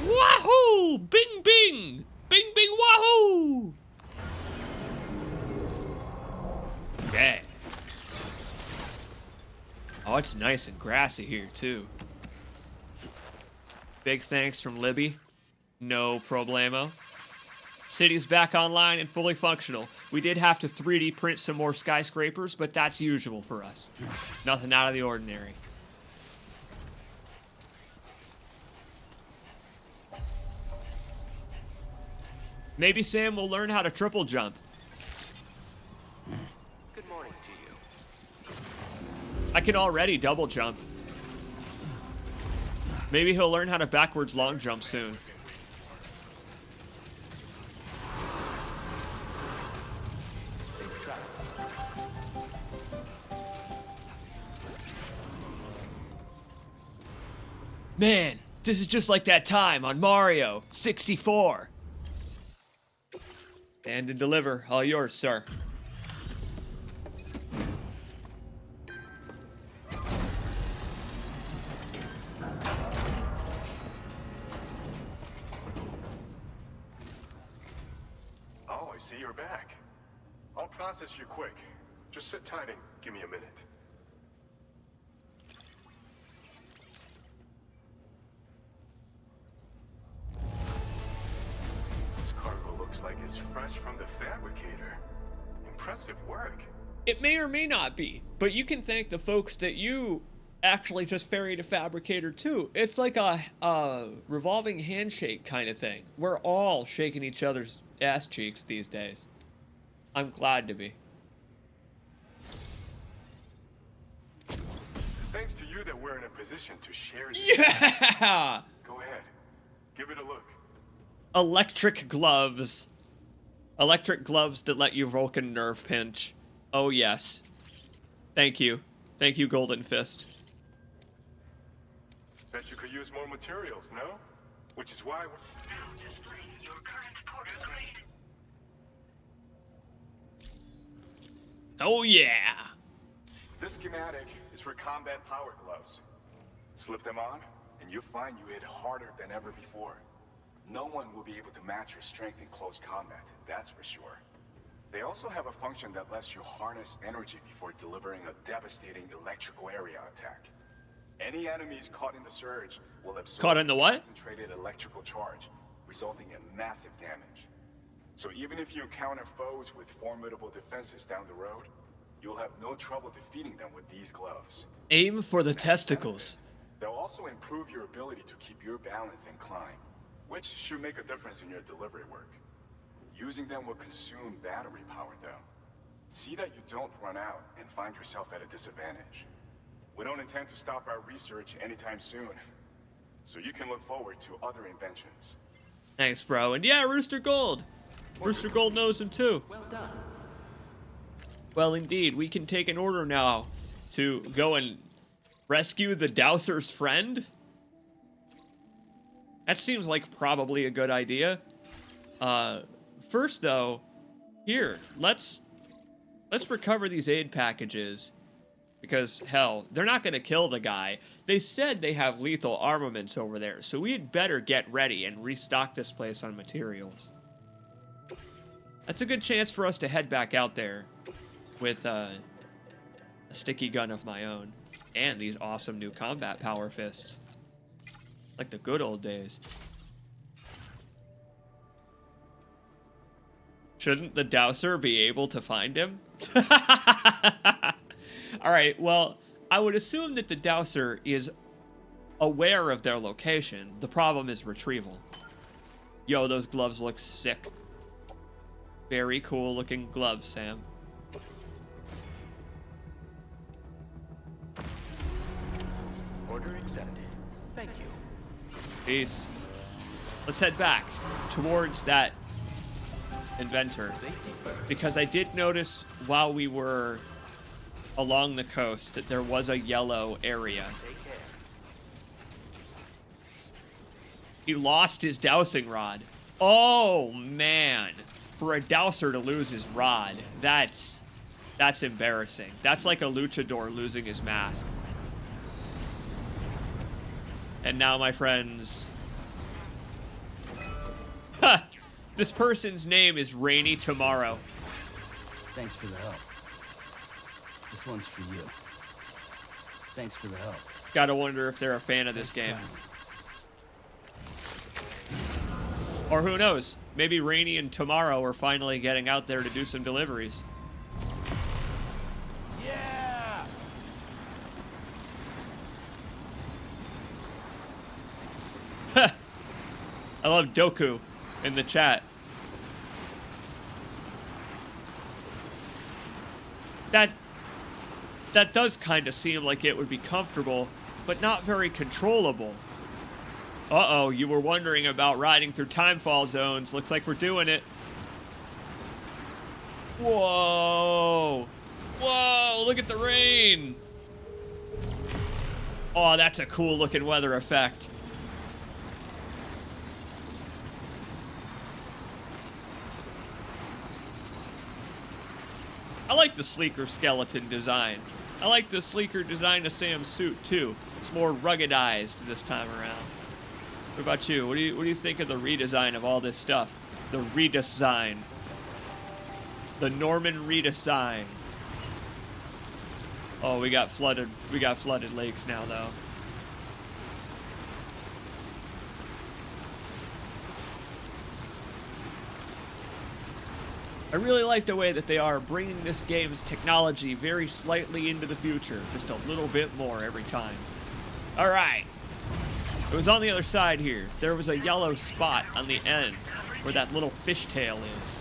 Wahoo! Bing, bing! Bing, bing, wahoo! Yeah. Oh, it's nice and grassy here, too. Big thanks from Libby. No problemo. City's back online and fully functional. We did have to 3D print some more skyscrapers, but that's usual for us. Nothing out of the ordinary. Maybe Sam will learn how to triple jump. Good morning to you. I can already double jump. Maybe he'll learn how to backwards long jump soon. Man, this is just like that time on Mario 64. Stand and deliver. All yours, sir. Oh, I see you're back. I'll process you quick. Just sit tight and give me a minute. This cargo looks like it's fresh from the fabricator. Impressive work. It may or may not be, but you can thank the folks that you actually just ferried a fabricator too. It's like a revolving handshake kind of thing. We're all shaking each other's ass cheeks these days. I'm glad to be. It's thanks to you that we're in a position to share this. Yeah! Go ahead. Give it a look. Electric gloves. Electric gloves that let you Vulcan nerve pinch. Oh yes. Thank you. Thank you, Golden Fist. Bet you could use more materials, no? Which is why we're... Now displaying your current porter grade. Oh yeah! This schematic is for combat power gloves. Slip them on, and you'll find you hit harder than ever before. No one will be able to match your strength in close combat, that's for sure. They also have a function that lets you harness energy before delivering a devastating electrical area attack. Any enemies caught in the surge will absorb Caught in the what? concentrated electrical charge, resulting in massive damage. So even if you encounter foes with formidable defenses down the road, you'll have no trouble defeating them with these gloves. Aim for the testicles. They'll also improve your ability to keep your balance and climb, which should make a difference in your delivery work. Using them will consume battery power, though. See that you don't run out and find yourself at a disadvantage. We don't intend to stop our research anytime soon, so you can look forward to other inventions. Thanks, bro. And yeah, Rooster Gold. Rooster Gold knows him too. Well done. Well, indeed, we can take an order now to go and rescue the Dowser's friend. That seems like probably a good idea. First though, here, let's recover these aid packages. Because, hell, they're not going to kill the guy. They said they have lethal armaments over there, so we had better get ready and restock this place on materials. That's a good chance for us to head back out there with a sticky gun of my own. And these awesome new combat power fists. Like the good old days. Shouldn't the Dowser be able to find him? Alright, well, I would assume that the Dowser is aware of their location. The problem is retrieval. Yo, those gloves look sick. Very cool looking gloves, Sam. Order accepted. Thank you. Peace. Let's head back towards that Inventor. Because I did notice while we were along the coast that there was a yellow area. He lost his dowsing rod. Oh, man. For a dowser to lose his rod, that's embarrassing. That's like a luchador losing his mask. And now, my friends... Ha! This person's name is Rainy Tomorrow. Thanks for the help. This one's for you. Thanks for the help. Gotta wonder if they're a fan of this game. Or who knows? Maybe Rainy and Tomorrow are finally getting out there to do some deliveries. Yeah! I love Doku in the chat. That does kind of seem like it would be comfortable, but not very controllable. Uh-oh, you were wondering about riding through timefall zones. Looks like we're doing it. Whoa! Whoa, look at the rain! Oh, that's a cool looking weather effect. I like the sleeker skeleton design. I like the sleeker design of Sam's suit too. It's more ruggedized this time around. What about you? What do you think of the redesign of all this stuff? The redesign. The Norman redesign. Oh, we got flooded lakes now though. I really like the way that they are bringing this game's technology very slightly into the future. Just a little bit more every time. Alright. It was on the other side here. There was a yellow spot on the end where that little fishtail is.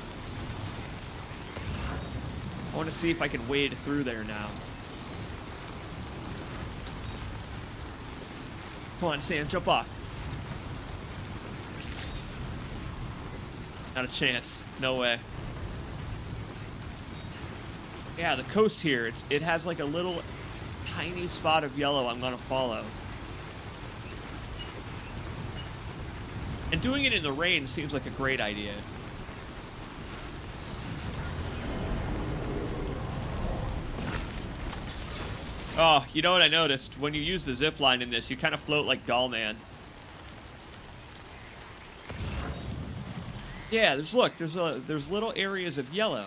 I want to see if I can wade through there now. Come on, Sam, jump off. Not a chance. No way. Yeah, the coast here, it has like a little tiny spot of yellow I'm gonna follow. And doing it in the rain seems like a great idea. Oh, you know what I noticed? When you use the zip line in this, you kind of float like Dollman. Yeah, look, there's little areas of yellow.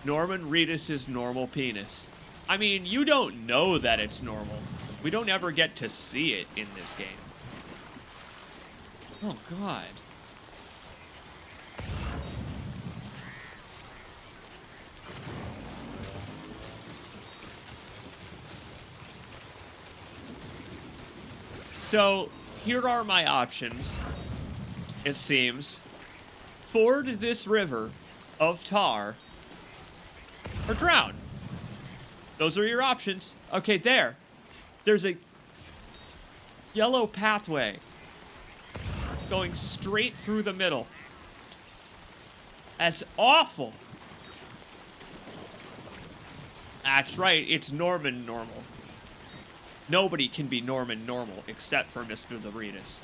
Norman Reedus' normal penis. I mean, you don't know that it's normal. We don't ever get to see it in this game. Oh, God. So, here are my options, it seems. Ford this river of tar or drown. Those are your options. Okay, there. There's a yellow pathway going straight through the middle. That's awful. That's right, it's Norman normal. Nobody can be Norman normal except for Mr. the Reedus.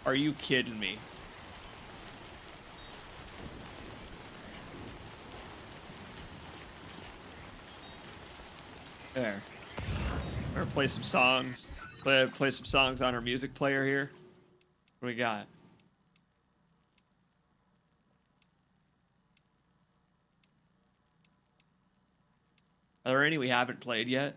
Are you kidding me? There. We're gonna play some songs. Play some songs on our music player here. What do we got? Are there any we haven't played yet?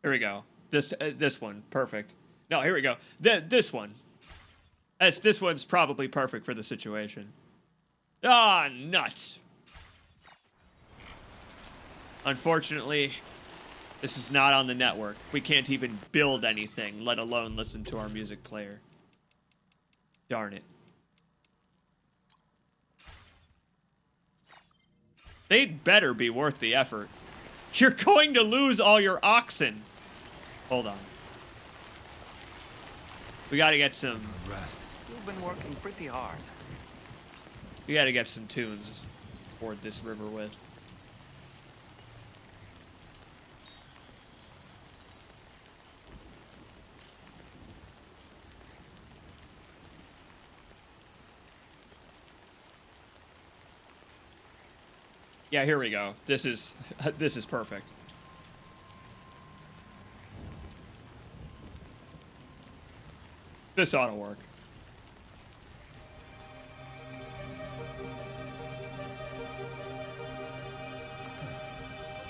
Here we go. This one, perfect. No, here we go. This one. This one's probably perfect for the situation. Ah, nuts. Unfortunately, this is not on the network. We can't even build anything, let alone listen to our music player. Darn it. They'd better be worth the effort. You're going to lose all your oxen. Hold on. We gotta get some... You've been working pretty hard. We gotta get some tunes to ford this river with. Yeah, here we go. This is perfect. This ought to work.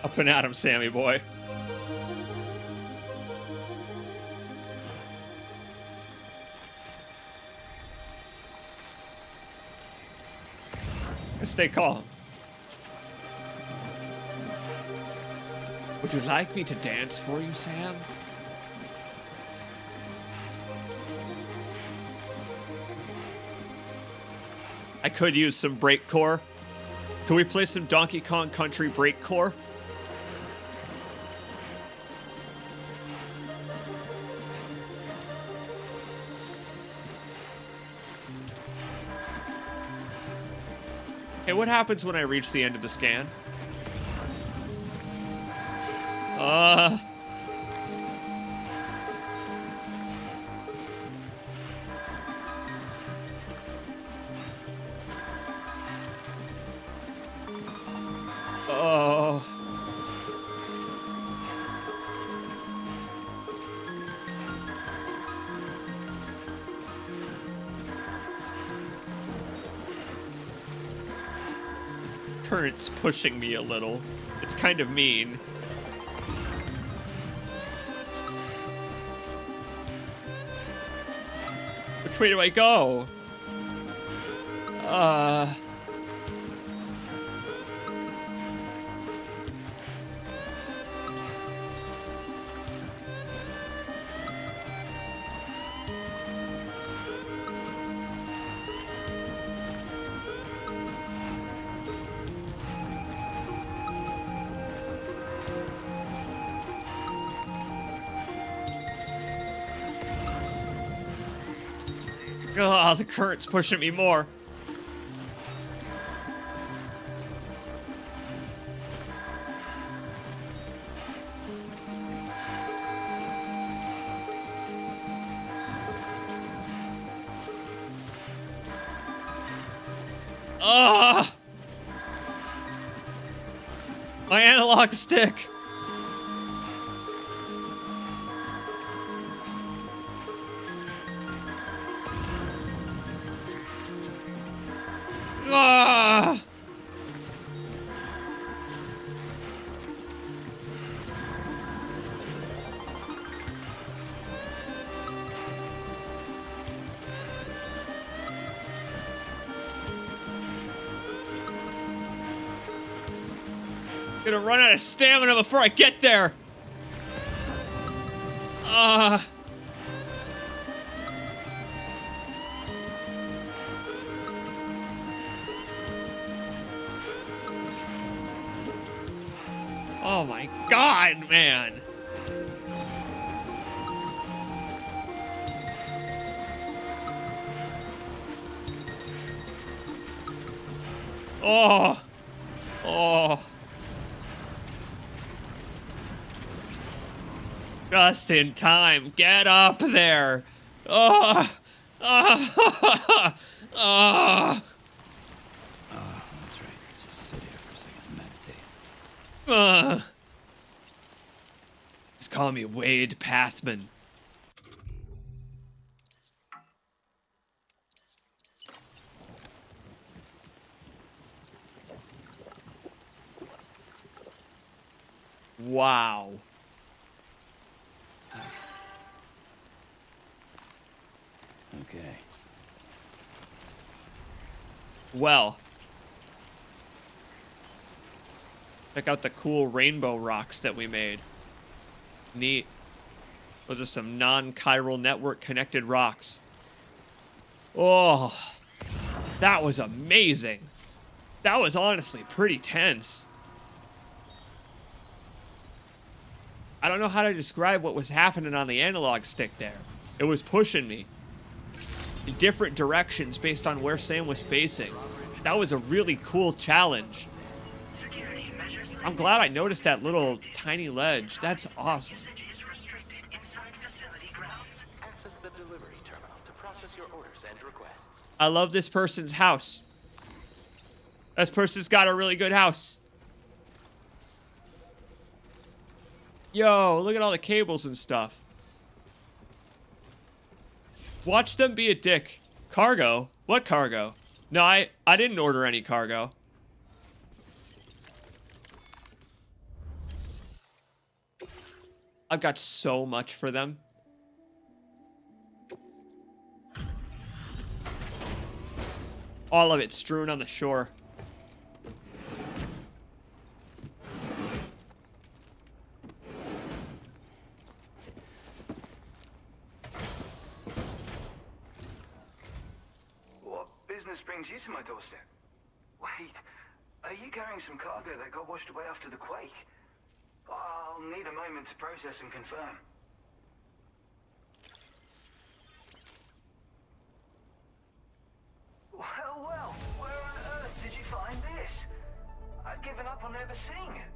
Up and at 'em, Sammy boy. And stay calm. Would you like me to dance for you, Sam? I could use some breakcore. Can we play some Donkey Kong Country breakcore? Hey, what happens when I reach the end of the scan? Oh. Current's pushing me a little. It's kind of mean. Which way do I go? Oh, the current's pushing me more. Ugh! My analog stick! Ugh! Gonna run out of stamina before I get there. Oh my God, man. Oh. Oh. Just in time. Get up there. Oh. Oh. Oh. That's right. Let's just sit here for a second and meditate. Just call me Wade Pathman. Wow. Okay. Well. Check out the cool rainbow rocks that we made. Neat. Those are some non-chiral network connected rocks. Oh, that was amazing. That was honestly pretty tense. I don't know how to describe what was happening on the analog stick there. It was pushing me in different directions based on where Sam was facing. That was a really cool challenge. I'm glad I noticed that little tiny ledge. That's awesome. Access the delivery terminal to process your orders and requests. I love this person's house. This person's got a really good house. Yo, look at all the cables and stuff. Watch them be a dick. Cargo? What cargo? No, I didn't order any cargo. I've got so much for them. All of it strewn on the shore. What business brings you to my doorstep? Wait, are you carrying some cargo that got washed away after the quake? I'll need a moment to process and confirm. Well, where on earth did you find this? I'd given up on ever seeing it.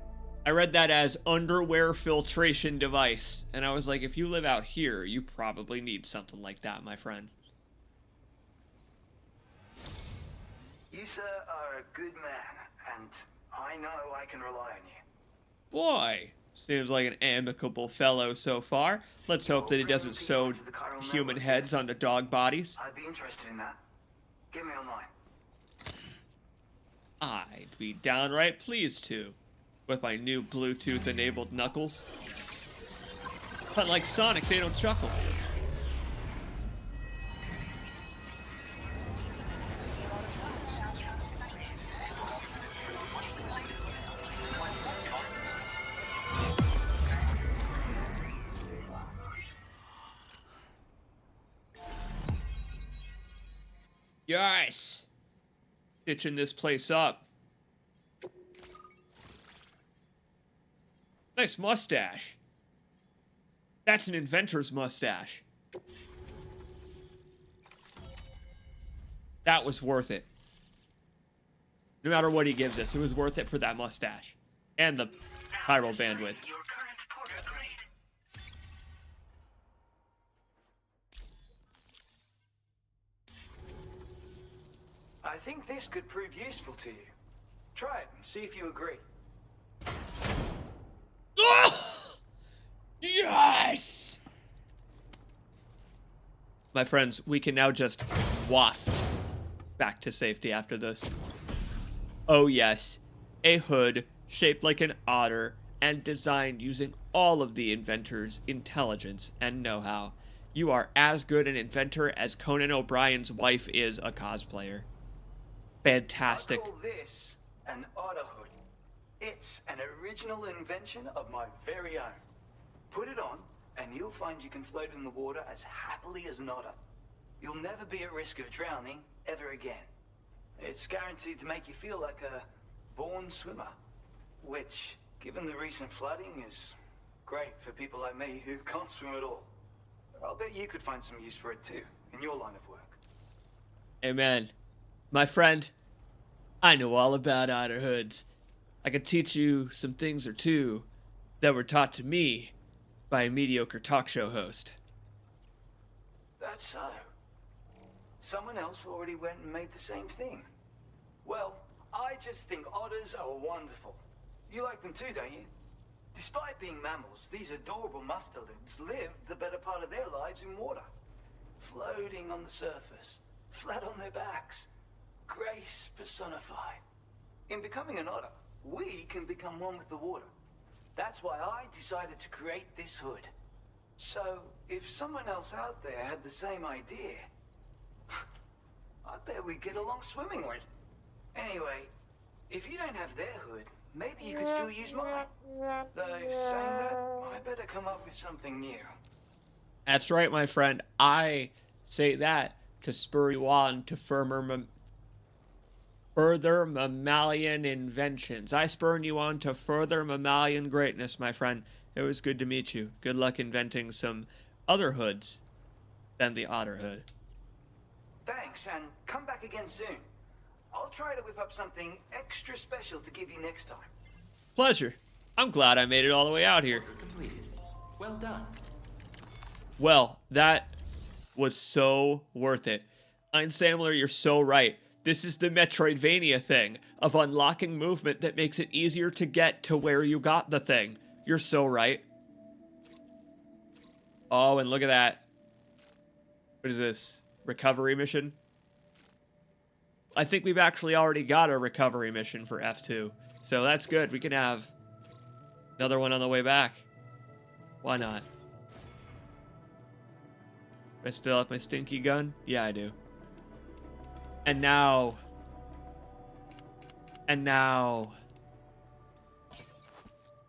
I read that as underwear filtration device, and I was like, if you live out here, you probably need something like that, my friend. You, sir, are a good man, and I know I can rely on you. Boy, seems like an amicable fellow so far. Let's hope that he doesn't sew human heads onto dog bodies. I'd be interested in that. Get me online. I'd be downright pleased to, with my new Bluetooth-enabled knuckles. But like Sonic, they don't chuckle. Yes! Stitching this place up. Nice mustache. That's an inventor's mustache. That was worth it. No matter what he gives us, it was worth it for that mustache. And the pyro bandwidth. I think this could prove useful to you. Try it and see if you agree. Yes! My friends, we can now just waft back to safety after this. Oh yes, a hood shaped like an otter and designed using all of the inventor's intelligence and know-how. You are as good an inventor as Conan O'Brien's wife is a cosplayer. Fantastic. I call this an otter hood. It's an original invention of my very own. Put it on, and you'll find you can float in the water as happily as an otter. You'll never be at risk of drowning ever again. It's guaranteed to make you feel like a born swimmer, which, given the recent flooding, is great for people like me who can't swim at all. I'll bet you could find some use for it too, in your line of work. Amen. My friend, I know all about otter hoods. I can teach you some things or two that were taught to me by a mediocre talk show host. That's so. Someone else already went and made the same thing. Well, I just think otters are wonderful. You like them too, don't you? Despite being mammals, these adorable mustelids live the better part of their lives in water. Floating on the surface, flat on their backs. Grace personified. In becoming an otter, we can become one with the water. That's why I decided to create this hood. So, if someone else out there had the same idea, I bet we'd get along swimmingly. Anyway, if you don't have their hood, maybe you could still use mine. Though, saying that, I better come up with something new. That's right, my friend. I say that to spur you on to further mammalian inventions. I spur you on to further mammalian greatness, my friend. It was good to meet you. Good luck inventing some other hoods than the otter hood. Thanks, and come back again soon. I'll try to whip up something extra special to give you next time. Pleasure. I'm glad I made it all the way out here. Completed. Well done. Well, that was so worth it. Einsamler, you're so right. This is the Metroidvania thing of unlocking movement that makes it easier to get to where you got the thing. You're so right. Oh, and look at that. What is this? Recovery mission? I think we've actually already got a recovery mission for F2. So that's good. We can have another one on the way back. Why not? I still have my stinky gun? Yeah, I do. And now,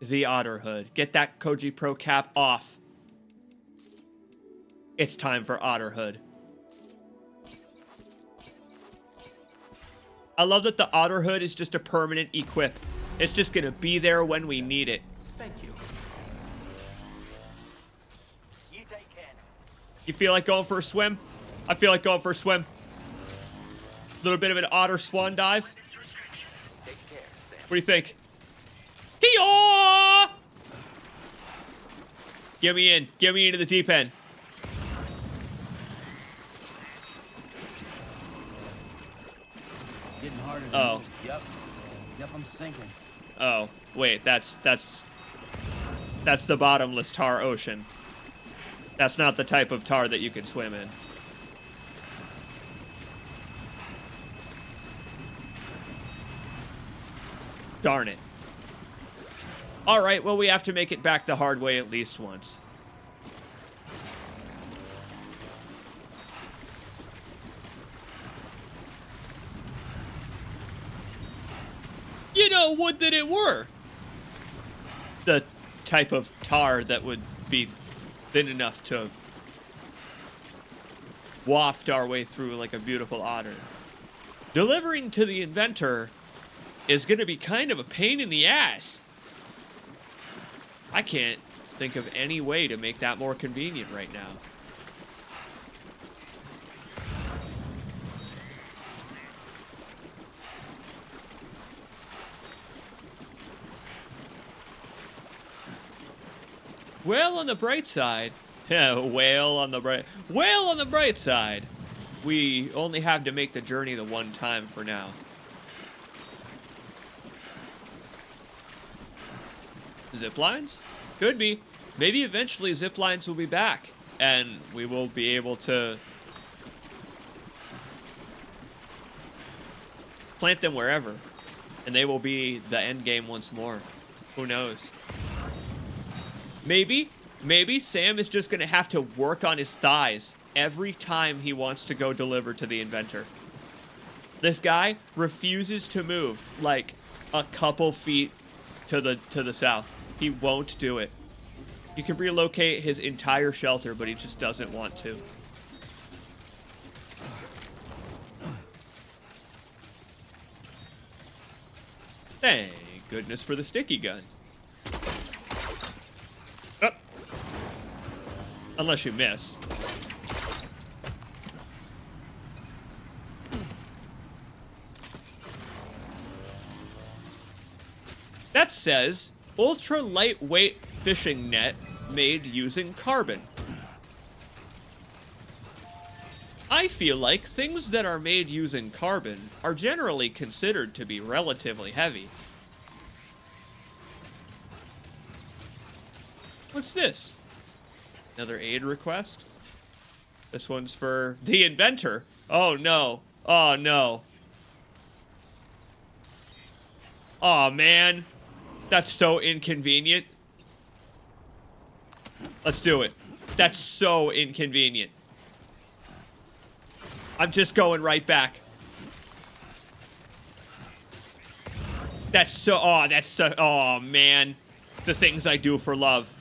the otter hood. Get that Koji Pro cap off. It's time for otter hood. I love that the otter hood is just a permanent equip. It's just gonna be there when we need it. Thank you. You take care now. You feel like going for a swim? I feel like going for a swim. A little bit of an otter swan dive. Take care, Sam. What do you think? Hee-yaw! Get me in. Get me into the deep end. Getting harder. Oh. Yep, I'm sinking. Oh, wait, that's the bottomless tar ocean. That's not the type of tar that you can swim in. Darn it. Alright, well, we have to make it back the hard way at least once. You know, would that it were the type of tar that would be thin enough to waft our way through like a beautiful otter. Delivering to the inventor is going to be kind of a pain in the ass. I can't think of any way to make that more convenient right now. Well, on the bright side, whale on the bright side, we only have to make the journey the one time for now. Zip lines? Could be. Maybe eventually zip lines will be back, and we will be able to plant them wherever, and they will be the end game once more. Who knows? Maybe Sam is just gonna have to work on his thighs every time he wants to go deliver to the Inventor. This guy refuses to move like a couple feet to the south. He won't do it. You can relocate his entire shelter, but he just doesn't want to. Thank goodness for the sticky gun. Oh. Unless you miss. That says ultra lightweight fishing net made using carbon. I feel like things that are made using carbon are generally considered to be relatively heavy. What's this? Another aid request? This one's for the Inventor. Oh no. Oh no. Oh man. That's so inconvenient. Let's do it. That's so inconvenient. I'm just going right back. That's so, oh man. The things I do for love.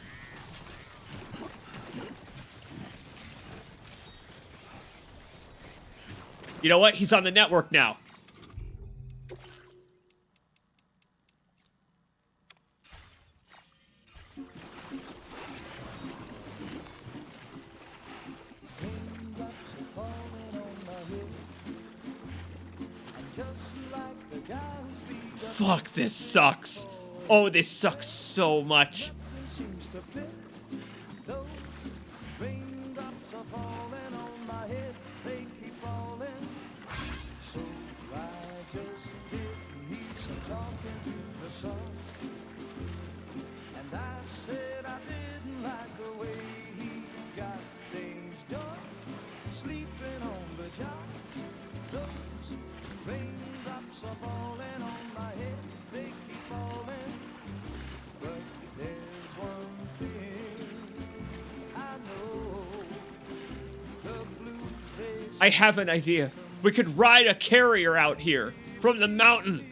You know what? He's on the network now. Fuck, this sucks. Oh, this sucks so much. I have an idea. We could ride a carrier out here from the mountain.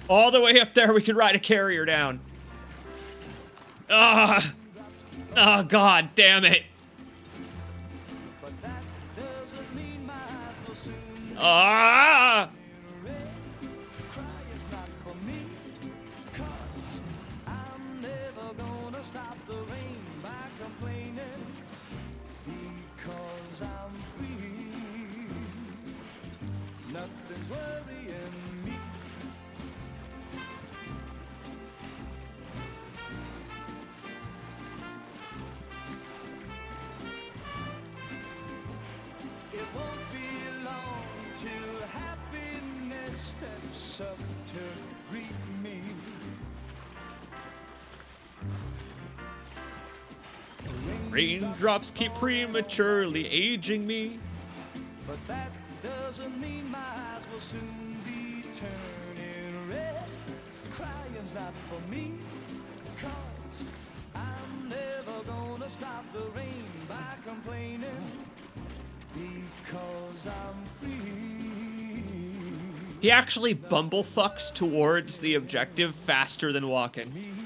All the way up there, we could ride a carrier down. Ah! Oh, God damn it. Ah! Raindrops keep prematurely aging me. But that doesn't mean my eyes will soon be turning red. Crying's not for me, 'cause I'm never gonna stop the rain by complaining, because I'm free. He actually bumblefucks towards the objective faster than walking.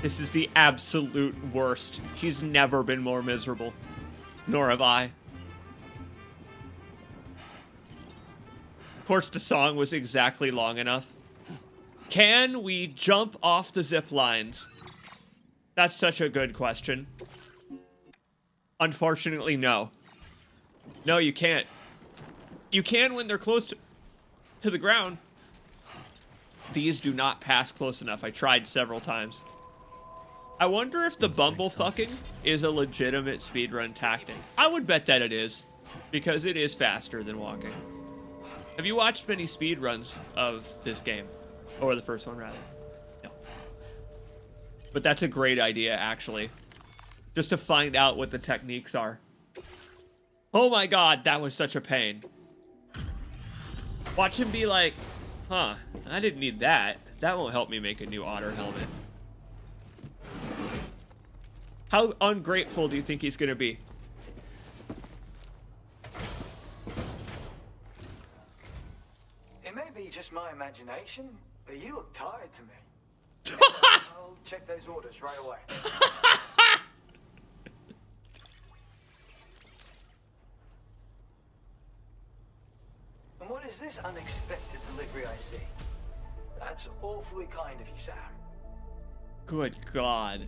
This is the absolute worst. He's never been more miserable. Nor have I. Of course, the song was exactly long enough. Can we jump off the zip lines? That's such a good question. Unfortunately, no. No, you can't. You can when they're close to the ground. These do not pass close enough. I tried several times. I wonder if the bumble fucking is a legitimate speedrun tactic. I would bet that it is, because it is faster than walking. Have you watched many speedruns of this game? Or the first one, rather? No. But that's a great idea, actually. Just to find out what the techniques are. Oh my god, that was such a pain. Watch him be like, huh, I didn't need that. That won't help me make a new otter helmet. How ungrateful do you think he's gonna be? It may be just my imagination, but you look tired to me. I'll check those orders right away. And what is this unexpected delivery I see? That's awfully kind of you, Sam. Good God.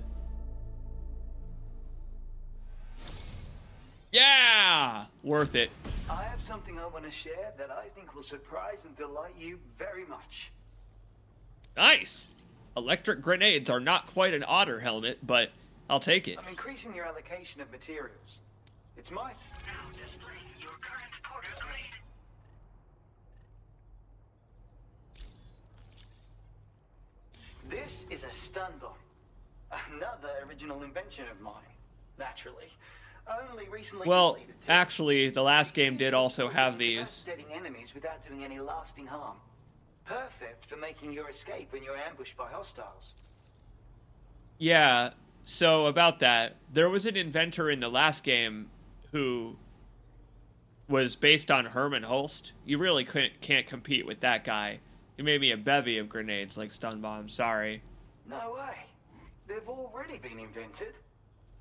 Yeah! Worth it. I have something I want to share that I think will surprise and delight you very much. Nice! Electric grenades are not quite an otter helmet, but I'll take it. I'm increasing your allocation of materials. It's my... Now display your current porter grade. This is a stun bomb. Another original invention of mine, naturally. Only recently completed too. Actually, the last game did also have these. Incapacitating enemies without doing any lasting harm. Perfect for making your escape when you're ambushed by hostiles. Yeah, so about that, there was an inventor in the last game who was based on Herman Holst. You really can't compete with that guy. He made me a bevy of grenades like stun bombs, sorry. No way. They've already been invented.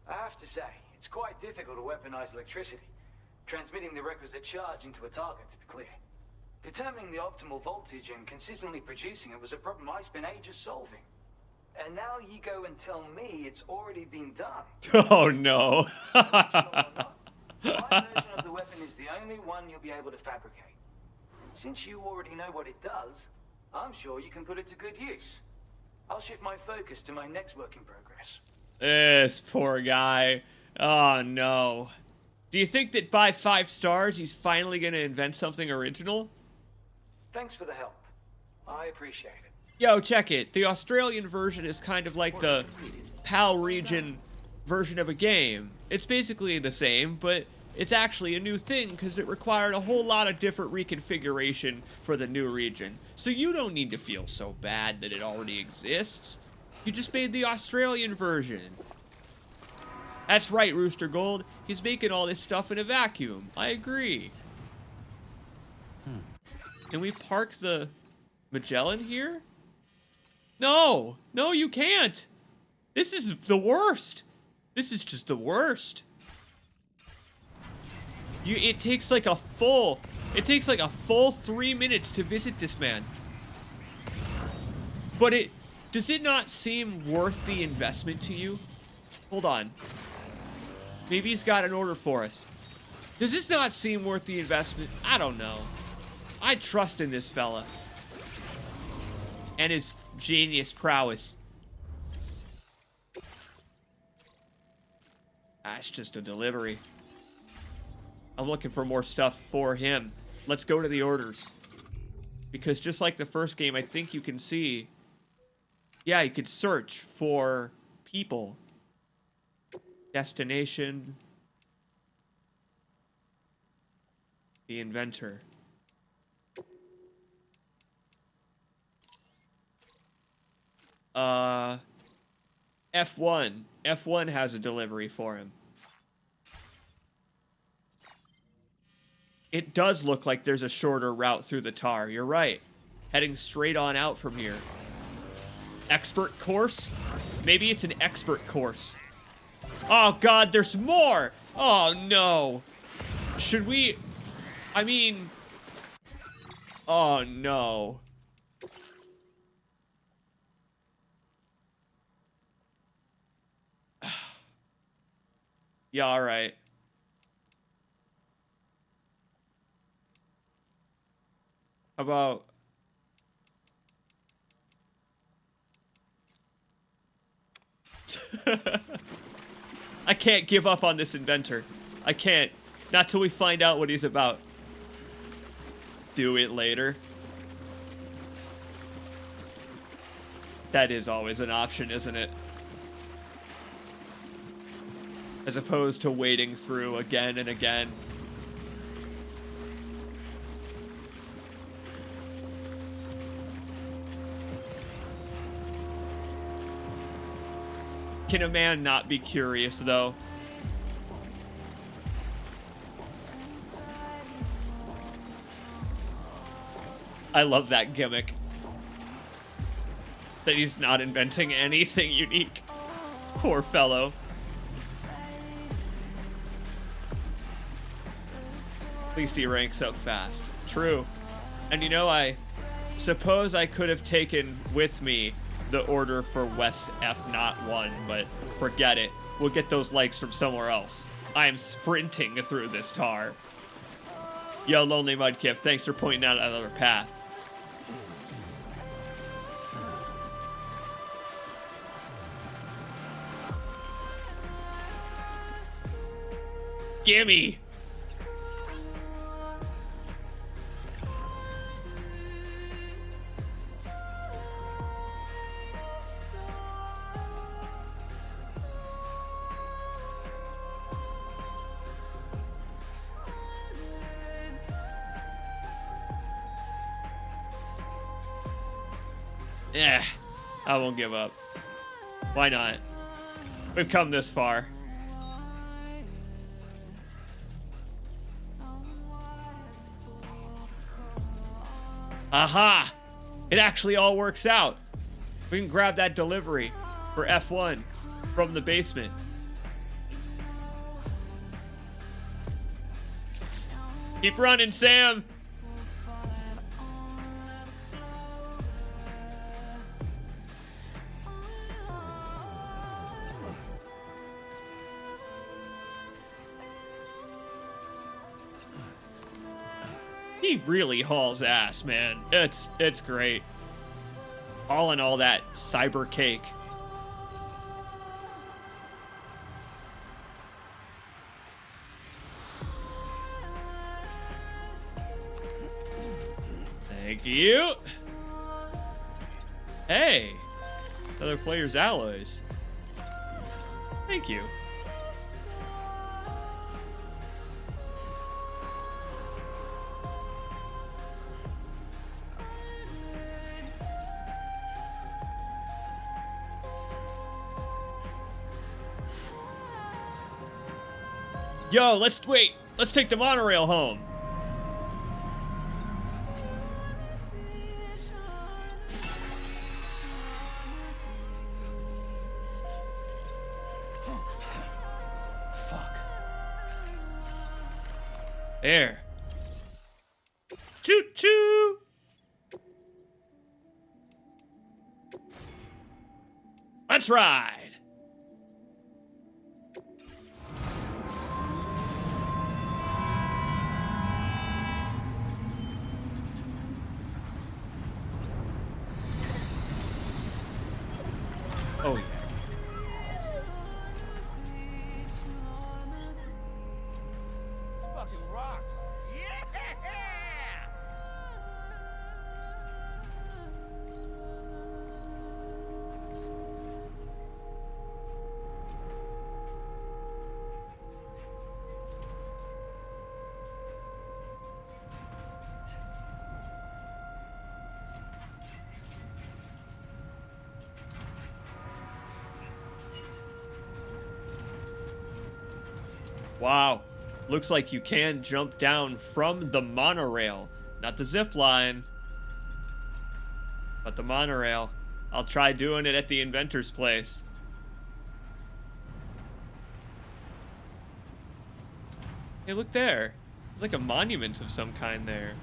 I have to say, it's quite difficult to weaponize electricity. Transmitting the requisite charge into a target, to be clear. Determining the optimal voltage and consistently producing it was a problem I spent ages solving. And now you go and tell me it's already been done. Oh no. My version of the weapon is the only one you'll be able to fabricate. And since you already know what it does, I'm sure you can put it to good use. I'll shift my focus to my next work in progress. This poor guy. Oh no. Do you think that by 5 stars he's finally gonna invent something original? Thanks for the help. I appreciate it. Yo, check it. The Australian version is kind of like the PAL region version of a game. It's basically the same, but it's actually a new thing because it required a whole lot of different reconfiguration for the new region. So you don't need to feel so bad that it already exists. You just made the Australian version. That's right, Rooster Gold. He's making all this stuff in a vacuum. I agree. Can we park the Magellan here? No! No, you can't! This is the worst! This is just the worst. It takes like a full 3 minutes to visit this man. But does it not seem worth the investment to you? Hold on. Maybe he's got an order for us. Does this not seem worth the investment? I don't know. I trust in this fella. And his genius prowess. That's just a delivery. I'm looking for more stuff for him. Let's go to the orders. Because just like the first game, I think you can see... Yeah, you could search for people. Destination. The Inventor. F1. F1 has a delivery for him. It does look like there's a shorter route through the tar. You're right. Heading straight on out from here. Expert course? Maybe it's an expert course. Oh god, there's more! Oh no! Should we... I mean... Oh no. Yeah, alright. How about... I can't give up on this inventor. I can't. Not till we find out what he's about. Do it later. That is always an option, isn't it? As opposed to wading through again and again. Can a man not be curious, though? I love that gimmick. That he's not inventing anything unique. Poor fellow. At least he ranks up fast. True. And you know, I suppose I could have taken with me the order for West F Not 1, but forget it. We'll get those likes from somewhere else. I am sprinting through this tar. Yo, Lonely Mudkip, thanks for pointing out another path. Gimme! Yeah, I won't give up. Why not? We've come this far. Aha! It actually all works out. We can grab that delivery for F1 from the basement. Keep running, Sam! He really hauls ass, man. It's great. All in all, that cyber cake. Thank you. Hey, other players' alloys. Thank you. Yo, let's take the monorail home. Fuck. There. Choo choo. Let's ride. Oh, yeah. This fucking rocks. Yeah! Wow. Looks like you can jump down from the monorail. Not the zip line, but the monorail. I'll try doing it at the Inventor's place. Hey, look there. Like a monument of some kind there.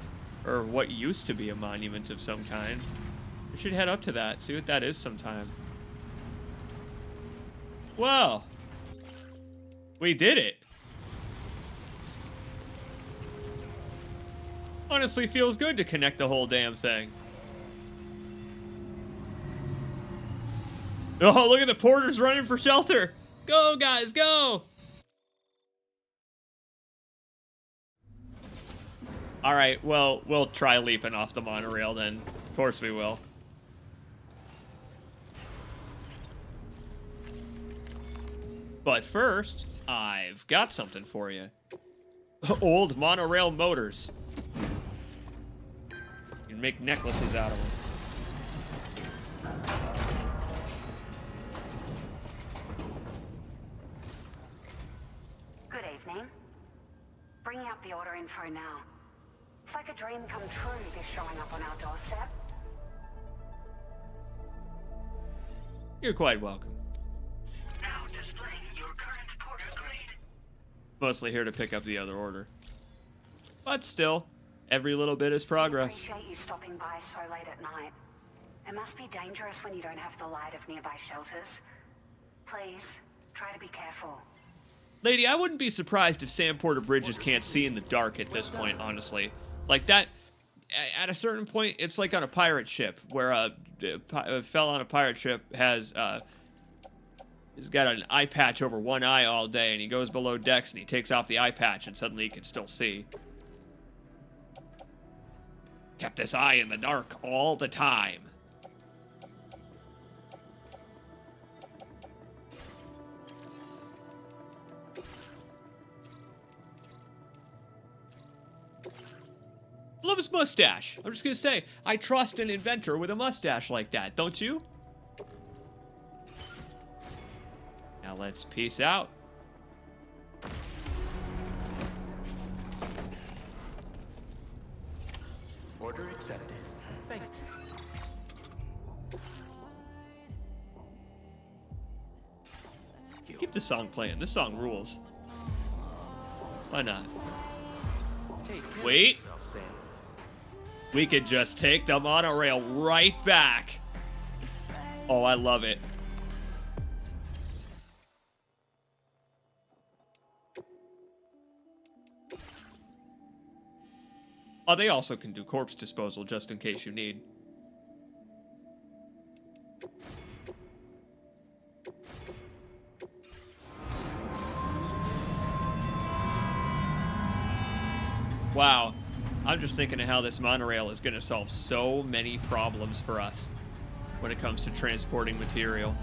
Or what used to be a monument of some kind. We should head up to that, see what that is sometime. Well, we did it. Honestly, feels good to connect the whole damn thing. Oh, look at the porters running for shelter. Go, guys, go. All right, well, we'll try leaping off the monorail then. Of course we will. But first, I've got something for you. Old monorail motors. You can make necklaces out of them. Good evening. Bringing up the order info now. It's like a dream come true, this showing up on our doorstep. You're quite welcome. Now displaying your current porter grade. Mostly here to pick up the other order. But still, every little bit is progress. Appreciate you stopping by so late at night. It must be dangerous when you don't have the light of nearby shelters. Please, try to be careful. Lady, I wouldn't be surprised if Sam Porter Bridges can't see in the dark at this point, honestly. Like that, at a certain point, it's like on a pirate ship, where a fella on a pirate ship he's got an eye patch over one eye all day, and he goes below decks and he takes off the eye patch, and suddenly he can still see. Kept this eye in the dark all the time. Love his mustache. I'm just gonna say, I trust an inventor with a mustache like that, don't you? Now let's peace out. Order accepted. Thank you. Keep the song playing. This song rules. Why not? Wait. We could just take the monorail right back. Oh, I love it. Oh, they also can do corpse disposal just in case you need. Wow. I'm just thinking of how this monorail is going to solve so many problems for us when it comes to transporting material.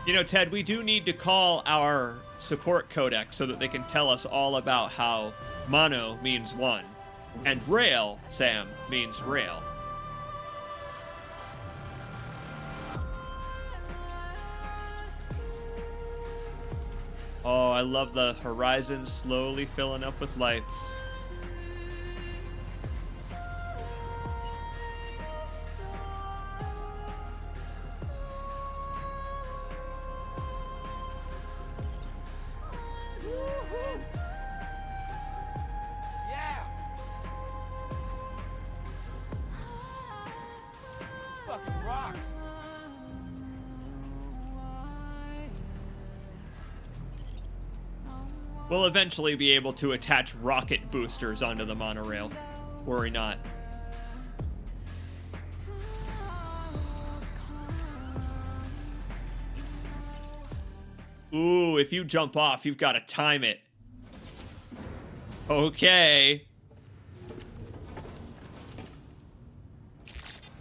You know, Ted, we do need to call our support codec so that they can tell us all about how mono means one and rail, Sam, means rail. Oh, I love the horizon slowly filling up with lights. Yeah! This fucking rocks. We'll eventually be able to attach rocket boosters onto the monorail. Worry not. Ooh, if you jump off, you've got to time it. Okay.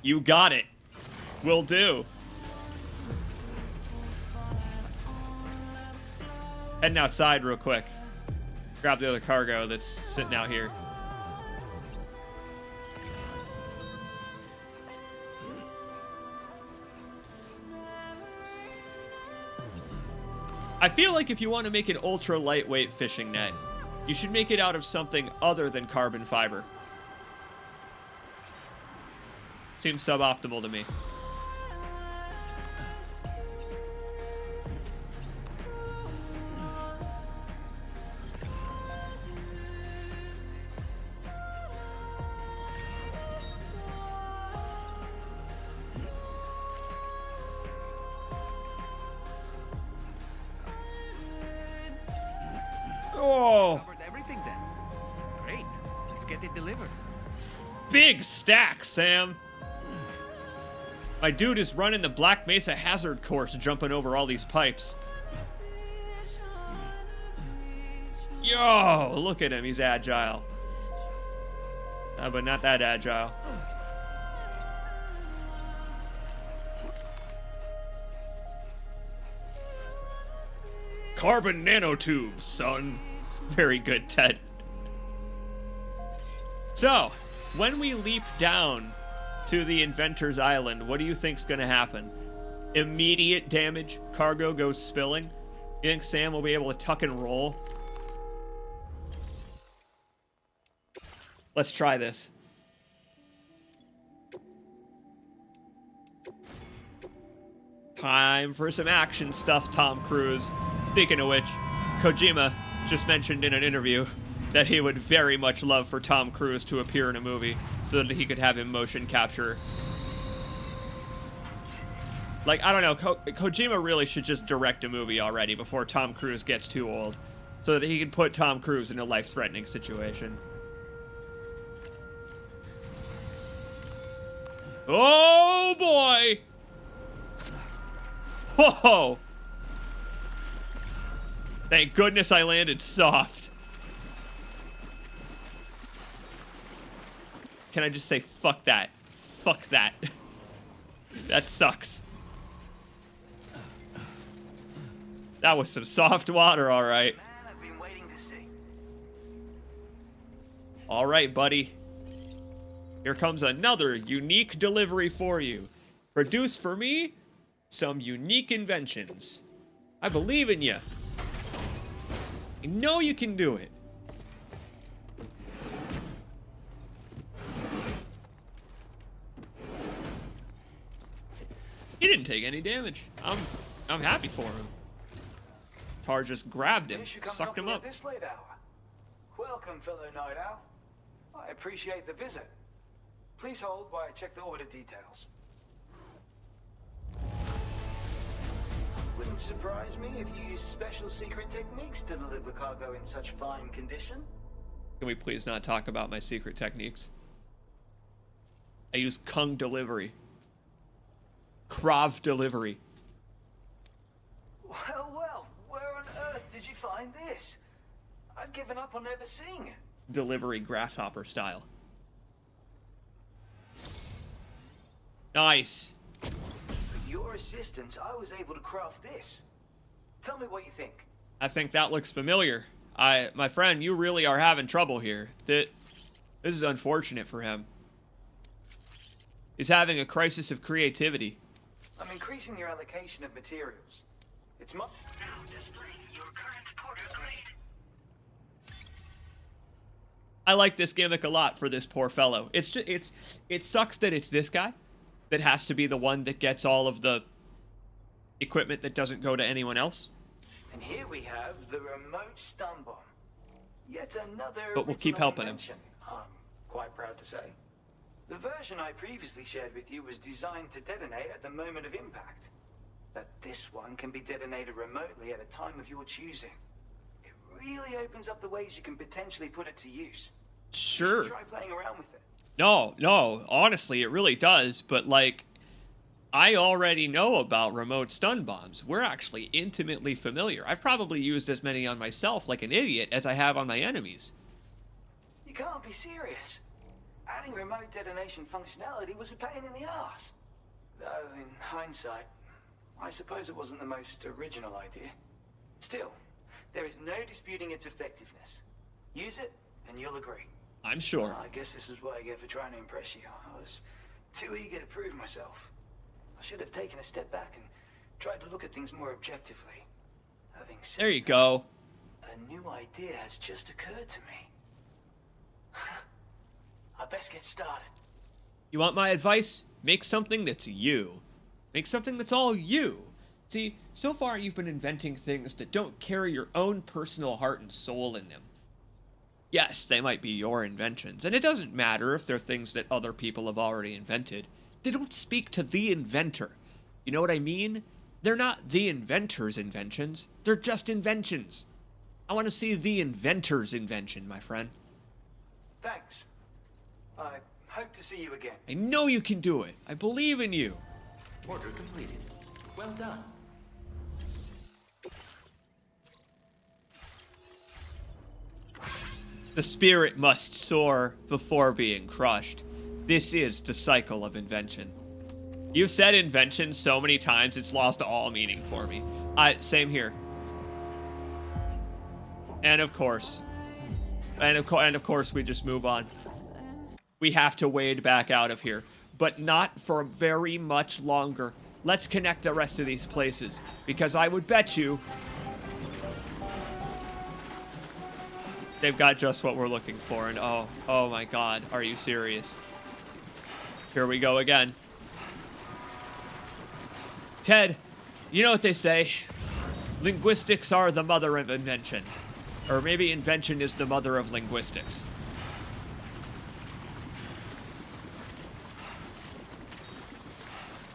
You got it. Will do. Heading outside real quick. Grab the other cargo that's sitting out here. I feel like if you want to make an ultra lightweight fishing net, you should make it out of something other than carbon fiber. seems suboptimal to me. Oh! Covered everything then. Great. Let's get it delivered. Big stack, Sam. My dude is running the Black Mesa hazard course, jumping over all these pipes. Yo, look at him. He's agile. But not that agile. Carbon nanotubes, son. Very good, Ted. So, when we leap down to the Inventor's Island, what do you think's gonna happen? Immediate damage, cargo goes spilling. You think Sam will be able to tuck and roll? Let's try this. Time for some action stuff, Tom Cruise. Speaking of which, Kojima just mentioned in an interview that he would very much love for Tom Cruise to appear in a movie so that he could have him motion capture. Like, I don't know, Kojima really should just direct a movie already before Tom Cruise gets too old so that he can put Tom Cruise in a life-threatening situation. Oh, boy! Whoa! Thank goodness I landed soft. Can I just say, fuck that? Fuck that. That sucks. That was some soft water, alright. Alright, buddy. Here comes another unique delivery for you. Produce for me some unique inventions. I believe in you. I know you can do it. He didn't take any damage. I'm happy for him. Tar just grabbed him, sucked him up. This late hour. Welcome, fellow night owl. I appreciate the visit. Please hold while I check the order details. Wouldn't surprise me if you use special secret techniques to deliver cargo in such fine condition. Can we please not talk about my secret techniques? I use Kung delivery. Krav delivery. Well, where on earth did you find this? I'd given up on ever seeing it. Delivery grasshopper style. Nice. With your assistance, I was able to craft this. Tell me what you think. I think that looks familiar. My friend, you really are having trouble here. This is unfortunate for him. He's having a crisis of creativity. I'm increasing your allocation of materials. It's much. Now displaying your current porter grade. I like this gimmick a lot for this poor fellow. It sucks that it's this guy that has to be the one that gets all of the equipment that doesn't go to anyone else. And here we have the remote stun bomb. Yet another. But we'll keep helping him. I'm quite proud to say. The version I previously shared with you was designed to detonate at the moment of impact. But this one can be detonated remotely at a time of your choosing. It really opens up the ways you can potentially put it to use. Sure. You should try playing around with it. No, honestly, it really does. But, like, I already know about remote stun bombs. We're actually intimately familiar. I've probably used as many on myself like an idiot as I have on my enemies. You can't be serious. Adding remote detonation functionality was a pain in the ass. Though, in hindsight, I suppose it wasn't the most original idea. Still, there is no disputing its effectiveness. Use it, and you'll agree. I'm sure. I guess this is what I get for trying to impress you. I was too eager to prove myself. I should have taken a step back and tried to look at things more objectively. Having said there you go. A new idea has just occurred to me. I best get started. You want my advice? Make something that's you. Make something that's all you. See, so far you've been inventing things that don't carry your own personal heart and soul in them. Yes, they might be your inventions, and it doesn't matter if they're things that other people have already invented. They don't speak to the inventor. You know what I mean? They're not the inventor's inventions. They're just inventions. I want to see the inventor's invention, my friend. Thanks. I hope to see you again. I know you can do it. I believe in you. Order completed. Well done. The spirit must soar before being crushed. This is the cycle of invention. You've said invention so many times, it's lost all meaning for me. Same here. And of course, we just move on. We have to wade back out of here, but not for very much longer. Let's connect the rest of these places, because I would bet you they've got just what we're looking for. And oh my God, are you serious? Here we go again. Ted, you know what they say? Linguistics are the mother of invention. Or maybe invention is the mother of linguistics.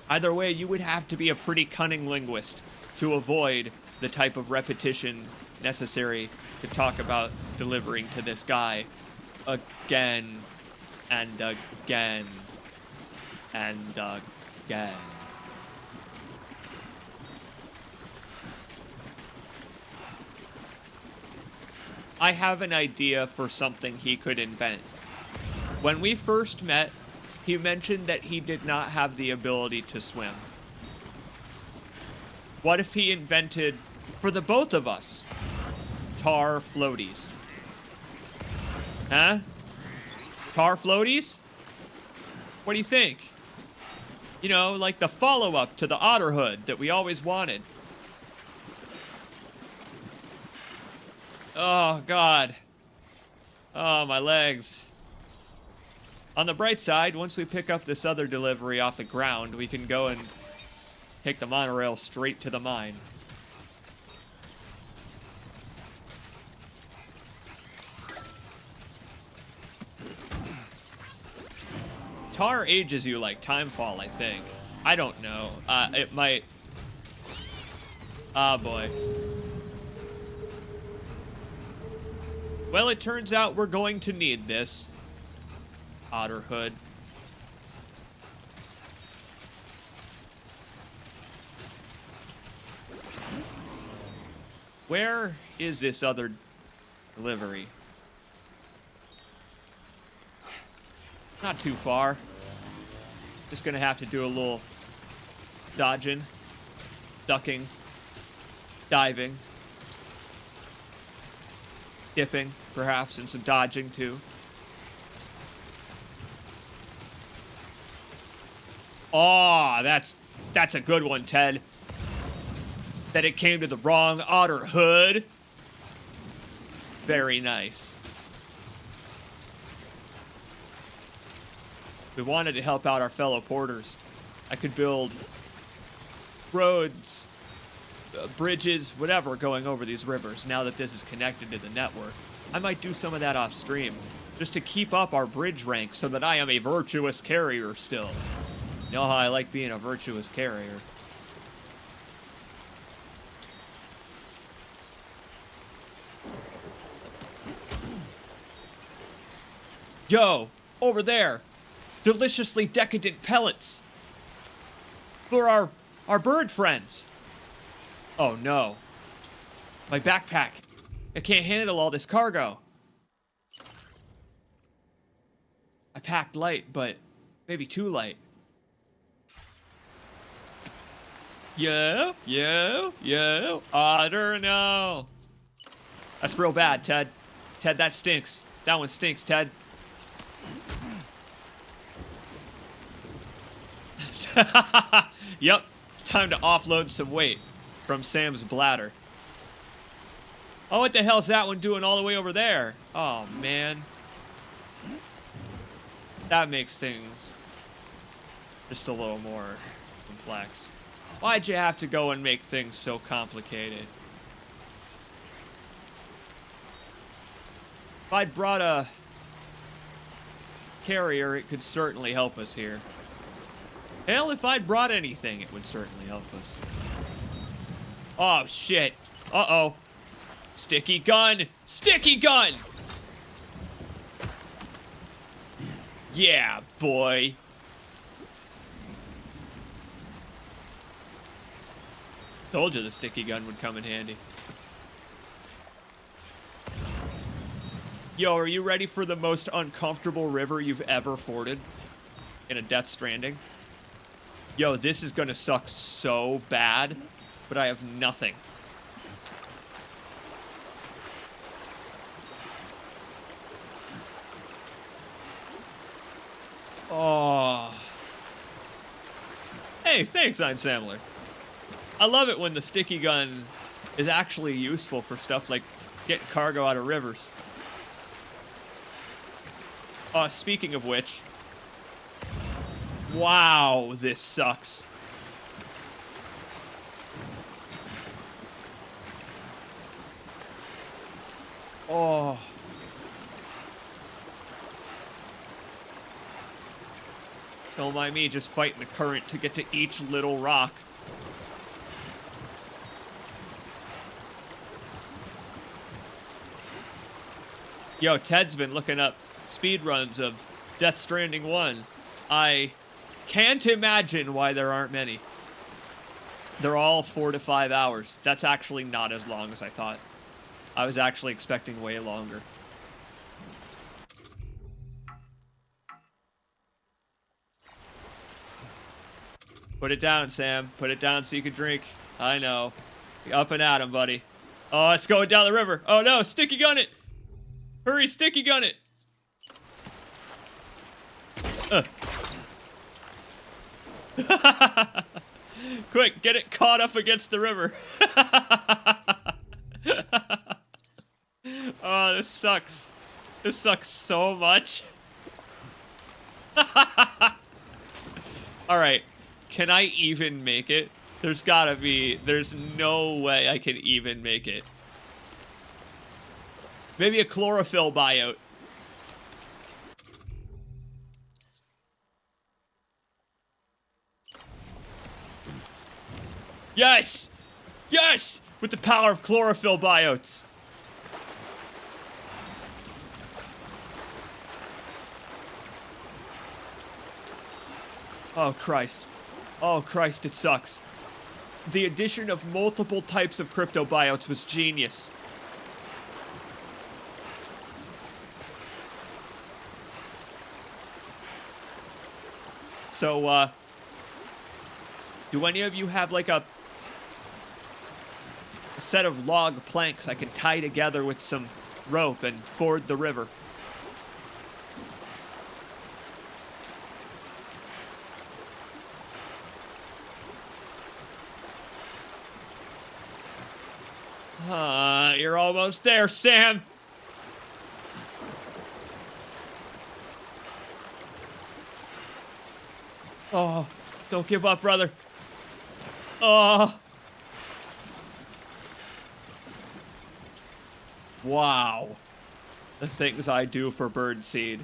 Either way, you would have to be a pretty cunning linguist to avoid the type of repetition necessary to talk about delivering to this guy again and again and again. I have an idea for something he could invent. When we first met, he mentioned that he did not have the ability to swim. What if he invented, for the both of us, tar floaties? Huh? Tar floaties? What do you think? You know, like the follow-up to the otter hood that we always wanted. Oh, God. Oh, my legs. On the bright side, once we pick up this other delivery off the ground, we can go and take the monorail straight to the mine. Tar ages you like Timefall, I think. I don't know. It might... Ah, boy. Well, it turns out we're going to need this. Otter hood. Where is this other delivery? Not too far. Just gonna have to do a little dodging, ducking, diving, dipping, perhaps, and some dodging too. Oh, that's a good one, Ted. That it came to the wrong otter hood. Very nice. We wanted to help out our fellow porters. I could build roads, bridges, whatever going over these rivers now that this is connected to the network. I might do some of that off stream just to keep up our bridge rank so that I am a virtuous carrier still. You know how I like being a virtuous carrier. Yo, over there. Deliciously decadent pellets. For our bird friends. Oh no. My backpack. It can't handle all this cargo. I packed light, but maybe too light. Yo, otter, no. That's real bad, Ted. Ted, that stinks. That one stinks, Ted. Yep, time to offload some weight from Sam's bladder. Oh, what the hell's that one doing all the way over there? Oh, man. That makes things just a little more complex. Why'd you have to go and make things so complicated? If I'd brought a carrier, it could certainly help us here. Hell, if I'd brought anything, it would certainly help us. Oh, shit. Uh-oh. Sticky gun! Sticky gun! Yeah, boy. Told you the sticky gun would come in handy. Yo, are you ready for the most uncomfortable river you've ever forded in a Death Stranding? Yo, this is gonna suck so bad, but I have nothing. Oh. Hey, thanks, Einsamler. I love it when the sticky gun is actually useful for stuff like getting cargo out of rivers. Speaking of which, wow, this sucks. Oh. Don't mind me just fighting the current to get to each little rock. Yo, Ted's been looking up speedruns of Death Stranding 1. I can't imagine why there aren't many. They're all 4 to 5 hours. That's actually not as long as I thought. I was actually expecting way longer. Put it down, Sam. Put it down so you can drink. I know. Up and at 'em, buddy. Oh, it's going down the river. Oh no, sticky gun it! Hurry, sticky gun it! Quick, get it caught up against the river. Oh, this sucks. This sucks so much. Alright, can I even make it? There's gotta be, there's no way I can even make it. Maybe a chlorophyll biote. Yes! Yes! With the power of chlorophyll biotes. Oh, Christ. Oh, Christ, it sucks. The addition of multiple types of cryptobiotes was genius. So, do any of you have, like, a set of log planks I can tie together with some rope and ford the river? You're almost there, Sam. Oh, don't give up, brother. Oh. Wow. The things I do for birdseed.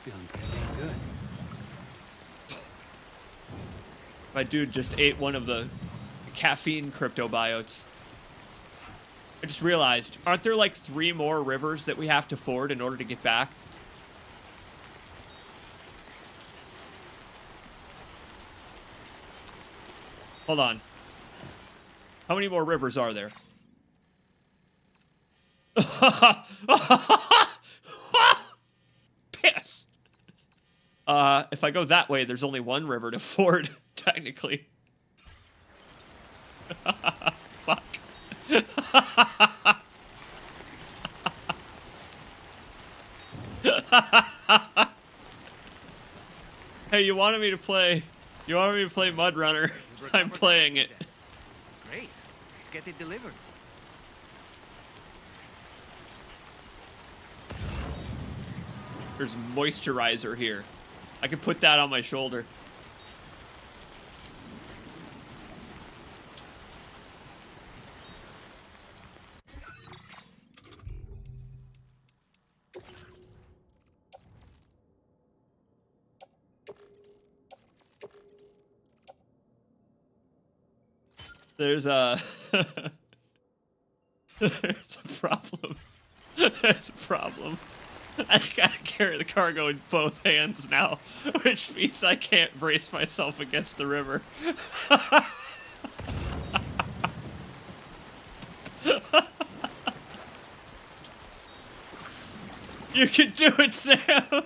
Feeling pretty good. My dude just ate one of the caffeine cryptobiotes. I just realized, aren't there like 3 more rivers that we have to ford in order to get back? Hold on. How many more rivers are there? Piss! If I go that way, there's only 1 river to ford, technically. Fuck. Hey, you wanted me to play Mud Runner. I'm playing it. Great. Let's get it delivered. There's moisturizer here. I can put that on my shoulder. There's a there's a problem. There's a problem. I gotta carry the cargo in both hands now, which means I can't brace myself against the river. You can do it, Sam!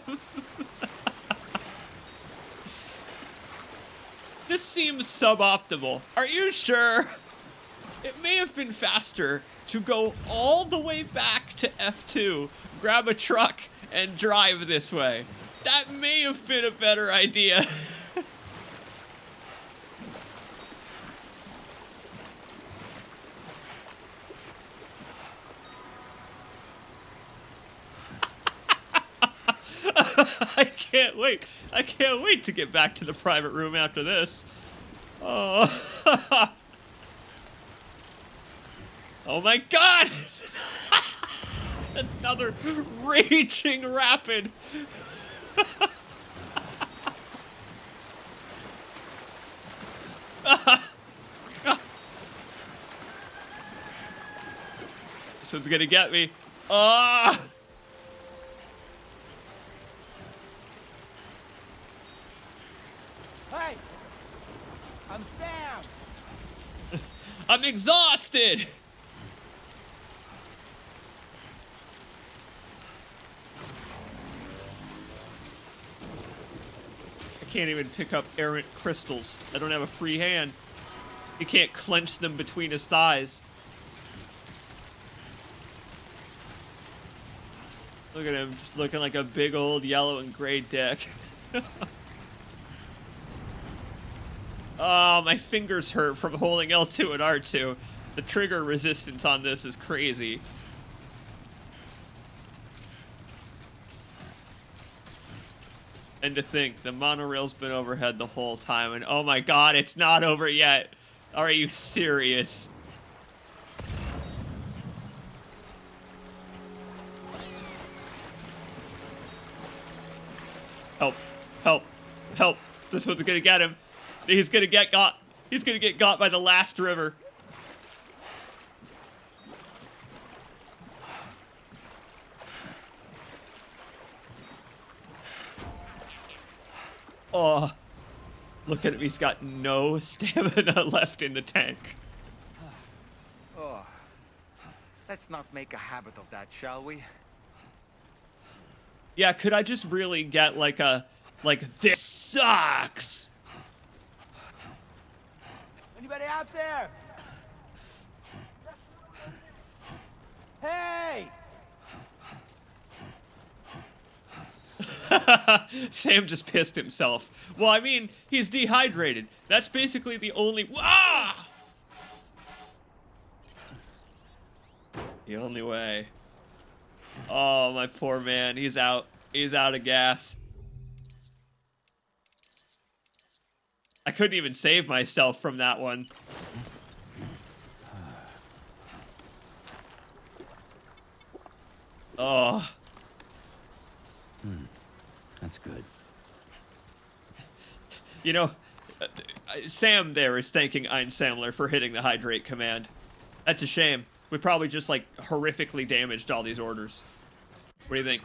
This seems suboptimal. Are you sure? It may have been faster to go all the way back to F2, grab a truck, and drive this way. That may have been a better idea. I can't wait. I can't wait to get back to the private room after this. Oh. Oh my god! Another raging rapid. This one's gonna get me. Ah! Hey! I'm Sam! I'm exhausted! I can't even pick up errant crystals. I don't have a free hand. He can't clench them between his thighs. Look at him, just looking like a big old yellow and gray dick. Oh, my fingers hurt from holding L2 and R2. The trigger resistance on this is crazy. And to think, the monorail's been overhead the whole time, and oh my god, it's not over yet. Are you serious? Help, help, help. This one's gonna get him. He's gonna get got. He's gonna get got by the last river. Oh, look at him. He's got no stamina left in the tank. Oh, let's not make a habit of that, shall we? Yeah, could I just really get like a, this sucks? Anybody out there? Hey! Sam just pissed himself. Well, I mean, he's dehydrated. That's basically the only... Ah! The only way. Oh, my poor man. He's out. He's out of gas. I couldn't even save myself from that one. Oh. That's good. You know, Sam there is thanking Ein Samler for hitting the hydrate command. That's a shame. We probably just, like, horrifically damaged all these orders. What do you think?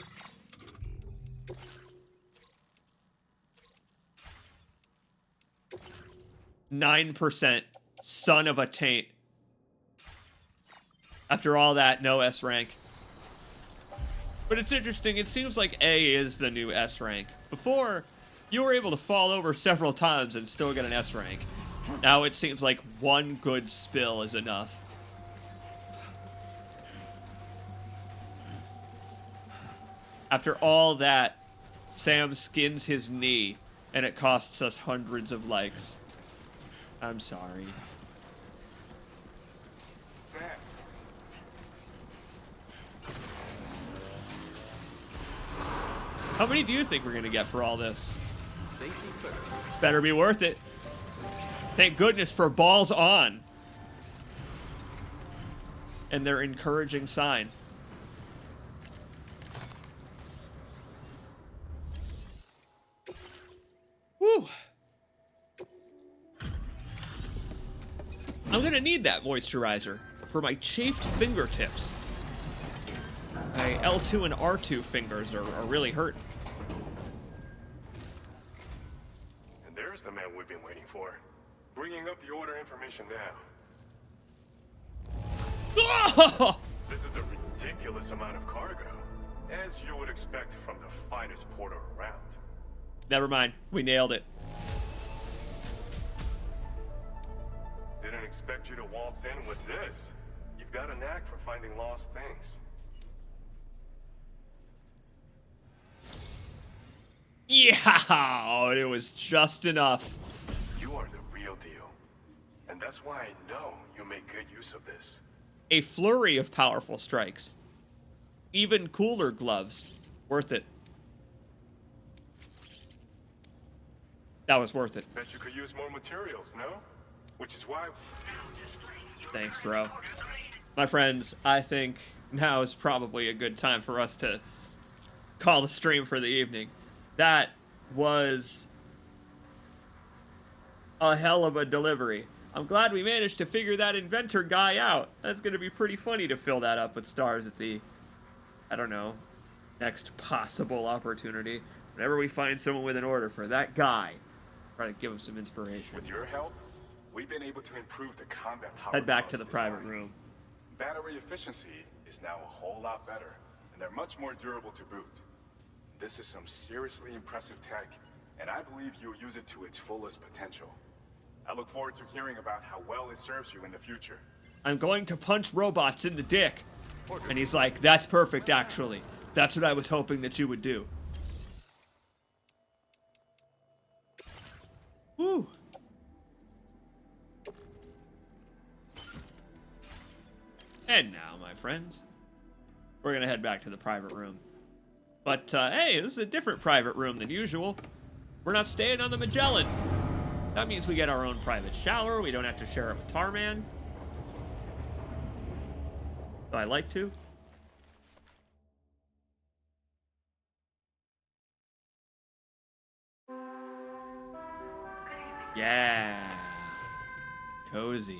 %. Son of a taint. After all that, no S rank. But it's interesting, it seems like A is the new S rank. Before, you were able to fall over several times and still get an S rank. Now it seems like one good spill is enough. After all that, Sam skins his knee, and it costs us hundreds of likes. I'm sorry. Sam. How many do you think we're gonna get for all this? Safety first. Better be worth it. Thank goodness for balls on. And their encouraging sign. Woo! I'm gonna need that moisturizer for my chafed fingertips. My L2 and R2 fingers are really hurting. And there's the man we've been waiting for. Bringing up the order information now. This is a ridiculous amount of cargo, as you would expect from the finest porter around. Never mind, we nailed it. Didn't expect you to waltz in with this. You've got a knack for finding lost things. Yeah, it was just enough. You are the real deal. And that's why I know you make good use of this. A flurry of powerful strikes. Even cooler gloves. Worth it. That was worth it. Bet you could use more materials, no? Which is why... Thanks, bro. My friends, I think now is probably a good time for us to call the stream for the evening. That was a hell of a delivery. I'm glad we managed to figure that Inventor guy out. That's going to be pretty funny to fill that up with stars at the, I don't know, next possible opportunity. Whenever we find someone with an order for that guy, try to give him some inspiration. With your help, we've been able to improve the combat power. Head back to the private room. Battery efficiency is now a whole lot better, and they're much more durable to boot. This is some seriously impressive tech, and I believe you'll use it to its fullest potential. I look forward to hearing about how well it serves you in the future. I'm going to punch robots in the dick. And he's like, that's perfect, actually. That's what I was hoping that you would do. Woo. And now, my friends, we're going to head back to the private room. But, hey, this is a different private room than usual. We're not staying on the Magellan. That means we get our own private shower. We don't have to share it with Tarman. Do I like to? Yeah. Cozy.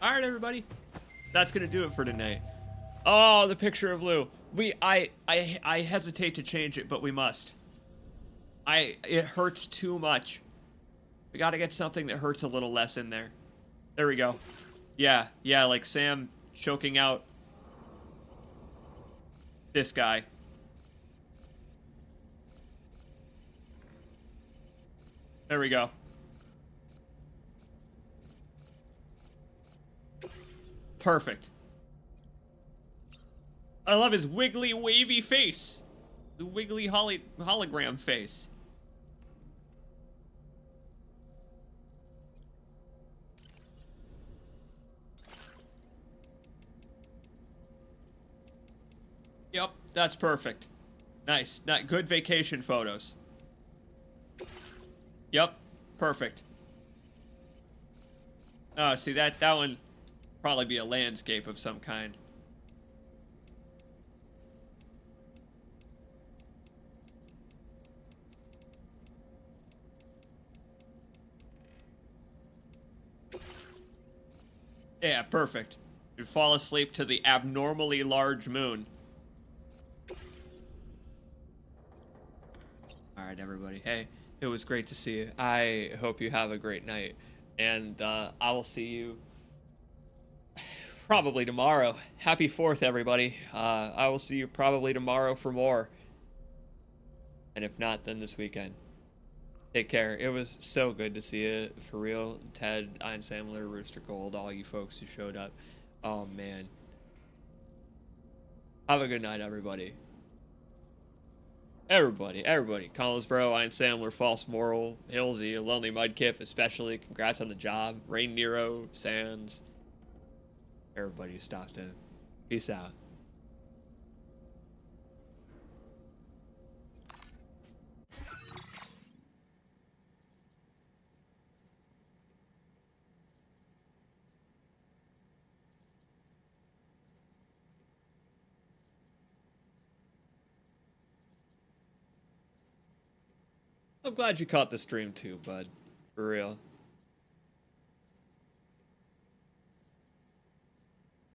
All right, everybody. That's gonna do it for tonight. Oh, the picture of Lou. I hesitate to change it, but we must. It hurts too much. We gotta get something that hurts a little less in there. There we go. Yeah, like Sam choking out this guy. There we go. Perfect. I love his wiggly, wavy face. The wiggly hologram face. Yep, that's perfect. Nice. Not good vacation photos. Yep, perfect. Oh, see that one probably be a landscape of some kind. Yeah, perfect. You fall asleep to the abnormally large moon. Alright, everybody. Hey, it was great to see you. I hope you have a great night. And I will see you probably tomorrow. Happy 4th, everybody. I will see you probably tomorrow for more. And if not, then this weekend. Take care. It was so good to see you, for real. Ted, Einsamler, Rooster Gold, all you folks who showed up. Oh, man. Have a good night, everybody. Everybody. Collinsboro, Einsamler, False Moral, Hillsy, Lonely Mudkip, especially. Congrats on the job. Rain Nero, Sands. Everybody who stopped in. Peace out. I'm glad you caught the stream too, bud. For real.